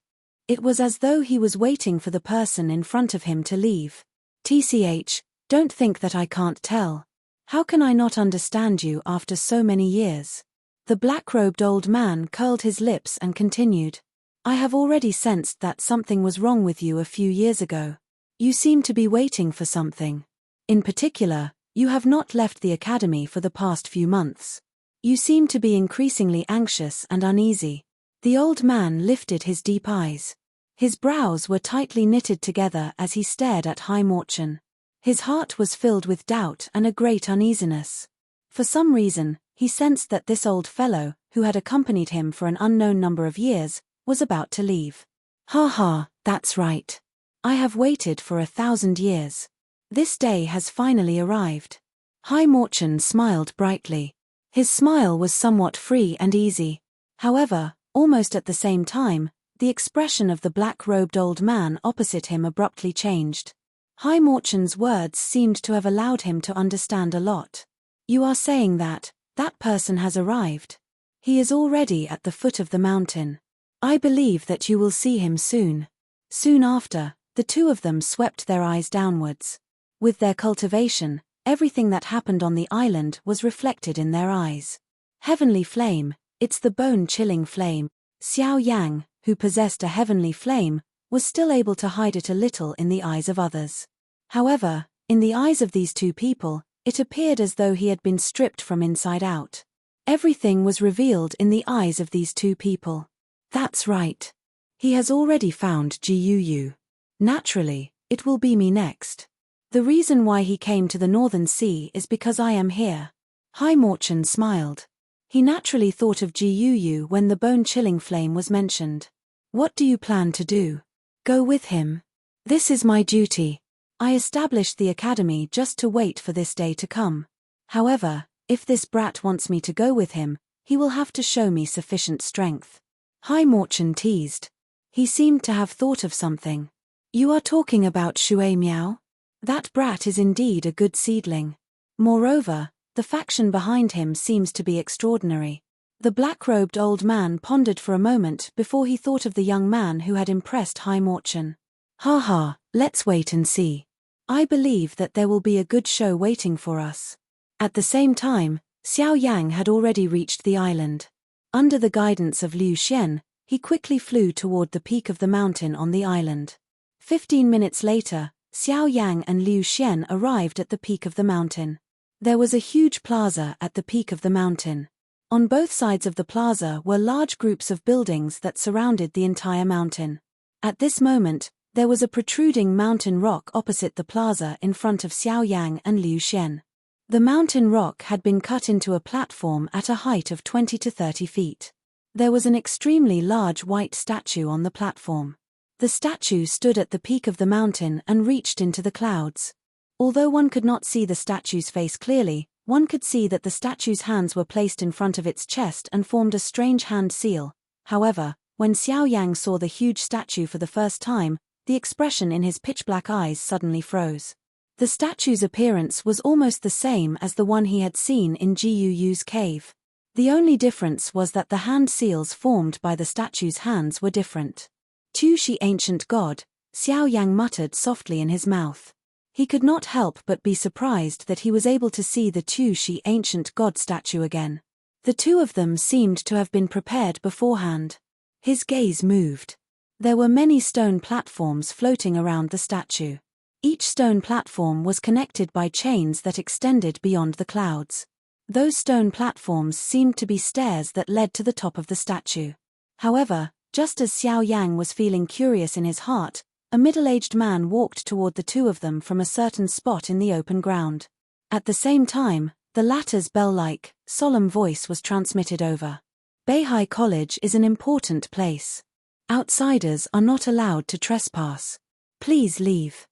It was as though he was waiting for the person in front of him to leave. "TCH, don't think that I can't tell. How can I not understand you after so many years?" The black-robed old man curled his lips and continued. "I have already sensed that something was wrong with you a few years ago. You seem to be waiting for something. In particular, you have not left the academy for the past few months. You seem to be increasingly anxious and uneasy." The old man lifted his deep eyes. His brows were tightly knitted together as he stared at Hai Morchen. His heart was filled with doubt and a great uneasiness. For some reason, he sensed that this old fellow, who had accompanied him for an unknown number of years, was about to leave. "Ha ha, that's right. I have waited for 1,000 years. This day has finally arrived." Hai Morchen smiled brightly. His smile was somewhat free and easy. However, almost at the same time, the expression of the black-robed old man opposite him abruptly changed. Hai Morchen's words seemed to have allowed him to understand a lot. "You are saying that person has arrived. He is already at the foot of the mountain. I believe that you will see him soon." Soon after, the 2 of them swept their eyes downwards. With their cultivation, everything that happened on the island was reflected in their eyes. Heavenly flame, it's the bone-chilling flame. Xiao Yang, who possessed a heavenly flame, was still able to hide it a little in the eyes of others. However, in the eyes of these 2 people, it appeared as though he had been stripped from inside out. Everything was revealed in the eyes of these 2 people. "That's right. He has already found Gu. Naturally, it will be me next. The reason why he came to the Northern Sea is because I am here." Hai Morchen smiled. He naturally thought of Gu when the bone-chilling flame was mentioned. "What do you plan to do? Go with him?" "This is my duty. I established the academy just to wait for this day to come. However, if this brat wants me to go with him, he will have to show me sufficient strength." Hai Morchen teased. He seemed to have thought of something. "You are talking about Shui Miao? That brat is indeed a good seedling. Moreover, the faction behind him seems to be extraordinary." The black-robed old man pondered for a moment before he thought of the young man who had impressed Hai Morchen. "Ha ha, let's wait and see. I believe that there will be a good show waiting for us." At the same time, Xiao Yang had already reached the island. Under the guidance of Liu Xian, he quickly flew toward the peak of the mountain on the island. 15 minutes later, Xiao Yang and Liu Xian arrived at the peak of the mountain. There was a huge plaza at the peak of the mountain. On both sides of the plaza were large groups of buildings that surrounded the entire mountain. At this moment, there was a protruding mountain rock opposite the plaza in front of Xiao Yang and Liu Xian. The mountain rock had been cut into a platform at a height of 20 to 30 feet. There was an extremely large white statue on the platform. The statue stood at the peak of the mountain and reached into the clouds. Although one could not see the statue's face clearly, one could see that the statue's hands were placed in front of its chest and formed a strange hand seal. However, When Xiao Yang saw the huge statue for the first time, the expression in his pitch-black eyes suddenly froze. The statue's appearance was almost the same as the one he had seen in Jiuyu's cave. The only difference was that the hand seals formed by the statue's hands were different. "Tushi ancient god," Xiao Yang muttered softly in his mouth. He could not help but be surprised that he was able to see the Tushi ancient god statue again. The two of them seemed to have been prepared beforehand. His gaze moved. There were many stone platforms floating around the statue. Each stone platform was connected by chains that extended beyond the clouds. Those stone platforms seemed to be stairs that led to the top of the statue. However, just as Xiao Yang was feeling curious in his heart, a middle-aged man walked toward the two of them from a certain spot in the open ground. At the same time, the latter's bell-like, solemn voice was transmitted over. "Beihai College is an important place. Outsiders are not allowed to trespass. Please leave."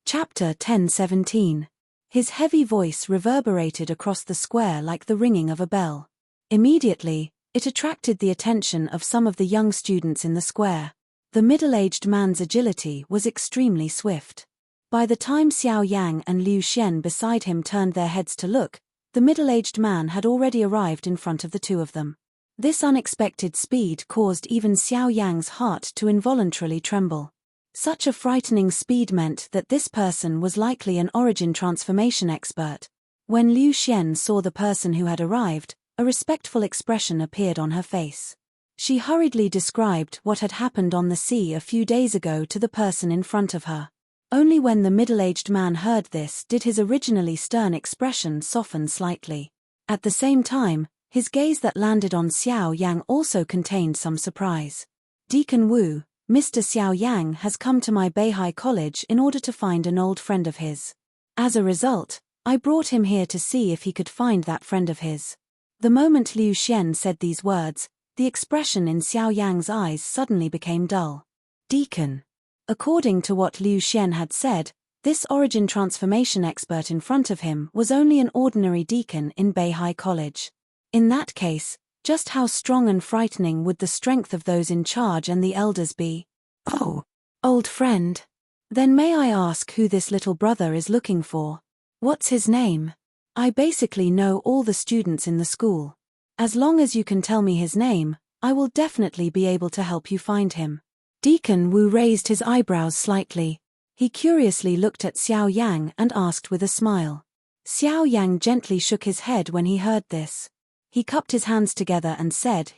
Chapter 10:17. His heavy voice reverberated across the square like the ringing of a bell. Immediately, it attracted the attention of some of the young students in the square. The middle-aged man's agility was extremely swift. By the time Xiao Yang and Liu Xian beside him turned their heads to look, the middle-aged man had already arrived in front of the two of them. This unexpected speed caused even Xiao Yang's heart to involuntarily tremble. Such a frightening speed meant that this person was likely an origin transformation expert. When Liu Xian saw the person who had arrived, a respectful expression appeared on her face. She hurriedly described what had happened on the sea a few days ago to the person in front of her. Only when the middle-aged man heard this did his originally stern expression soften slightly. At the same time, his gaze that landed on Xiao Yang also contained some surprise. "Deacon Wu, Mr. Xiao Yang has come to my Beihai College in order to find an old friend of his. As a result, I brought him here to see if he could find that friend of his." The moment Liu Xian said these words, the expression in Xiao Yang's eyes suddenly became dull. "Deacon." According to what Liu Xian had said, this origin transformation expert in front of him was only an ordinary deacon in Beihai College. In that case, just how strong and frightening would the strength of those in charge and the elders be? "Oh, old friend. Then may I ask who this little brother is looking for? What's his name? I basically know all the students in the school. As long as you can tell me his name, I will definitely be able to help you find him." Deacon Wu raised his eyebrows slightly. He curiously looked at Xiao Yang and asked with a smile. Xiao Yang gently shook his head when he heard this. He cupped his hands together and said,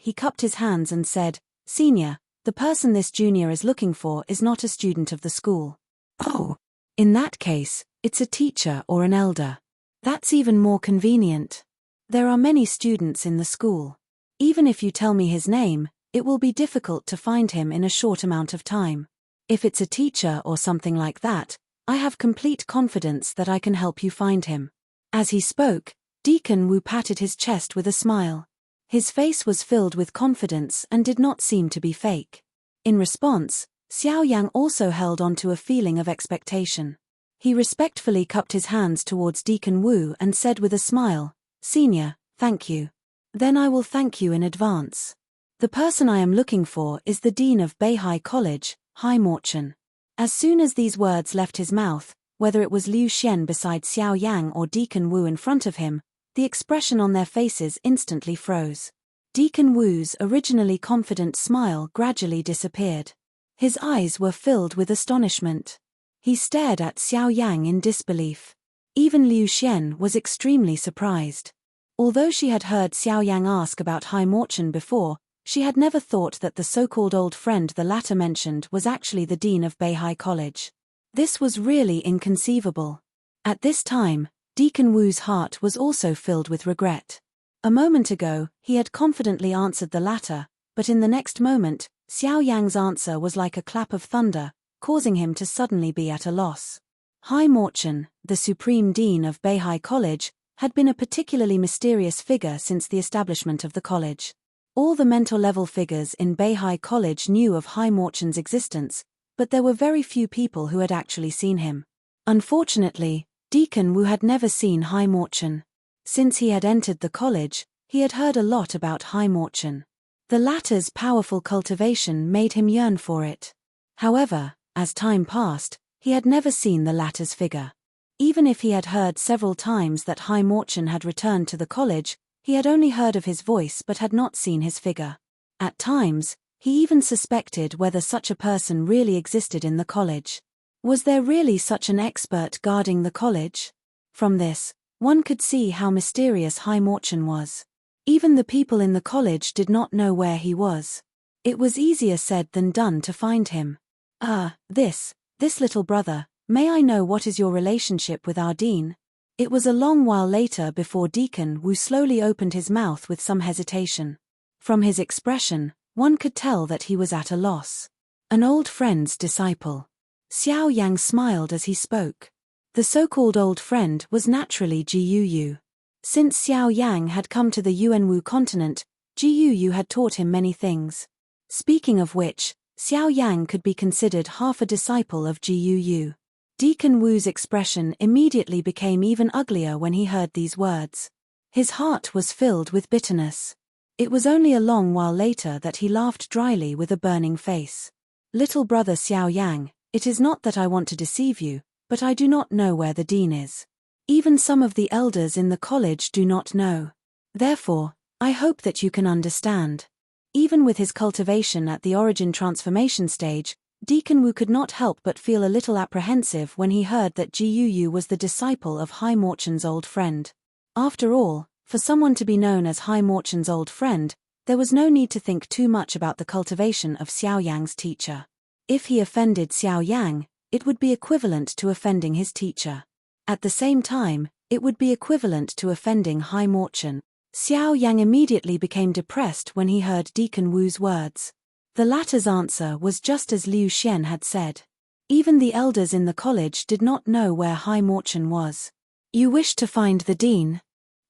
"Senior, the person this junior is looking for is not a student of the school." "Oh, in that case, it's a teacher or an elder. That's even more convenient. There are many students in the school. Even if you tell me his name, it will be difficult to find him in a short amount of time. If it's a teacher or something like that, I have complete confidence that I can help you find him." As he spoke, Deacon Wu patted his chest with a smile. His face was filled with confidence and did not seem to be fake. In response, Xiao Yang also held on to a feeling of expectation. He respectfully cupped his hands towards Deacon Wu and said with a smile, "Senior, thank you. Then I will thank you in advance. The person I am looking for is the Dean of Beihai College, Hai Morchen." As soon as these words left his mouth, whether it was Liu Xian beside Xiao Yang or Deacon Wu in front of him, the expression on their faces instantly froze. Deacon Wu's originally confident smile gradually disappeared. His eyes were filled with astonishment. He stared at Xiao Yang in disbelief. Even Liu Xian was extremely surprised. Although she had heard Xiao Yang ask about Hai Morchen before, she had never thought that the so-called old friend the latter mentioned was actually the dean of Beihai College. This was really inconceivable. At this time, Deacon Wu's heart was also filled with regret. A moment ago, he had confidently answered the latter, but in the next moment, Xiao Yang's answer was like a clap of thunder, causing him to suddenly be at a loss. Hai Morchen, the supreme dean of Beihai College, had been a particularly mysterious figure since the establishment of the college. All the mental level figures in Beihai College knew of Hai Morchen's existence, but there were very few people who had actually seen him. Unfortunately, Deacon Wu had never seen Hai Morchen. Since he had entered the college, he had heard a lot about Hai Morchen. The latter's powerful cultivation made him yearn for it. However, as time passed, he had never seen the latter's figure. Even if he had heard several times that High Morchen had returned to the college, he had only heard of his voice but had not seen his figure. At times, he even suspected whether such a person really existed in the college. Was there really such an expert guarding the college? From this, one could see how mysterious High Morchen was. Even the people in the college did not know where he was. It was easier said than done to find him. This little brother, may I know what is your relationship with our dean? It was a long while later before Deacon Wu slowly opened his mouth with some hesitation. From his expression, one could tell that he was at a loss. An old friend's disciple. Xiao Yang smiled as he spoke. The so-called old friend was naturally Ji Yu. Since Xiao Yang had come to the Yuanwu continent, Ji Yu had taught him many things. Speaking of which, Xiao Yang could be considered half a disciple of Ji Yu. Deacon Wu's expression immediately became even uglier when he heard these words. His heart was filled with bitterness. It was only a long while later that he laughed dryly with a burning face. Little brother Xiao Yang, it is not that I want to deceive you, but I do not know where the dean is. Even some of the elders in the college do not know. Therefore, I hope that you can understand. Even with his cultivation at the origin transformation stage, Deacon Wu could not help but feel a little apprehensive when he heard that Ji Yu was the disciple of High Morchen's old friend. After all, for someone to be known as High Morchen's old friend, there was no need to think too much about the cultivation of Xiao Yang's teacher. If he offended Xiao Yang, it would be equivalent to offending his teacher. At the same time, it would be equivalent to offending High Morchen. Xiao Yang immediately became depressed when he heard Deacon Wu's words. The latter's answer was just as Liu Xian had said. Even the elders in the college did not know where High Morchen was. You wish to find the dean?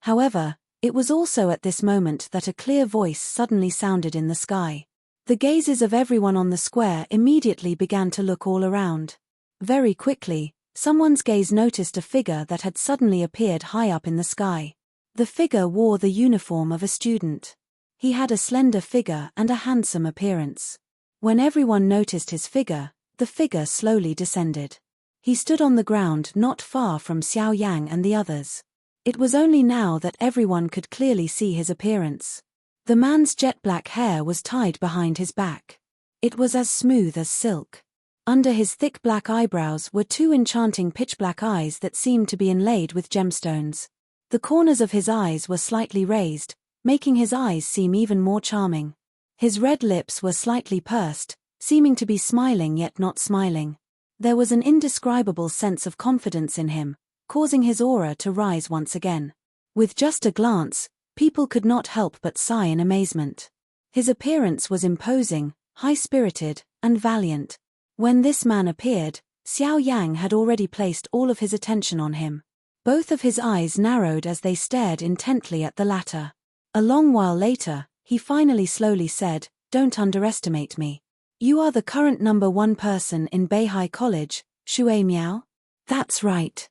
However, it was also at this moment that a clear voice suddenly sounded in the sky. The gazes of everyone on the square immediately began to look all around. Very quickly, someone's gaze noticed a figure that had suddenly appeared high up in the sky. The figure wore the uniform of a student. He had a slender figure and a handsome appearance. When everyone noticed his figure, the figure slowly descended. He stood on the ground not far from Xiao Yang and the others. It was only now that everyone could clearly see his appearance. The man's jet-black hair was tied behind his back. It was as smooth as silk. Under his thick black eyebrows were two enchanting pitch-black eyes that seemed to be inlaid with gemstones. The corners of his eyes were slightly raised, making his eyes seem even more charming. His red lips were slightly pursed, seeming to be smiling yet not smiling. There was an indescribable sense of confidence in him, causing his aura to rise once again. With just a glance, people could not help but sigh in amazement. His appearance was imposing, high-spirited, and valiant. When this man appeared, Xiao Yang had already placed all of his attention on him. Both of his eyes narrowed as they stared intently at the latter. A long while later, he finally slowly said, "Don't underestimate me. You are the current #1 person in Beihai College, Shui Miao?" "That's right."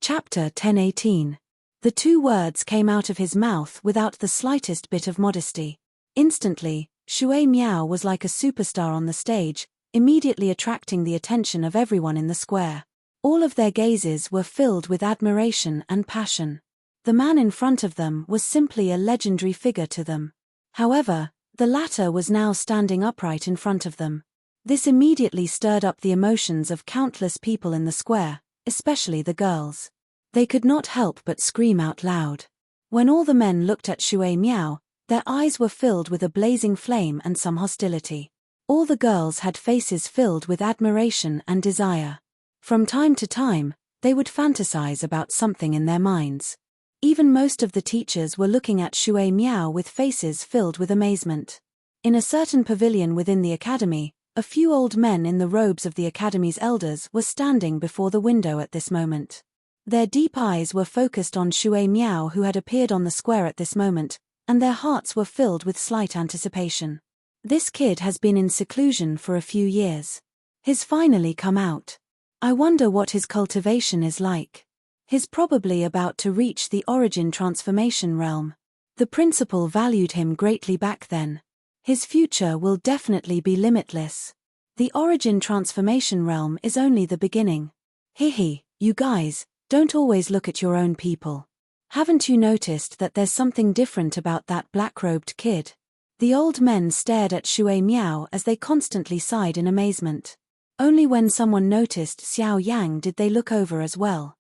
Chapter 10:18. The two words came out of his mouth without the slightest bit of modesty. Instantly, Shui Miao was like a superstar on the stage, immediately attracting the attention of everyone in the square. All of their gazes were filled with admiration and passion. The man in front of them was simply a legendary figure to them. However, the latter was now standing upright in front of them. This immediately stirred up the emotions of countless people in the square, especially the girls. They could not help but scream out loud. When all the men looked at Shui Miao, their eyes were filled with a blazing flame and some hostility. All the girls had faces filled with admiration and desire. From time to time, they would fantasize about something in their minds. Even most of the teachers were looking at Shui Miao with faces filled with amazement. In a certain pavilion within the academy, a few old men in the robes of the academy's elders were standing before the window at this moment. Their deep eyes were focused on Shui Miao, who had appeared on the square at this moment, and their hearts were filled with slight anticipation. This kid has been in seclusion for a few years. He's finally come out. I wonder what his cultivation is like. He's probably about to reach the origin transformation realm. The principal valued him greatly back then. His future will definitely be limitless. The origin transformation realm is only the beginning. Hihi, you guys, don't always look at your own people. Haven't you noticed that there's something different about that black-robed kid? The old men stared at Shui Miao as they constantly sighed in amazement. Only when someone noticed Xiao Yang did they look over as well.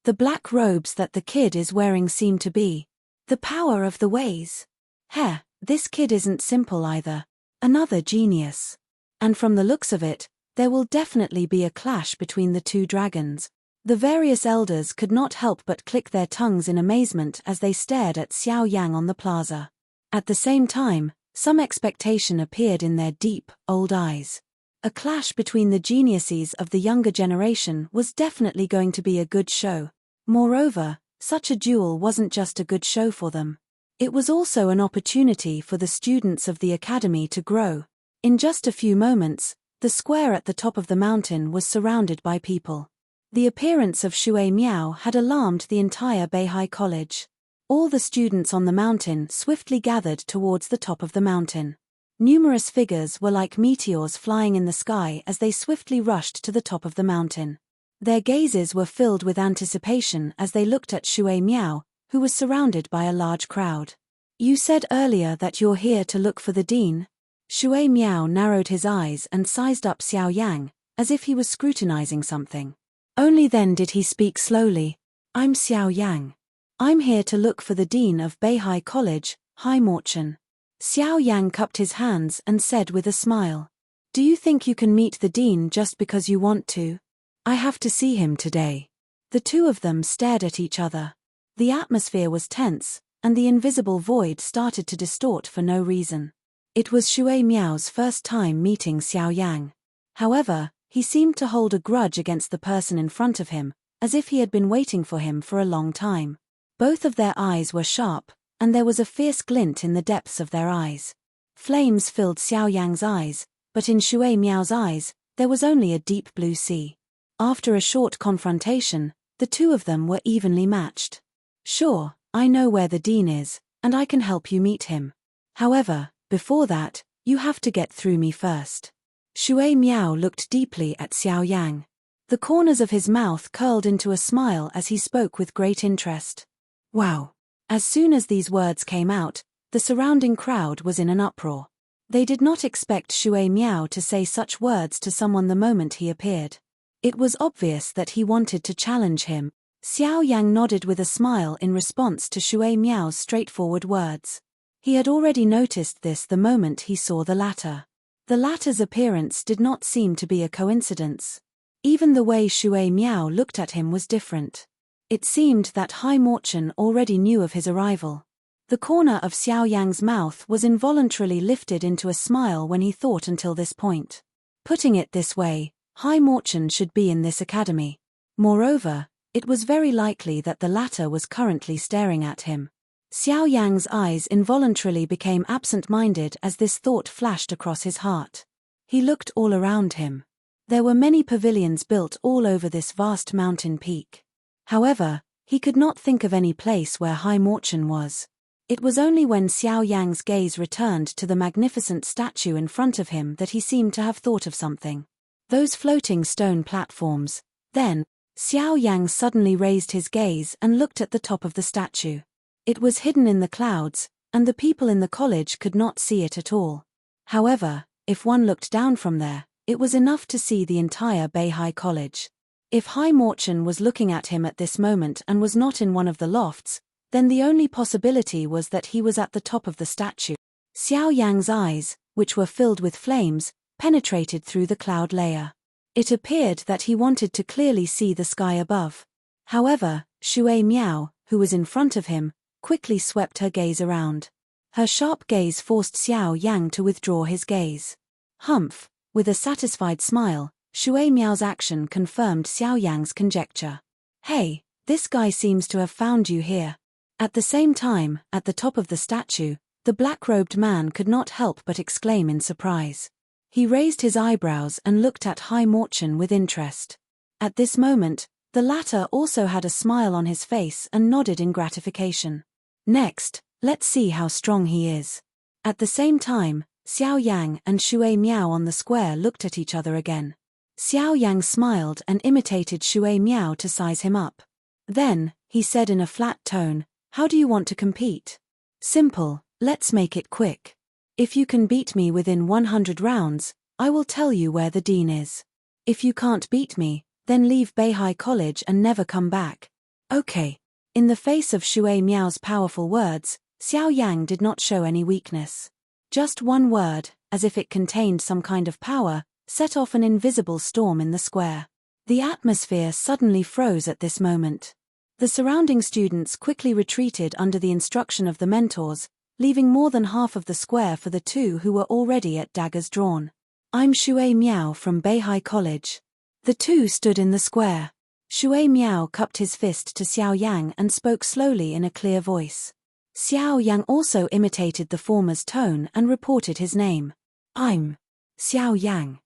The black robes that the kid is wearing seem to be the power of the ways. Heh, this kid isn't simple either. Another genius. And from the looks of it, there will definitely be a clash between the two dragons. The various elders could not help but click their tongues in amazement as they stared at Xiao Yang on the plaza. At the same time, some expectation appeared in their deep, old eyes. A clash between the geniuses of the younger generation was definitely going to be a good show. Moreover, such a duel wasn't just a good show for them. It was also an opportunity for the students of the academy to grow. In just a few moments, the square at the top of the mountain was surrounded by people. The appearance of Shui Miao had alarmed the entire Beihai College. All the students on the mountain swiftly gathered towards the top of the mountain. Numerous figures were like meteors flying in the sky as they swiftly rushed to the top of the mountain. Their gazes were filled with anticipation as they looked at Shui Miao, who was surrounded by a large crowd. You said earlier that you're here to look for the dean? Shui Miao narrowed his eyes and sized up Xiao Yang, as if he was scrutinizing something. Only then did he speak slowly. I'm Xiao Yang. I'm here to look for the dean of Beihai College, Hai Morchen. Xiao Yang cupped his hands and said with a smile. Do you think you can meet the dean just because you want to? I have to see him today. The two of them stared at each other. The atmosphere was tense, and the invisible void started to distort for no reason. It was Shui Miao's first time meeting Xiao Yang. However, he seemed to hold a grudge against the person in front of him, as if he had been waiting for him for a long time. Both of their eyes were sharp, and there was a fierce glint in the depths of their eyes. Flames filled Xiao Yang's eyes, but in Shui Miao's eyes, there was only a deep blue sea. After a short confrontation, the two of them were evenly matched. Sure, I know where the dean is, and I can help you meet him. However, before that, you have to get through me first. Shui Miao looked deeply at Xiao Yang. The corners of his mouth curled into a smile as he spoke with great interest. Wow. As soon as these words came out, the surrounding crowd was in an uproar. They did not expect Shui Miao to say such words to someone the moment he appeared. It was obvious that he wanted to challenge him. Xiao Yang nodded with a smile in response to Shui Miao's straightforward words. He had already noticed this the moment he saw the latter. The latter's appearance did not seem to be a coincidence. Even the way Shui Miao looked at him was different. It seemed that Hai Morchen already knew of his arrival. The corner of Xiao Yang's mouth was involuntarily lifted into a smile when he thought until this point. Putting it this way, Hai Morchen should be in this academy. Moreover, it was very likely that the latter was currently staring at him. Xiao Yang's eyes involuntarily became absent-minded as this thought flashed across his heart. He looked all around him. There were many pavilions built all over this vast mountain peak. However, he could not think of any place where Hai Morchen was. It was only when Xiao Yang's gaze returned to the magnificent statue in front of him that he seemed to have thought of something. Those floating stone platforms. Then, Xiao Yang suddenly raised his gaze and looked at the top of the statue. It was hidden in the clouds, and the people in the college could not see it at all. However, if one looked down from there, it was enough to see the entire Beihai College. If Hai Morchen was looking at him at this moment and was not in one of the lofts, then the only possibility was that he was at the top of the statue. Xiao Yang's eyes, which were filled with flames, penetrated through the cloud layer. It appeared that he wanted to clearly see the sky above. However, Shui Miao, who was in front of him, quickly swept her gaze around. Her sharp gaze forced Xiao Yang to withdraw his gaze. Humph, with a satisfied smile, Shui Miao's action confirmed Xiao Yang's conjecture. Hey, this guy seems to have found you here. At the same time, at the top of the statue, the black-robed man could not help but exclaim in surprise. He raised his eyebrows and looked at Hai Morchen with interest. At this moment, the latter also had a smile on his face and nodded in gratification. Next, let's see how strong he is. At the same time, Xiao Yang and Shui Miao on the square looked at each other again. Xiao Yang smiled and imitated Shui Miao to size him up. Then, he said in a flat tone, "How do you want to compete?" "Simple, let's make it quick. If you can beat me within 100 rounds, I will tell you where the dean is. If you can't beat me, then leave Beihai College and never come back." "Okay." In the face of Shui Miao's powerful words, Xiao Yang did not show any weakness. Just one word, as if it contained some kind of power, set off an invisible storm in the square. The atmosphere suddenly froze at this moment. The surrounding students quickly retreated under the instruction of the mentors, leaving more than half of the square for the two who were already at daggers drawn. "I'm Shui Miao from Beihai College." The two stood in the square. Shui Miao cupped his fist to Xiao Yang and spoke slowly in a clear voice. Xiao Yang also imitated the former's tone and reported his name. "I'm Xiao Yang."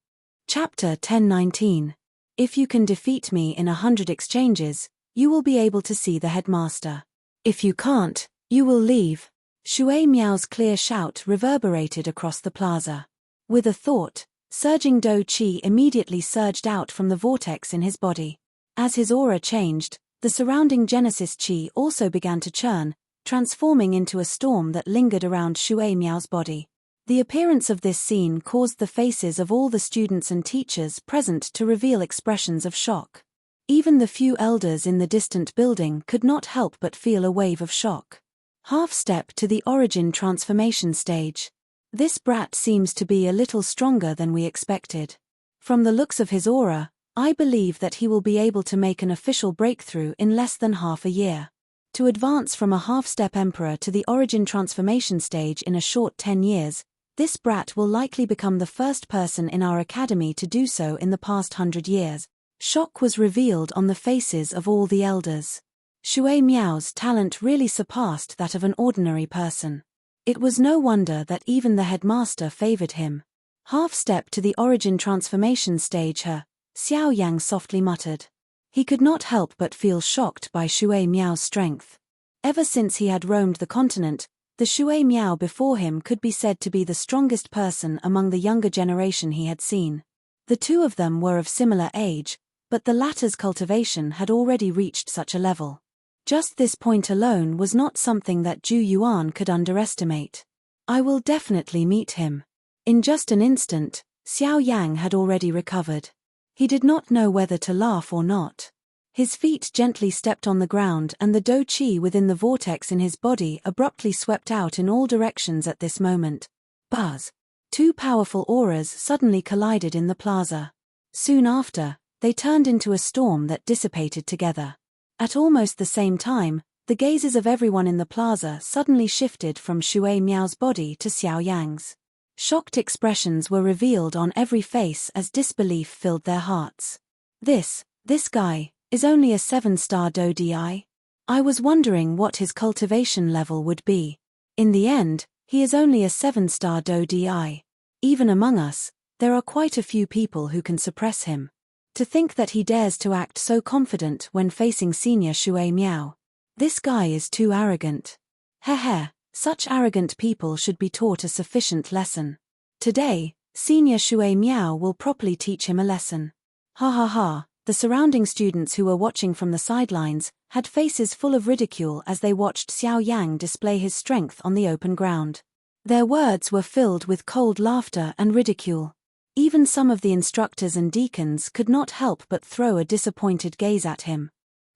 Chapter 10:19. If you can defeat me in 100 exchanges, you will be able to see the headmaster. If you can't, you will leave. Shui Miao's clear shout reverberated across the plaza. With a thought, surging Do Qi immediately surged out from the vortex in his body. As his aura changed, the surrounding Genesis Qi also began to churn, transforming into a storm that lingered around Shui Miao's body. The appearance of this scene caused the faces of all the students and teachers present to reveal expressions of shock. Even the few elders in the distant building could not help but feel a wave of shock. Half step to the origin transformation stage. This brat seems to be a little stronger than we expected. From the looks of his aura, I believe that he will be able to make an official breakthrough in less than half a year. To advance from a half-step emperor to the origin transformation stage in a short 10 years, this brat will likely become the first person in our academy to do so in the past 100 years. Shock was revealed on the faces of all the elders. Shui Miao's talent really surpassed that of an ordinary person. It was no wonder that even the headmaster favored him. "Half-step to the origin transformation stage, huh?" Xiao Yang softly muttered. He could not help but feel shocked by Shui Miao's strength. Ever since he had roamed the continent, the Shui Miao before him could be said to be the strongest person among the younger generation he had seen. The two of them were of similar age, but the latter's cultivation had already reached such a level. Just this point alone was not something that Zhu Yuan could underestimate. "I will definitely meet him." In just an instant, Xiao Yang had already recovered. He did not know whether to laugh or not. His feet gently stepped on the ground and the Do Qi within the vortex in his body abruptly swept out in all directions at this moment. Buzz! Two powerful auras suddenly collided in the plaza. Soon after, they turned into a storm that dissipated together. At almost the same time, the gazes of everyone in the plaza suddenly shifted from Shui Miao's body to Xiao Yang's. Shocked expressions were revealed on every face as disbelief filled their hearts. This guy, is only a 7-star Do Di? I was wondering what his cultivation level would be. In the end, he is only a 7-star Do Di. Even among us, there are quite a few people who can suppress him. To think that he dares to act so confident when facing senior Shui Miao. This guy is too arrogant. Heh. Such arrogant people should be taught a sufficient lesson. Today, senior Shui Miao will properly teach him a lesson. Ha. The surrounding students who were watching from the sidelines had faces full of ridicule as they watched Xiao Yang display his strength on the open ground. Their words were filled with cold laughter and ridicule. Even some of the instructors and deacons could not help but throw a disappointed gaze at him.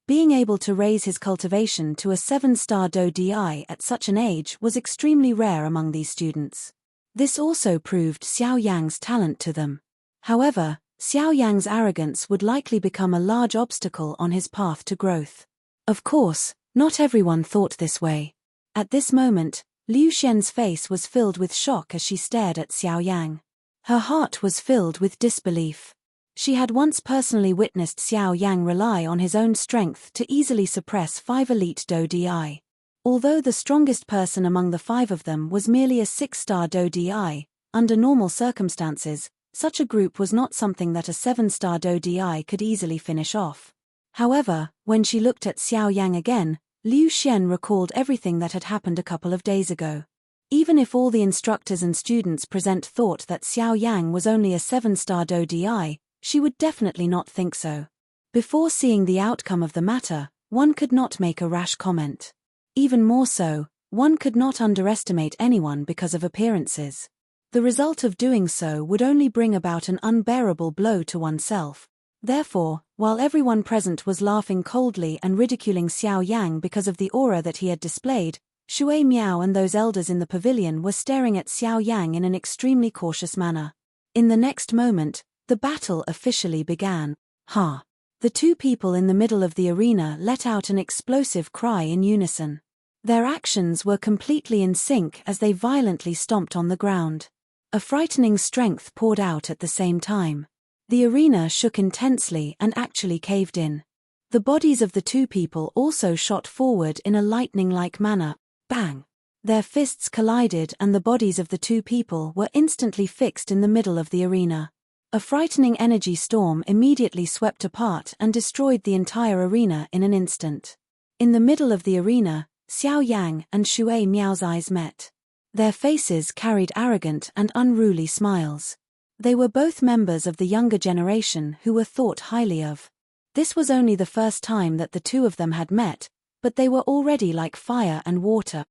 Being able to raise his cultivation to a 7-star Do Di at such an age was extremely rare among these students. This also proved Xiao Yang's talent to them. However, Xiao Yang's arrogance would likely become a large obstacle on his path to growth. Of course, not everyone thought this way. At this moment, Liu Xian's face was filled with shock as she stared at Xiao Yang. Her heart was filled with disbelief. She had once personally witnessed Xiao Yang rely on his own strength to easily suppress 5 elite Do Di. Although the strongest person among the 5 of them was merely a 6-star Do Di, under normal circumstances, such a group was not something that a 7-star Do Di could easily finish off. However, when she looked at Xiao Yang again, Liu Xian recalled everything that had happened a couple of days ago. Even if all the instructors and students present thought that Xiao Yang was only a 7-star DI, she would definitely not think so. Before seeing the outcome of the matter, one could not make a rash comment. Even more so, one could not underestimate anyone because of appearances. The result of doing so would only bring about an unbearable blow to oneself. Therefore, while everyone present was laughing coldly and ridiculing Xiao Yang because of the aura that he had displayed, Shui Miao and those elders in the pavilion were staring at Xiao Yang in an extremely cautious manner. In the next moment, the battle officially began. Ha! The two people in the middle of the arena let out an explosive cry in unison. Their actions were completely in sync as they violently stomped on the ground. A frightening strength poured out at the same time. The arena shook intensely and actually caved in. The bodies of the two people also shot forward in a lightning-like manner. Bang! Their fists collided and the bodies of the two people were instantly fixed in the middle of the arena. A frightening energy storm immediately swept apart and destroyed the entire arena in an instant. In the middle of the arena, Xiao Yang and Shui Miao's eyes met. Their faces carried arrogant and unruly smiles. They were both members of the younger generation who were thought highly of. This was only the first time that the two of them had met, but they were already like fire and water.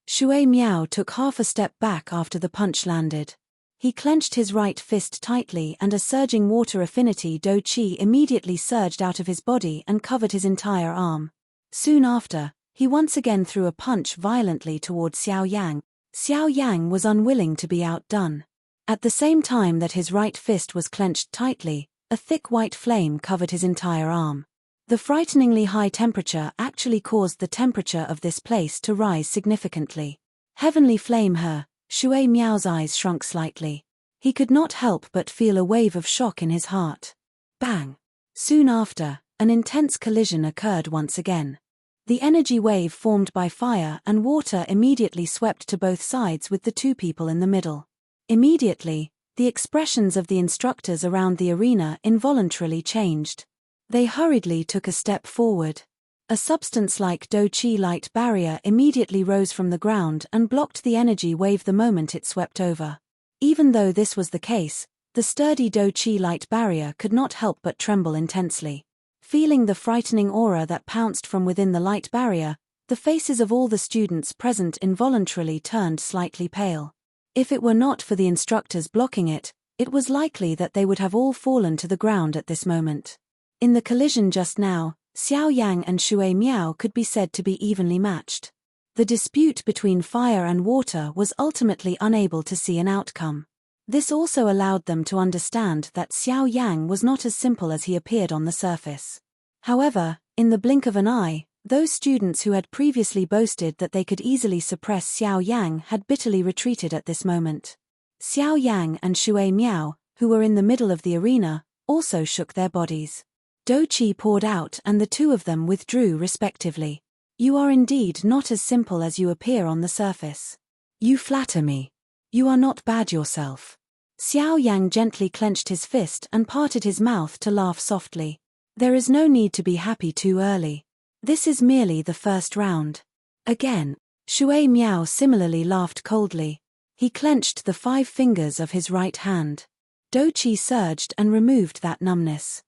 Shui Miao took half a step back after the punch landed. He clenched his right fist tightly and a surging water affinity Do Qi immediately surged out of his body and covered his entire arm. Soon after, he once again threw a punch violently toward Xiao Yang. Xiao Yang was unwilling to be outdone. At the same time that his right fist was clenched tightly, a thick white flame covered his entire arm. The frighteningly high temperature actually caused the temperature of this place to rise significantly. Heavenly flame her, Shui Miao's eyes shrunk slightly. He could not help but feel a wave of shock in his heart. Bang! Soon after, an intense collision occurred once again. The energy wave formed by fire and water immediately swept to both sides with the two people in the middle. Immediately, the expressions of the instructors around the arena involuntarily changed. They hurriedly took a step forward. A substance like Do Qi light barrier immediately rose from the ground and blocked the energy wave the moment it swept over. Even though this was the case, the sturdy Do Qi light barrier could not help but tremble intensely. Feeling the frightening aura that pounced from within the light barrier, the faces of all the students present involuntarily turned slightly pale. If it were not for the instructors blocking it, it was likely that they would have all fallen to the ground at this moment. In the collision just now, Xiao Yang and Shui Miao could be said to be evenly matched. The dispute between fire and water was ultimately unable to see an outcome. This also allowed them to understand that Xiao Yang was not as simple as he appeared on the surface. However, in the blink of an eye, those students who had previously boasted that they could easily suppress Xiao Yang had bitterly retreated at this moment. Xiao Yang and Shui Miao, who were in the middle of the arena, also shook their bodies. Do Qi poured out and the two of them withdrew respectively. You are indeed not as simple as you appear on the surface. You flatter me. You are not bad yourself. Xiao Yang gently clenched his fist and parted his mouth to laugh softly. There is no need to be happy too early. This is merely the first round. Again, Shui Miao similarly laughed coldly. He clenched the 5 fingers of his right hand. Do Qi surged and removed that numbness.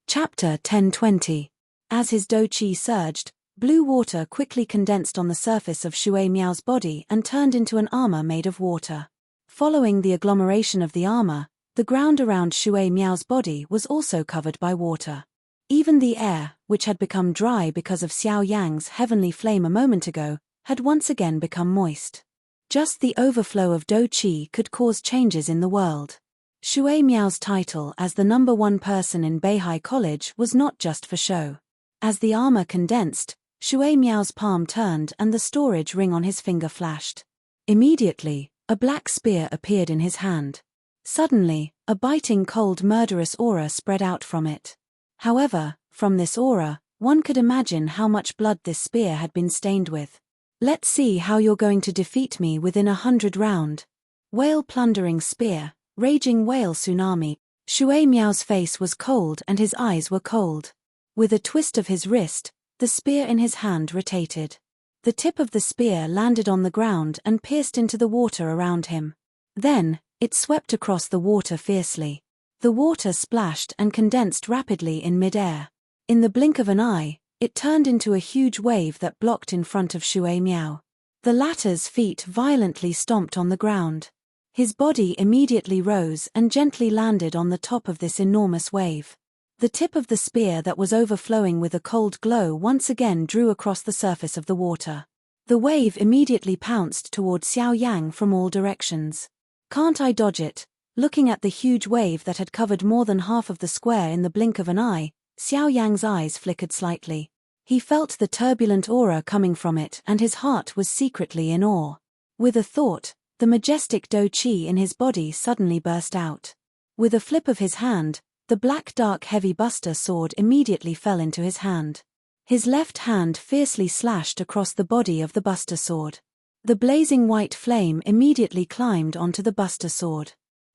Chapter 10:20. As his Do Qi surged, blue water quickly condensed on the surface of Shui Miao's body and turned into an armor made of water. Following the agglomeration of the armor, the ground around Shui Miao's body was also covered by water. Even the air, which had become dry because of Xiao Yang's heavenly flame a moment ago, had once again become moist. Just the overflow of Do Qi could cause changes in the world. Shui Miao's title as the number 1 person in Beihai College was not just for show. As the armor condensed, Shui Miao's palm turned and the storage ring on his finger flashed. Immediately, a black spear appeared in his hand. Suddenly, a biting cold murderous aura spread out from it. However, from this aura, one could imagine how much blood this spear had been stained with. Let's see how you're going to defeat me within 100 rounds. Whale plundering spear, raging whale tsunami. Shui Miao's face was cold and his eyes were cold. With a twist of his wrist, the spear in his hand rotated. The tip of the spear landed on the ground and pierced into the water around him. Then, it swept across the water fiercely. The water splashed and condensed rapidly in mid-air. In the blink of an eye, it turned into a huge wave that blocked in front of Shui Miao. The latter's feet violently stomped on the ground. His body immediately rose and gently landed on the top of this enormous wave. The tip of the spear that was overflowing with a cold glow once again drew across the surface of the water. The wave immediately pounced toward Xiao Yang from all directions. "Can't I dodge it?" Looking at the huge wave that had covered more than half of the square in the blink of an eye, Xiao Yang's eyes flickered slightly. He felt the turbulent aura coming from it and his heart was secretly in awe. With a thought, the majestic Do Qi in his body suddenly burst out. With a flip of his hand, the black dark heavy buster sword immediately fell into his hand. His left hand fiercely slashed across the body of the buster sword. The blazing white flame immediately climbed onto the buster sword.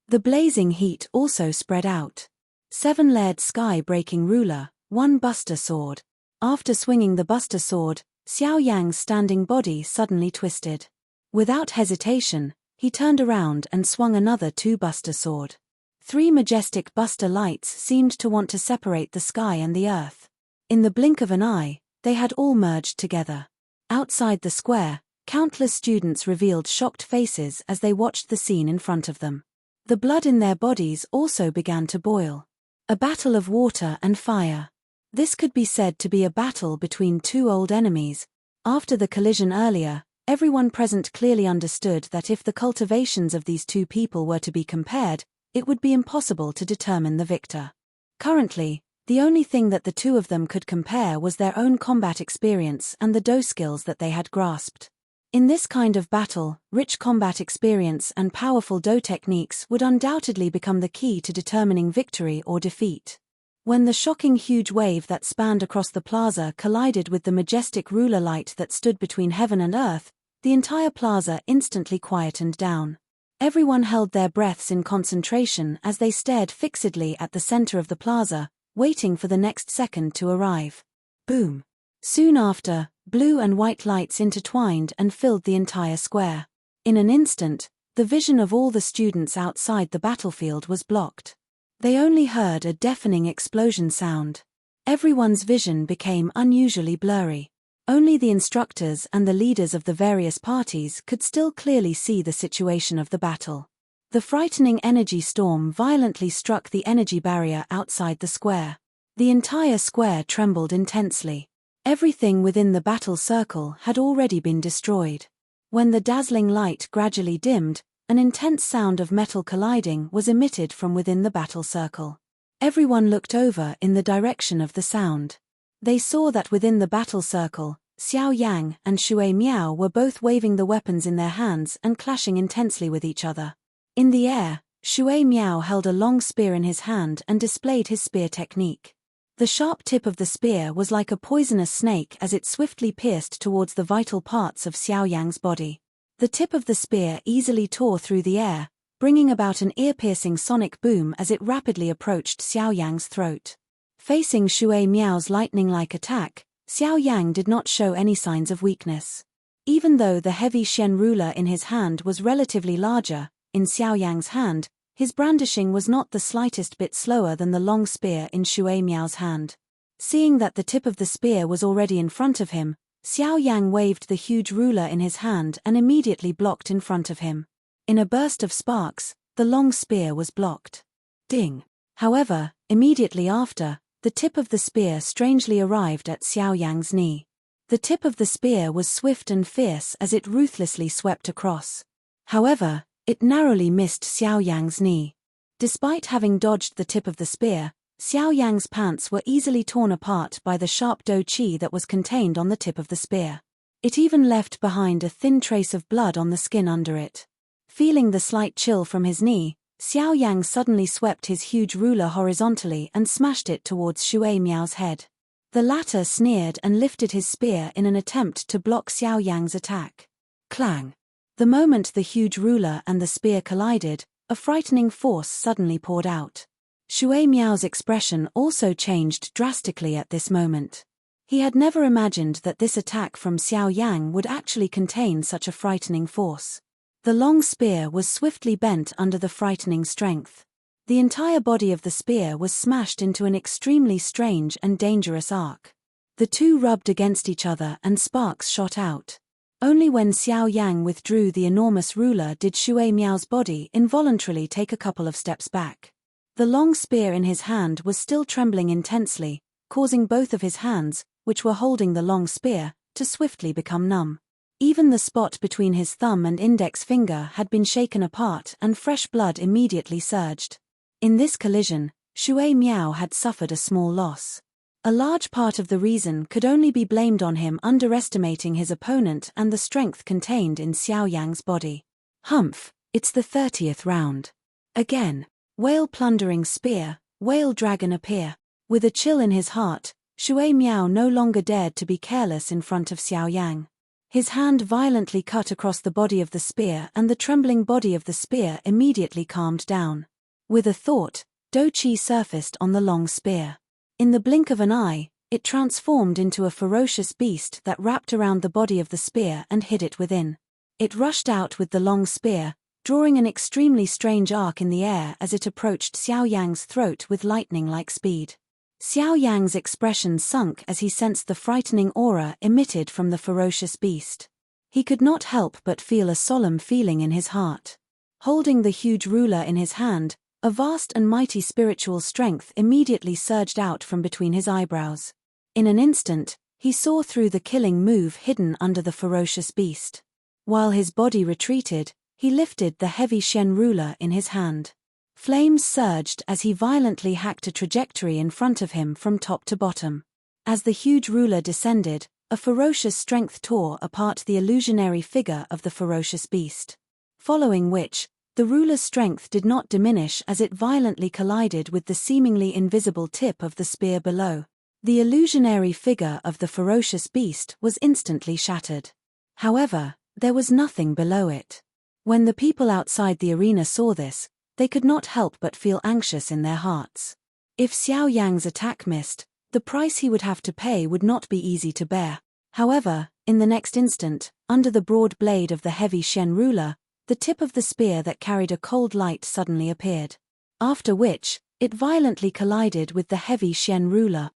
The blazing heat also spread out. 7-layered sky-breaking ruler, 1 buster sword. After swinging the buster sword, Xiao Yang's standing body suddenly twisted. Without hesitation, he turned around and swung another 2 buster sword. 3 majestic buster lights seemed to want to separate the sky and the earth. In the blink of an eye, they had all merged together. Outside the square, countless students revealed shocked faces as they watched the scene in front of them. The blood in their bodies also began to boil. A battle of water and fire. This could be said to be a battle between 2 old enemies. After the collision earlier, everyone present clearly understood that if the cultivations of these 2 people were to be compared, it would be impossible to determine the victor. Currently, the only thing that the 2 of them could compare was their own combat experience and the Do skills that they had grasped. In this kind of battle, rich combat experience and powerful Do techniques would undoubtedly become the key to determining victory or defeat. When the shocking huge wave that spanned across the plaza collided with the majestic ruler light that stood between heaven and earth, the entire plaza instantly quietened down. Everyone held their breaths in concentration as they stared fixedly at the center of the plaza, waiting for the next second to arrive. Boom! Soon after, blue and white lights intertwined and filled the entire square. In an instant, the vision of all the students outside the battlefield was blocked. They only heard a deafening explosion sound. Everyone's vision became unusually blurry. Only the instructors and the leaders of the various parties could still clearly see the situation of the battle. The frightening energy storm violently struck the energy barrier outside the square. The entire square trembled intensely. Everything within the battle circle had already been destroyed. When the dazzling light gradually dimmed, an intense sound of metal colliding was emitted from within the battle circle. Everyone looked over in the direction of the sound. They saw that within the battle circle, Xiao Yang and Shui Miao were both waving the weapons in their hands and clashing intensely with each other. In the air, Shui Miao held a long spear in his hand and displayed his spear technique. The sharp tip of the spear was like a poisonous snake as it swiftly pierced towards the vital parts of Xiao Yang's body. The tip of the spear easily tore through the air, bringing about an ear-piercing sonic boom as it rapidly approached Xiao Yang's throat. Facing Shui Miao's lightning-like attack, Xiao Yang did not show any signs of weakness. Even though the heavy Shen ruler in his hand was relatively larger, in Xiao Yang's hand, his brandishing was not the slightest bit slower than the long spear in Shui Miao's hand. Seeing that the tip of the spear was already in front of him, Xiao Yang waved the huge ruler in his hand and immediately blocked in front of him. In a burst of sparks, the long spear was blocked. Ding! However, immediately after, the tip of the spear strangely arrived at Xiao Yang's knee. The tip of the spear was swift and fierce as it ruthlessly swept across. However, it narrowly missed Xiao Yang's knee. Despite having dodged the tip of the spear, Xiao Yang's pants were easily torn apart by the sharp Do Qi that was contained on the tip of the spear. It even left behind a thin trace of blood on the skin under it. Feeling the slight chill from his knee, Xiao Yang suddenly swept his huge ruler horizontally and smashed it towards Shui Miao's head. The latter sneered and lifted his spear in an attempt to block Xiao Yang's attack. Clang! The moment the huge ruler and the spear collided, a frightening force suddenly poured out. Shui Miao's expression also changed drastically at this moment. He had never imagined that this attack from Xiao Yang would actually contain such a frightening force. The long spear was swiftly bent under the frightening strength. The entire body of the spear was smashed into an extremely strange and dangerous arc. The two rubbed against each other and sparks shot out. Only when Xiao Yang withdrew the enormous ruler did Shui Miao's body involuntarily take a couple of steps back. The long spear in his hand was still trembling intensely, causing both of his hands, which were holding the long spear, to swiftly become numb. Even the spot between his thumb and index finger had been shaken apart and fresh blood immediately surged. In this collision, Shui Miao had suffered a small loss. A large part of the reason could only be blamed on him underestimating his opponent and the strength contained in Xiao Yang's body. Humph, it's the 30th round. Again. Whale plundering spear, whale dragon appear. With a chill in his heart, Shui Miao no longer dared to be careless in front of Xiao Yang. His hand violently cut across the body of the spear and the trembling body of the spear immediately calmed down. With a thought, Do Qi surfaced on the long spear. In the blink of an eye, it transformed into a ferocious beast that wrapped around the body of the spear and hid it within. It rushed out with the long spear, drawing an extremely strange arc in the air as it approached Xiao Yang's throat with lightning-like speed. Xiao Yang's expression sunk as he sensed the frightening aura emitted from the ferocious beast. He could not help but feel a solemn feeling in his heart. Holding the huge ruler in his hand, a vast and mighty spiritual strength immediately surged out from between his eyebrows. In an instant, he saw through the killing move hidden under the ferocious beast. While his body retreated, he lifted the heavy Shen ruler in his hand. Flames surged as he violently hacked a trajectory in front of him from top to bottom. As the huge ruler descended, a ferocious strength tore apart the illusionary figure of the ferocious beast. Following which, the ruler's strength did not diminish as it violently collided with the seemingly invisible tip of the spear below. The illusionary figure of the ferocious beast was instantly shattered. However, there was nothing below it. When the people outside the arena saw this, they could not help but feel anxious in their hearts. If Xiao Yang's attack missed, the price he would have to pay would not be easy to bear. However, in the next instant, under the broad blade of the heavy Shen ruler, the tip of the spear that carried a cold light suddenly appeared. After which, it violently collided with the heavy Shen ruler.